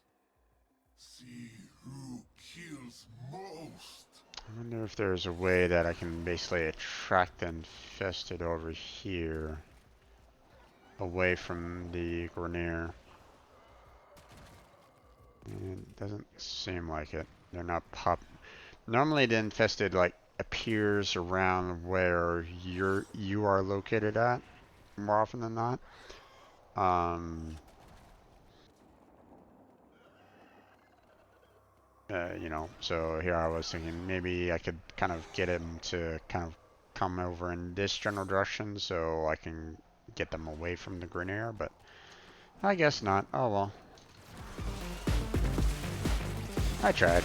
See who kills most. I wonder if there's a way that I can basically attract the infested over here, away from the Grenier. It doesn't seem like it. They're not Normally the infested, like, appears around where you are located at, more often than not. You know, so here I was thinking maybe I could kind of get him to kind of come over in this general direction so I can get them away from the Grenier, but I guess not. Oh well. I tried.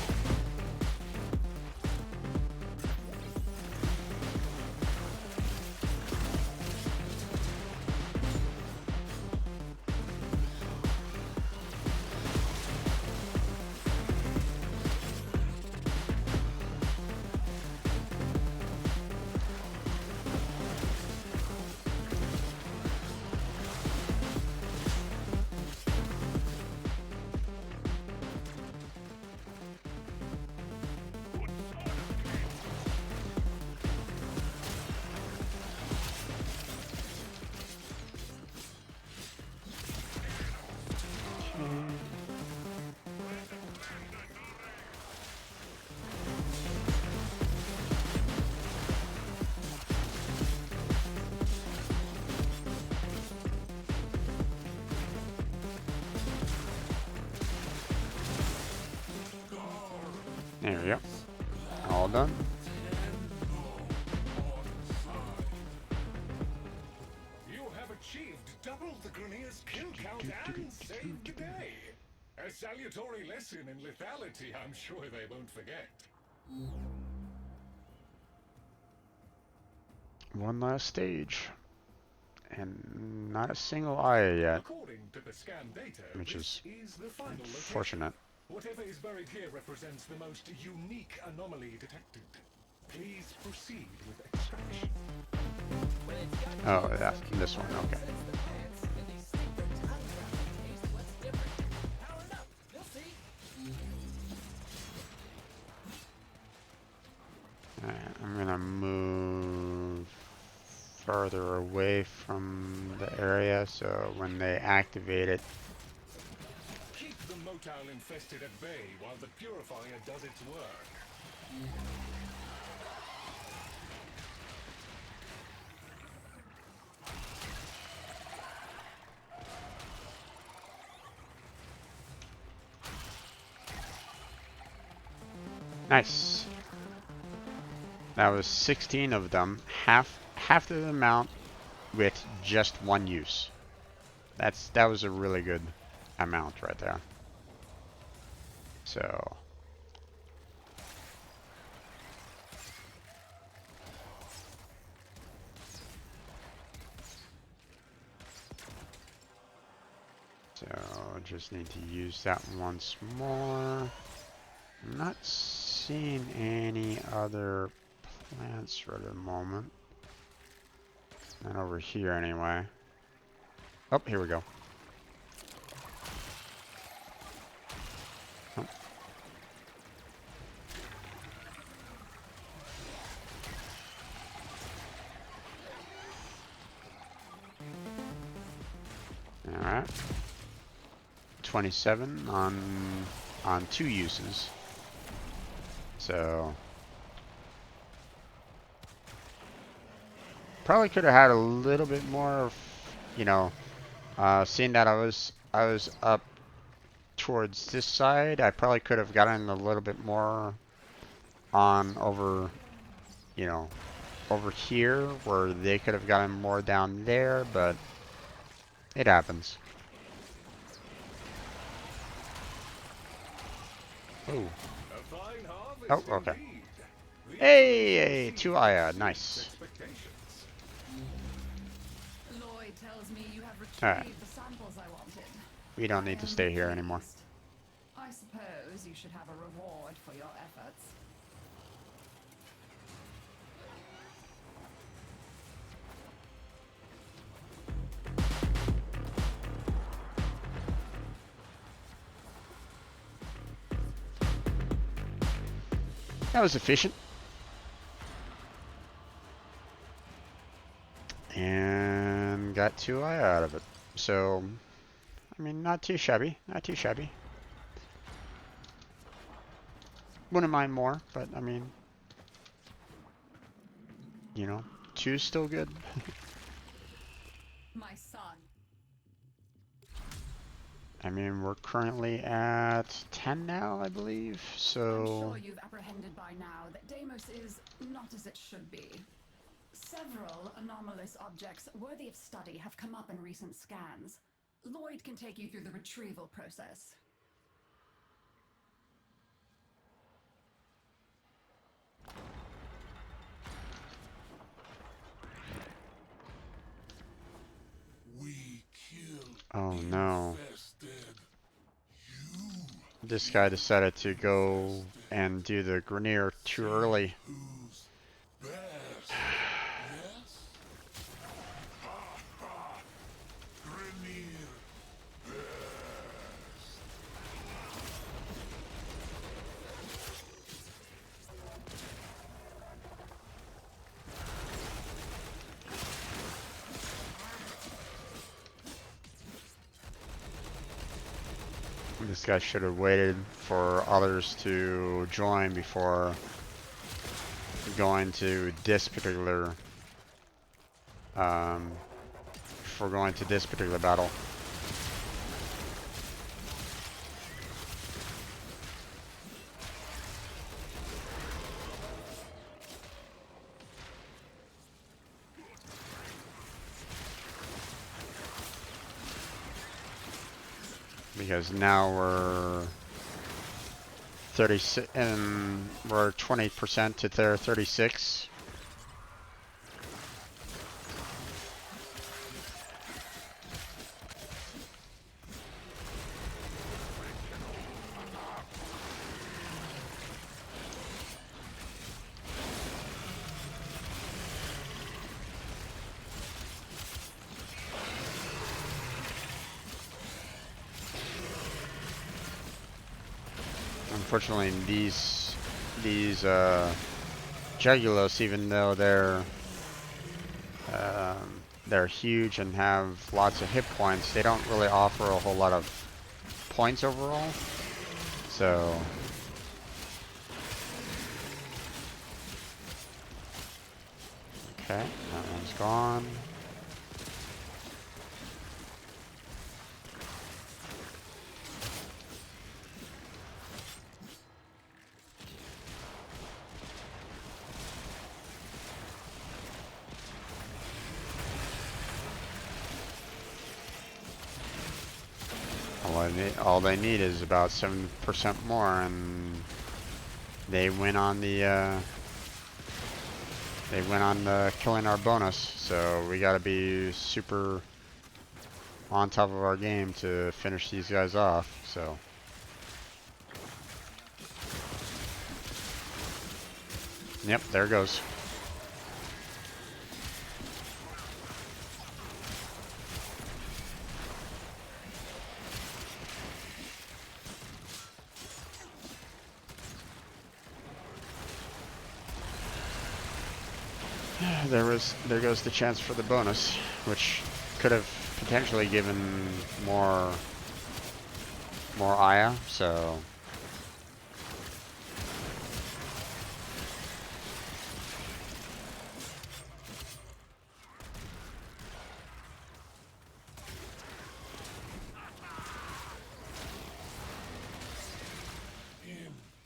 There we go. All done. You have achieved double the Grenier's kill count and saved the day. A salutary lesson in lethality, I'm sure they won't forget. One last stage. And not a single eye yet, According to the scan data, which this is the final unfortunate. Whatever is buried here represents the most unique anomaly detected. Please proceed with extraction. Oh, yeah, this one, okay. I'm gonna move further away from the area so when they activate it. Keep the motile infested at bay while the purifier does its work. Nice. That was 16 of them, half the amount with just one use. That was a really good amount right there. So just need to use that once more. I'm not seeing any other plants for the moment. Not over here anyway. Oh, here we go. Oh. 27 on 2 uses. So probably could have had a little bit more of, you know, seeing that I was up towards this side, I probably could have gotten a little bit more on over, you know, over here, where they could have gotten more down there, but it happens. Oh. Oh, okay. Hey, 2 Aya, nice. Lloyd tells me you have retrieved Alright. the samples I wanted. We don't need to stay here anymore. I suppose you should have a reward for your efforts. That was efficient. And got 2 Aya out of it. So, I mean, not too shabby. Not too shabby. Wouldn't mind more, but I mean, you know, 2's still good. My son. I mean, we're currently at 10 now, I believe, I'm so... sure you've apprehended by now that Deimos is not as it should be. Several anomalous objects worthy of study have come up in recent scans. Lloyd can take you through the retrieval process. We killed Oh no. infested you. This guy decided to go and do the Grenier too early. Who's best? Yes? Ha ha! Grenier best. This guy should have waited for others to join before going to this particular battle. Because now we're 36 and we're 20% to their 36. Unfortunately, these Jagulos, even though they're huge and have lots of hit points, they don't really offer a whole lot of points overall. So okay, that one's gone. All they need is about 7% more, and they win on the killing our bonus. So we got to be super on top of our game to finish these guys off. So yep, there it goes. There goes the chance for the bonus, which could have potentially given more more Aya, so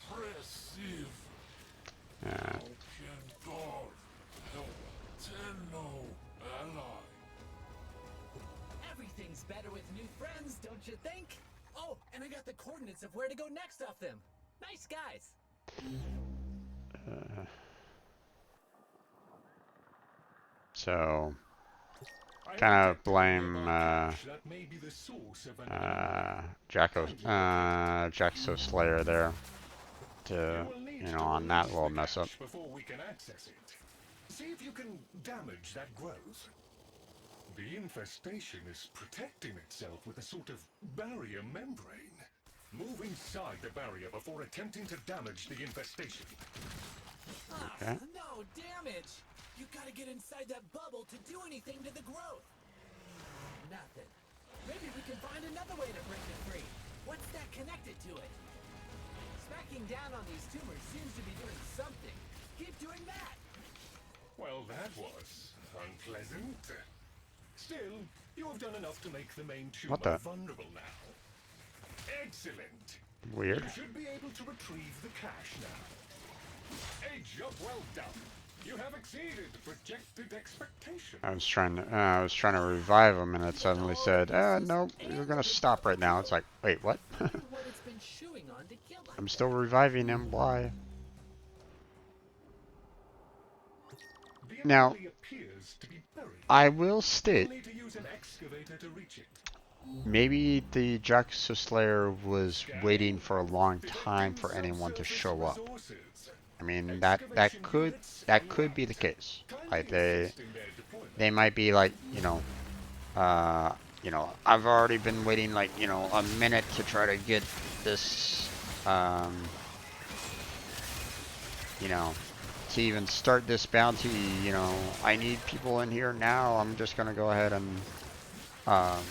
Impressive. yeah. How can God help Tenno ally? Everything's better with new friends, don't you think? Oh, and I got the coordinates of where to go next off them. Nice guys. So I have kind of detected a blame nearby cache that may be the source of an Jaxo Slayer there to, You will need you to know, on that release little the mess up. cache before we can access it. See if you can damage that growth. The infestation is protecting itself with a sort of barrier membrane. Move inside the barrier before attempting to damage the infestation. Okay. No damage! You gotta get inside that bubble to do anything to the growth. Nothing. Maybe we can find another way to break it free. What's that connected to it? Smacking down on these tumors seems to be doing something. Keep doing that. Well, that was unpleasant. Still, you have done enough to make the main tumor What the? vulnerable now. Excellent. Weird. You should be able to retrieve the cache now. A job well done. You have exceeded projected expectations. I was trying to revive him, and it suddenly said, "Nope, you're gonna stop right now." It's like, wait, what? What it's been chewing on to kill like I'm still reviving him. Why? The Now, anomaly appears to be buried. I will You'll state, need to use an excavator to reach it. maybe the Jaxo Slayer was waiting for a long time for anyone to show up. I mean, that could be the case. Like they might be like, I've already been waiting like, a minute to try to get this, to even start this bounty. I need people in here now. I'm just gonna go ahead and, I'm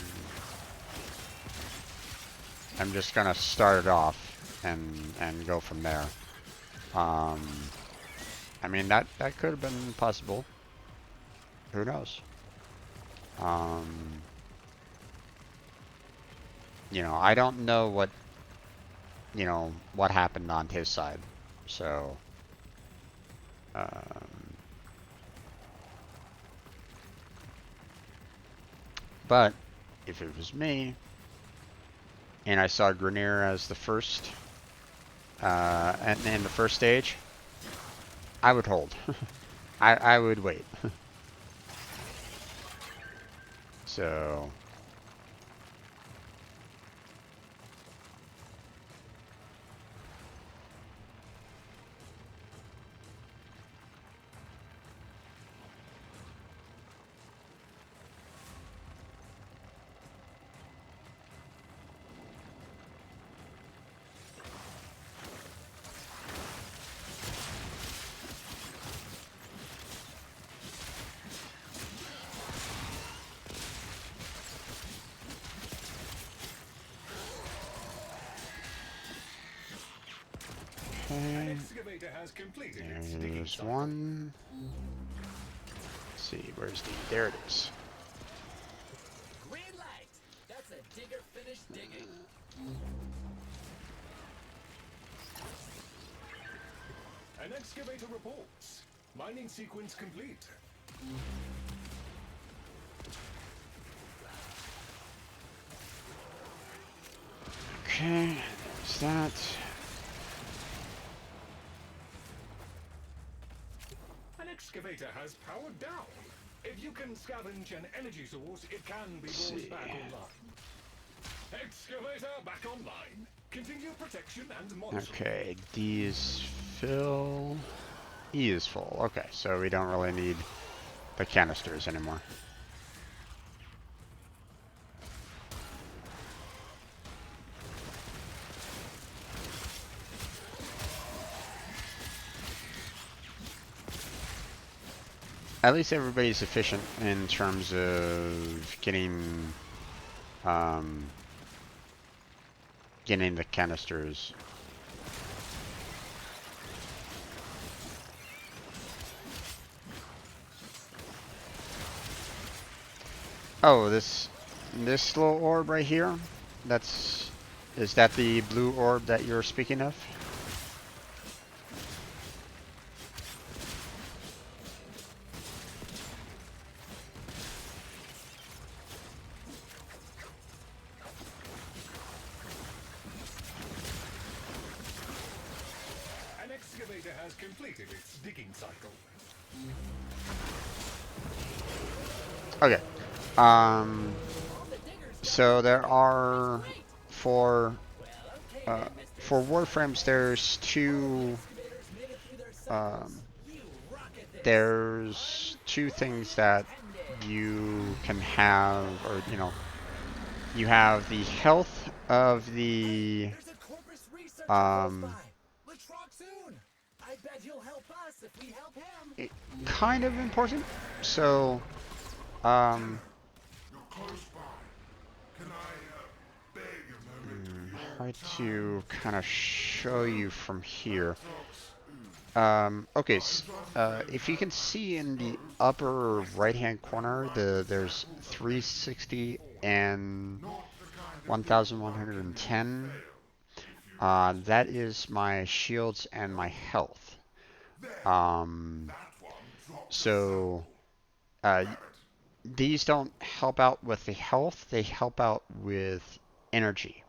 just gonna start it off and go from there. I mean, that could have been possible. Who knows? I don't know what happened on his side. So, but if it was me, and I saw Grenier as the first, and in the first stage, I would hold. I would wait. So, An excavator has completed its digging there's cycle. one. Let's see, where's the? There it is. green light. That's a digger finished digging. An excavator reports. Mining sequence complete. Okay, there's that. An excavator has powered down. If you can scavenge an energy source, it can be brought back online. Excavator back online. Continue protection and monitoring. Okay, D is fill. E is full. Okay, so we don't really need the canisters anymore. At least everybody's efficient in terms of getting getting the canisters. Oh, this little orb right here. Is that the blue orb that you're speaking of? An excavator has completed its digging cycle. Okay. So there are for Warframes, there's two things that you can have, or you have the health of the kind of important. So hard to kind of show you from here. Okay, if you can see in the upper right-hand corner, there's 360 and 1110. That is my shields and my health. So these don't help out with the health, they help out with energy.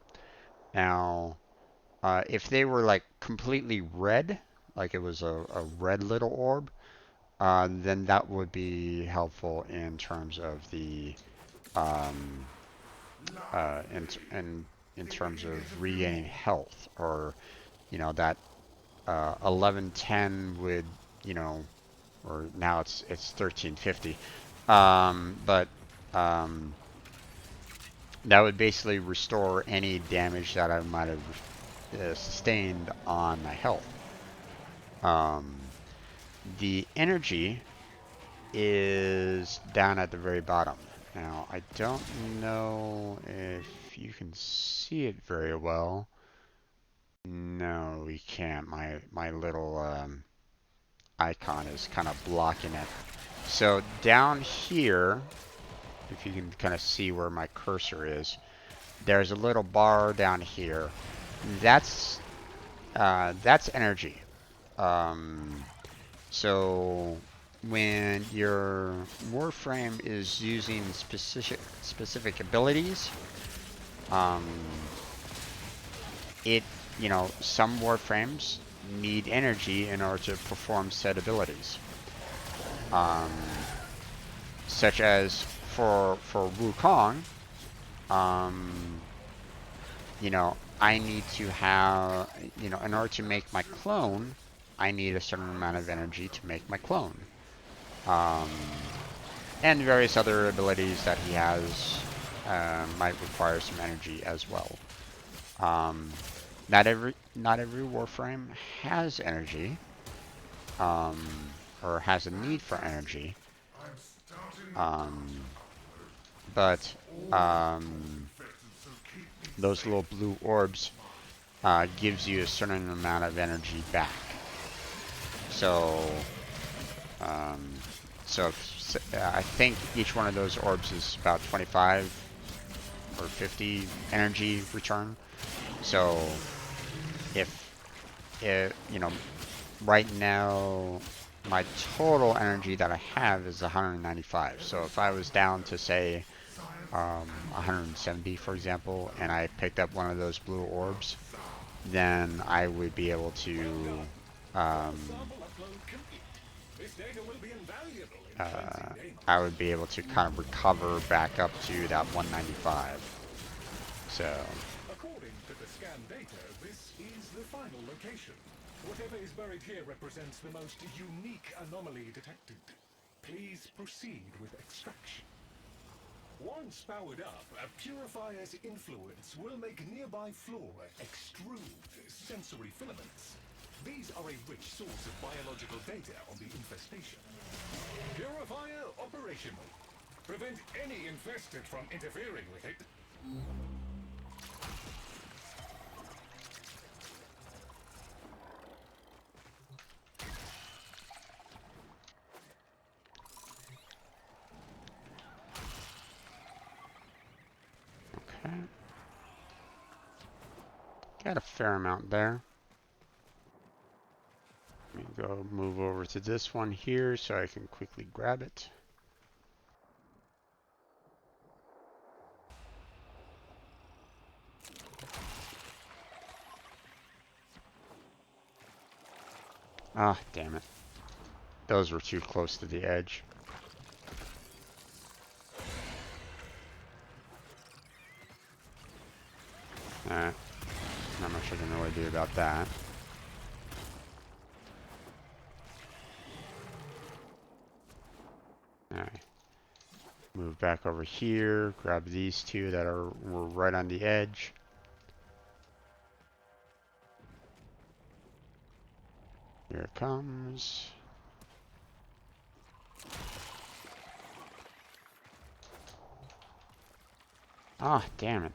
Now, if they were like completely red, like it was a red little orb, then that would be helpful in terms of the in terms of regaining health, or that 1110 would, or now it's 1350, but that would basically restore any damage that I might have sustained on my health. The energy is down at the very bottom. Now, I don't know if you can see it very well. No, we can't. My little icon is kind of blocking it. So down here, if you can kind of see where my cursor is, there's a little bar down here. That's energy. So when your Warframe is using specific abilities, some Warframes need energy in order to perform said abilities. Such as for Wukong, I need to have, in order to make my clone, I need a certain amount of energy to make my clone. And various other abilities that he has might require some energy as well. Not every Warframe has energy, or has a need for energy. But those little blue orbs gives you a certain amount of energy back. So, I think each one of those orbs is about 25 or 50 energy return. So, right now my total energy that I have is 195. So if I was down to say 170, for example, and I picked up one of those blue orbs, then I would be able to I would be able to kind of recover back up to that 195. So according to the scan data, this is the final location. Whatever is buried here represents the most unique anomaly detected. Please proceed with extraction. Once powered up, a purifier's influence will make nearby flora extrude sensory filaments. These are a rich source of biological data on the infestation. Purifier operational. Prevent any infested from interfering with it. Got a fair amount there. Let me go move over to this one here so I can quickly grab it. Ah, damn it. Those were too close to the edge. Not much I can really do about that. Alright. Move back over here, grab these two that were right on the edge. Here it comes. Ah, damn it.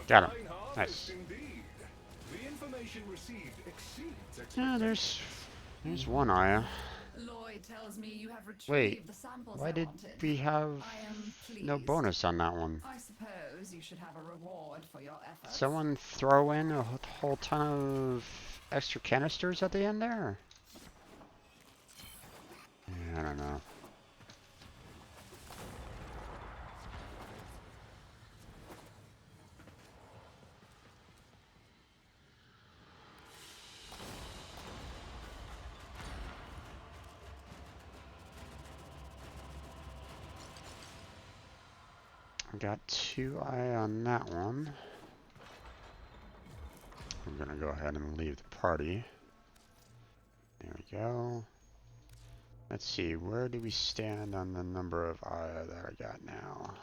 Got him. Nice. The information received exceeds Yeah, there's one Aya. Lloyd tells me you have retrieved Wait, the samples why I did wanted. we have I am no pleased. bonus on that one? I suppose you should have a reward for your efforts. Someone throw in a whole ton of extra canisters at the end there? Yeah, I don't know. I got 2 eye on that one. I'm gonna go ahead and leave the party. There we go. Let's see, where do we stand on the number of eye that I got now?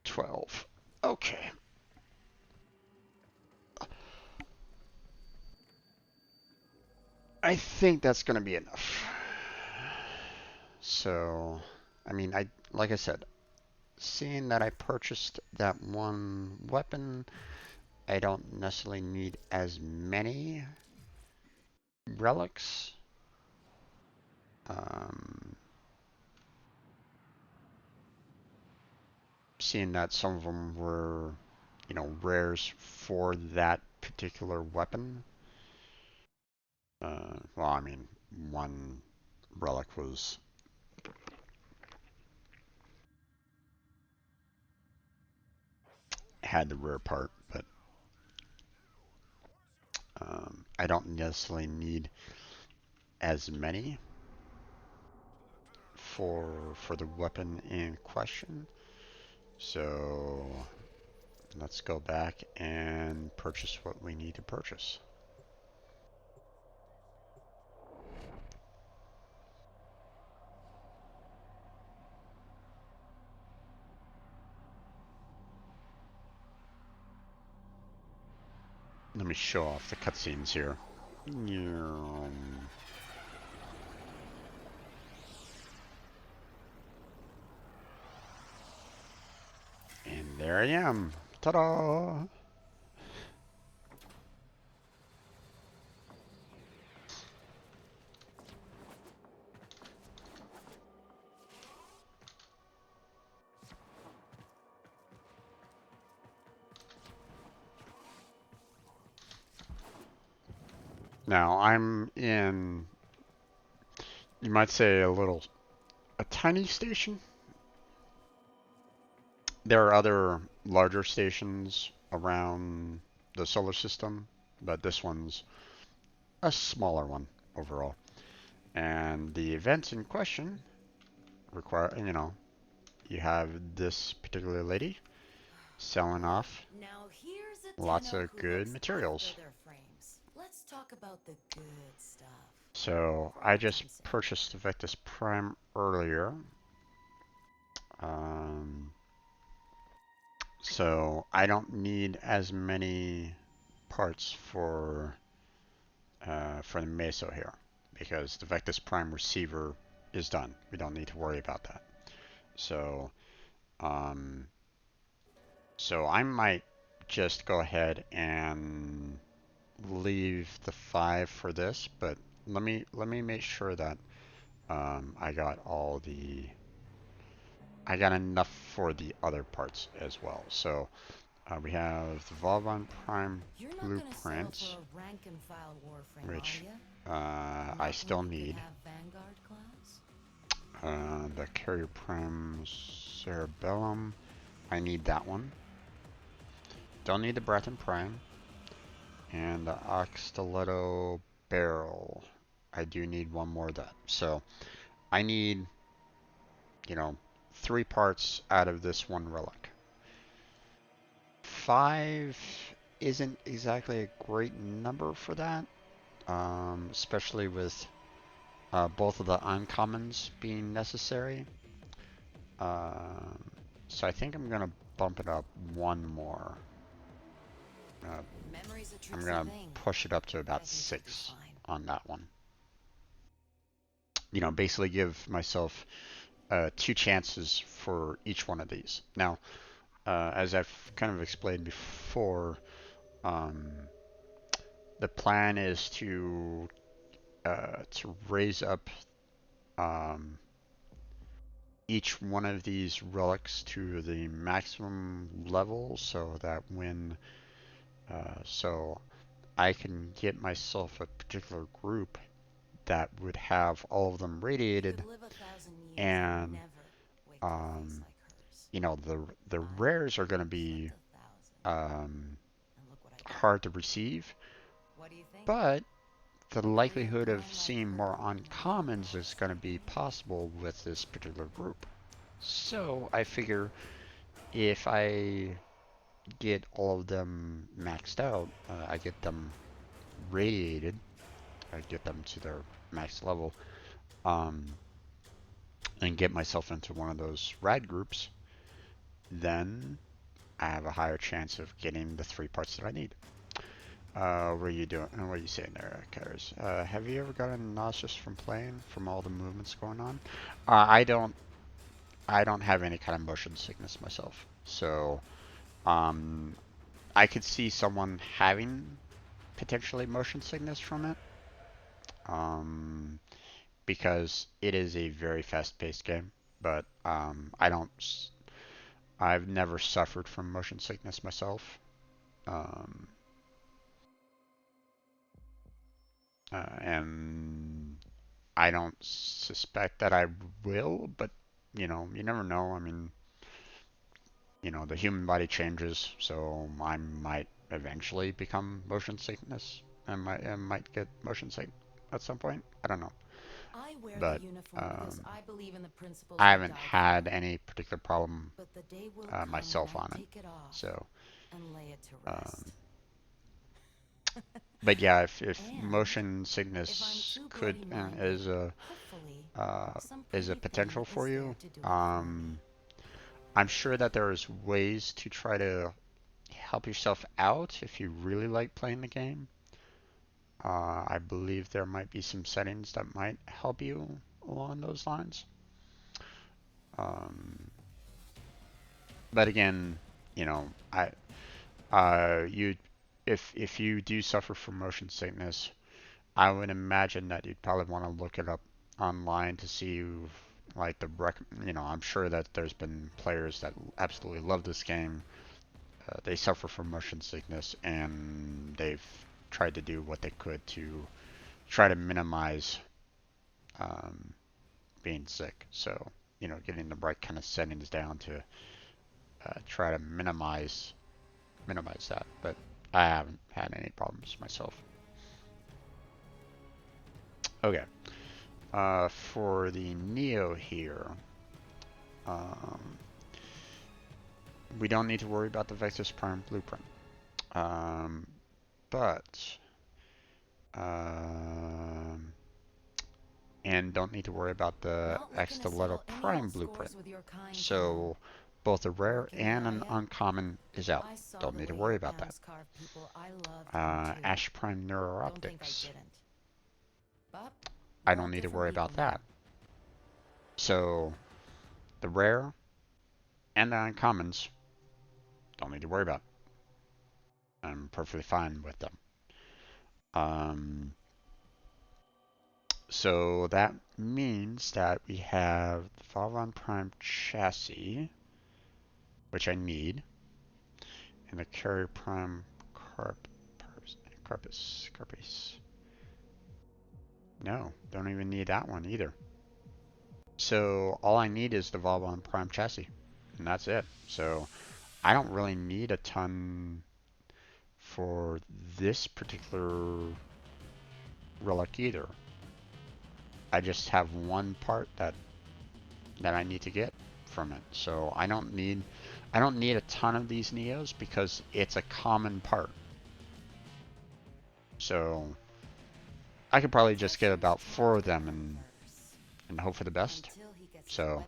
12. Okay. I think that's gonna be enough. So, I mean, like I said, seeing that I purchased that one weapon, I don't necessarily need as many relics. Seeing that some of them were, you know, rares for that particular weapon. Well, I mean, one relic was had the rare part, but I don't necessarily need as many for the weapon in question. So let's go back and purchase what we need to purchase. Let me show off the cutscenes here. And there I am. Ta-da! Now I'm in, you might say, a tiny station. There are other larger stations around the solar system, but this one's a smaller one overall. And the events in question require, you know, you have this particular lady selling off Now here's a lots demo of who good looks materials. after their frames. Let's talk about the good stuff. So I just purchased the Vectus Prime earlier. So I don't need as many parts for the Meso here, because the Vectus Prime receiver is done. We don't need to worry about that. So, so I might just go ahead and leave the 5 for this, but let me make sure that I got I got enough for the other parts as well. So we have the Vauban Prime You're not gonna settle blueprints, for a rank and file Warframe, which are ya? I Not still when you could need. have Vanguard class? The Carrier Prime Cerebellum, I need that one. Don't need the Breton Prime. And the Ox-Stiletto Barrel, I do need one more of that. So I need, you know, 3 parts out of this one relic. 5 isn't exactly a great number for that, especially with both of the uncommons being necessary. So I think I'm going to bump it up one more. I'm going to push it up to about 6 on that one. You know, basically give myself 2 chances for each one of these. Now, as I've kind of explained before, the plan is to raise up each one of these relics to the maximum level, so that when so I can get myself a particular group that would have all of them radiated, and you know, the rares are going to be hard to receive, but the likelihood of seeing more uncommons is going to be possible with this particular group. So I figure if I get all of them maxed out, I get them radiated, I get them to their max level, and get myself into one of those rad groups, then I have a higher chance of getting the 3 parts that I need. What are you doing? What are you saying there, Kairos? Have you ever gotten nauseous from playing, from all the movements going on? I don't have any kind of motion sickness myself, so I could see someone having potentially motion sickness from it, because it is a very fast-paced game. But I've never suffered from motion sickness myself. And I don't suspect that I will, but you know, you never know. I mean, you know, the human body changes, so I might eventually become motion sickness. I might get motion sick at some point. I don't know. But I haven't had any particular problem myself on it. So, but yeah, if motion sickness is a potential for you, I'm sure that there's ways to try to help yourself out if you really like playing the game. I believe there might be some settings that might help you along those lines. But again, you know, if you do suffer from motion sickness, I would imagine that you'd probably want to look it up online to see, like, you know, I'm sure that there's been players that absolutely love this game. They suffer from motion sickness, and they've tried to do what they could to try to minimize being sick. So, you know, getting the right kind of settings down to try to minimize that. But I haven't had any problems myself. Okay. For the Neo here, we don't need to worry about the Vectis Prime blueprint. And don't need to worry about the Ox-Stiletto Prime blueprint. So both a rare and an uncommon is out. Don't need to worry about that. Ash Prime Neurooptics. I don't need to worry about that. So the rare and the uncommons, don't need to worry about. I'm perfectly fine with them. Um, so that means that we have the Vauban Prime chassis, which I need, and the Carrier Prime Carpus. No, don't even need that one either. So all I need is the Vauban Prime chassis, and that's it. So I don't really need a ton for this particular relic either. I just have one part that I need to get from it. So I don't need a ton of these Neos because it's a common part. So I could probably just get about 4 of them and hope for the best. So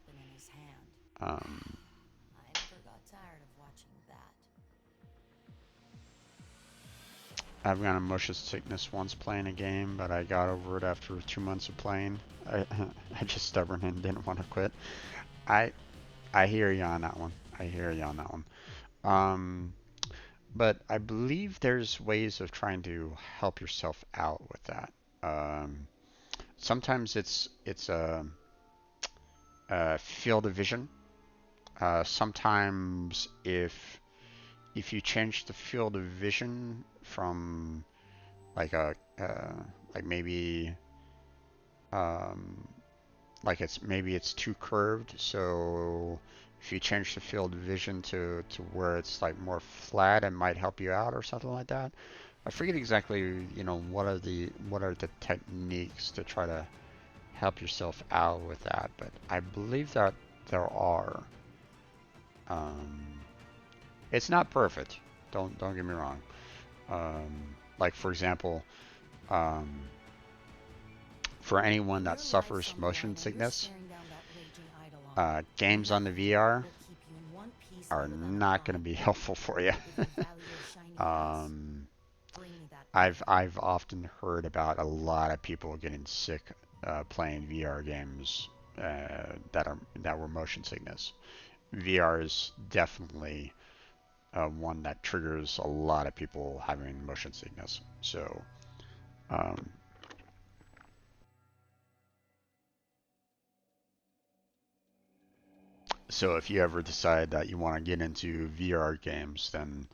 I've got a motion sickness once playing a game, but I got over it after 2 months of playing. I just stubborn and didn't want to quit. I hear you on that one. I hear you on that one. But I believe there's ways of trying to help yourself out with that. Sometimes it's a field of vision. Sometimes if you change the field of vision from like like maybe like it's too curved, so if you change the field of vision to where it's like more flat, it might help you out or something like that. I forget exactly, you know, what are the techniques to try to help yourself out with that, but I believe that there are. It's not perfect. Don't get me wrong. Like for example, for anyone that suffers motion sickness, games on the VR are not going to be helpful for you. I've often heard about a lot of people getting sick playing VR games that were motion sickness. VR is definitely one that triggers a lot of people having motion sickness. So so if you ever decide that you want to get into VR games, then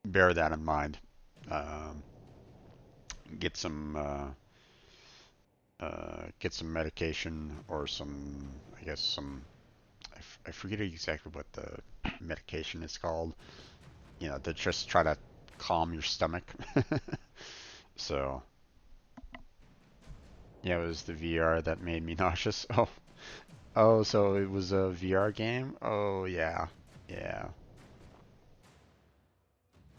bear that in mind. Get some medication or some, I guess some, I forget exactly what the medication is called. You know, to just try to calm your stomach. So yeah, it was the VR that made me nauseous. Oh, so it was a VR game? Oh yeah, yeah.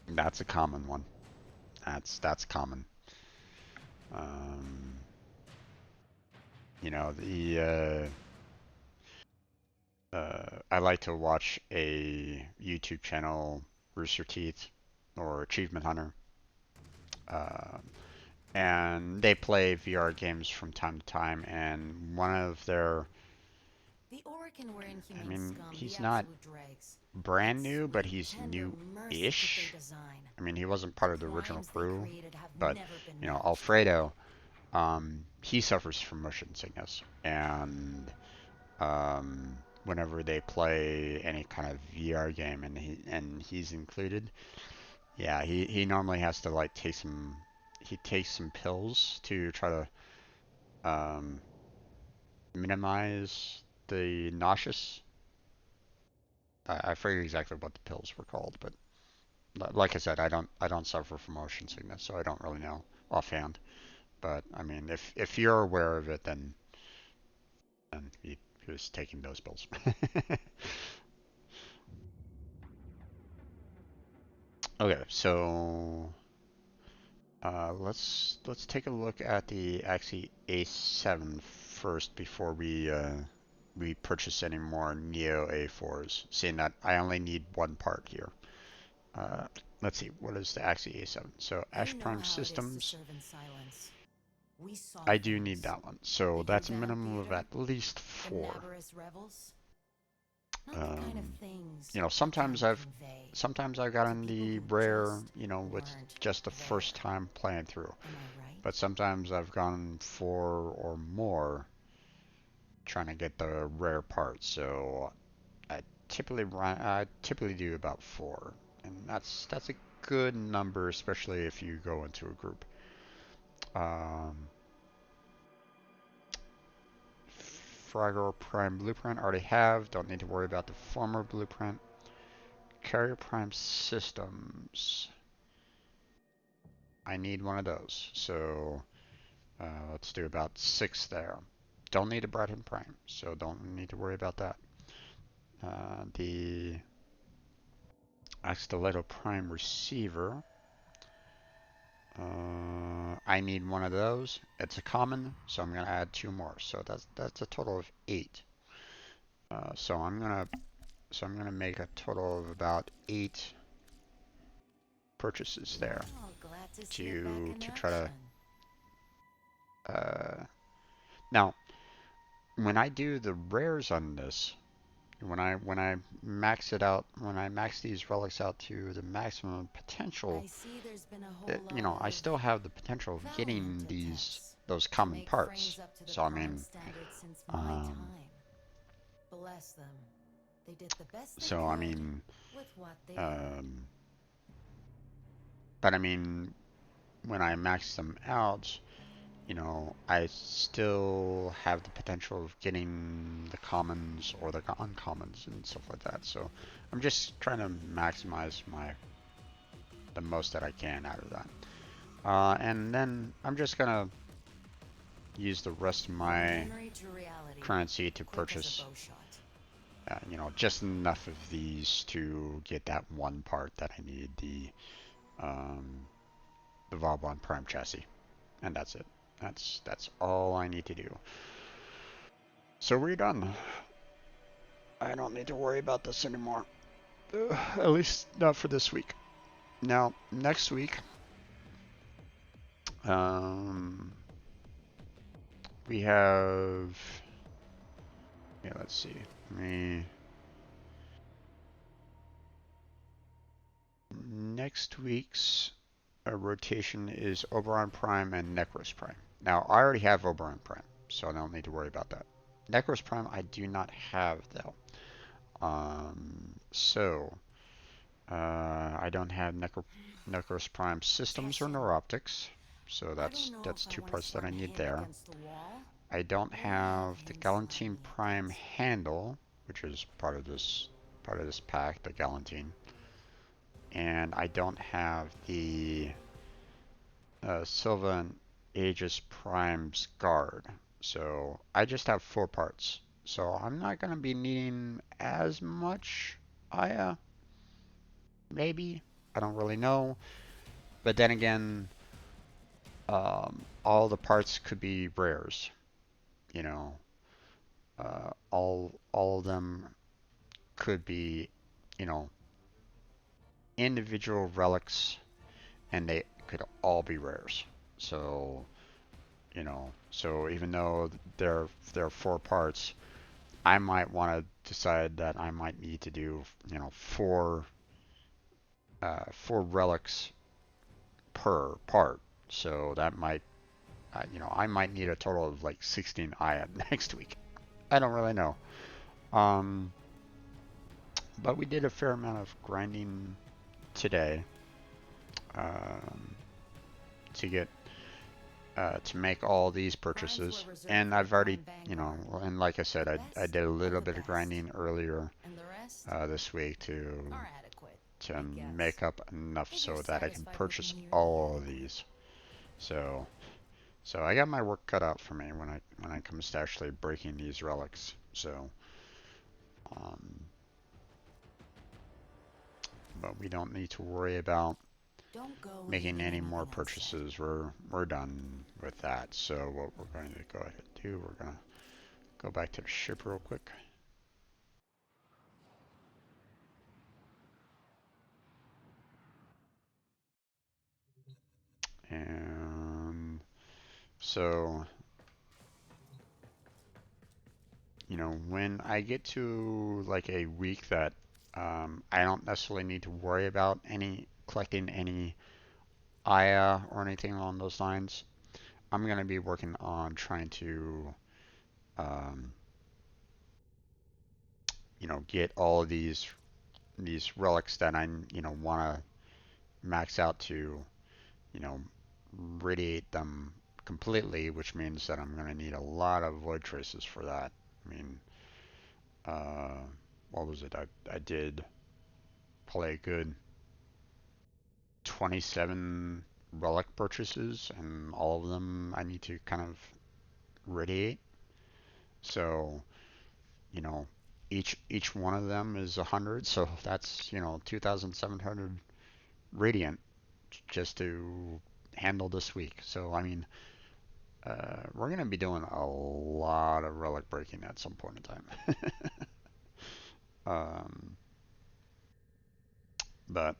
That's a common one. That's common. You know, I like to watch a YouTube channel, Rooster Teeth or Achievement Hunter, and they play VR games from time to time. And one of their, I mean, he's not brand new, but he's new-ish. I mean, he wasn't part of the original crew, but you know, Alfredo, he suffers from motion sickness, and whenever they play any kind of VR game and he's included, yeah, he normally has to like he takes some pills to try to minimize the nauseous. I forget exactly what the pills were called, but like I said, I don't suffer from motion sickness, so I don't really know offhand. But I mean, if you're aware of it, then he was taking those pills. Okay, so let's take a look at the Axie A7 first before we purchase any more Neo A4s. Seeing that I only need one part here. Let's see, what is the Axie A7? So Ash Prime Systems. I do need that one. So that's a minimum of at least 4. Not the kind of things You know, sometimes I've gotten the rare, you know, with just the first time playing through. Am I right? But sometimes I've gone 4 or more trying to get the rare parts. So I typically do about 4, and that's a good number, especially if you go into a group. Fragor Prime Blueprint already have. Don't need to worry about the former blueprint. Carrier Prime Systems. I need one of those. So let's do about 6 there. Don't need a Brighton Prime, so don't need to worry about that. The Stiletto Prime Receiver. I need one of those. It's a common, so I'm gonna add 2 more. So that's a total of 8. So I'm gonna make a total of about 8 purchases there Glad to see it back in to try to. action. Now, when I do the rares on this, when I max it out, when I max these relics out to the maximum potential, I see there's been a whole lot you know, I of still have the potential of getting valiant those attempts to common make parts. frames up to the So I common mean, standard since my time. Bless them. They did the best they so I could mean, with what they had. but I mean, when I max them out, you know, I still have the potential of getting the commons or the uncommons and stuff like that. So I'm just trying to maximize the most that I can out of that. And then I'm just gonna use the rest of my currency to purchase, you know, just enough of these to get that one part that I need, the Vauban Prime chassis, and that's it. That's all I need to do. So we're done. I don't need to worry about this anymore. At least not for this week. Now, next week, we have. Yeah, let's see. Next week's rotation is Oberon Prime and Necros Prime. Now, I already have Oberon Prime, so I don't need to worry about that. Necros Prime I do not have, though. I don't have Necros Prime Systems or Neuroptics, so that's 2 parts that I need there. I don't have the Galantine Prime Handle, which is part of this pack, the Galantine. And I don't have the Silva and Aegis Prime's Guard. So I just have 4 parts. So I'm not going to be needing as much Aya. Maybe. I don't really know. But then again, all the parts could be rares. You know, all of them could be, you know, individual relics, and they could all be rares. So, you know, so even though there are 4 parts, I might want to decide that I might need to do, you know, 4 relics per part. So that might, you know, I might need a total of like 16 Aya next week. I don't really know. But we did a fair amount of grinding today to get to make all these purchases, and I've already, you know, and like I said, I did a little bit of grinding earlier this week to make up enough so that I can purchase all of these. So I got my work cut out for me when it comes to actually breaking these relics. So, but we don't need to worry about making any more purchases. We're done with that. So what we're going to go ahead and do, we're going to go back to the ship real quick. And so when I get to like a week that I don't necessarily need to worry about collecting any Aya or anything along those lines, I'm gonna be working on trying to um, get all of these relics that I want to max out to, you know, radiate them completely, which means that I'm gonna need a lot of void traces for that. I mean, uh, what was it? I did probably a good 27 relic purchases, and all of them I need to kind of radiate. So, you know, each one of them is 100, so that's 2,700 radiant just to handle this week. So, I mean, we're gonna be doing a lot of relic breaking at some point in time. um, but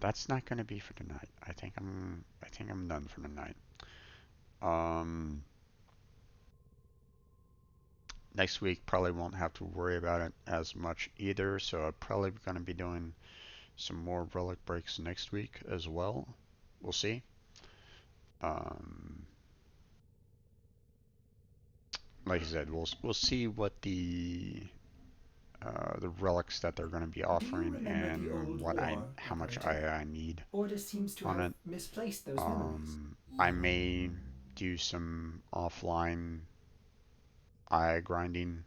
that's not gonna be for tonight. I think I'm done for tonight. Um, Next week probably won't have to worry about it as much either, so I'm probably gonna be doing some more relic breaks next week as well. We'll see. Um, like I said, we'll see what the relics that they're going to be Do you offering remember the and old war, how much operator? I need Order seems to on have it. misplaced those memories. I may do some offline eye grinding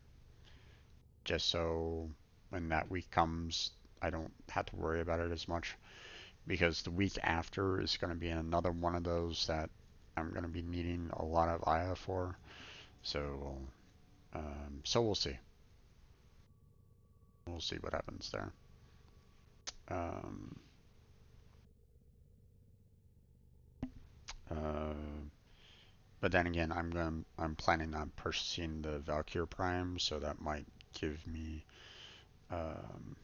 just so when that week comes, I don't have to worry about it as much because the week after is going to be another one of those that I'm going to be needing a lot of Aya for. So, so we'll see. We'll see what happens there. Um, uh, but then again, I'm planning on purchasing the Valkyr Prime, so that might give me um,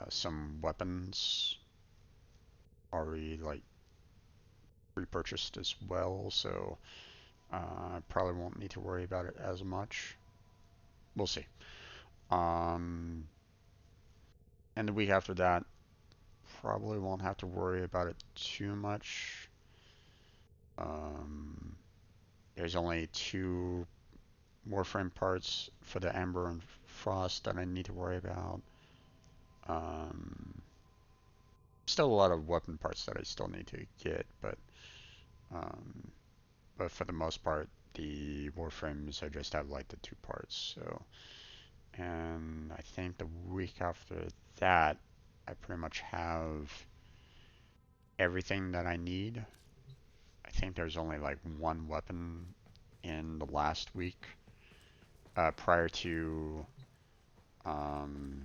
some weapons already like pre-purchased as well. So I probably won't need to worry about it as much. We'll see. Um, and the week after that, probably won't have to worry about it too much. Um, there's only 2 Warframe parts for the Amber and Frost that I need to worry about. Um, Still a lot of weapon parts that I still need to get, um, but for the most part, the Warframes I just have like the 2 parts. So, and I think the week after that, I pretty much have everything that I need. I think there's only like 1 weapon in the last week prior to um,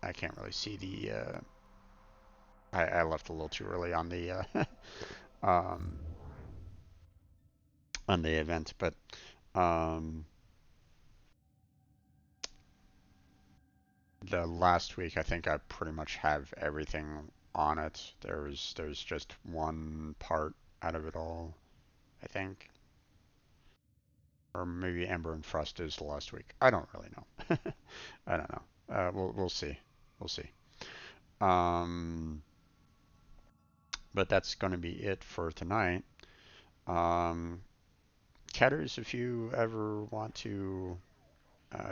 I can't really see the I left a little too early on the um, on the event, but um, the last week I think I pretty much have everything on it. There's just 1 part out of it all, I think, or maybe Ember and Frost is the last week. I don't really know. I don't know. We'll see. We'll see. Um, but that's going to be it for tonight. Um, Catters, if you ever want to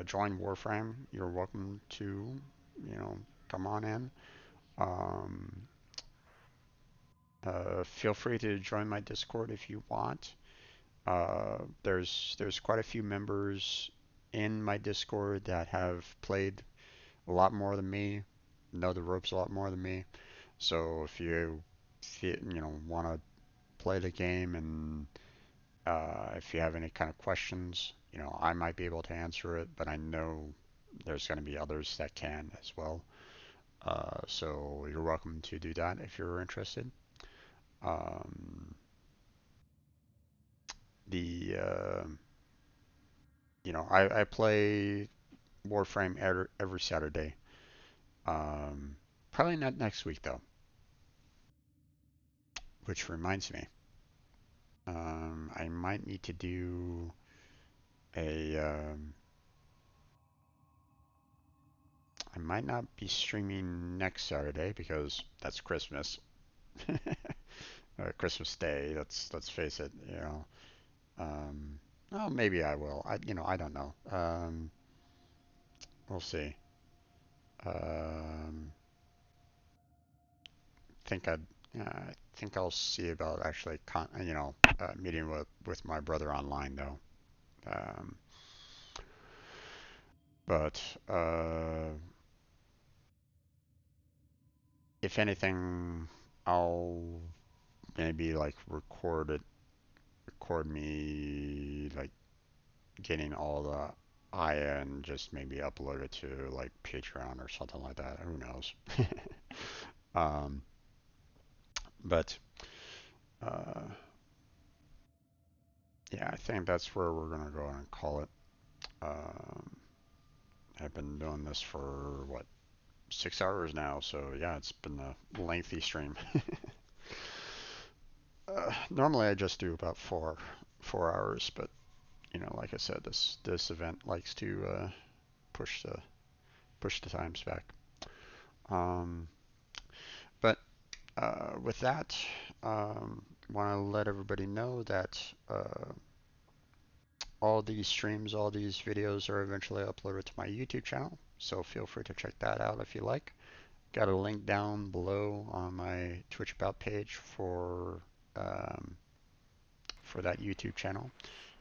join Warframe, you're welcome to, come on in. Um, Feel free to join my Discord if you want. There's quite a few members in my Discord that have played a lot more than me, know the ropes a lot more than me. So if you want to play the game and if you have any kind of questions, I might be able to answer it, but I know there's going to be others that can as well. So you're welcome to do that if you're interested. Um, the I play Warframe every Saturday. Probably not next week though. which reminds me, I might need to do I might not be streaming next Saturday because that's Christmas. Christmas Day. Let's face it. Well, maybe I will. I don't know. We'll see. Um, think I think I'll see about actually, meeting with my brother online though. Um, but if anything, I'll maybe like record me like getting all the Aya and just maybe upload it to like Patreon or something like that. Who knows? um, but uh, yeah, I think that's where we're gonna go and call it. Um, I've been doing this for what 6 hours now, so yeah, it's been a lengthy stream. Normally I just do about four hours, but like I said, this event likes to push the times back. Um, but with that, want to let everybody know that all these streams, all these videos are eventually uploaded to my YouTube channel. So feel free to check that out if you like. Got a link down below on my Twitch About page for that YouTube channel.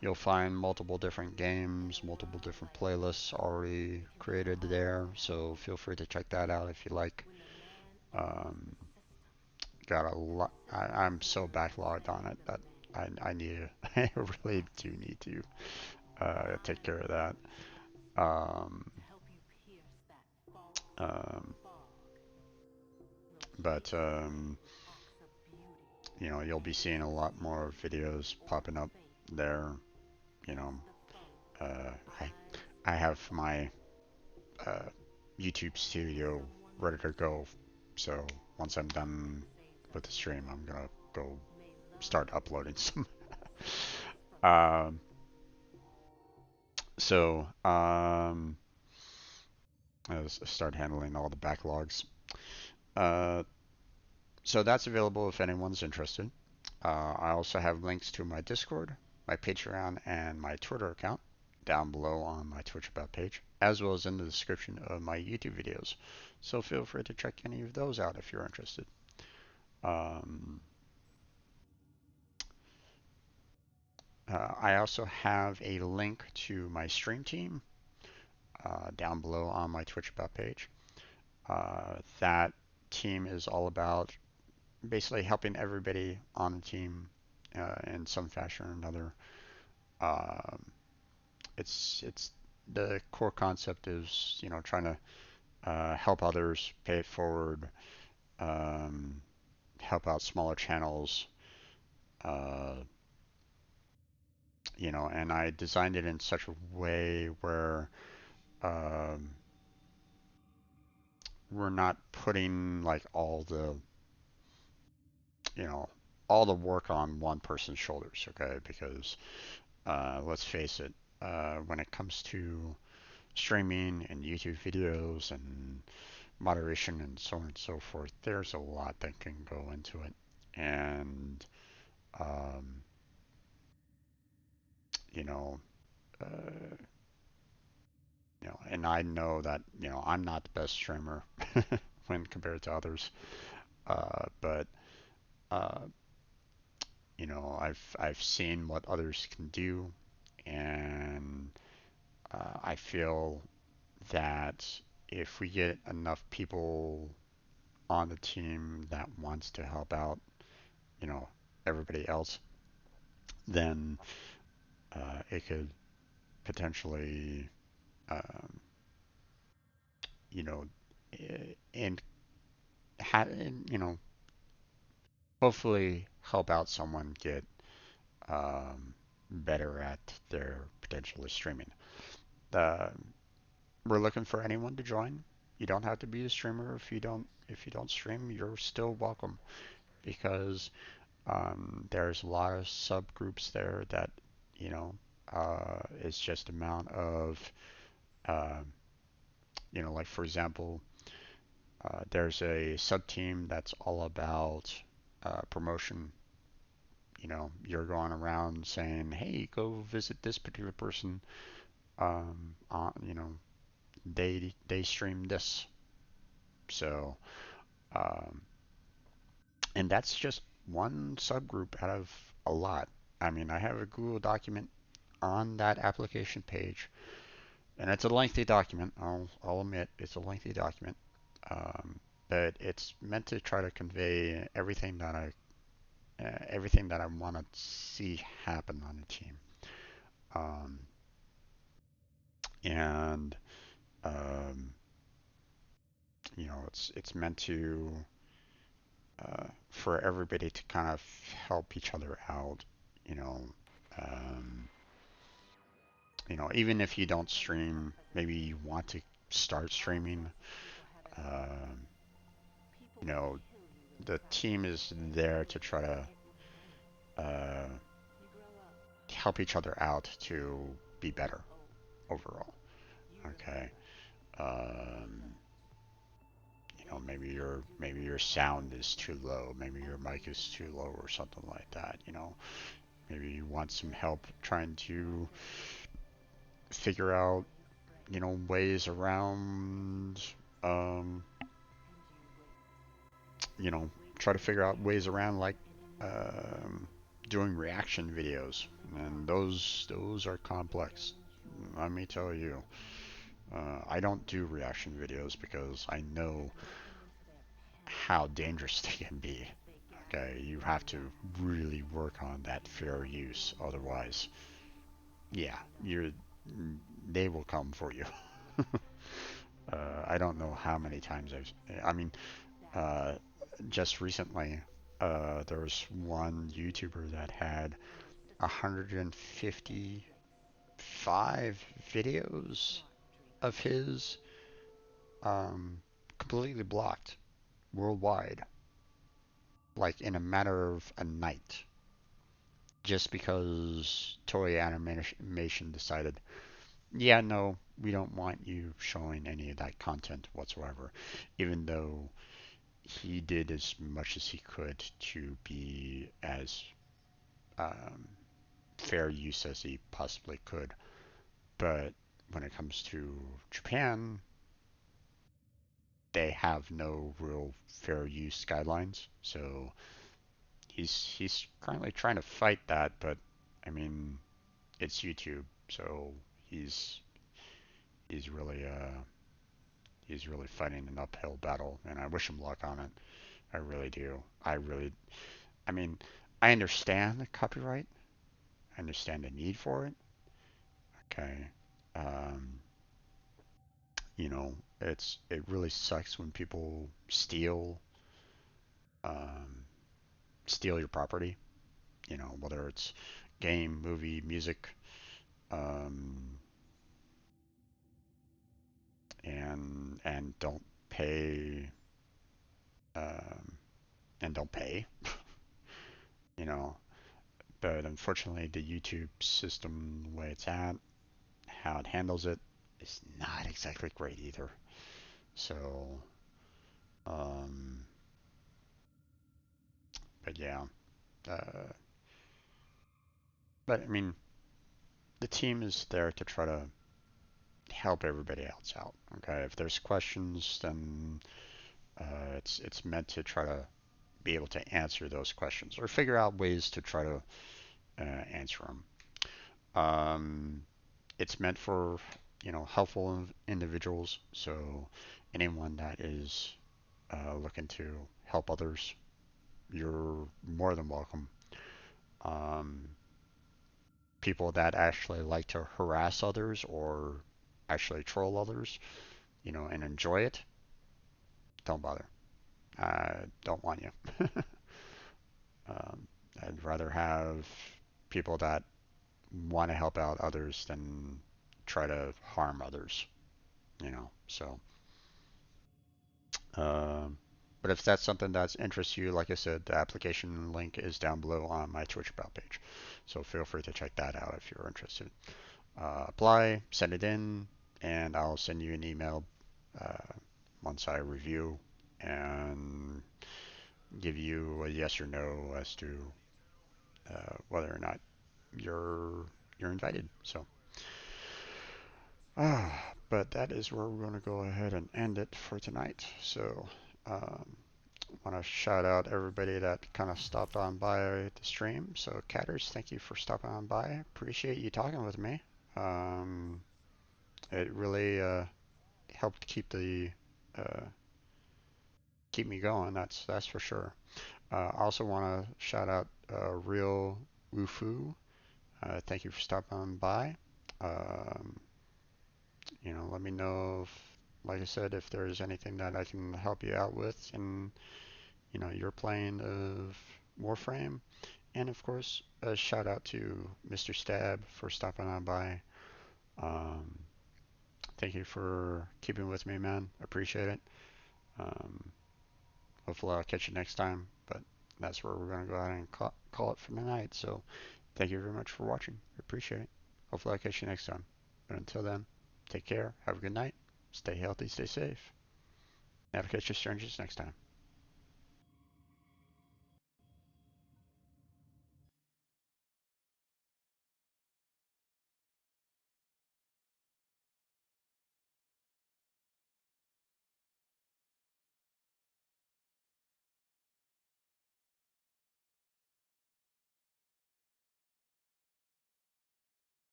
You'll find multiple different games, multiple different playlists already created there. So feel free to check that out if you like. Um, got a lot. I'm so backlogged on it that I need to, I really do need to take care of that. Um, um, but you'll be seeing a lot more videos popping up there. You know, uh, I I have my uh, YouTube studio ready to go. So once I'm done with the stream, I'm gonna go start uploading some. um, so I'll start handling all the backlogs. Uh, so that's available if anyone's interested. I also have links to my Discord, my Patreon, and my Twitter account down below on my Twitch About page, as well as in the description of my YouTube videos. So feel free to check any of those out if you're interested. Um, I also have a link to my stream team down below on my Twitch About page. That team is all about basically helping everybody on the team in some fashion or another. Um, it's the core concept is trying to help others, pay it forward, um, help out smaller channels, uh, and I designed it in such a way where um, we're not putting like you know, all the work on one person's shoulders, okay? Because let's face it, when it comes to streaming and YouTube videos and moderation and so on and so forth, there's a lot that can go into it. And, um, you know, uh, and I know that, I'm not the best streamer when compared to others. But, uh, I've seen what others can do, and I feel that if we get enough people on the team that wants to help out, you know, everybody else, then it could potentially, um, you know, and, and hopefully help out someone get better at their potentially streaming. Uh, we're looking for anyone to join. You don't have to be a streamer if you don't stream. You're still welcome because There's a lot of subgroups there that, is just amount of, uh, like for example, there's a sub team that's all about promotion. You're going around saying, "Hey, go visit this particular person. On, they stream this." So, um, and that's just one subgroup out of a lot. I mean, I have a Google document on that application page, and it's a lengthy document. I'll admit it's a lengthy document, um, but it's meant to try to convey everything that I want to see happen on the team. Um, and um, it's meant to for everybody to kind of help each other out. You know, um, even if you don't stream, maybe you want to start streaming. Um, you know, the team is there to try to uh, help each other out to be better overall. Okay. Um, maybe your sound is too low, maybe your mic is too low or something like that. Maybe you want some help trying to figure out, ways around, um, you know, try to figure out ways around like um, doing reaction videos, and those are complex. Let me tell you, I don't do reaction videos because I know how dangerous they can be. Okay, you have to really work on that fair use. Otherwise, yeah, they will come for you. I don't know how many times I mean, uh, just recently, there was one YouTuber that had 155 videos of his completely blocked worldwide, like in a matter of a night, just because Toei Animation decided, yeah, no, we don't want you showing any of that content whatsoever, even though he did as much as he could to be as um, fair use as he possibly could. But when it comes to Japan, they have no real fair use guidelines. So he's currently trying to fight that, but I mean, it's YouTube, so he's he's really uh he's really fighting an uphill battle, and I wish him luck on it. I really do. I mean, I understand the copyright. I understand the need for it. Okay. Um, it really sucks when people um, steal your property. Whether it's game, movie, music, um, and pay um, don't pay. You know, but unfortunately, the YouTube system, the way it's at, how it handles it, is not exactly great either. So, um, but yeah, uh, but I mean, the team is there to try to help everybody else out. Okay, if there's questions, then it's meant to try to be able to answer those questions or figure out ways to try to answer them. It's meant for helpful individuals. So anyone that is looking to help others, you're more than welcome. Um, People that actually like to harass others or actually troll others, and enjoy it, don't bother. I don't want you. um, I'd rather have people that want to help out others than try to harm others. So, um, But if that's something that interests you, like I said, the application link is down below on my Twitch about page. So feel free to check that out if you're interested. Apply, send it in, and I'll send you an email once I review and give you a yes or no as to whether or not you're invited. So, but that is where we're going to go ahead and end it for tonight. So, want to shout out everybody that kind of stopped on by the stream. So, Catters, thank you for stopping on by. Appreciate you talking with me. It really helped keep me going. That's for sure. I also want to shout out Real Wufu. Thank you for stopping by. Um, let me know if, like I said, if there's anything that I can help you out with in, your playing of Warframe. And of course, a shout out to Mr. Stab for stopping on by. Um, Thank you for keeping with me, man. Appreciate it. Um, Hopefully I'll catch you next time, but that's where we're going to go ahead and call it for the night. So thank you very much for watching. Appreciate it. Hopefully I'll catch you next time. But until then, take care. Have a good night. Stay healthy. Stay safe. Never catch your strangers next time.